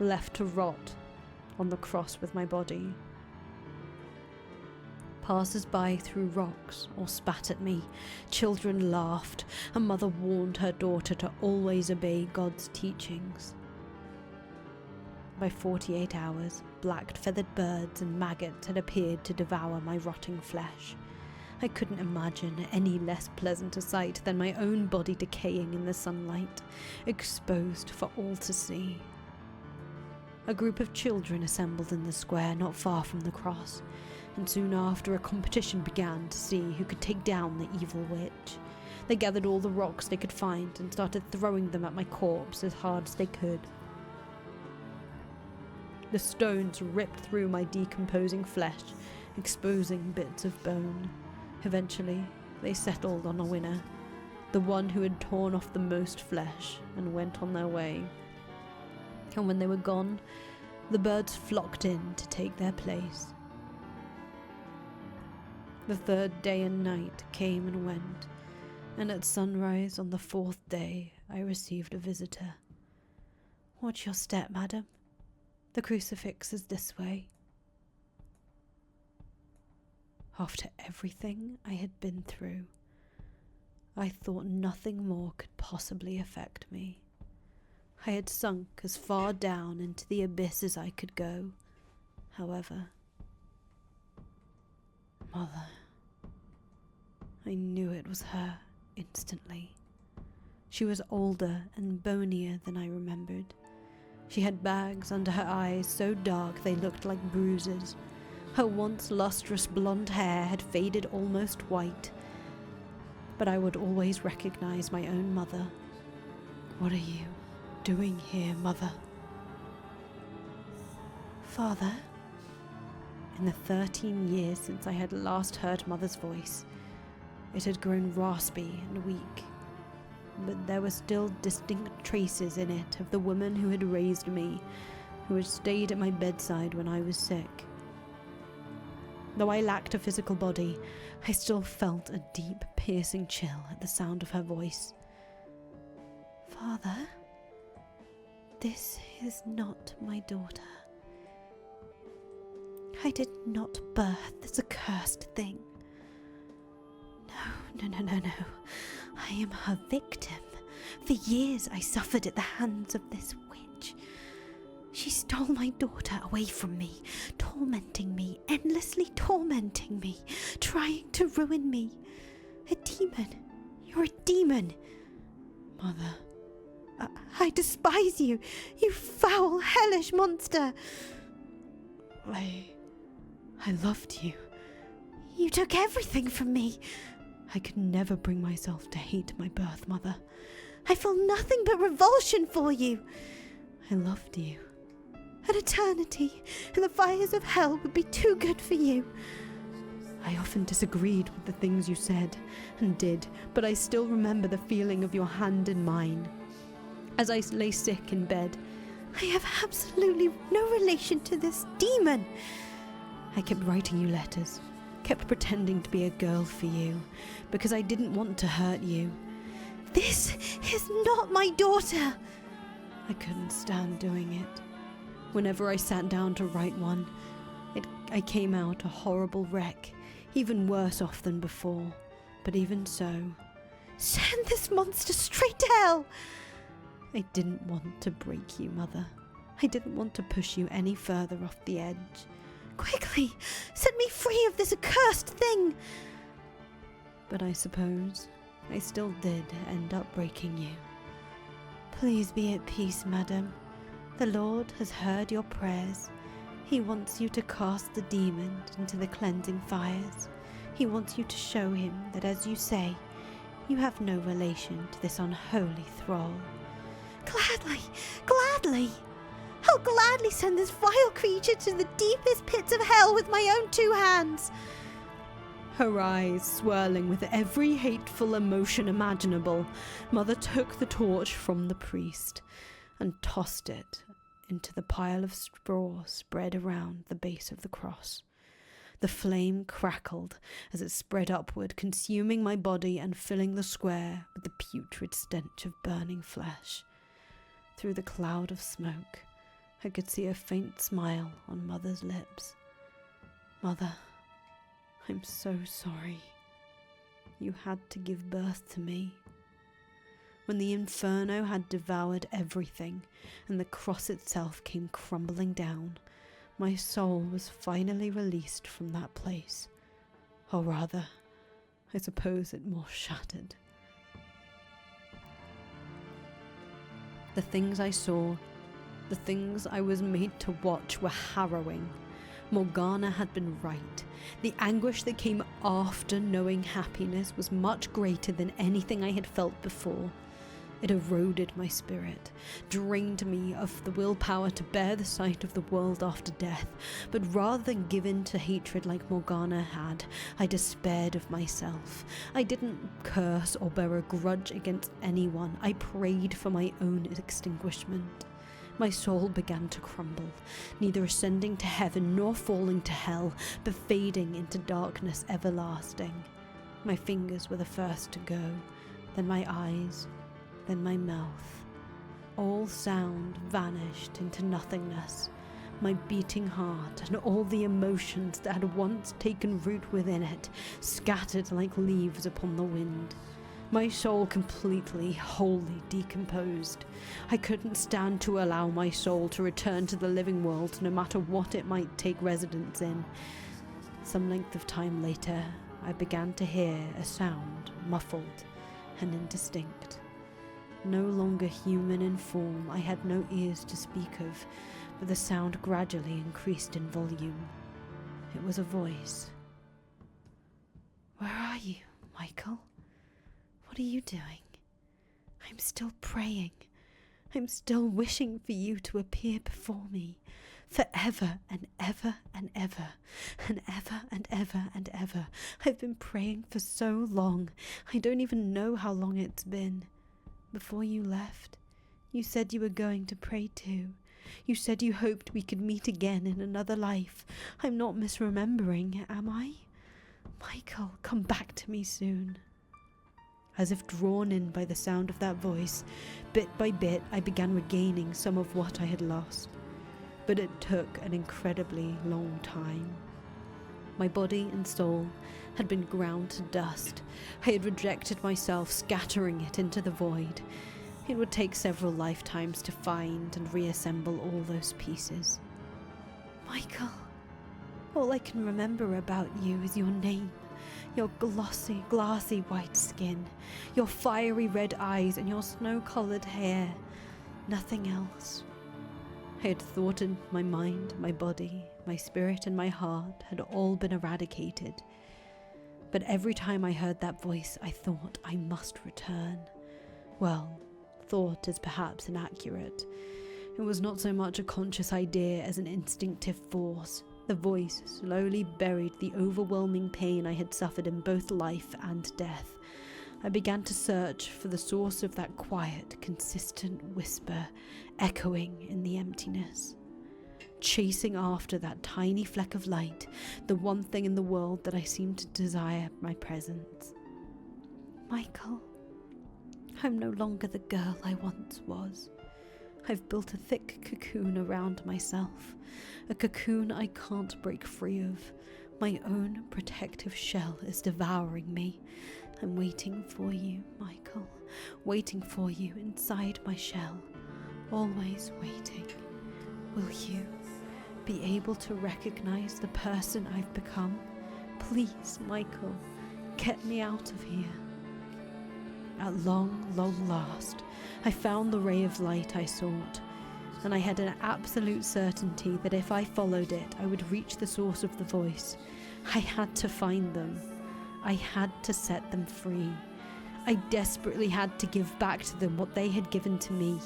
left to rot on the cross with my body. Passers-by threw rocks or spat at me. Children laughed. A mother warned her daughter to always obey God's teachings. By 48 hours, black feathered birds and maggots had appeared to devour my rotting flesh. I couldn't imagine any less pleasant a sight than my own body decaying in the sunlight, exposed for all to see. A group of children assembled in the square not far from the cross, and soon after a competition began to see who could take down the evil witch. They gathered all the rocks they could find and started throwing them at my corpse as hard as they could. The stones ripped through my decomposing flesh, exposing bits of bone. Eventually, they settled on a winner, the one who had torn off the most flesh, and went on their way. And when they were gone, the birds flocked in to take their place. The third day and night came and went, and at sunrise on the fourth day I received a visitor. "Watch your step, madam. The crucifix is this way." After everything I had been through, I thought nothing more could possibly affect me. I had sunk as far down into the abyss as I could go. However, Mother. I knew it was her instantly. She was older and bonier than I remembered. She had bags under her eyes so dark they looked like bruises. Her once lustrous blonde hair had faded almost white. But I would always recognize my own mother. "What are you doing here, Mother?" "Father?" In the 13 years since I had last heard Mother's voice, it had grown raspy and weak, but there were still distinct traces in it of the woman who had raised me, who had stayed at my bedside when I was sick. Though I lacked a physical body, I still felt a deep, piercing chill at the sound of her voice. "Father, this is not my daughter. I did not birth this accursed thing. No. I am her victim. For years I suffered at the hands of this witch. She stole my daughter away from me, tormenting me, endlessly tormenting me, trying to ruin me. A demon. You're a demon. Mother. I despise you, you foul, hellish monster. I loved you. You took everything from me. I could never bring myself to hate my birth mother. I feel nothing but revulsion for you. I loved you. An eternity in the fires of hell would be too good for you. I often disagreed with the things you said and did, but I still remember the feeling of your hand in mine. As I lay sick in bed, I have absolutely no relation to this demon. I kept writing you letters, kept pretending to be a girl for you, because I didn't want to hurt you. This is not my daughter. I couldn't stand doing it. Whenever I sat down to write one, I came out a horrible wreck, even worse off than before. But even so, send this monster straight to hell. I didn't want to break you, Mother. I didn't want to push you any further off the edge. Quickly, set me free of this accursed thing. But I suppose I still did end up breaking you. Please be at peace, madam. The Lord has heard your prayers. He wants you to cast the demon into the cleansing fires. He wants you to show him that, as you say, you have no relation to this unholy thrall. Gladly, gladly! I'll gladly send this vile creature to the deepest pits of hell with my own 2 hands. Her eyes swirling with every hateful emotion imaginable, Mother took the torch from the priest and tossed it into the pile of straw spread around the base of the cross. The flame crackled as it spread upward, consuming my body and filling the square with the putrid stench of burning flesh. Through the cloud of smoke, I could see a faint smile on Mother's lips. Mother, I'm so sorry. You had to give birth to me. When the inferno had devoured everything and the cross itself came crumbling down, my soul was finally released from that place. Or rather, I suppose it more shattered. The things I saw, the things I was made to watch were harrowing. Morgana had been right. The anguish that came after knowing happiness was much greater than anything I had felt before. It eroded my spirit, drained me of the willpower to bear the sight of the world after death, but rather than give in to hatred like Morgana had, I despaired of myself. I didn't curse or bear a grudge against anyone. I prayed for my own extinguishment. My soul began to crumble, neither ascending to heaven nor falling to hell, but fading into darkness everlasting. My fingers were the first to go, then my eyes, then my mouth. All sound vanished into nothingness. My beating heart and all the emotions that had once taken root within it scattered like leaves upon the wind. My soul completely, wholly decomposed. I couldn't stand to allow my soul to return to the living world, no matter what it might take residence in. Some length of time later, I began to hear a sound, muffled and indistinct. No longer human in form, I had no ears to speak of, but the sound gradually increased in volume. It was a voice. Where are you, Michael? What are you doing? I'm still praying. I'm still wishing for you to appear before me, forever and ever and ever, and ever and ever and ever. I've been praying for so long. I don't even know how long it's been. Before you left, you said you were going to pray too. You said you hoped we could meet again in another life. I'm not misremembering, am I? Michael, come back to me soon. As if drawn in by the sound of that voice, bit by bit I began regaining some of what I had lost. But it took an incredibly long time. My body and soul had been ground to dust. I had rejected myself, scattering it into the void. It would take several lifetimes to find and reassemble all those pieces. Michael, all I can remember about you is your name, your glossy, glassy white skin, your fiery red eyes and your snow-coloured hair. Nothing else. I had thought in my mind, my body, my spirit and my heart had all been eradicated. But every time I heard that voice, I thought I must return. Well, thought is perhaps inaccurate. It was not so much a conscious idea as an instinctive force. The voice slowly buried the overwhelming pain I had suffered in both life and death. I began to search for the source of that quiet, consistent whisper echoing in the emptiness. Chasing after that tiny fleck of light, the one thing in the world that I seemed to desire my presence. Michael, I'm no longer the girl I once was. I've built a thick cocoon around myself, a cocoon I can't break free of. My own protective shell is devouring me. I'm waiting for you, Michael, waiting for you inside my shell, always waiting. Will you be able to recognize the person I've become? Please, Michael, get me out of here. At long last, I found the ray of light I sought, and I had an absolute certainty that if I followed it, I would reach the source of the voice. I had to find them. I had to set them free. I desperately had to give back to them what they had given to me,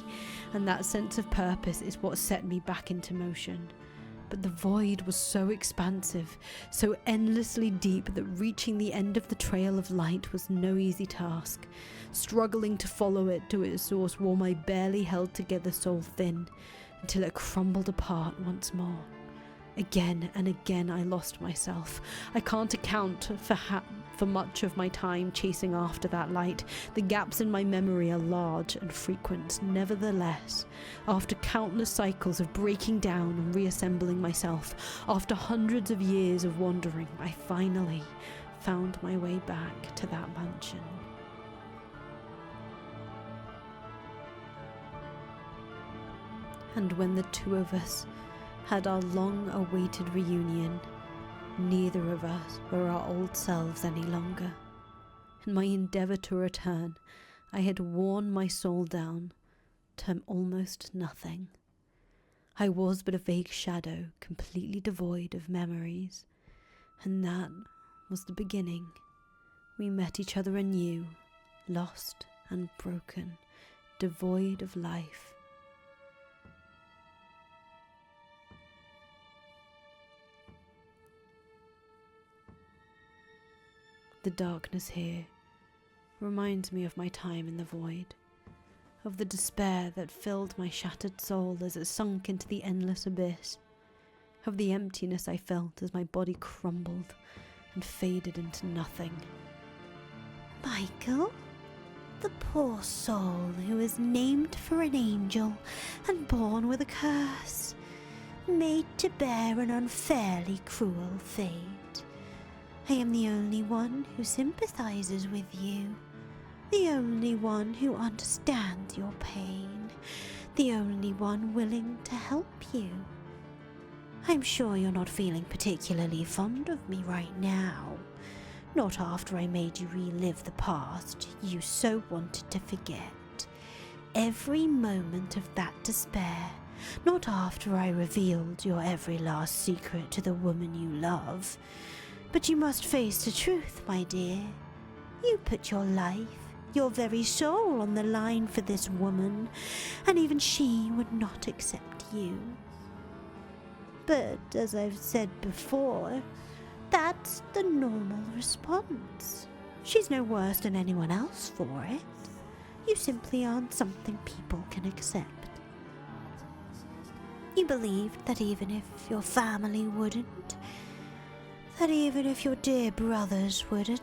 and that sense of purpose is what set me back into motion. But the void was so expansive, so endlessly deep, that reaching the end of the trail of light was no easy task. Struggling to follow it to its source wore my barely held together soul thin, until it crumbled apart once more. Again and again I lost myself. I can't account for much of my time chasing after that light. The gaps in my memory are large and frequent. Nevertheless, after countless cycles of breaking down and reassembling myself, after hundreds of years of wandering, I finally found my way back to that mansion. And when the two of us had our long-awaited reunion, neither of us were our old selves any longer. In my endeavour to return, I had worn my soul down to almost nothing. I was but a vague shadow, completely devoid of memories. And that was the beginning. We met each other anew, lost and broken, devoid of life. The darkness here reminds me of my time in the void, of the despair that filled my shattered soul as it sunk into the endless abyss, of the emptiness I felt as my body crumbled and faded into nothing. Michael, the poor soul who is named for an angel and born with a curse, made to bear an unfairly cruel fate. I am the only one who sympathizes with you, the only one who understands your pain, the only one willing to help you. I'm sure you're not feeling particularly fond of me right now. Not after I made you relive the past you so wanted to forget. Every moment of that despair. Not after I revealed your every last secret to the woman you love. But you must face the truth, my dear. You put your life, your very soul on the line for this woman, and even she would not accept you. But as I've said before, that's the normal response. She's no worse than anyone else for it. You simply aren't something people can accept. You believed that even if your family wouldn't, that even if your dear brothers wouldn't,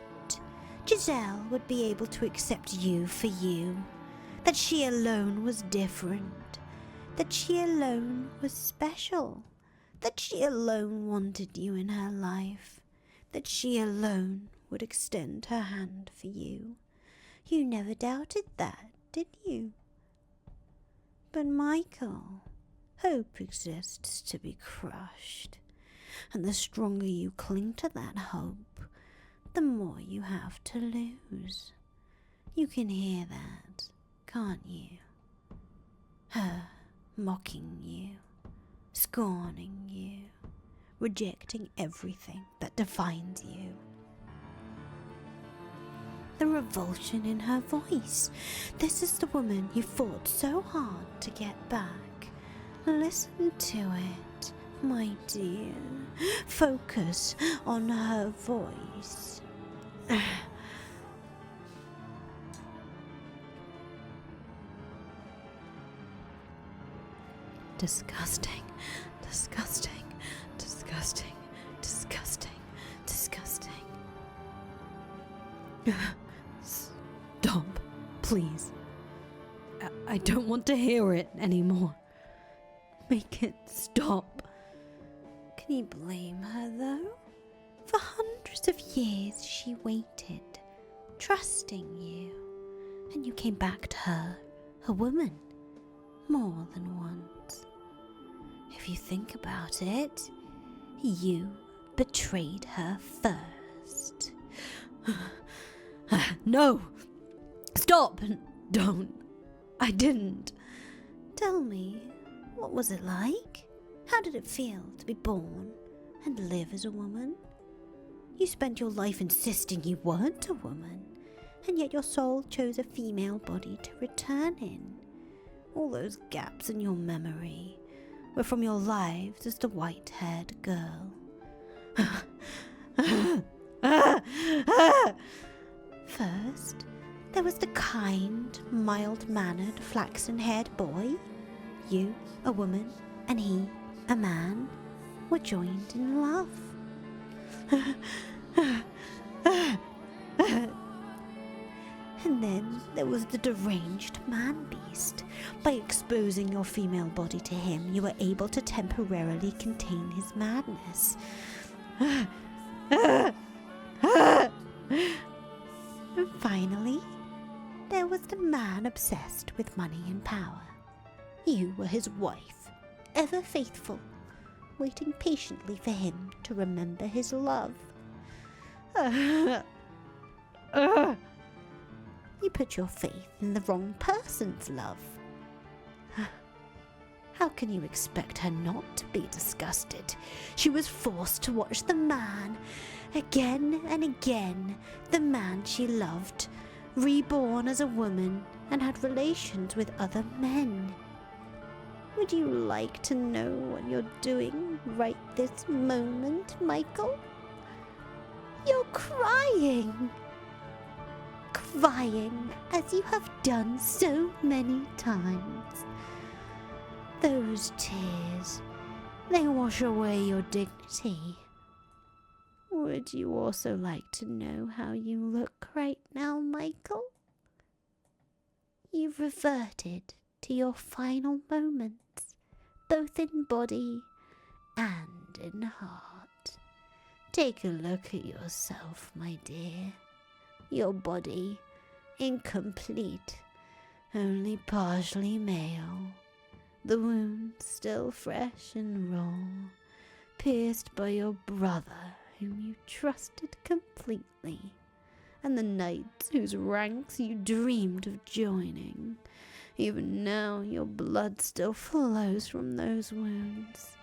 Giselle would be able to accept you for you, that she alone was different, that she alone was special, that she alone wanted you in her life, that she alone would extend her hand for you. You never doubted that, did you? But Michael, hope exists to be crushed. And the stronger you cling to that hope, the more you have to lose. You can hear that, can't you? Her mocking you, scorning you, rejecting everything that defines you. the revulsion in her voice. This is the woman you fought so hard to get back. Listen to it, my dear. Focus on her voice. Disgusting, disgusting, disgusting, disgusting, disgusting. Stop, please. I don't want to hear it anymore. Make it stop. Can you blame her, though? For hundreds of years she waited, trusting you, and you came back to her, a woman, more than once. If you think about it, you betrayed her first. No! Stop! Don't. I didn't. Tell me, what was it like? How did it feel to be born and live as a woman? You spent your life insisting you weren't a woman, and yet your soul chose a female body to return in. All those gaps in your memory were from your lives as the white-haired girl. First, there was the kind, mild-mannered, flaxen-haired boy. You, a woman, and he, a man, were joined in love. And then there was the deranged man-beast. By exposing your female body to him, you were able to temporarily contain his madness. And finally, there was the man obsessed with money and power. You were his wife, ever faithful, waiting patiently for him to remember his love. You put your faith in the wrong person's love. How can you expect her not to be disgusted? She was forced to watch the man, again and again, the man she loved, reborn as a woman and had relations with other men. Would you like to know what you're doing right this moment, Michael? You're crying. Crying as you have done so many times. Those tears, they wash away your dignity. Would you also like to know how you look right now, Michael? You've reverted to your final moments, both in body and in heart. Take a look at yourself, my dear. Your body, incomplete, only partially male. The wound still fresh and raw, pierced by your brother whom you trusted completely, and the knights whose ranks you dreamed of joining. Even now your blood still flows from those wounds.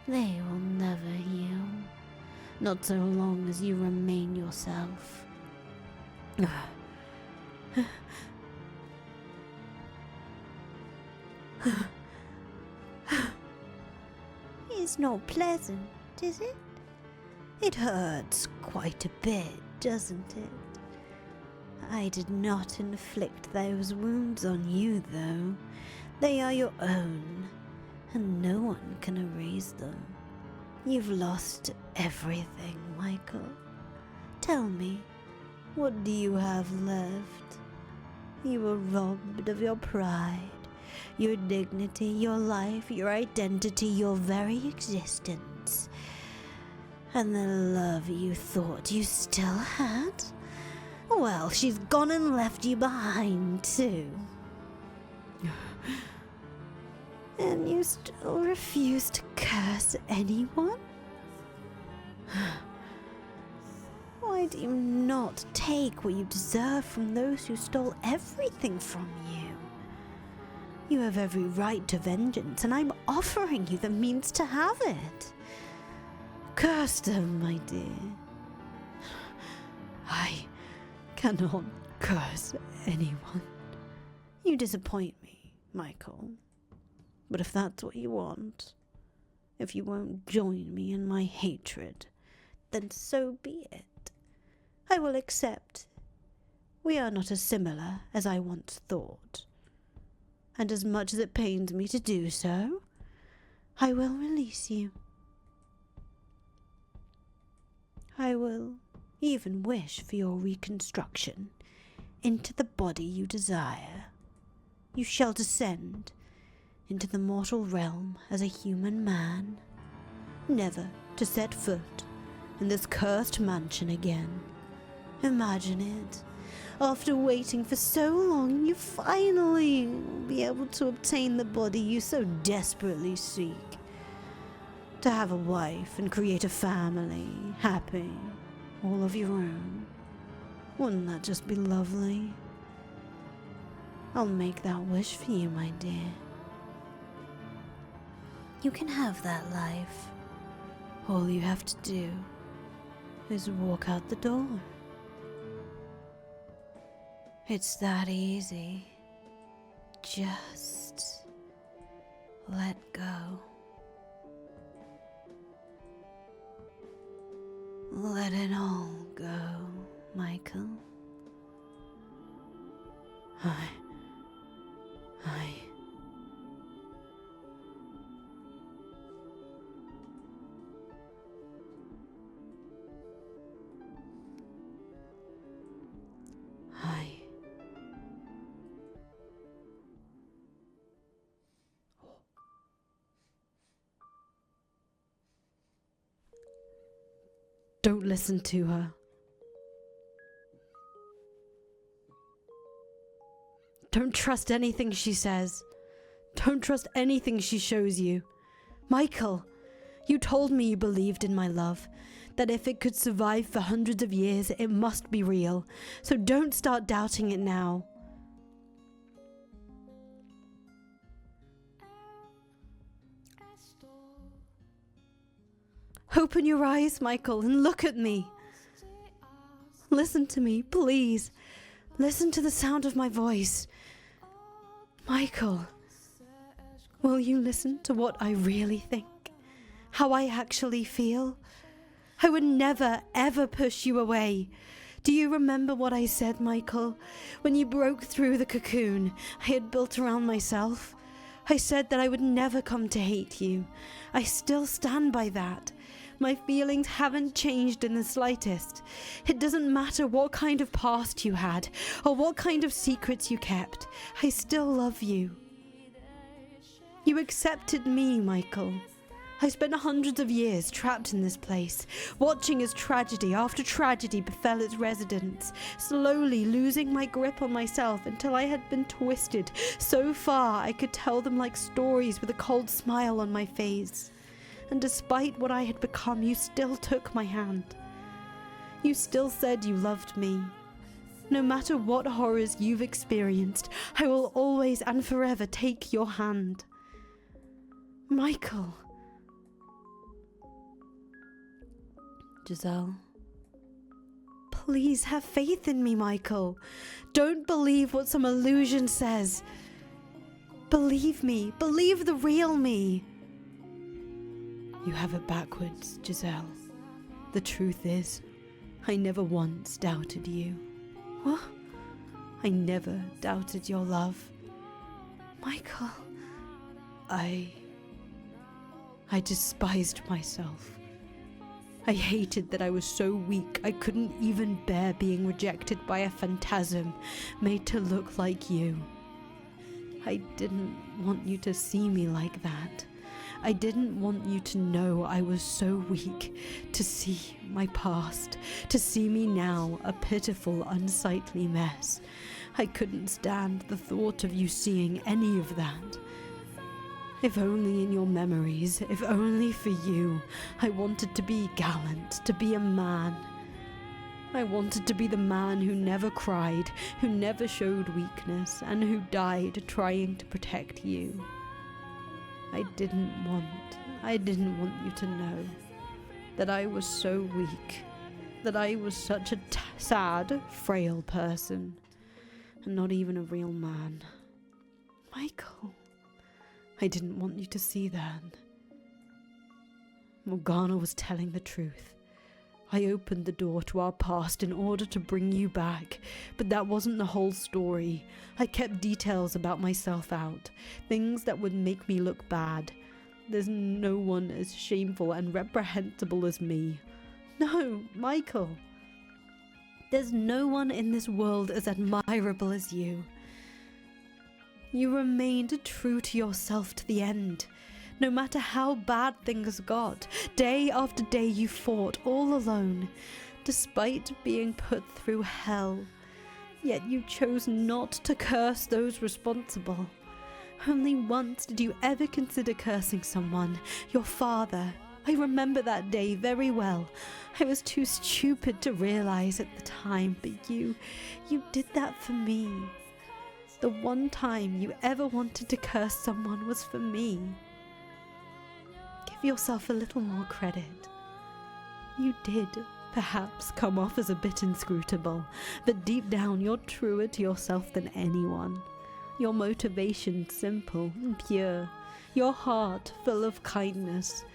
They will never heal, not so long as you remain yourself. It's not pleasant, is it? It hurts quite a bit, doesn't it? I did not inflict those wounds on you, though. They are your own, and no one can erase them. You've lost everything, Michael. Tell me, what do you have left? You were robbed of your pride, your dignity, your life, your identity, your very existence. And the love you thought you still had? Well, she's gone and left you behind, too. And you still refuse to curse anyone? Why do you not take what you deserve from those who stole everything from you? You have every right to vengeance, and I'm offering you the means to have it. Curse them, my dear. I cannot curse anyone. You disappoint me, Michael. But if that's what you want, if you won't join me in my hatred, then so be it. I will accept. We are not as similar as I once thought. And as much as it pains me to do so, I will release you. I will even wish for your reconstruction into the body you desire. You shall descend into the mortal realm as a human man, never to set foot in this cursed mansion again. Imagine it. After waiting for so long, you finally will be able to obtain the body you so desperately seek. To have a wife and create a family, happy, all of your own. Wouldn't that just be lovely? I'll make that wish for you, my dear. You can have that life. All you have to do is walk out the door. It's that easy. Just let go. Let it all go, Michael. I Don't listen to her. Don't trust anything she says. Don't trust anything she shows you. Michael, you told me you believed in my love, that if it could survive for hundreds of years, it must be real. So don't start doubting it now. Open your eyes, Michael, and look at me. Listen to me, please. Listen to the sound of my voice. Michael, will you listen to what I really think? How I actually feel? I would never, ever push you away. Do you remember what I said, Michael? When you broke through the cocoon I had built around myself? I said that I would never come to hate you. I still stand by that. My feelings haven't changed in the slightest. It doesn't matter what kind of past you had, or what kind of secrets you kept. I still love you. You accepted me, Michael. I spent hundreds of years trapped in this place, watching as tragedy after tragedy befell its residents, slowly losing my grip on myself until I had been twisted so far I could tell them like stories with a cold smile on my face. And despite what I had become, you still took my hand. You still said you loved me. No matter what horrors you've experienced, I will always and forever take your hand. Michael. Giselle. Please have faith in me, Michael. Don't believe what some illusion says. Believe me. Believe the real me. You have it backwards, Giselle. The truth is, I never once doubted you. What? I never doubted your love. Michael, I despised myself. I hated that I was so weak I couldn't even bear being rejected by a phantasm made to look like you. I didn't want you to see me like that. I didn't want you to know I was so weak, to see my past, to see me now, a pitiful, unsightly mess. I couldn't stand the thought of you seeing any of that. If only in your memories, if only for you, I wanted to be gallant, to be a man. I wanted to be the man who never cried, who never showed weakness, and who died trying to protect you. I didn't want you to know that I was so weak, that I was such a sad, frail person, and not even a real man. Michael, I didn't want you to see that. Morgana was telling the truth. I opened the door to our past in order to bring you back, but that wasn't the whole story. I kept details about myself out, things that would make me look bad. There's no one as shameful and reprehensible as me. No, Michael. There's no one in this world as admirable as you. You remained true to yourself to the end. No matter how bad things got, day after day you fought all alone, despite being put through hell. Yet you chose not to curse those responsible. Only once did you ever consider cursing someone, your father. I remember that day very well. I was too stupid to realize at the time, but you did that for me. The one time you ever wanted to curse someone was for me. Give yourself a little more credit. You did, perhaps, come off as a bit inscrutable, but deep down you're truer to yourself than anyone. Your motivation simple and pure, your heart full of kindness.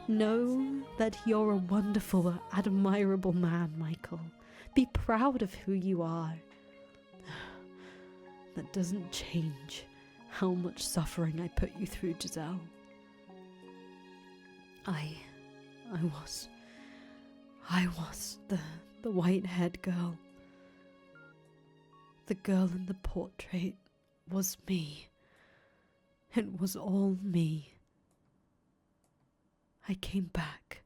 Know that you're a wonderful, admirable man, Michael. Be proud of who you are. That doesn't change how much suffering I put you through, Giselle. I was the white-haired girl. The girl in the portrait was me. It was all me. I came back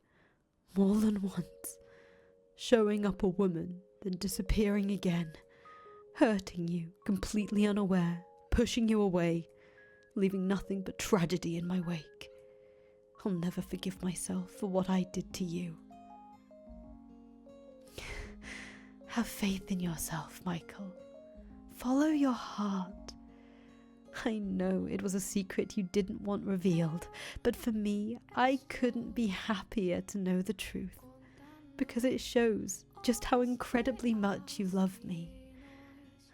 more than once, showing up a woman, then disappearing again, hurting you, completely unaware, pushing you away, leaving nothing but tragedy in my wake. I'll never forgive myself for what I did to you. Have faith in yourself, Michael. Follow your heart. I know it was a secret you didn't want revealed, but for me, I couldn't be happier to know the truth, because it shows just how incredibly much you love me.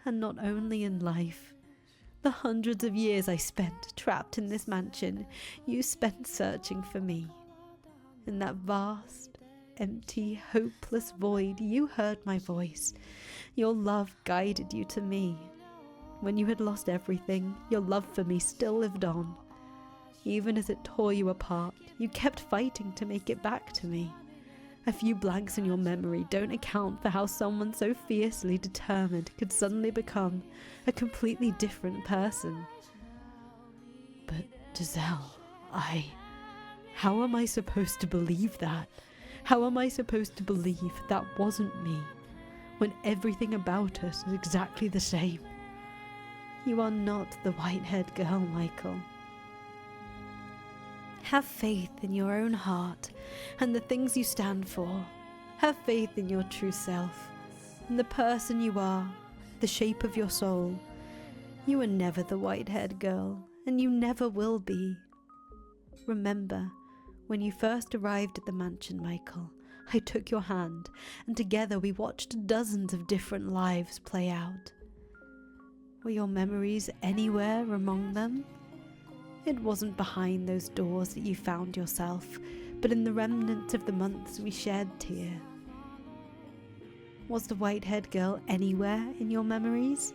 And not only in life, the hundreds of years I spent trapped in this mansion, you spent searching for me. In that vast, empty, hopeless void, you heard my voice. Your love guided you to me. When you had lost everything, your love for me still lived on. Even as it tore you apart, you kept fighting to make it back to me. A few blanks in your memory don't account for how someone so fiercely determined could suddenly become a completely different person. But Giselle, how am I supposed to believe that? How am I supposed to believe that wasn't me, when everything about us is exactly the same? You are not the white-haired girl, Michael. Have faith in your own heart and the things you stand for. Have faith in your true self, in the person you are, the shape of your soul. You were never the white-haired girl, and you never will be. Remember, when you first arrived at the mansion, Michael, I took your hand, and together we watched dozens of different lives play out. Were your memories anywhere among them? It wasn't behind those doors that you found yourself, but in the remnants of the months we shared here. Was the white-haired girl anywhere in your memories?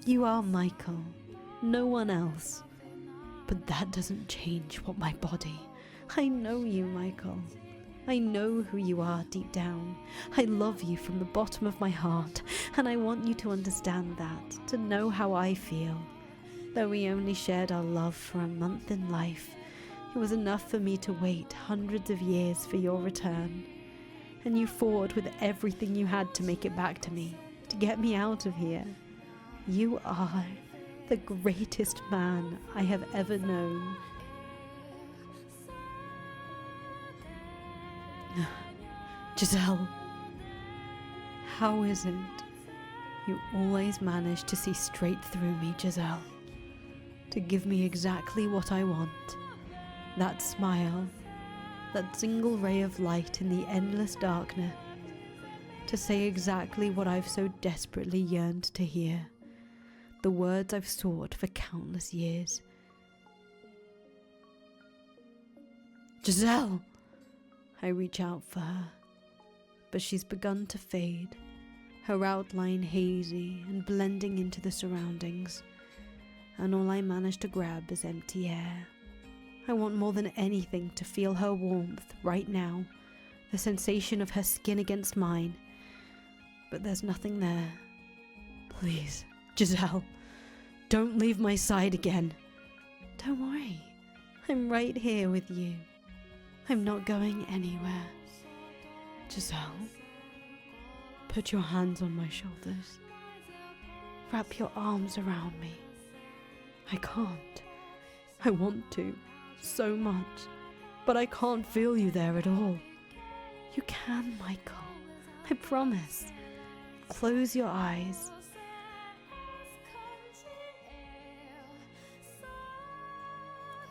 You are Michael, no one else. But that doesn't change what my body. I know you, Michael. I know who you are deep down. I love you from the bottom of my heart, and I want you to understand that, to know how I feel. Though we only shared our love for a month in life, it was enough for me to wait hundreds of years for your return. And you fought with everything you had to make it back to me, to get me out of here. You are the greatest man I have ever known. Giselle, how is it you always manage to see straight through me, Giselle? To give me exactly what I want. That smile, that single ray of light in the endless darkness, to say exactly what I've so desperately yearned to hear, the words I've sought for countless years. Giselle! I reach out for her, but she's begun to fade, her outline hazy and blending into the surroundings, and all I manage to grab is empty air. I want more than anything to feel her warmth right now, the sensation of her skin against mine, but there's nothing there. Please, Giselle, don't leave my side again. Don't worry, I'm right here with you. I'm not going anywhere. Giselle, put your hands on my shoulders. Wrap your arms around me. I can't. I want to, so much, but I can't feel you there at all. You can, Michael. I promise. Close your eyes.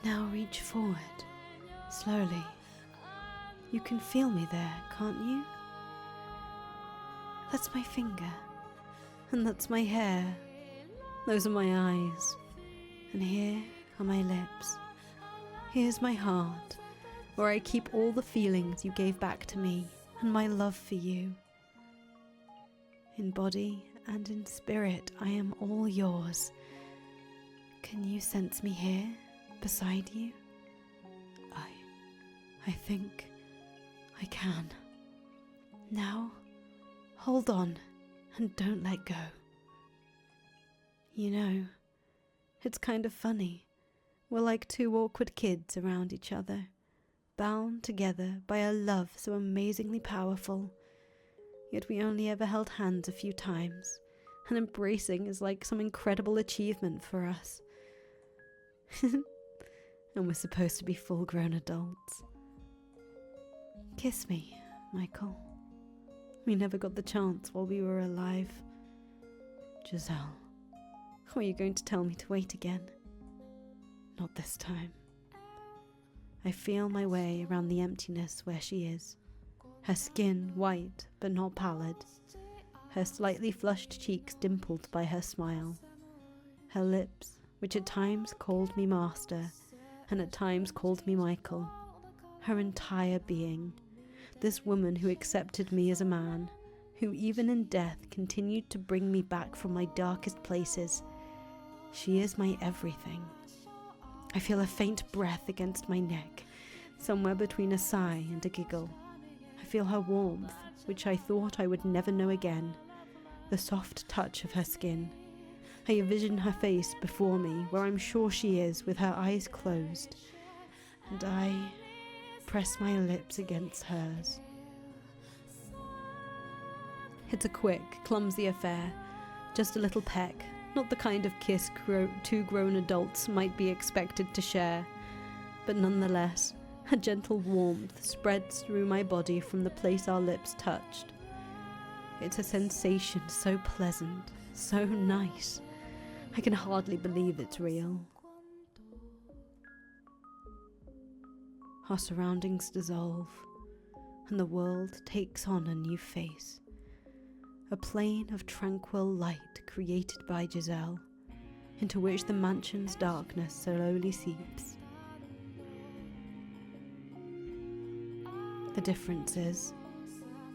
Now reach forward, slowly. You can feel me there, can't you? That's my finger, and that's my hair. Those are my eyes, and here are my lips. Here's my heart, where I keep all the feelings you gave back to me, and my love for you. In body and in spirit, I am all yours. Can you sense me here, beside you? I think I can. Now, hold on and don't let go. You know, it's kind of funny. We're like two awkward kids around each other, bound together by a love so amazingly powerful. Yet we only ever held hands a few times, and embracing is like some incredible achievement for us. And we're supposed to be full-grown adults. Kiss me, Michael. We never got the chance while we were alive. Giselle, are you going to tell me to wait again? Not this time. I feel my way around the emptiness where she is, her skin white but not pallid, her slightly flushed cheeks dimpled by her smile, her lips, which at times called me master and at times called me Michael, her entire being, this woman who accepted me as a man, who even in death continued to bring me back from my darkest places. She is my everything. I feel a faint breath against my neck, somewhere between a sigh and a giggle. I feel her warmth, which I thought I would never know again, the soft touch of her skin. I envision her face before me, where I'm sure she is, with her eyes closed, and I press my lips against hers. It's a quick, clumsy affair, just a little peck, not the kind of kiss two grown adults might be expected to share, but nonetheless, a gentle warmth spreads through my body from the place our lips touched. It's a sensation so pleasant, so nice. I can hardly believe it's real. Our surroundings dissolve, and the world takes on a new face. A plane of tranquil light created by Giselle, into which the mansion's darkness slowly seeps. The difference is,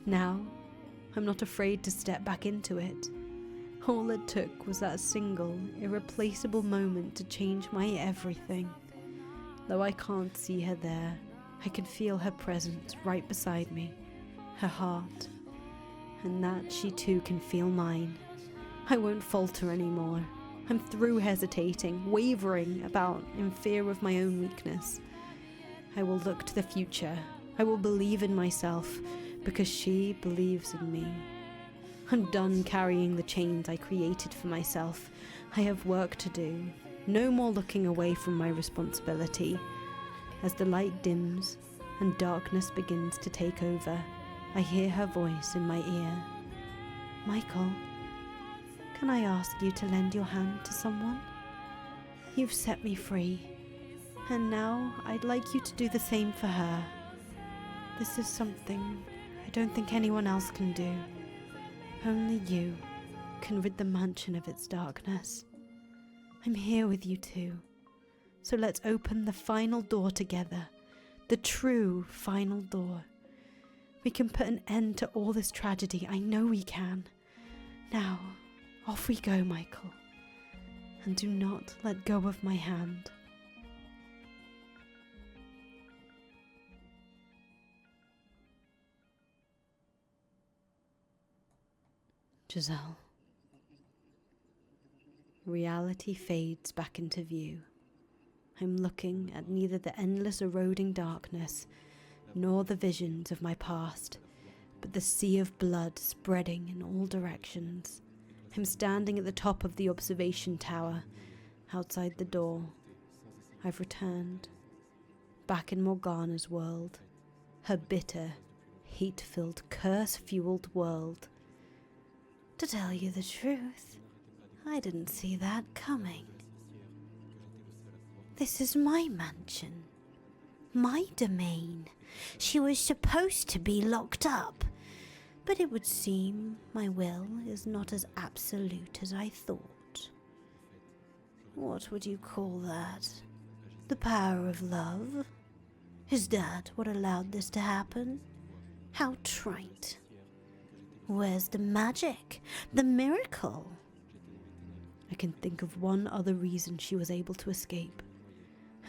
now I'm not afraid to step back into it. All it took was that single, irreplaceable moment to change my everything. Though I can't see her there, I can feel her presence right beside me, her heart, and that she too can feel mine. I won't falter anymore. I'm through hesitating, wavering about in fear of my own weakness. I will look to the future. I will believe in myself because she believes in me. I'm done carrying the chains I created for myself. I have work to do. No more looking away from my responsibility. As the light dims and darkness begins to take over, I hear her voice in my ear. Michael, can I ask you to lend your hand to someone? You've set me free, and now I'd like you to do the same for her. This is something I don't think anyone else can do. Only you can rid the mansion of its darkness. I'm here with you too. So let's open the final door together. The true final door. We can put an end to all this tragedy. I know we can. Now, off we go, Michael. And do not let go of my hand. Giselle. Reality fades back into view. I'm looking at neither the endless eroding darkness nor the visions of my past, but the sea of blood spreading in all directions. I'm standing at the top of the observation tower, outside the door. I've returned, back in Morgana's world, her bitter, hate-filled, curse-fueled world. To tell you the truth, I didn't see that coming. This is my mansion, my domain. She was supposed to be locked up, but it would seem my will is not as absolute as I thought. What would you call that? The power of love? Is that what allowed this to happen? How trite. Where's the magic? The miracle? I can think of one other reason she was able to escape,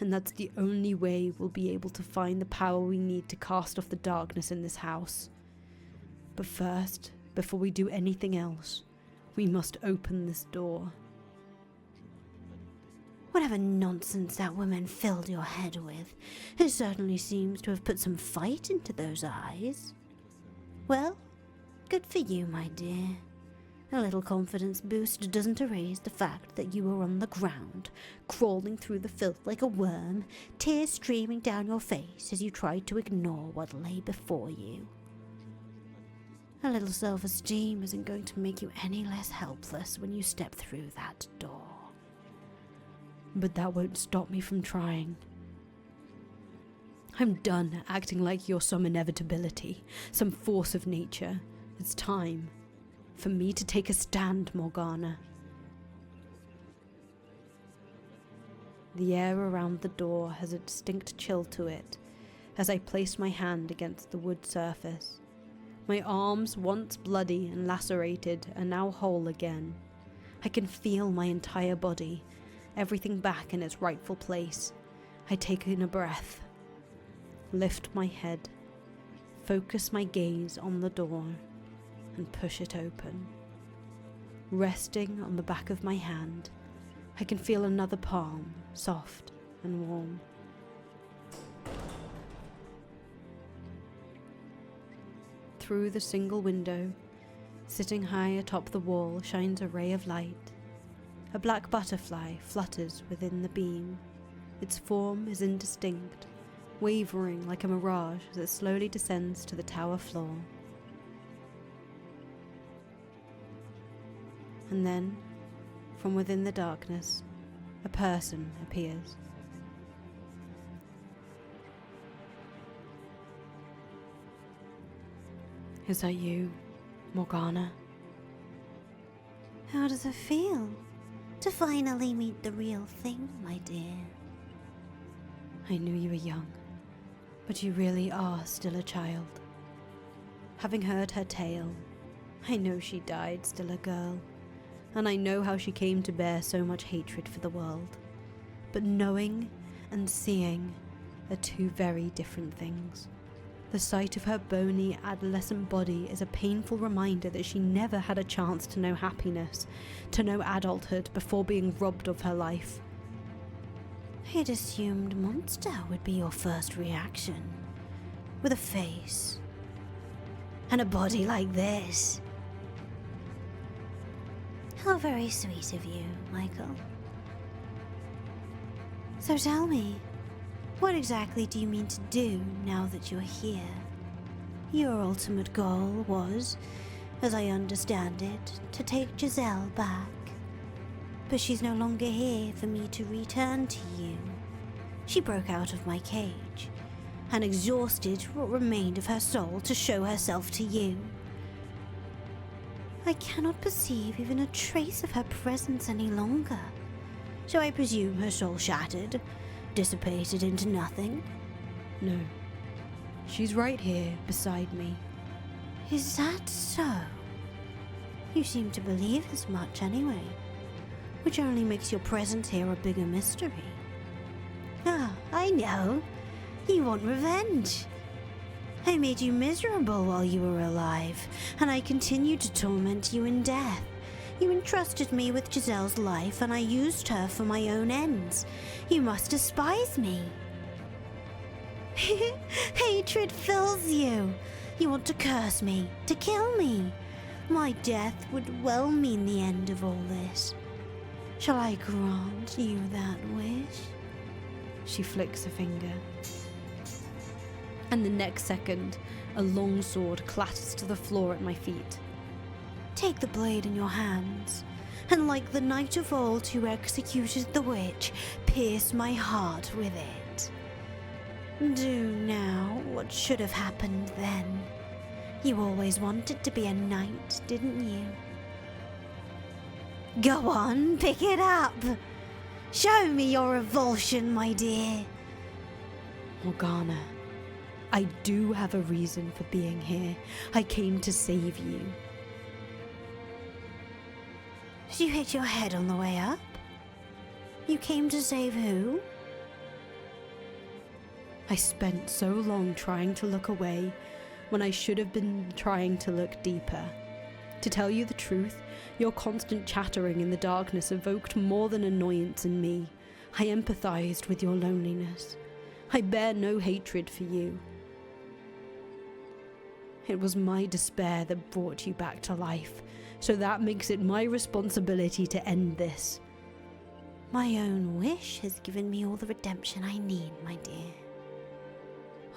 and that's the only way we'll be able to find the power we need to cast off the darkness in this house. But first, before we do anything else, we must open this door. Whatever nonsense that woman filled your head with, it certainly seems to have put some fight into those eyes. Well, good for you, my dear. A little confidence boost doesn't erase the fact that you were on the ground, crawling through the filth like a worm, tears streaming down your face as you tried to ignore what lay before you. A little self-esteem isn't going to make you any less helpless when you step through that door. But that won't stop me from trying. I'm done acting like you're some inevitability, some force of nature. It's time for me to take a stand, Morgana. The air around the door has a distinct chill to it as I place my hand against the wood surface. My arms, once bloody and lacerated, are now whole again. I can feel my entire body, everything back in its rightful place. I take in a breath, lift my head, focus my gaze on the door, and push it open. Resting on the back of my hand, I can feel another palm, soft and warm. Through the single window, sitting high atop the wall, shines a ray of light. A black butterfly flutters within the beam. Its form is indistinct, wavering like a mirage as it slowly descends to the tower floor. And then, from within the darkness, a person appears. Is that you, Morgana? How does it feel to finally meet the real thing, my dear? I knew you were young, but you really are still a child. Having heard her tale, I know she died still a girl, and I know how she came to bear so much hatred for the world. But knowing and seeing are two very different things. The sight of her bony, adolescent body is a painful reminder that she never had a chance to know happiness, to know adulthood before being robbed of her life. I'd assumed monster would be your first reaction, with a face and a body like this. How very sweet of you, Michael. So tell me, what exactly do you mean to do now that you're here? Your ultimate goal was, as I understand it, to take Giselle back. But she's no longer here for me to return to you. She broke out of my cage, and exhausted what remained of her soul to show herself to you. I cannot perceive even a trace of her presence any longer, so I presume her soul shattered, dissipated into nothing? No. She's right here, beside me. Is that so? You seem to believe as much anyway, which only makes your presence here a bigger mystery. Ah, I know. You want revenge. I made you miserable while you were alive, and I continued to torment you in death. You entrusted me with Giselle's life, and I used her for my own ends. You must despise me. Hatred fills you. You want to curse me, to kill me. My death would well mean the end of all this. Shall I grant you that wish? She flicks a finger. And the next second, a long sword clatters to the floor at my feet. Take the blade in your hands, and like the knight of old who executed the witch, pierce my heart with it. Do now what should have happened then. You always wanted to be a knight, didn't you? Go on, pick it up. Show me your revulsion, my dear. Morgana, I do have a reason for being here. I came to save you. Did you hit your head on the way up? You came to save who? I spent so long trying to look away when I should have been trying to look deeper. To tell you the truth, your constant chattering in the darkness evoked more than annoyance in me. I empathized with your loneliness. I bear no hatred for you. It was my despair that brought you back to life, so that makes it my responsibility to end this. My own wish has given me all the redemption I need, my dear.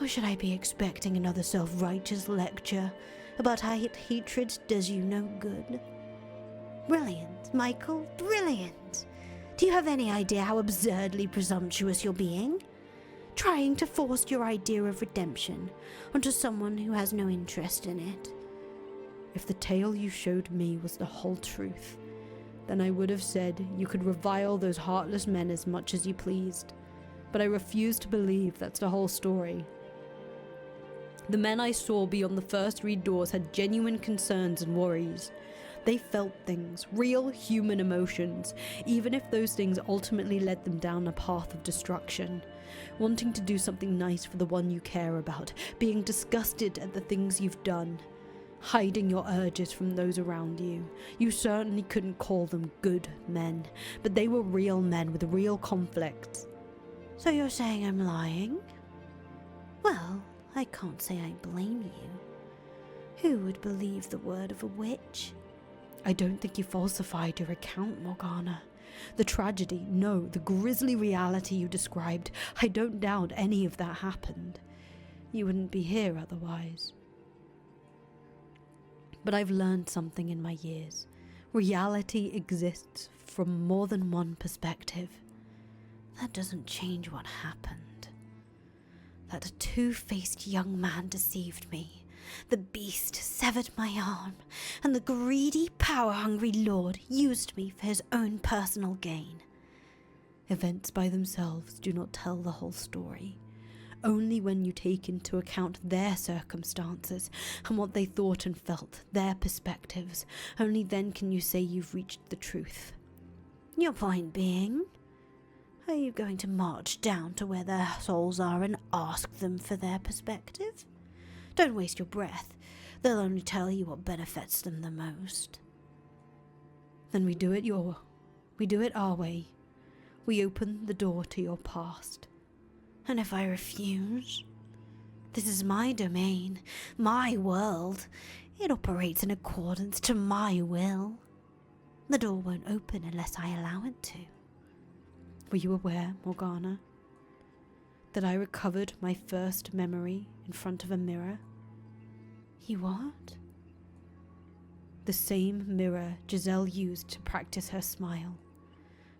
Or should I be expecting another self-righteous lecture about how hatred does you no good? Brilliant, Michael, brilliant. Do you have any idea how absurdly presumptuous you're being? Trying to force your idea of redemption onto someone who has no interest in it. If the tale you showed me was the whole truth, then I would have said you could revile those heartless men as much as you pleased. But I refuse to believe that's the whole story. The men I saw beyond the first 3 doors had genuine concerns and worries. They felt things, real human emotions, even if those things ultimately led them down a path of destruction. Wanting to do something nice for the one you care about, being disgusted at the things you've done, hiding your urges from those around you. You certainly couldn't call them good men, but they were real men with real conflicts. So you're saying I'm lying? Well, I can't say I blame you. Who would believe the word of a witch? I don't think you falsified your account, Morgana. The tragedy, no, the grisly reality you described, I don't doubt any of that happened. You wouldn't be here otherwise. But I've learned something in my years. Reality exists from more than one perspective. That doesn't change what happened. That a two-faced young man deceived me. The beast severed my arm, and the greedy, power-hungry lord used me for his own personal gain. Events by themselves do not tell the whole story. Only when you take into account their circumstances and what they thought and felt, their perspectives, only then can you say you've reached the truth. Your point being? Are you going to march down to where their souls are and ask them for their perspective? Don't waste your breath. They'll only tell you what benefits them the most. Then we do it our way. We open the door to your past. And if I refuse? This is my domain, my world. It operates in accordance to my will. The door won't open unless I allow it to. Were you aware, Morgana, that I recovered my first memory in front of a mirror? You what? The same mirror Giselle used to practice her smile.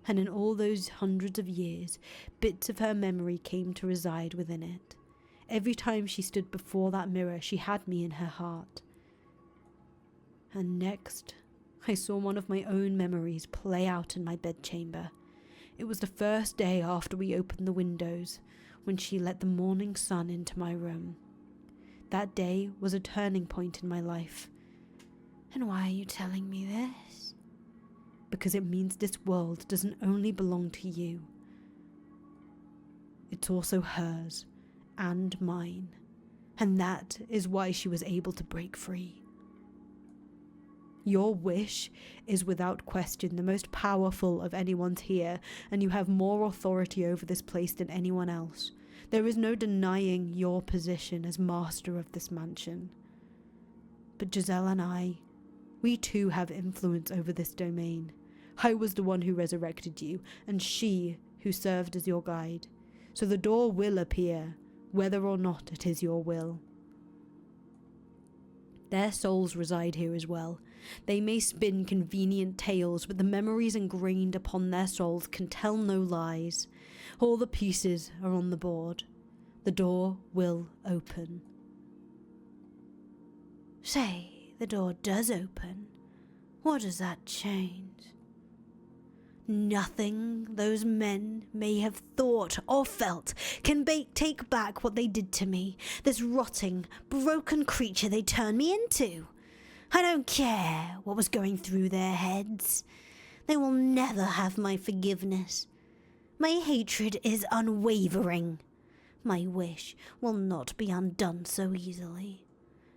And in all those hundreds of years, bits of her memory came to reside within it. every time she stood before that mirror, she had me in her heart. And next, I saw one of my own memories play out in my bedchamber. It was the first day after we opened the windows, when she let the morning sun into my room. That day was a turning point in my life. And why are you telling me this? Because it means this world doesn't only belong to you. It's also hers and mine. And that is why she was able to break free. Your wish is without question the most powerful of anyone's here, and you have more authority over this place than anyone else. There is no denying your position as master of this mansion. But Giselle and I, we too have influence over this domain. I was the one who resurrected you, and she who served as your guide. So the door will appear, whether or not it is your will. Their souls reside here as well. They may spin convenient tales, but the memories ingrained upon their souls can tell no lies. All the pieces are on the board. The door will open. Say, the door does open. What does that change? Nothing those men may have thought or felt can take back what they did to me, this rotting, broken creature they turned me into. I don't care what was going through their heads. They will never have my forgiveness. My hatred is unwavering. My wish will not be undone so easily.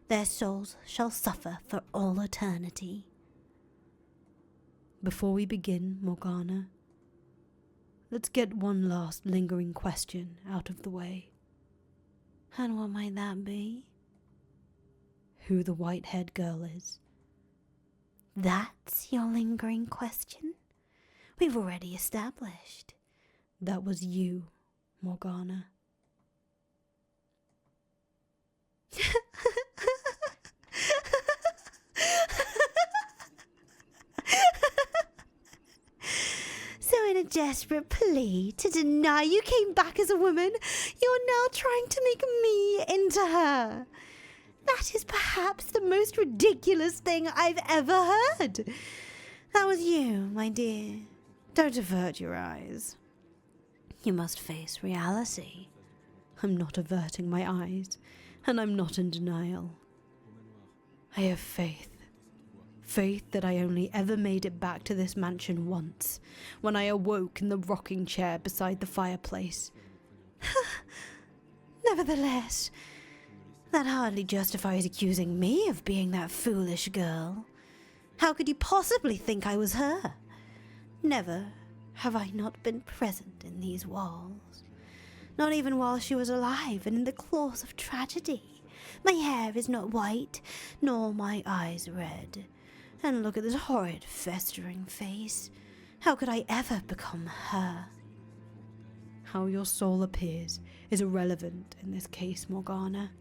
Their souls shall suffer for all eternity. Before we begin, Morgana, let's get one last lingering question out of the way. And what might that be? Who the white-haired girl is. That's your lingering question? We've already established. That was you, Morgana. So in a desperate plea to deny you came back as a woman, you're now trying to make me into her. That is perhaps the most ridiculous thing I've ever heard. That was you, my dear. Don't avert your eyes. You must face reality. I'm not averting my eyes, and I'm not in denial. I have faith. Faith that I only ever made it back to this mansion once, when I awoke in the rocking chair beside the fireplace. Nevertheless, that hardly justifies accusing me of being that foolish girl. How could you possibly think I was her? Never have I not been present in these walls. Not even while she was alive and in the claws of tragedy. My hair is not white, nor my eyes red. And look at this horrid, festering face. How could I ever become her? How your soul appears is irrelevant in this case, Morgana.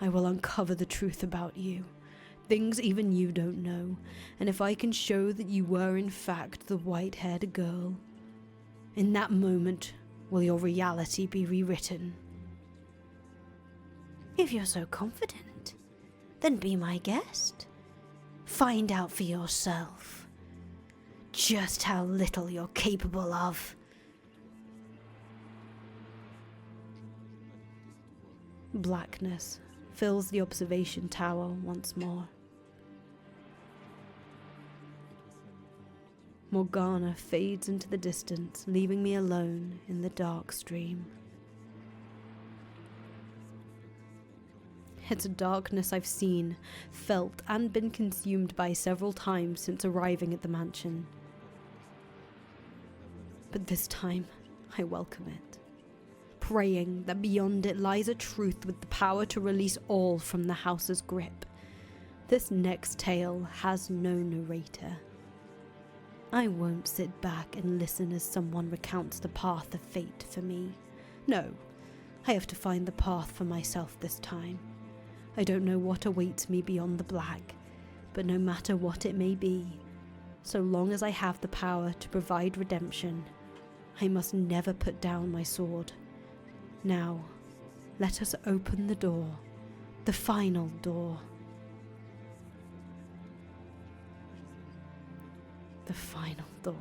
I will uncover the truth about you, things even you don't know, and if I can show that you were in fact the white-haired girl, in that moment will your reality be rewritten. If you're so confident, then be my guest. Find out for yourself just how little you're capable of. Blackness fills the observation tower once more. Morgana fades into the distance, leaving me alone in the dark stream. It's a darkness I've seen, felt, and been consumed by several times since arriving at the mansion. But this time, I welcome it, praying that beyond it lies a truth with the power to release all from the house's grip. This next tale has no narrator. I won't sit back and listen as someone recounts the path of fate for me. No, I have to find the path for myself this time. I don't know what awaits me beyond the black, but no matter what it may be, so long as I have the power to provide redemption, I must never put down my sword, now let us open the door, the final door. The final door.